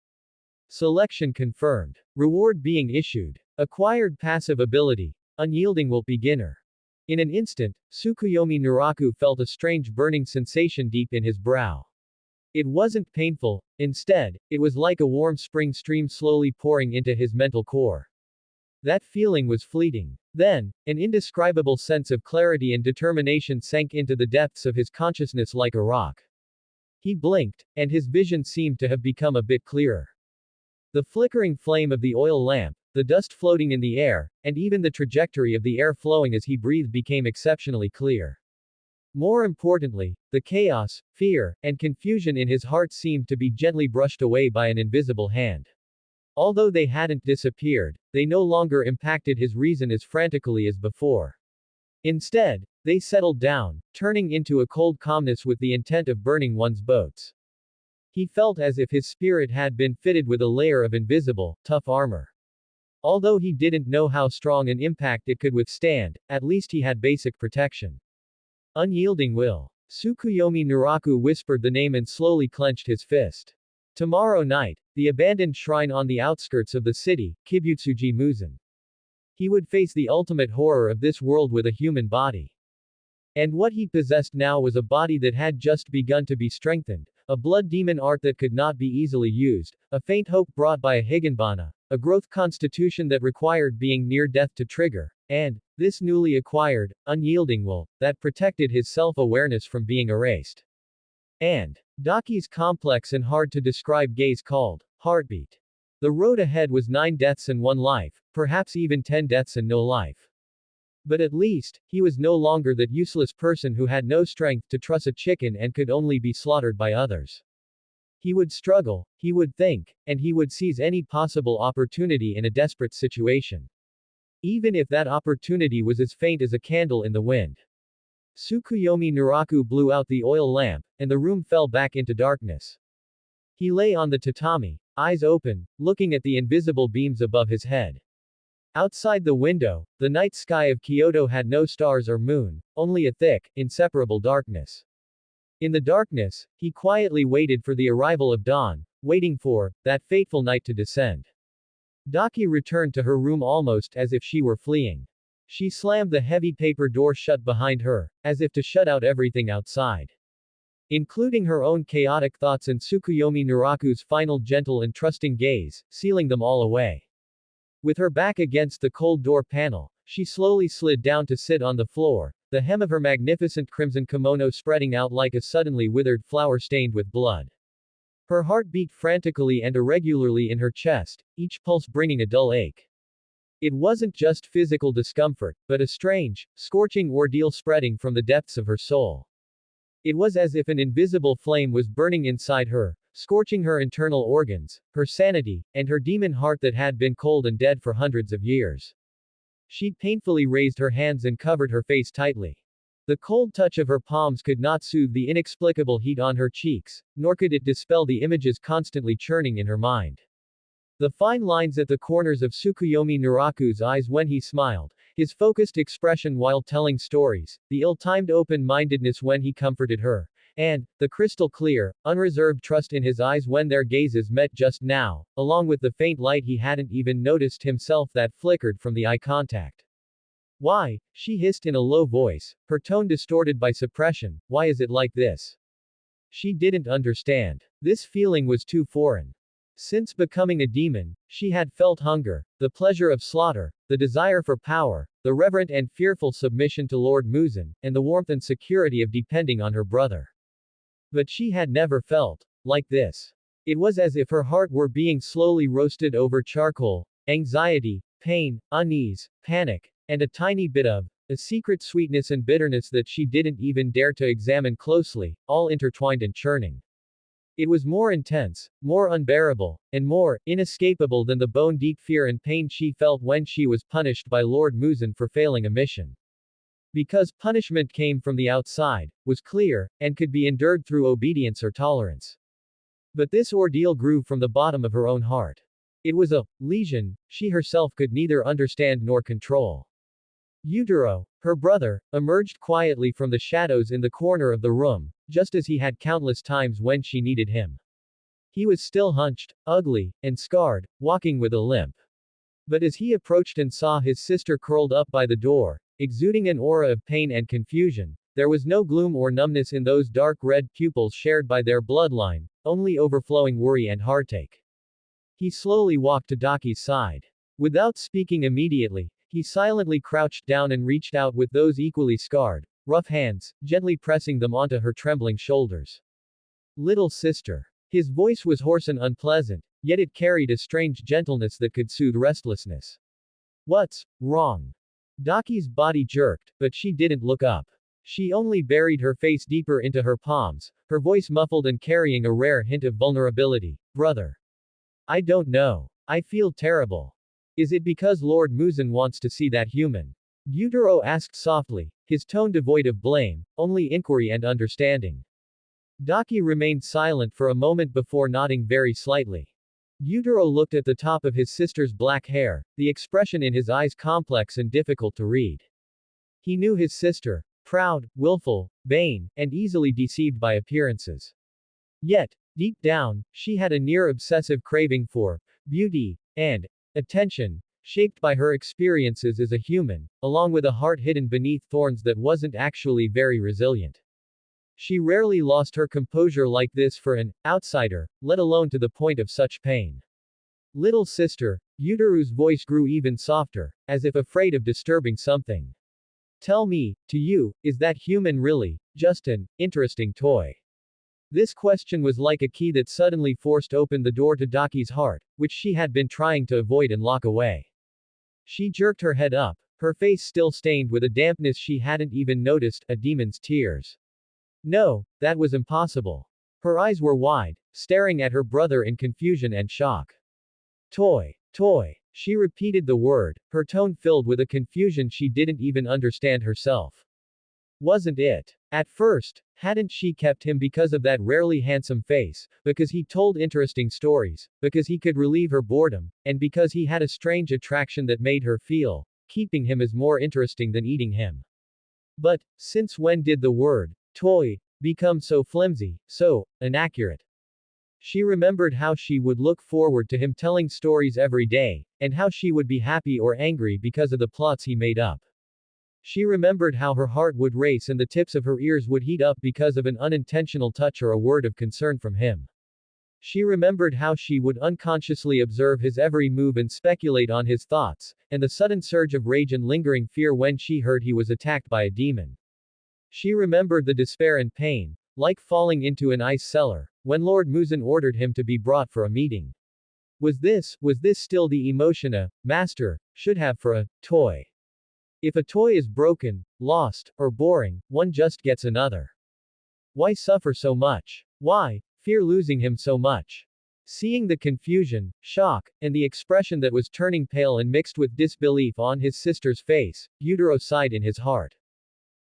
Selection confirmed. Reward being issued. Acquired passive ability. Unyielding will beginner. In an instant, Tsukuyomi Naraku felt a strange burning sensation deep in his brow. It wasn't painful, instead, it was like a warm spring stream slowly pouring into his mental core. That feeling was fleeting. Then, an indescribable sense of clarity and determination sank into the depths of his consciousness like a rock. He blinked, and his vision seemed to have become a bit clearer. The flickering flame of the oil lamp, the dust floating in the air, and even the trajectory of the air flowing as he breathed became exceptionally clear. More importantly, the chaos, fear, and confusion in his heart seemed to be gently brushed away by an invisible hand. Although they hadn't disappeared, they no longer impacted his reason as frantically as before. Instead, they settled down, turning into a cold calmness with the intent of burning one's boats. He felt as if his spirit had been fitted with a layer of invisible, tough armor. Although he didn't know how strong an impact it could withstand, at least he had basic protection. Unyielding will. Tsukuyomi Naraku whispered the name and slowly clenched his fist. Tomorrow night, the abandoned shrine on the outskirts of the city, Kibutsuji Muzan. He would face the ultimate horror of this world with a human body. And what he possessed now was a body that had just begun to be strengthened, a blood demon art that could not be easily used, a faint hope brought by a Higanbana, a growth constitution that required being near death to trigger, and this newly acquired, unyielding will, that protected his self-awareness from being erased. And Daki's complex and hard-to-describe gaze called heartbeat. The road ahead was 9 deaths and 1 life, perhaps even 10 deaths and no life. But at least, he was no longer that useless person who had no strength to truss a chicken and could only be slaughtered by others. He would struggle, he would think, and he would seize any possible opportunity in a desperate situation. Even if that opportunity was as faint as a candle in the wind. Tsukuyomi Naraku blew out the oil lamp, and the room fell back into darkness. He lay on the tatami, eyes open, looking at the invisible beams above his head. Outside the window, the night sky of Kyoto had no stars or moon, only a thick, inseparable darkness. In the darkness, he quietly waited for the arrival of dawn, waiting for that fateful night to descend. Daki returned to her room almost as if she were fleeing. She slammed the heavy paper door shut behind her, as if to shut out everything outside. Including her own chaotic thoughts and Tsukuyomi Naraku's final gentle and trusting gaze, sealing them all away. With her back against the cold door panel, she slowly slid down to sit on the floor, the hem of her magnificent crimson kimono spreading out like a suddenly withered flower stained with blood. Her heart beat frantically and irregularly in her chest, each pulse bringing a dull ache. It wasn't just physical discomfort, but a strange, scorching ordeal spreading from the depths of her soul. It was as if an invisible flame was burning inside her, scorching her internal organs, her sanity, and her demon heart that had been cold and dead for hundreds of years. She painfully raised her hands and covered her face tightly. The cold touch of her palms could not soothe the inexplicable heat on her cheeks, nor could it dispel the images constantly churning in her mind. The fine lines at the corners of Tsukuyomi Naraku's eyes when he smiled, his focused expression while telling stories, the ill-timed open-mindedness when he comforted her, and the crystal-clear, unreserved trust in his eyes when their gazes met just now, along with the faint light he hadn't even noticed himself that flickered from the eye contact. Why? She hissed in a low voice, her tone distorted by suppression. Why is it like this? She didn't understand. This feeling was too foreign. Since becoming a demon, she had felt hunger, the pleasure of slaughter, the desire for power, the reverent and fearful submission to Lord Muzan, and the warmth and security of depending on her brother. But she had never felt like this. It was as if her heart were being slowly roasted over charcoal, anxiety, pain, unease, panic, and a tiny bit of a secret sweetness and bitterness that she didn't even dare to examine closely, all intertwined and churning. It was more intense, more unbearable, and more inescapable than the bone-deep fear and pain she felt when she was punished by Lord Muzan for failing a mission. Because punishment came from the outside, was clear, and could be endured through obedience or tolerance. But this ordeal grew from the bottom of her own heart. It was a lesion she herself could neither understand nor control. Yutaro, her brother, emerged quietly from the shadows in the corner of the room, just as he had countless times when she needed him. He was still hunched, ugly, and scarred, walking with a limp. But as he approached and saw his sister curled up by the door, exuding an aura of pain and confusion, there was no gloom or numbness in those dark red pupils shared by their bloodline, only overflowing worry and heartache. He slowly walked to Daki's side. Without speaking immediately, he silently crouched down and reached out with those equally scarred, rough hands, gently pressing them onto her trembling shoulders. Little sister. His voice was hoarse and unpleasant, yet it carried a strange gentleness that could soothe restlessness. What's wrong? Daki's body jerked, but she didn't look up. She only buried her face deeper into her palms, her voice muffled and carrying a rare hint of vulnerability. Brother. I don't know. I feel terrible. Is it because Lord Muzan wants to see that human? Yutaro asked softly, his tone devoid of blame, only inquiry and understanding. Daki remained silent for a moment before nodding very slightly. Yutaro looked at the top of his sister's black hair, the expression in his eyes complex and difficult to read. He knew his sister, proud, willful, vain, and easily deceived by appearances. Yet, deep down, she had a near obsessive craving for beauty and attention, shaped by her experiences as a human, along with a heart hidden beneath thorns that wasn't actually very resilient. She rarely lost her composure like this for an outsider, let alone to the point of such pain. Little sister, Yutaru's voice grew even softer, as if afraid of disturbing something. Tell me, to you, is that human really just an interesting toy? This question was like a key that suddenly forced open the door to Daki's heart, which she had been trying to avoid and lock away. She jerked her head up, her face still stained with a dampness she hadn't even noticed, a demon's tears. No, that was impossible. Her eyes were wide, staring at her brother in confusion and shock. Toy. Toy. She repeated the word, her tone filled with a confusion she didn't even understand herself. Wasn't it? At first, hadn't she kept him because of that rarely handsome face, because he told interesting stories, because he could relieve her boredom, and because he had a strange attraction that made her feel, keeping him is more interesting than eating him. But, since when did the word, toy, become so flimsy, so inaccurate? She remembered how she would look forward to him telling stories every day, and how she would be happy or angry because of the plots he made up. She remembered how her heart would race and the tips of her ears would heat up because of an unintentional touch or a word of concern from him. She remembered how she would unconsciously observe his every move and speculate on his thoughts, and the sudden surge of rage and lingering fear when she heard he was attacked by a demon. She remembered the despair and pain, like falling into an ice cellar, when Lord Muzan ordered him to be brought for a meeting. Was this still the emotion a master should have for a toy? If a toy is broken, lost, or boring, one just gets another. Why suffer so much? Why fear losing him so much? Seeing the confusion, shock, and the expression that was turning pale and mixed with disbelief on his sister's face, Yutaro sighed in his heart.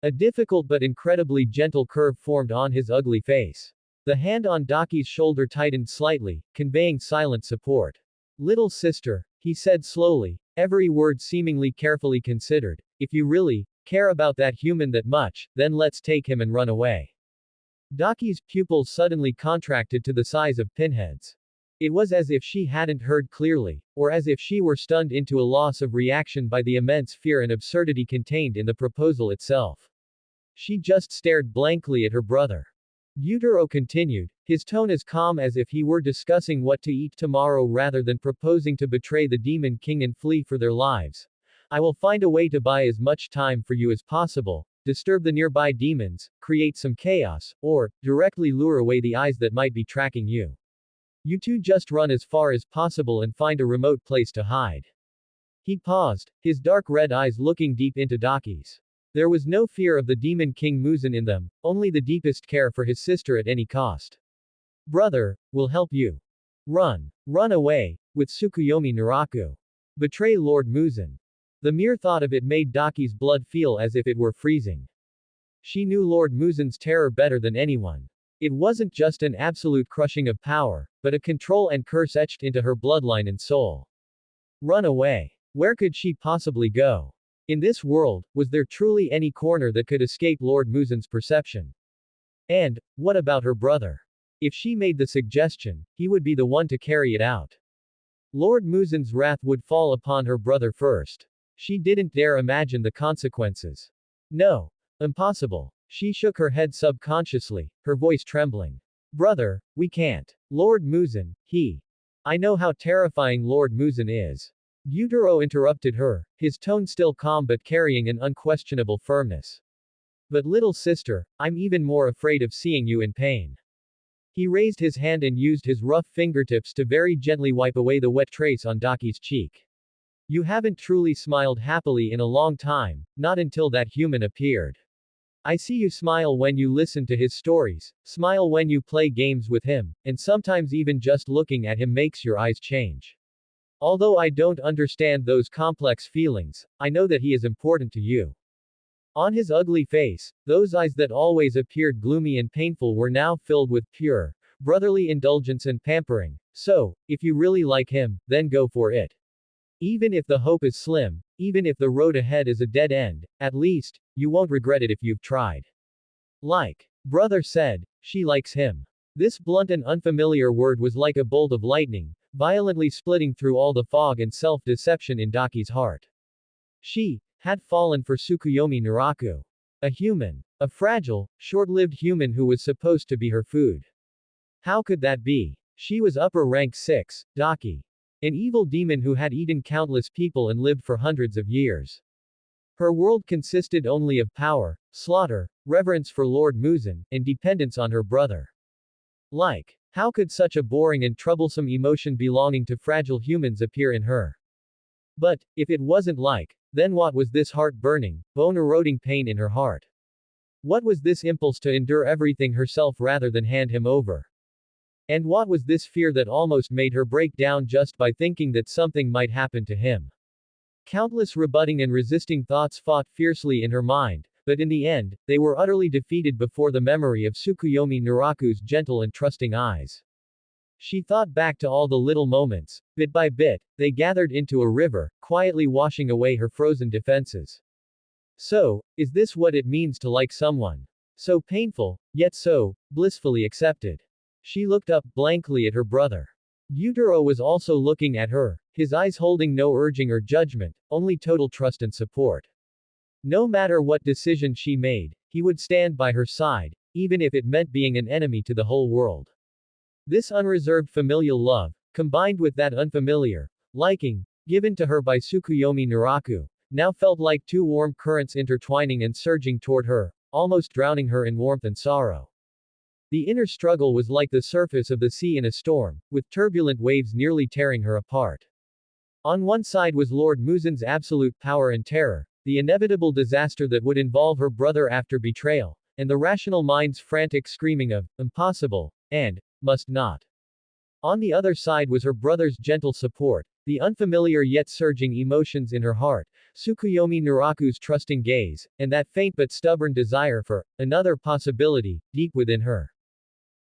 A difficult but incredibly gentle curve formed on his ugly face. The hand on Daki's shoulder tightened slightly, conveying silent support. Little sister, he said slowly, every word seemingly carefully considered, if you really care about that human that much, then let's take him and run away. Daki's pupils suddenly contracted to the size of pinheads. It was as if she hadn't heard clearly, or as if she were stunned into a loss of reaction by the immense fear and absurdity contained in the proposal itself. She just stared blankly at her brother. Yutaro continued, his tone as calm as if he were discussing what to eat tomorrow rather than proposing to betray the Demon King and flee for their lives. I will find a way to buy as much time for you as possible, disturb the nearby demons, create some chaos, or directly lure away the eyes that might be tracking you. You two just run as far as possible and find a remote place to hide. He paused, his dark red eyes looking deep into Daki's. There was no fear of the Demon King Muzan in them, only the deepest care for his sister at any cost. Brother, we'll help you. Run. Run away, with Tsukuyomi Naraku. Betray Lord Muzan. The mere thought of it made Daki's blood feel as if it were freezing. She knew Lord Muzan's terror better than anyone. It wasn't just an absolute crushing of power, but a control and curse etched into her bloodline and soul. Run away. Where could she possibly go? In this world, was there truly any corner that could escape Lord Muzan's perception? And, what about her brother? If she made the suggestion, he would be the one to carry it out. Lord Muzan's wrath would fall upon her brother first. She didn't dare imagine the consequences. No. Impossible. She shook her head subconsciously, her voice trembling. Brother, we can't. Lord Muzan, I know how terrifying Lord Muzan is. Yutaro interrupted her, his tone still calm but carrying an unquestionable firmness. But little sister, I'm even more afraid of seeing you in pain. He raised his hand and used his rough fingertips to very gently wipe away the wet trace on Daki's cheek. You haven't truly smiled happily in a long time, not until that human appeared. I see you smile when you listen to his stories, smile when you play games with him, and sometimes even just looking at him makes your eyes change. Although I don't understand those complex feelings, I know that he is important to you. On his ugly face, those eyes that always appeared gloomy and painful were now filled with pure, brotherly indulgence and pampering. So, if you really like him, then go for it. Even if the hope is slim, even if the road ahead is a dead end, at least, you won't regret it if you've tried. Like. Brother said, she likes him. This blunt and unfamiliar word was like a bolt of lightning, violently splitting through all the fog and self-deception in Daki's heart. She had fallen for Tsukuyomi Naraku. A human. A fragile, short-lived human who was supposed to be her food. How could that be? She was upper rank 6, Daki. An evil demon who had eaten countless people and lived for hundreds of years. Her world consisted only of power, slaughter, reverence for Lord Muzan, and dependence on her brother. Like. How could such a boring and troublesome emotion belonging to fragile humans appear in her? But, if it wasn't like, then what was this heart-burning, bone-eroding pain in her heart? What was this impulse to endure everything herself rather than hand him over? And what was this fear that almost made her break down just by thinking that something might happen to him? Countless rebutting and resisting thoughts fought fiercely in her mind, but in the end, they were utterly defeated before the memory of Tsukuyomi Naraku's gentle and trusting eyes. She thought back to all the little moments. Bit by bit, they gathered into a river, quietly washing away her frozen defenses. So, is this what it means to like someone? So painful, yet so blissfully accepted. She looked up blankly at her brother. Yutaro was also looking at her, his eyes holding no urging or judgment, only total trust and support. No matter what decision she made, he would stand by her side, even if it meant being an enemy to the whole world. This unreserved familial love, combined with that unfamiliar liking given to her by Tsukuyomi Naraku, now felt like two warm currents intertwining and surging toward her, almost drowning her in warmth and sorrow. The inner struggle was like the surface of the sea in a storm, with turbulent waves nearly tearing her apart. On one side was Lord Muzan's absolute power and terror, the inevitable disaster that would involve her brother after betrayal, and the rational mind's frantic screaming of, impossible, and, must not. On the other side was her brother's gentle support, the unfamiliar yet surging emotions in her heart, Tsukuyomi Naraku's trusting gaze, and that faint but stubborn desire for another possibility, deep within her.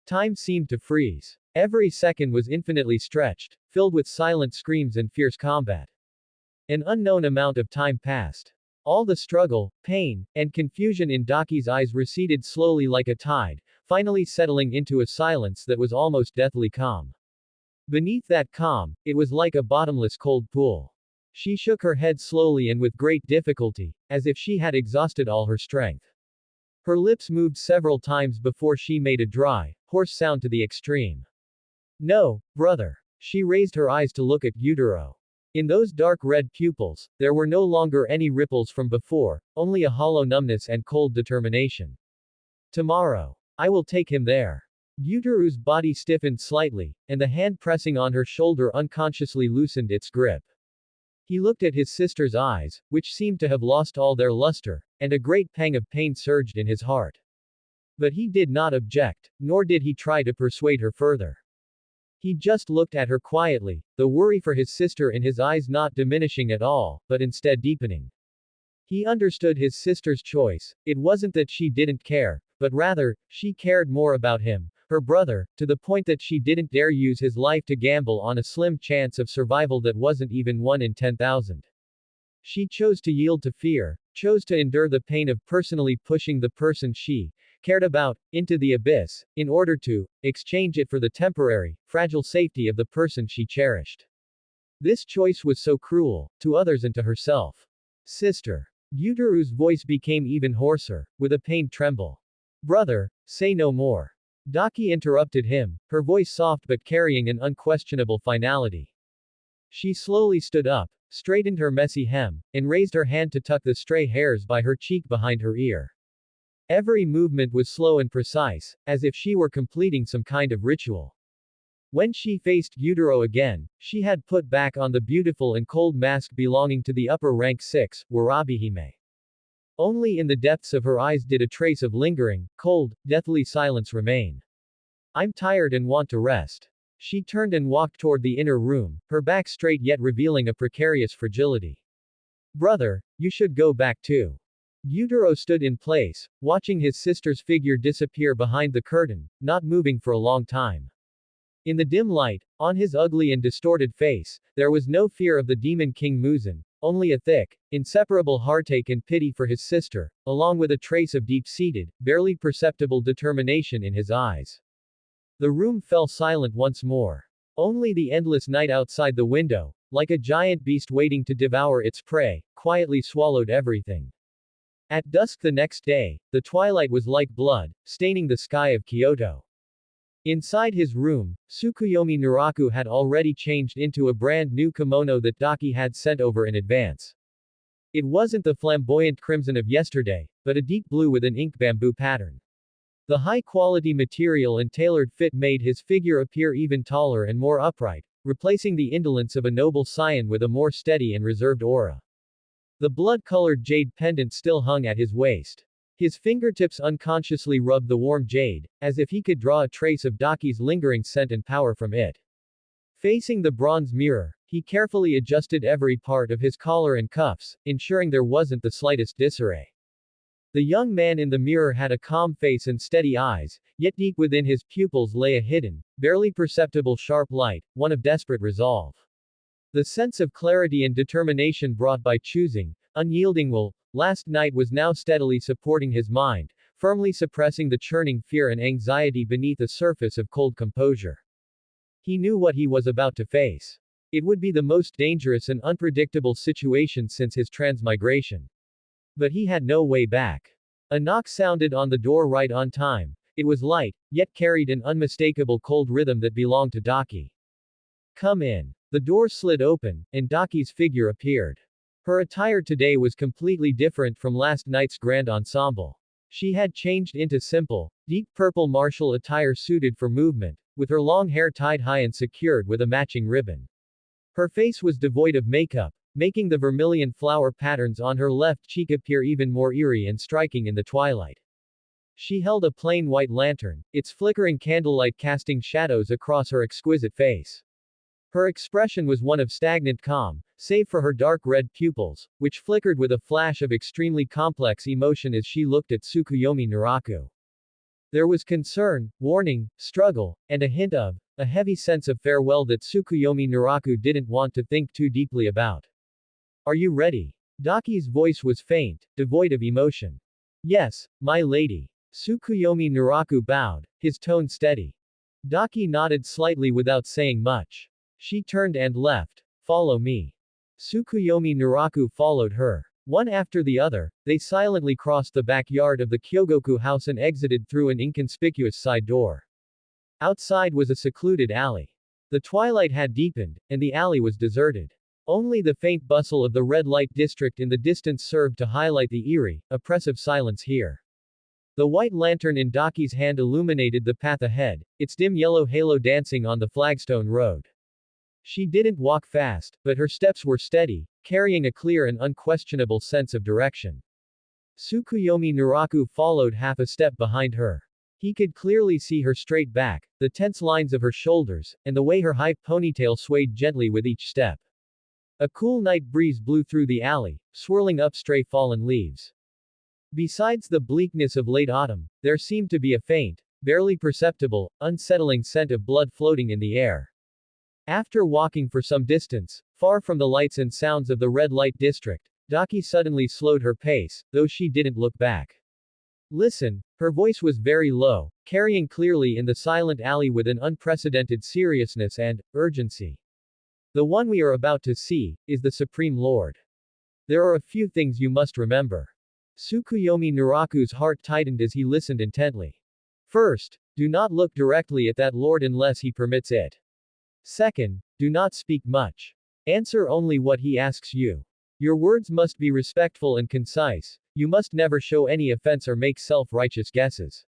Time seemed to freeze. Every second was infinitely stretched, filled with silent screams and fierce combat. An unknown amount of time passed. All the struggle, pain, and confusion in Daki's eyes receded slowly like a tide, finally settling into a silence that was almost deathly calm. Beneath that calm, it was like a bottomless cold pool. She shook her head slowly and with great difficulty, as if she had exhausted all her strength. Her lips moved several times before she made a dry, hoarse sound to the extreme. No, brother. She raised her eyes to look at Yutaro. In those dark red pupils, there were no longer any ripples from before, only a hollow numbness and cold determination. Tomorrow. I will take him there. Yutaru's body stiffened slightly, and the hand pressing on her shoulder unconsciously loosened its grip. He looked at his sister's eyes, which seemed to have lost all their luster, and a great pang of pain surged in his heart. But he did not object, nor did he try to persuade her further. He just looked at her quietly, the worry for his sister in his eyes not diminishing at all, but instead deepening. He understood his sister's choice. It wasn't that she didn't care, but rather, she cared more about him, her brother, to the point that she didn't dare use his life to gamble on a slim chance of survival that wasn't even 1 in 10,000. She chose to yield to fear, chose to endure the pain of personally pushing the person she cared about into the abyss, in order to exchange it for the temporary, fragile safety of the person she cherished. This choice was so cruel, to others and to herself. Sister. Yutaru's voice became even hoarser, with a pained tremble. Brother, say no more. Daki interrupted him, her voice soft but carrying an unquestionable finality. She slowly stood up, straightened her messy hem, and raised her hand to tuck the stray hairs by her cheek behind her ear. Every movement was slow and precise, as if she were completing some kind of ritual. When she faced Yutaro again, she had put back on the beautiful and cold mask belonging to the upper rank 6, Warabihime. Only in the depths of her eyes did a trace of lingering, cold, deathly silence remain. I'm tired and want to rest. She turned and walked toward the inner room, her back straight yet revealing a precarious fragility. Brother, you should go back too. Yutaro stood in place, watching his sister's figure disappear behind the curtain, not moving for a long time. In the dim light, on his ugly and distorted face, there was no fear of the demon King Muzan, only a thick, inseparable heartache and pity for his sister, along with a trace of deep-seated, barely perceptible determination in his eyes. The room fell silent once more. Only the endless night outside the window, like a giant beast waiting to devour its prey, quietly swallowed everything. At dusk the next day, the twilight was like blood, staining the sky of Kyoto. Inside his room, Tsukuyomi Naraku had already changed into a brand new kimono that Daki had sent over in advance. It wasn't the flamboyant crimson of yesterday, but a deep blue with an ink bamboo pattern. The high-quality material and tailored fit made his figure appear even taller and more upright, replacing the indolence of a noble scion with a more steady and reserved aura. The blood-colored jade pendant still hung at his waist. His fingertips unconsciously rubbed the warm jade, as if he could draw a trace of Daki's lingering scent and power from it. Facing the bronze mirror, he carefully adjusted every part of his collar and cuffs, ensuring there wasn't the slightest disarray. The young man in the mirror had a calm face and steady eyes, yet deep within his pupils lay a hidden, barely perceptible sharp light, one of desperate resolve. The sense of clarity and determination brought by choosing, unyielding will, last night was now steadily supporting his mind, firmly suppressing the churning fear and anxiety beneath a surface of cold composure. He knew what he was about to face. It would be the most dangerous and unpredictable situation since his transmigration. But he had no way back. A knock sounded on the door right on time. It was light, yet carried an unmistakable cold rhythm that belonged to Daki. Come in. The door slid open, and Daki's figure appeared. Her attire today was completely different from last night's grand ensemble. She had changed into simple, deep purple martial attire suited for movement, with her long hair tied high and secured with a matching ribbon. Her face was devoid of makeup, making the vermilion flower patterns on her left cheek appear even more eerie and striking in the twilight. She held a plain white lantern, its flickering candlelight casting shadows across her exquisite face. Her expression was one of stagnant calm, save for her dark red pupils, which flickered with a flash of extremely complex emotion as she looked at Tsukuyomi Naraku. There was concern, warning, struggle, and a hint of, a heavy sense of farewell that Tsukuyomi Naraku didn't want to think too deeply about. Are you ready? Daki's voice was faint, devoid of emotion. Yes, my lady. Tsukuyomi Naraku bowed, his tone steady. Daki nodded slightly without saying much. She turned and left. Follow me. Tsukuyomi Naraku followed her. One after the other, they silently crossed the backyard of the Kyogoku house and exited through an inconspicuous side door. Outside was a secluded alley. The twilight had deepened, and the alley was deserted. Only the faint bustle of the red light district in the distance served to highlight the eerie, oppressive silence here. The white lantern in Daki's hand illuminated the path ahead, its dim yellow halo dancing on the flagstone road. She didn't walk fast, but her steps were steady, carrying a clear and unquestionable sense of direction. Tsukuyomi Naraku followed half a step behind her. He could clearly see her straight back, the tense lines of her shoulders, and the way her high ponytail swayed gently with each step. A cool night breeze blew through the alley, swirling up stray fallen leaves. Besides the bleakness of late autumn, there seemed to be a faint, barely perceptible, unsettling scent of blood floating in the air. After walking for some distance, far from the lights and sounds of the red light district, Daki suddenly slowed her pace, though she didn't look back. Listen, her voice was very low, carrying clearly in the silent alley with an unprecedented seriousness and urgency. The one we are about to see is the Supreme Lord. There are a few things you must remember. Tsukuyomi Naraku's heart tightened as he listened intently. First, do not look directly at that Lord unless he permits it. Second, do not speak much. Answer only what he asks you. Your words must be respectful and concise. You must never show any offense or make self-righteous guesses.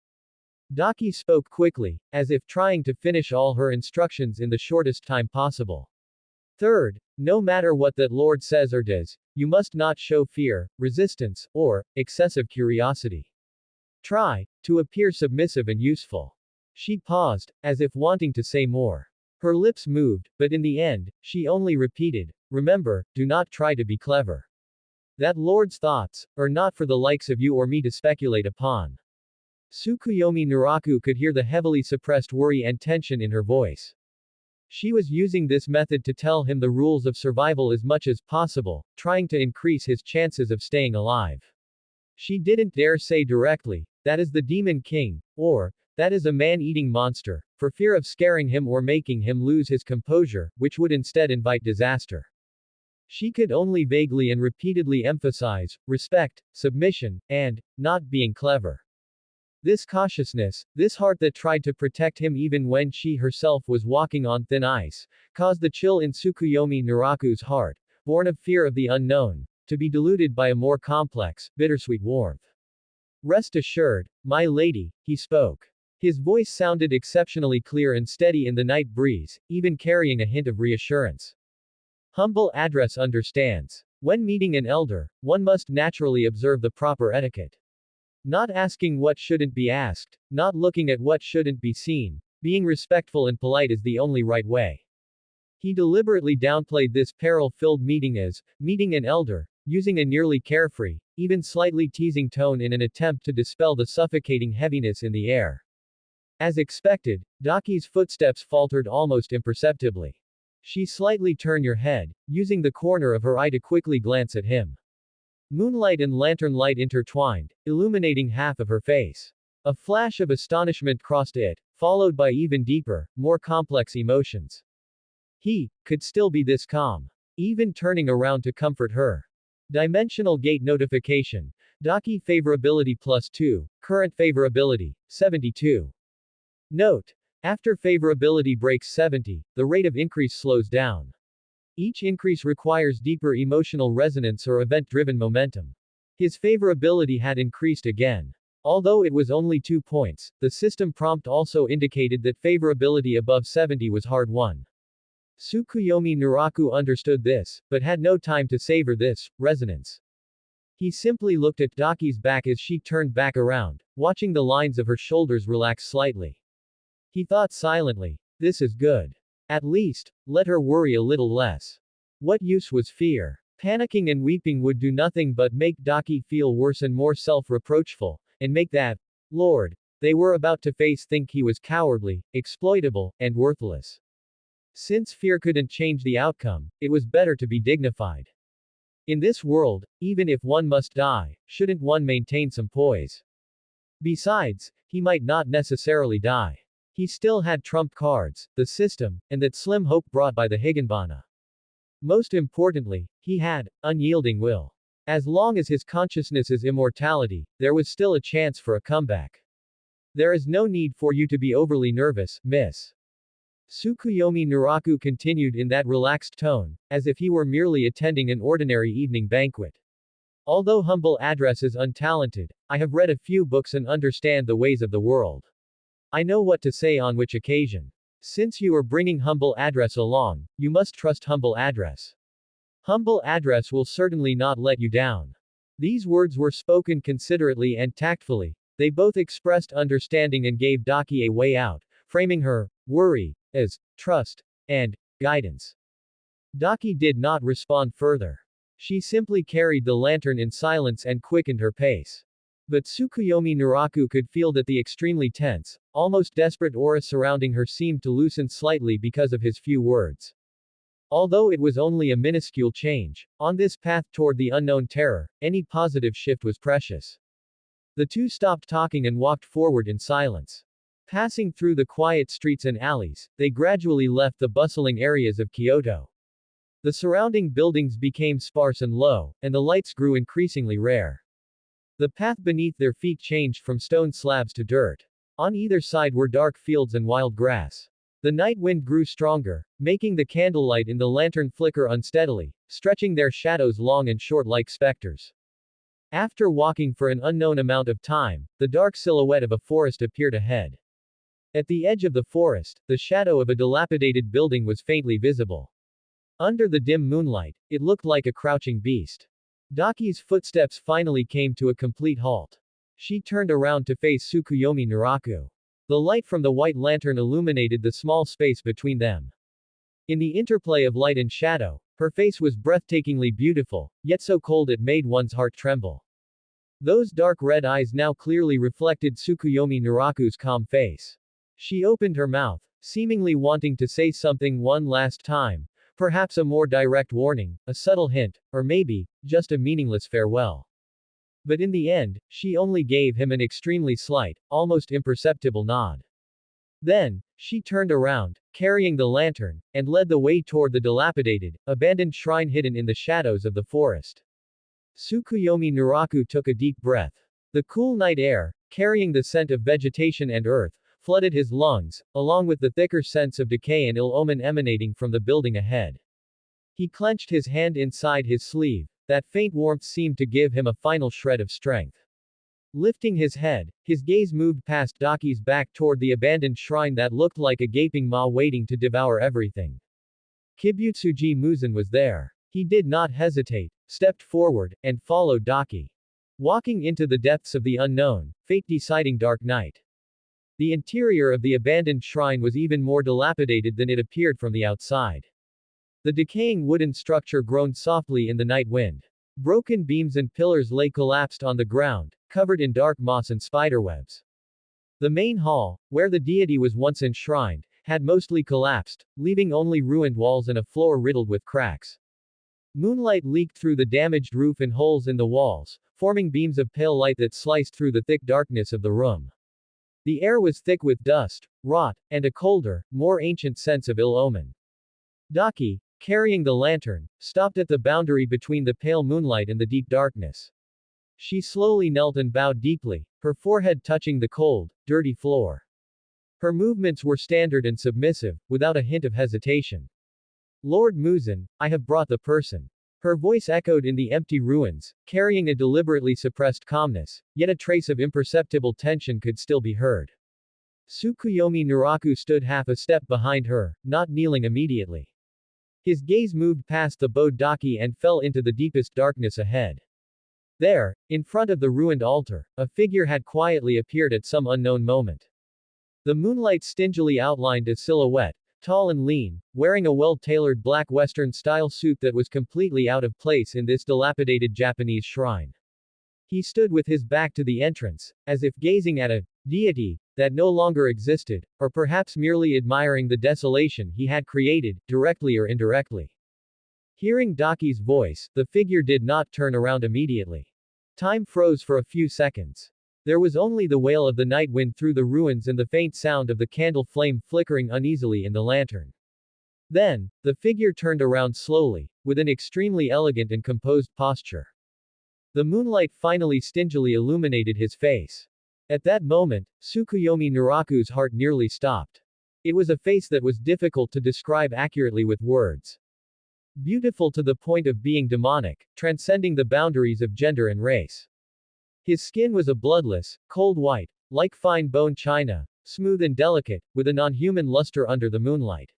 Daki spoke quickly, as if trying to finish all her instructions in the shortest time possible. Third, no matter what that Lord says or does, you must not show fear, resistance, or excessive curiosity. Try to appear submissive and useful. She paused, as if wanting to say more. Her lips moved, but in the end, she only repeated, remember, do not try to be clever. That Lord's thoughts are not for the likes of you or me to speculate upon. Tsukuyomi Naraku could hear the heavily suppressed worry and tension in her voice. She was using this method to tell him the rules of survival as much as possible, trying to increase his chances of staying alive. She didn't dare say directly, that is the Demon King, or, that is a man-eating monster, for fear of scaring him or making him lose his composure, which would instead invite disaster. She could only vaguely and repeatedly emphasize respect, submission, and not being clever. This cautiousness, this heart that tried to protect him even when she herself was walking on thin ice, caused the chill in Tsukuyomi Naraku's heart, born of fear of the unknown, to be diluted by a more complex, bittersweet warmth. Rest assured, my lady, he spoke. His voice sounded exceptionally clear and steady in the night breeze, even carrying a hint of reassurance. Humble address understands. When meeting an elder, one must naturally observe the proper etiquette. Not asking what shouldn't be asked, not looking at what shouldn't be seen, being respectful and polite is the only right way. He deliberately downplayed this peril-filled meeting as meeting an elder, using a nearly carefree, even slightly teasing tone in an attempt to dispel the suffocating heaviness in the air. As expected, Daki's footsteps faltered almost imperceptibly. She slightly turned her head, using the corner of her eye to quickly glance at him. Moonlight and lantern light intertwined, illuminating half of her face. A flash of astonishment crossed it, followed by even deeper, more complex emotions. He could still be this calm. Even turning around to comfort her. Dimensional gate notification. Daki favorability +2, current favorability, 72. Note. After favorability breaks 70, the rate of increase slows down. Each increase requires deeper emotional resonance or event-driven momentum. His favorability had increased again. Although it was only 2 points, the system prompt also indicated that favorability above 70 was hard won. Tsukuyomi Naraku understood this, but had no time to savor this resonance. He simply looked at Daki's back as she turned back around, watching the lines of her shoulders relax slightly. He thought silently, this is good. At least, let her worry a little less. What use was fear? Panicking and weeping would do nothing but make Daki feel worse and more self-reproachful, and make that Lord they were about to face think he was cowardly, exploitable, and worthless. Since fear couldn't change the outcome, it was better to be dignified. In this world, even if one must die, shouldn't one maintain some poise? Besides, he might not necessarily die. He still had trump cards, the system, and that slim hope brought by the Higanbana. Most importantly, he had unyielding will. As long as his consciousness is immortality, there was still a chance for a comeback. There is no need for you to be overly nervous, miss. Tsukuyomi Naraku continued in that relaxed tone, as if he were merely attending an ordinary evening banquet. Although humble address is untalented, I have read a few books and understand the ways of the world. I know what to say on which occasion. Since you are bringing humble address along, you must trust humble address. Humble address will certainly not let you down. These words were spoken considerately and tactfully. They both expressed understanding and gave Daki a way out, framing her worry as trust and guidance. Daki did not respond further. She simply carried the lantern in silence and quickened her pace. But Tsukuyomi Naraku could feel that the extremely tense, almost desperate aura surrounding her seemed to loosen slightly because of his few words. Although it was only a minuscule change, on this path toward the unknown terror, any positive shift was precious. The two stopped talking and walked forward in silence. Passing through the quiet streets and alleys, they gradually left the bustling areas of Kyoto. The surrounding buildings became sparse and low, and the lights grew increasingly rare. The path beneath their feet changed from stone slabs to dirt. On either side were dark fields and wild grass. The night wind grew stronger, making the candlelight in the lantern flicker unsteadily, stretching their shadows long and short like specters. After walking for an unknown amount of time, the dark silhouette of a forest appeared ahead. At the edge of the forest, the shadow of a dilapidated building was faintly visible. Under the dim moonlight, it looked like a crouching beast. Daki's footsteps finally came to a complete halt. She turned around to face Tsukuyomi Naraku. The light from the white lantern illuminated the small space between them. In the interplay of light and shadow, her face was breathtakingly beautiful, yet so cold it made one's heart tremble. Those dark red eyes now clearly reflected Tsukuyomi Naraku's calm face. She opened her mouth, seemingly wanting to say something one last time, perhaps a more direct warning, a subtle hint, or maybe, just a meaningless farewell. But in the end, she only gave him an extremely slight, almost imperceptible nod. Then, she turned around, carrying the lantern, and led the way toward the dilapidated, abandoned shrine hidden in the shadows of the forest. Tsukuyomi Naraku took a deep breath. The cool night air, carrying the scent of vegetation and earth, flooded his lungs, along with the thicker sense of decay and ill omen emanating from the building ahead. He clenched his hand inside his sleeve. That faint warmth seemed to give him a final shred of strength. Lifting his head, his gaze moved past Daki's back toward the abandoned shrine that looked like a gaping maw waiting to devour everything. Kibutsuji Muzan was there. He did not hesitate, stepped forward, and followed Daki. Walking into the depths of the unknown, fate-deciding dark night. The interior of the abandoned shrine was even more dilapidated than it appeared from the outside. The decaying wooden structure groaned softly in the night wind. Broken beams and pillars lay collapsed on the ground, covered in dark moss and spiderwebs. The main hall, where the deity was once enshrined, had mostly collapsed, leaving only ruined walls and a floor riddled with cracks. Moonlight leaked through the damaged roof and holes in the walls, forming beams of pale light that sliced through the thick darkness of the room. The air was thick with dust, rot, and a colder, more ancient sense of ill omen. Daki, carrying the lantern, stopped at the boundary between the pale moonlight and the deep darkness. She slowly knelt and bowed deeply, her forehead touching the cold, dirty floor. Her movements were standard and submissive, without a hint of hesitation. Lord Muzan, I have brought the person. Her voice echoed in the empty ruins, carrying a deliberately suppressed calmness, yet a trace of imperceptible tension could still be heard. Tsukuyomi Naraku stood half a step behind her, not kneeling immediately. His gaze moved past the bowed Daki and fell into the deepest darkness ahead. There, in front of the ruined altar, a figure had quietly appeared at some unknown moment. The moonlight stingily outlined a silhouette, tall and lean, wearing a well-tailored black Western-style suit that was completely out of place in this dilapidated Japanese shrine. He stood with his back to the entrance, as if gazing at a deity that no longer existed, or perhaps merely admiring the desolation he had created, directly or indirectly. Hearing Daki's voice, the figure did not turn around immediately. Time froze for a few seconds. There was only the wail of the night wind through the ruins and the faint sound of the candle flame flickering uneasily in the lantern. Then, the figure turned around slowly, with an extremely elegant and composed posture. The moonlight finally stingily illuminated his face. At that moment, Tsukuyomi Naraku's heart nearly stopped. It was a face that was difficult to describe accurately with words. Beautiful to the point of being demonic, transcending the boundaries of gender and race. His skin was a bloodless, cold white, like fine bone china, smooth and delicate, with a non-human luster under the moonlight.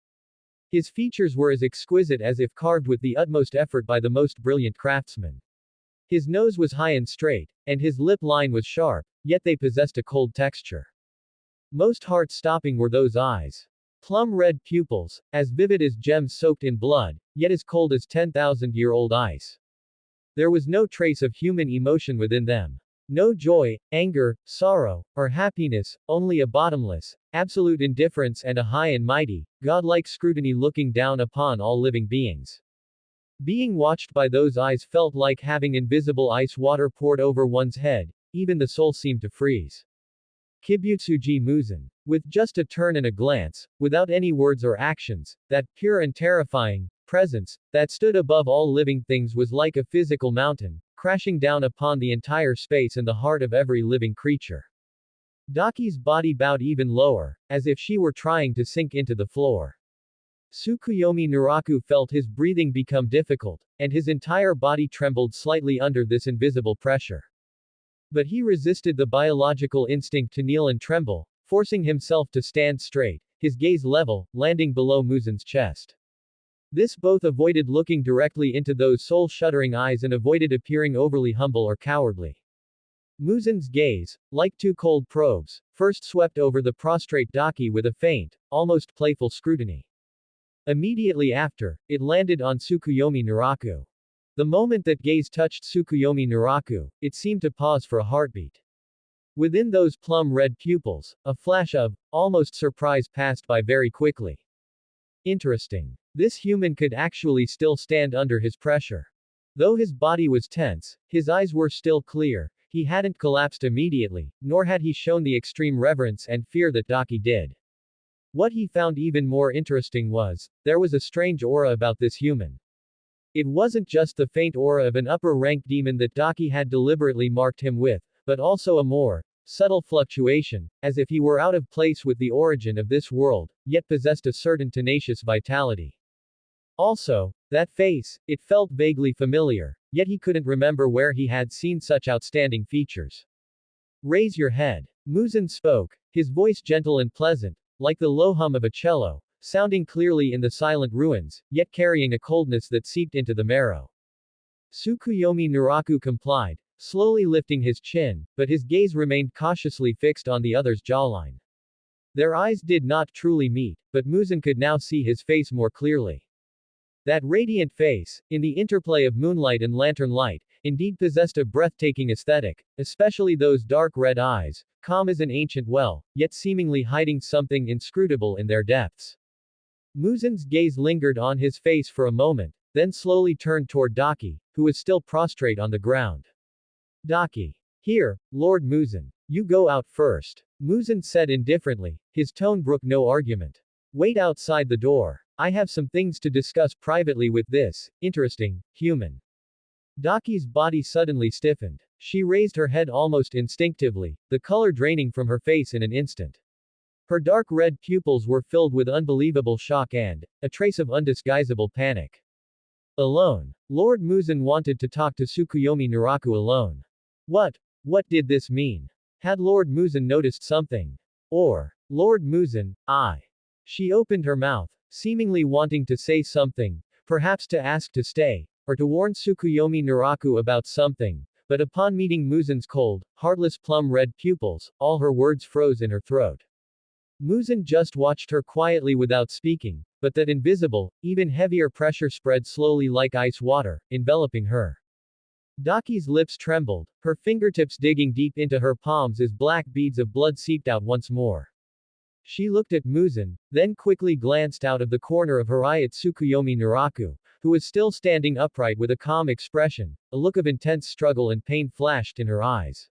His features were as exquisite as if carved with the utmost effort by the most brilliant craftsman. His nose was high and straight, and his lip line was sharp, yet they possessed a cold texture. Most heart-stopping were those eyes. Plum-red pupils, as vivid as gems soaked in blood, yet as cold as 10,000-year-old ice. There was no trace of human emotion within them. No joy, anger, sorrow, or happiness, only a bottomless, absolute indifference and a high and mighty, godlike scrutiny looking down upon all living beings. Being watched by those eyes felt like having invisible ice water poured over one's head, even the soul seemed to freeze. Kibutsuji Muzan. With just a turn and a glance, without any words or actions, that pure and terrifying presence that stood above all living things was like a physical mountain, crashing down upon the entire space and the heart of every living creature. Daki's body bowed even lower, as if she were trying to sink into the floor. Tsukuyomi Naraku felt his breathing become difficult, and his entire body trembled slightly under this invisible pressure. But he resisted the biological instinct to kneel and tremble, forcing himself to stand straight, his gaze level, landing below Muzan's chest. This both avoided looking directly into those soul-shuddering eyes and avoided appearing overly humble or cowardly. Muzan's gaze, like two cold probes, first swept over the prostrate Daki with a faint, almost playful scrutiny. Immediately after, it landed on Tsukuyomi Naraku. The moment that gaze touched Tsukuyomi Naraku, it seemed to pause for a heartbeat. Within those plum-red pupils, a flash of, almost surprise passed by very quickly. Interesting. This human could actually still stand under his pressure. Though his body was tense, his eyes were still clear, he hadn't collapsed immediately, nor had he shown the extreme reverence and fear that Daki did. What he found even more interesting was, there was a strange aura about this human. It wasn't just the faint aura of an upper-rank demon that Daki had deliberately marked him with, but also a more subtle fluctuation, as if he were out of place with the origin of this world, yet possessed a certain tenacious vitality. Also, that face, it felt vaguely familiar, yet he couldn't remember where he had seen such outstanding features. Raise your head. Muzan spoke, his voice gentle and pleasant, like the low hum of a cello, sounding clearly in the silent ruins, yet carrying a coldness that seeped into the marrow. Tsukuyomi Naraku complied, slowly lifting his chin, but his gaze remained cautiously fixed on the other's jawline. Their eyes did not truly meet, but Muzan could now see his face more clearly. That radiant face, in the interplay of moonlight and lantern light, indeed possessed a breathtaking aesthetic, especially those dark red eyes, calm as an ancient well, yet seemingly hiding something inscrutable in their depths. Muzan's gaze lingered on his face for a moment, then slowly turned toward Daki, who was still prostrate on the ground. Daki. Here, Lord Muzan. You go out first. Muzan said indifferently, his tone brooked no argument. Wait outside the door. I have some things to discuss privately with this interesting human. Daki's body suddenly stiffened. She raised her head almost instinctively, the color draining from her face in an instant. Her dark red pupils were filled with unbelievable shock and a trace of undisguisable panic. Alone. Lord Muzan wanted to talk to Tsukuyomi Naraku alone. What did this mean? Had Lord Muzan noticed something? Or, Lord Muzan, I. She opened her mouth, seemingly wanting to say something, perhaps to ask to stay, or to warn Tsukuyomi Naraku about something, But upon meeting Muzan's cold, heartless plum-red pupils, all her words froze in her throat. Muzan just watched her quietly without speaking, but that invisible, even heavier pressure spread slowly like ice water, enveloping her. Daki's lips trembled, her fingertips digging deep into her palms as black beads of blood seeped out once more. She looked at Muzan, then quickly glanced out of the corner of her eye at Tsukuyomi Naraku, who was still standing upright with a calm expression. A look of intense struggle and pain flashed in her eyes.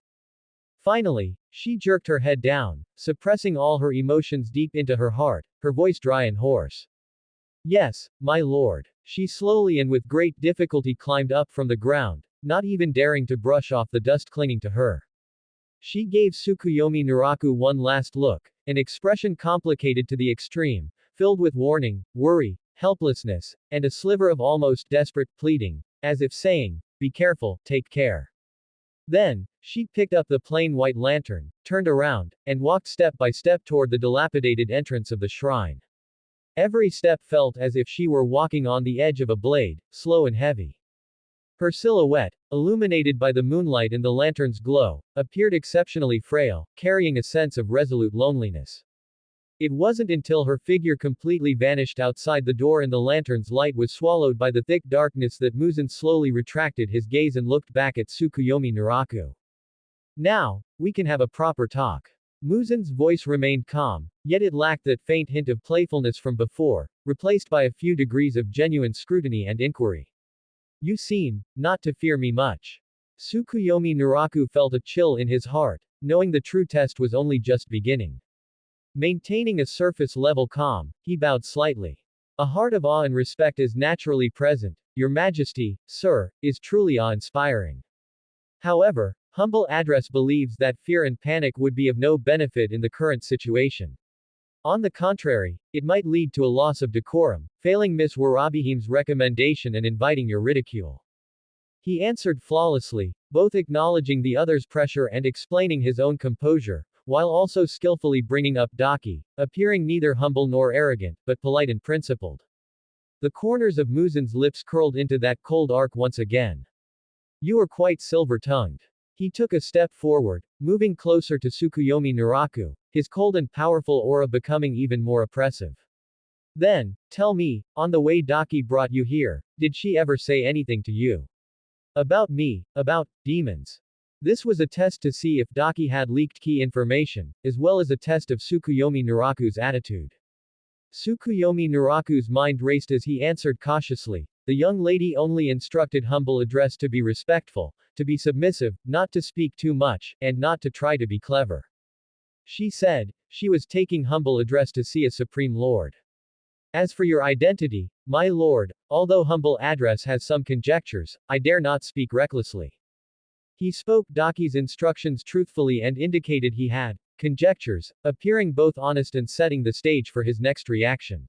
Finally, she jerked her head down, suppressing all her emotions deep into her heart, her voice dry and hoarse. Yes, my lord. She slowly and with great difficulty climbed up from the ground, not even daring to brush off the dust clinging to her. She gave Tsukuyomi Naraku one last look, an expression complicated to the extreme, filled with warning, worry, helplessness, and a sliver of almost desperate pleading, as if saying, "Be careful, take care." Then, she picked up the plain white lantern, turned around, and walked step by step toward the dilapidated entrance of the shrine. Every step felt as if she were walking on the edge of a blade, slow and heavy. Her silhouette, illuminated by the moonlight and the lantern's glow, appeared exceptionally frail, carrying a sense of resolute loneliness. It wasn't until her figure completely vanished outside the door and the lantern's light was swallowed by the thick darkness that Muzan slowly retracted his gaze and looked back at Tsukuyomi Naraku. Now, we can have a proper talk. Muzan's voice remained calm, yet it lacked that faint hint of playfulness from before, replaced by a few degrees of genuine scrutiny and inquiry. You seem not to fear me much. Tsukuyomi Naraku felt a chill in his heart, knowing the true test was only just beginning. Maintaining a surface-level calm, he bowed slightly. A heart of awe and respect is naturally present. Your Majesty, sir, is truly awe-inspiring. However, humble address believes that fear and panic would be of no benefit in the current situation. On the contrary, it might lead to a loss of decorum, failing Miss Warabihim's recommendation and inviting your ridicule. He answered flawlessly, both acknowledging the other's pressure and explaining his own composure, while also skillfully bringing up Daki, appearing neither humble nor arrogant, but polite and principled. The corners of Muzan's lips curled into that cold arc once again. You are quite silver-tongued. He took a step forward, moving closer to Tsukuyomi Naraku, his cold and powerful aura becoming even more oppressive. Then, tell me, on the way Daki brought you here, did she ever say anything to you? About me, about demons. This was a test to see if Daki had leaked key information, as well as a test of Tsukuyomi Naraku's attitude. Tsukuyomi Naraku's mind raced as he answered cautiously. The young lady only instructed humble address to be respectful, to be submissive, not to speak too much, and not to try to be clever. She said, she was taking humble address to see a supreme lord. As for your identity, my lord, although humble address has some conjectures, I dare not speak recklessly. He spoke Daki's instructions truthfully and indicated he had conjectures, appearing both honest and setting the stage for his next reaction.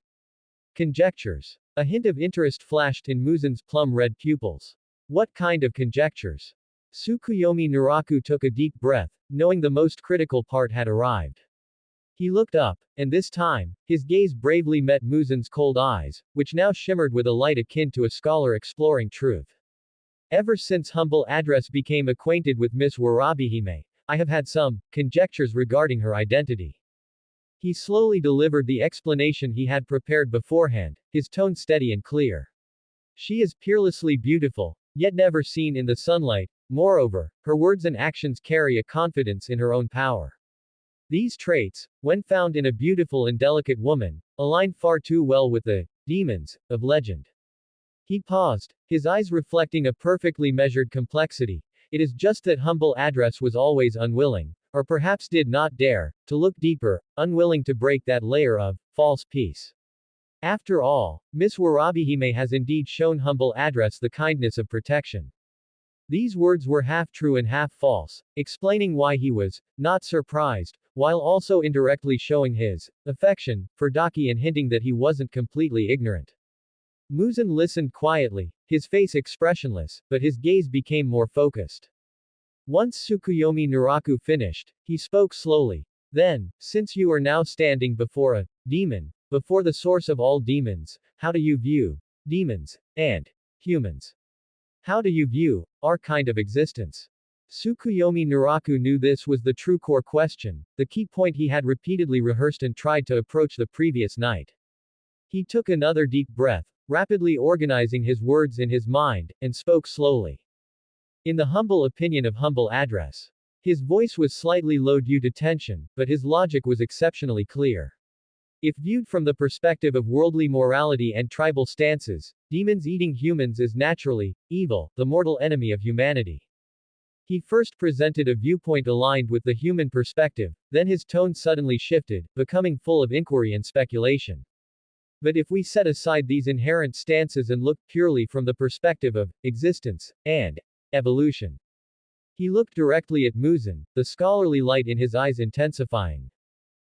Conjectures. A hint of interest flashed in Muzan's plum-red pupils. What kind of conjectures? Tsukuyomi Naraku took a deep breath, knowing the most critical part had arrived. He looked up, and this time, his gaze bravely met Muzan's cold eyes, which now shimmered with a light akin to a scholar exploring truth. Ever since humble address became acquainted with Miss Warabihime, I have had some conjectures regarding her identity. He slowly delivered the explanation he had prepared beforehand, his tone steady and clear. She is peerlessly beautiful, yet never seen in the sunlight. Moreover, her words and actions carry a confidence in her own power. These traits, when found in a beautiful and delicate woman, align far too well with the demons of legend. He paused, his eyes reflecting a perfectly measured complexity. It is just that humble address was always unwilling, or perhaps did not dare, to look deeper, unwilling to break that layer of false peace. After all, Miss Warabihime has indeed shown humble address the kindness of protection. These words were half true and half false, explaining why he was not surprised, while also indirectly showing his affection for Daki and hinting that he wasn't completely ignorant. Muzan listened quietly, his face expressionless, but his gaze became more focused. Once Tsukuyomi Naraku finished, he spoke slowly. Then, since you are now standing before a demon, before the source of all demons, how do you view demons and humans? How do you view our kind of existence? Tsukuyomi Naraku knew this was the true core question, the key point he had repeatedly rehearsed and tried to approach the previous night. He took another deep breath, rapidly organizing his words in his mind, and spoke slowly. In the humble opinion of humble address. His voice was slightly low due to tension, but his logic was exceptionally clear. If viewed from the perspective of worldly morality and tribal stances, demons eating humans is naturally evil, the mortal enemy of humanity. He first presented a viewpoint aligned with the human perspective, then his tone suddenly shifted, becoming full of inquiry and speculation. But if we set aside these inherent stances and look purely from the perspective of existence and evolution. He looked directly at Muzan, the scholarly light in his eyes intensifying.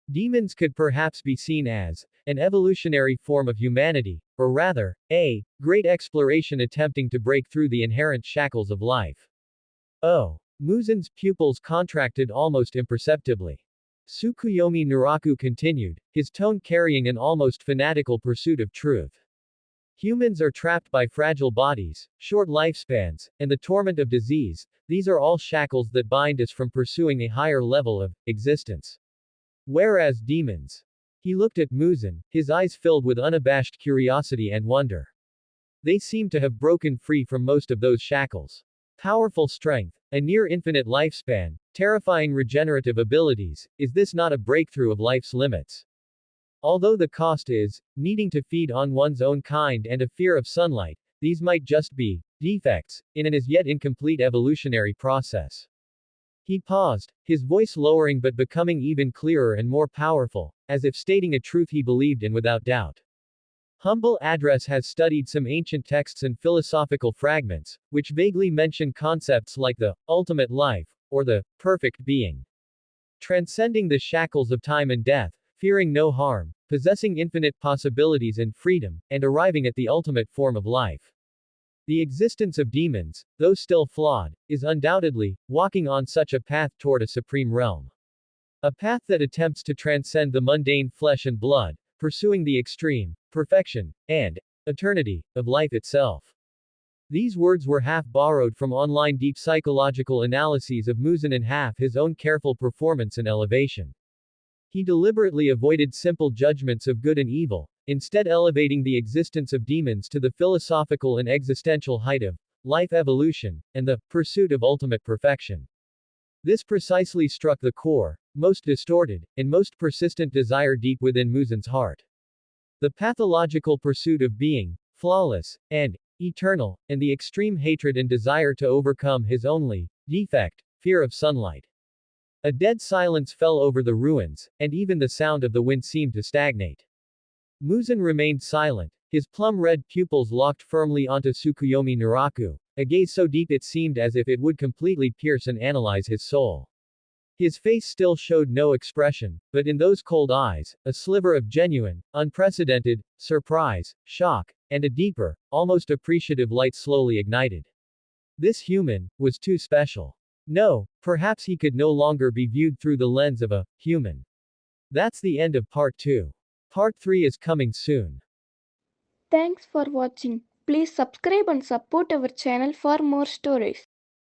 Demons could perhaps be seen as an evolutionary form of humanity, or rather, a great exploration attempting to break through the inherent shackles of life. Oh. Muzan's pupils contracted almost imperceptibly. Tsukuyomi Naraku continued, his tone carrying an almost fanatical pursuit of truth. Humans are trapped by fragile bodies, short lifespans, and the torment of disease. These are all shackles that bind us from pursuing a higher level of existence. Whereas demons. He looked at Muzan, his eyes filled with unabashed curiosity and wonder. They seem to have broken free from most of those shackles. Powerful strength, a near infinite lifespan, terrifying regenerative abilities, is this not a breakthrough of life's limits? Although the cost is needing to feed on one's own kind and a fear of sunlight, these might just be defects in an as yet incomplete evolutionary process. He paused, his voice lowering but becoming even clearer and more powerful, as if stating a truth he believed in without doubt. Humble Address has studied some ancient texts and philosophical fragments, which vaguely mention concepts like the ultimate life, or the perfect being. Transcending the shackles of time and death, fearing no harm, possessing infinite possibilities and freedom, and arriving at the ultimate form of life. The existence of demons, though still flawed, is undoubtedly walking on such a path toward a supreme realm. A path that attempts to transcend the mundane flesh and blood, pursuing the extreme, perfection, and eternity of life itself. These words were half borrowed from online deep psychological analyses of Muzan and half his own careful performance and elevation. He deliberately avoided simple judgments of good and evil, instead elevating the existence of demons to the philosophical and existential height of life evolution, and the pursuit of ultimate perfection. This precisely struck the core, most distorted, and most persistent desire deep within Muzan's heart. The pathological pursuit of being flawless and eternal, and the extreme hatred and desire to overcome his only defect, fear of sunlight. A dead silence fell over the ruins, and even the sound of the wind seemed to stagnate. Muzan remained silent, his plum-red pupils locked firmly onto Tsukuyomi Naraku, a gaze so deep it seemed as if it would completely pierce and analyze his soul. His face still showed no expression, but in those cold eyes, a sliver of genuine, unprecedented, surprise, shock, and a deeper, almost appreciative light slowly ignited. This human was too special. No, perhaps he could no longer be viewed through the lens of a human. That's the end of part 2. Part 3 is coming soon. Thanks for watching. Please subscribe and support our channel for more stories.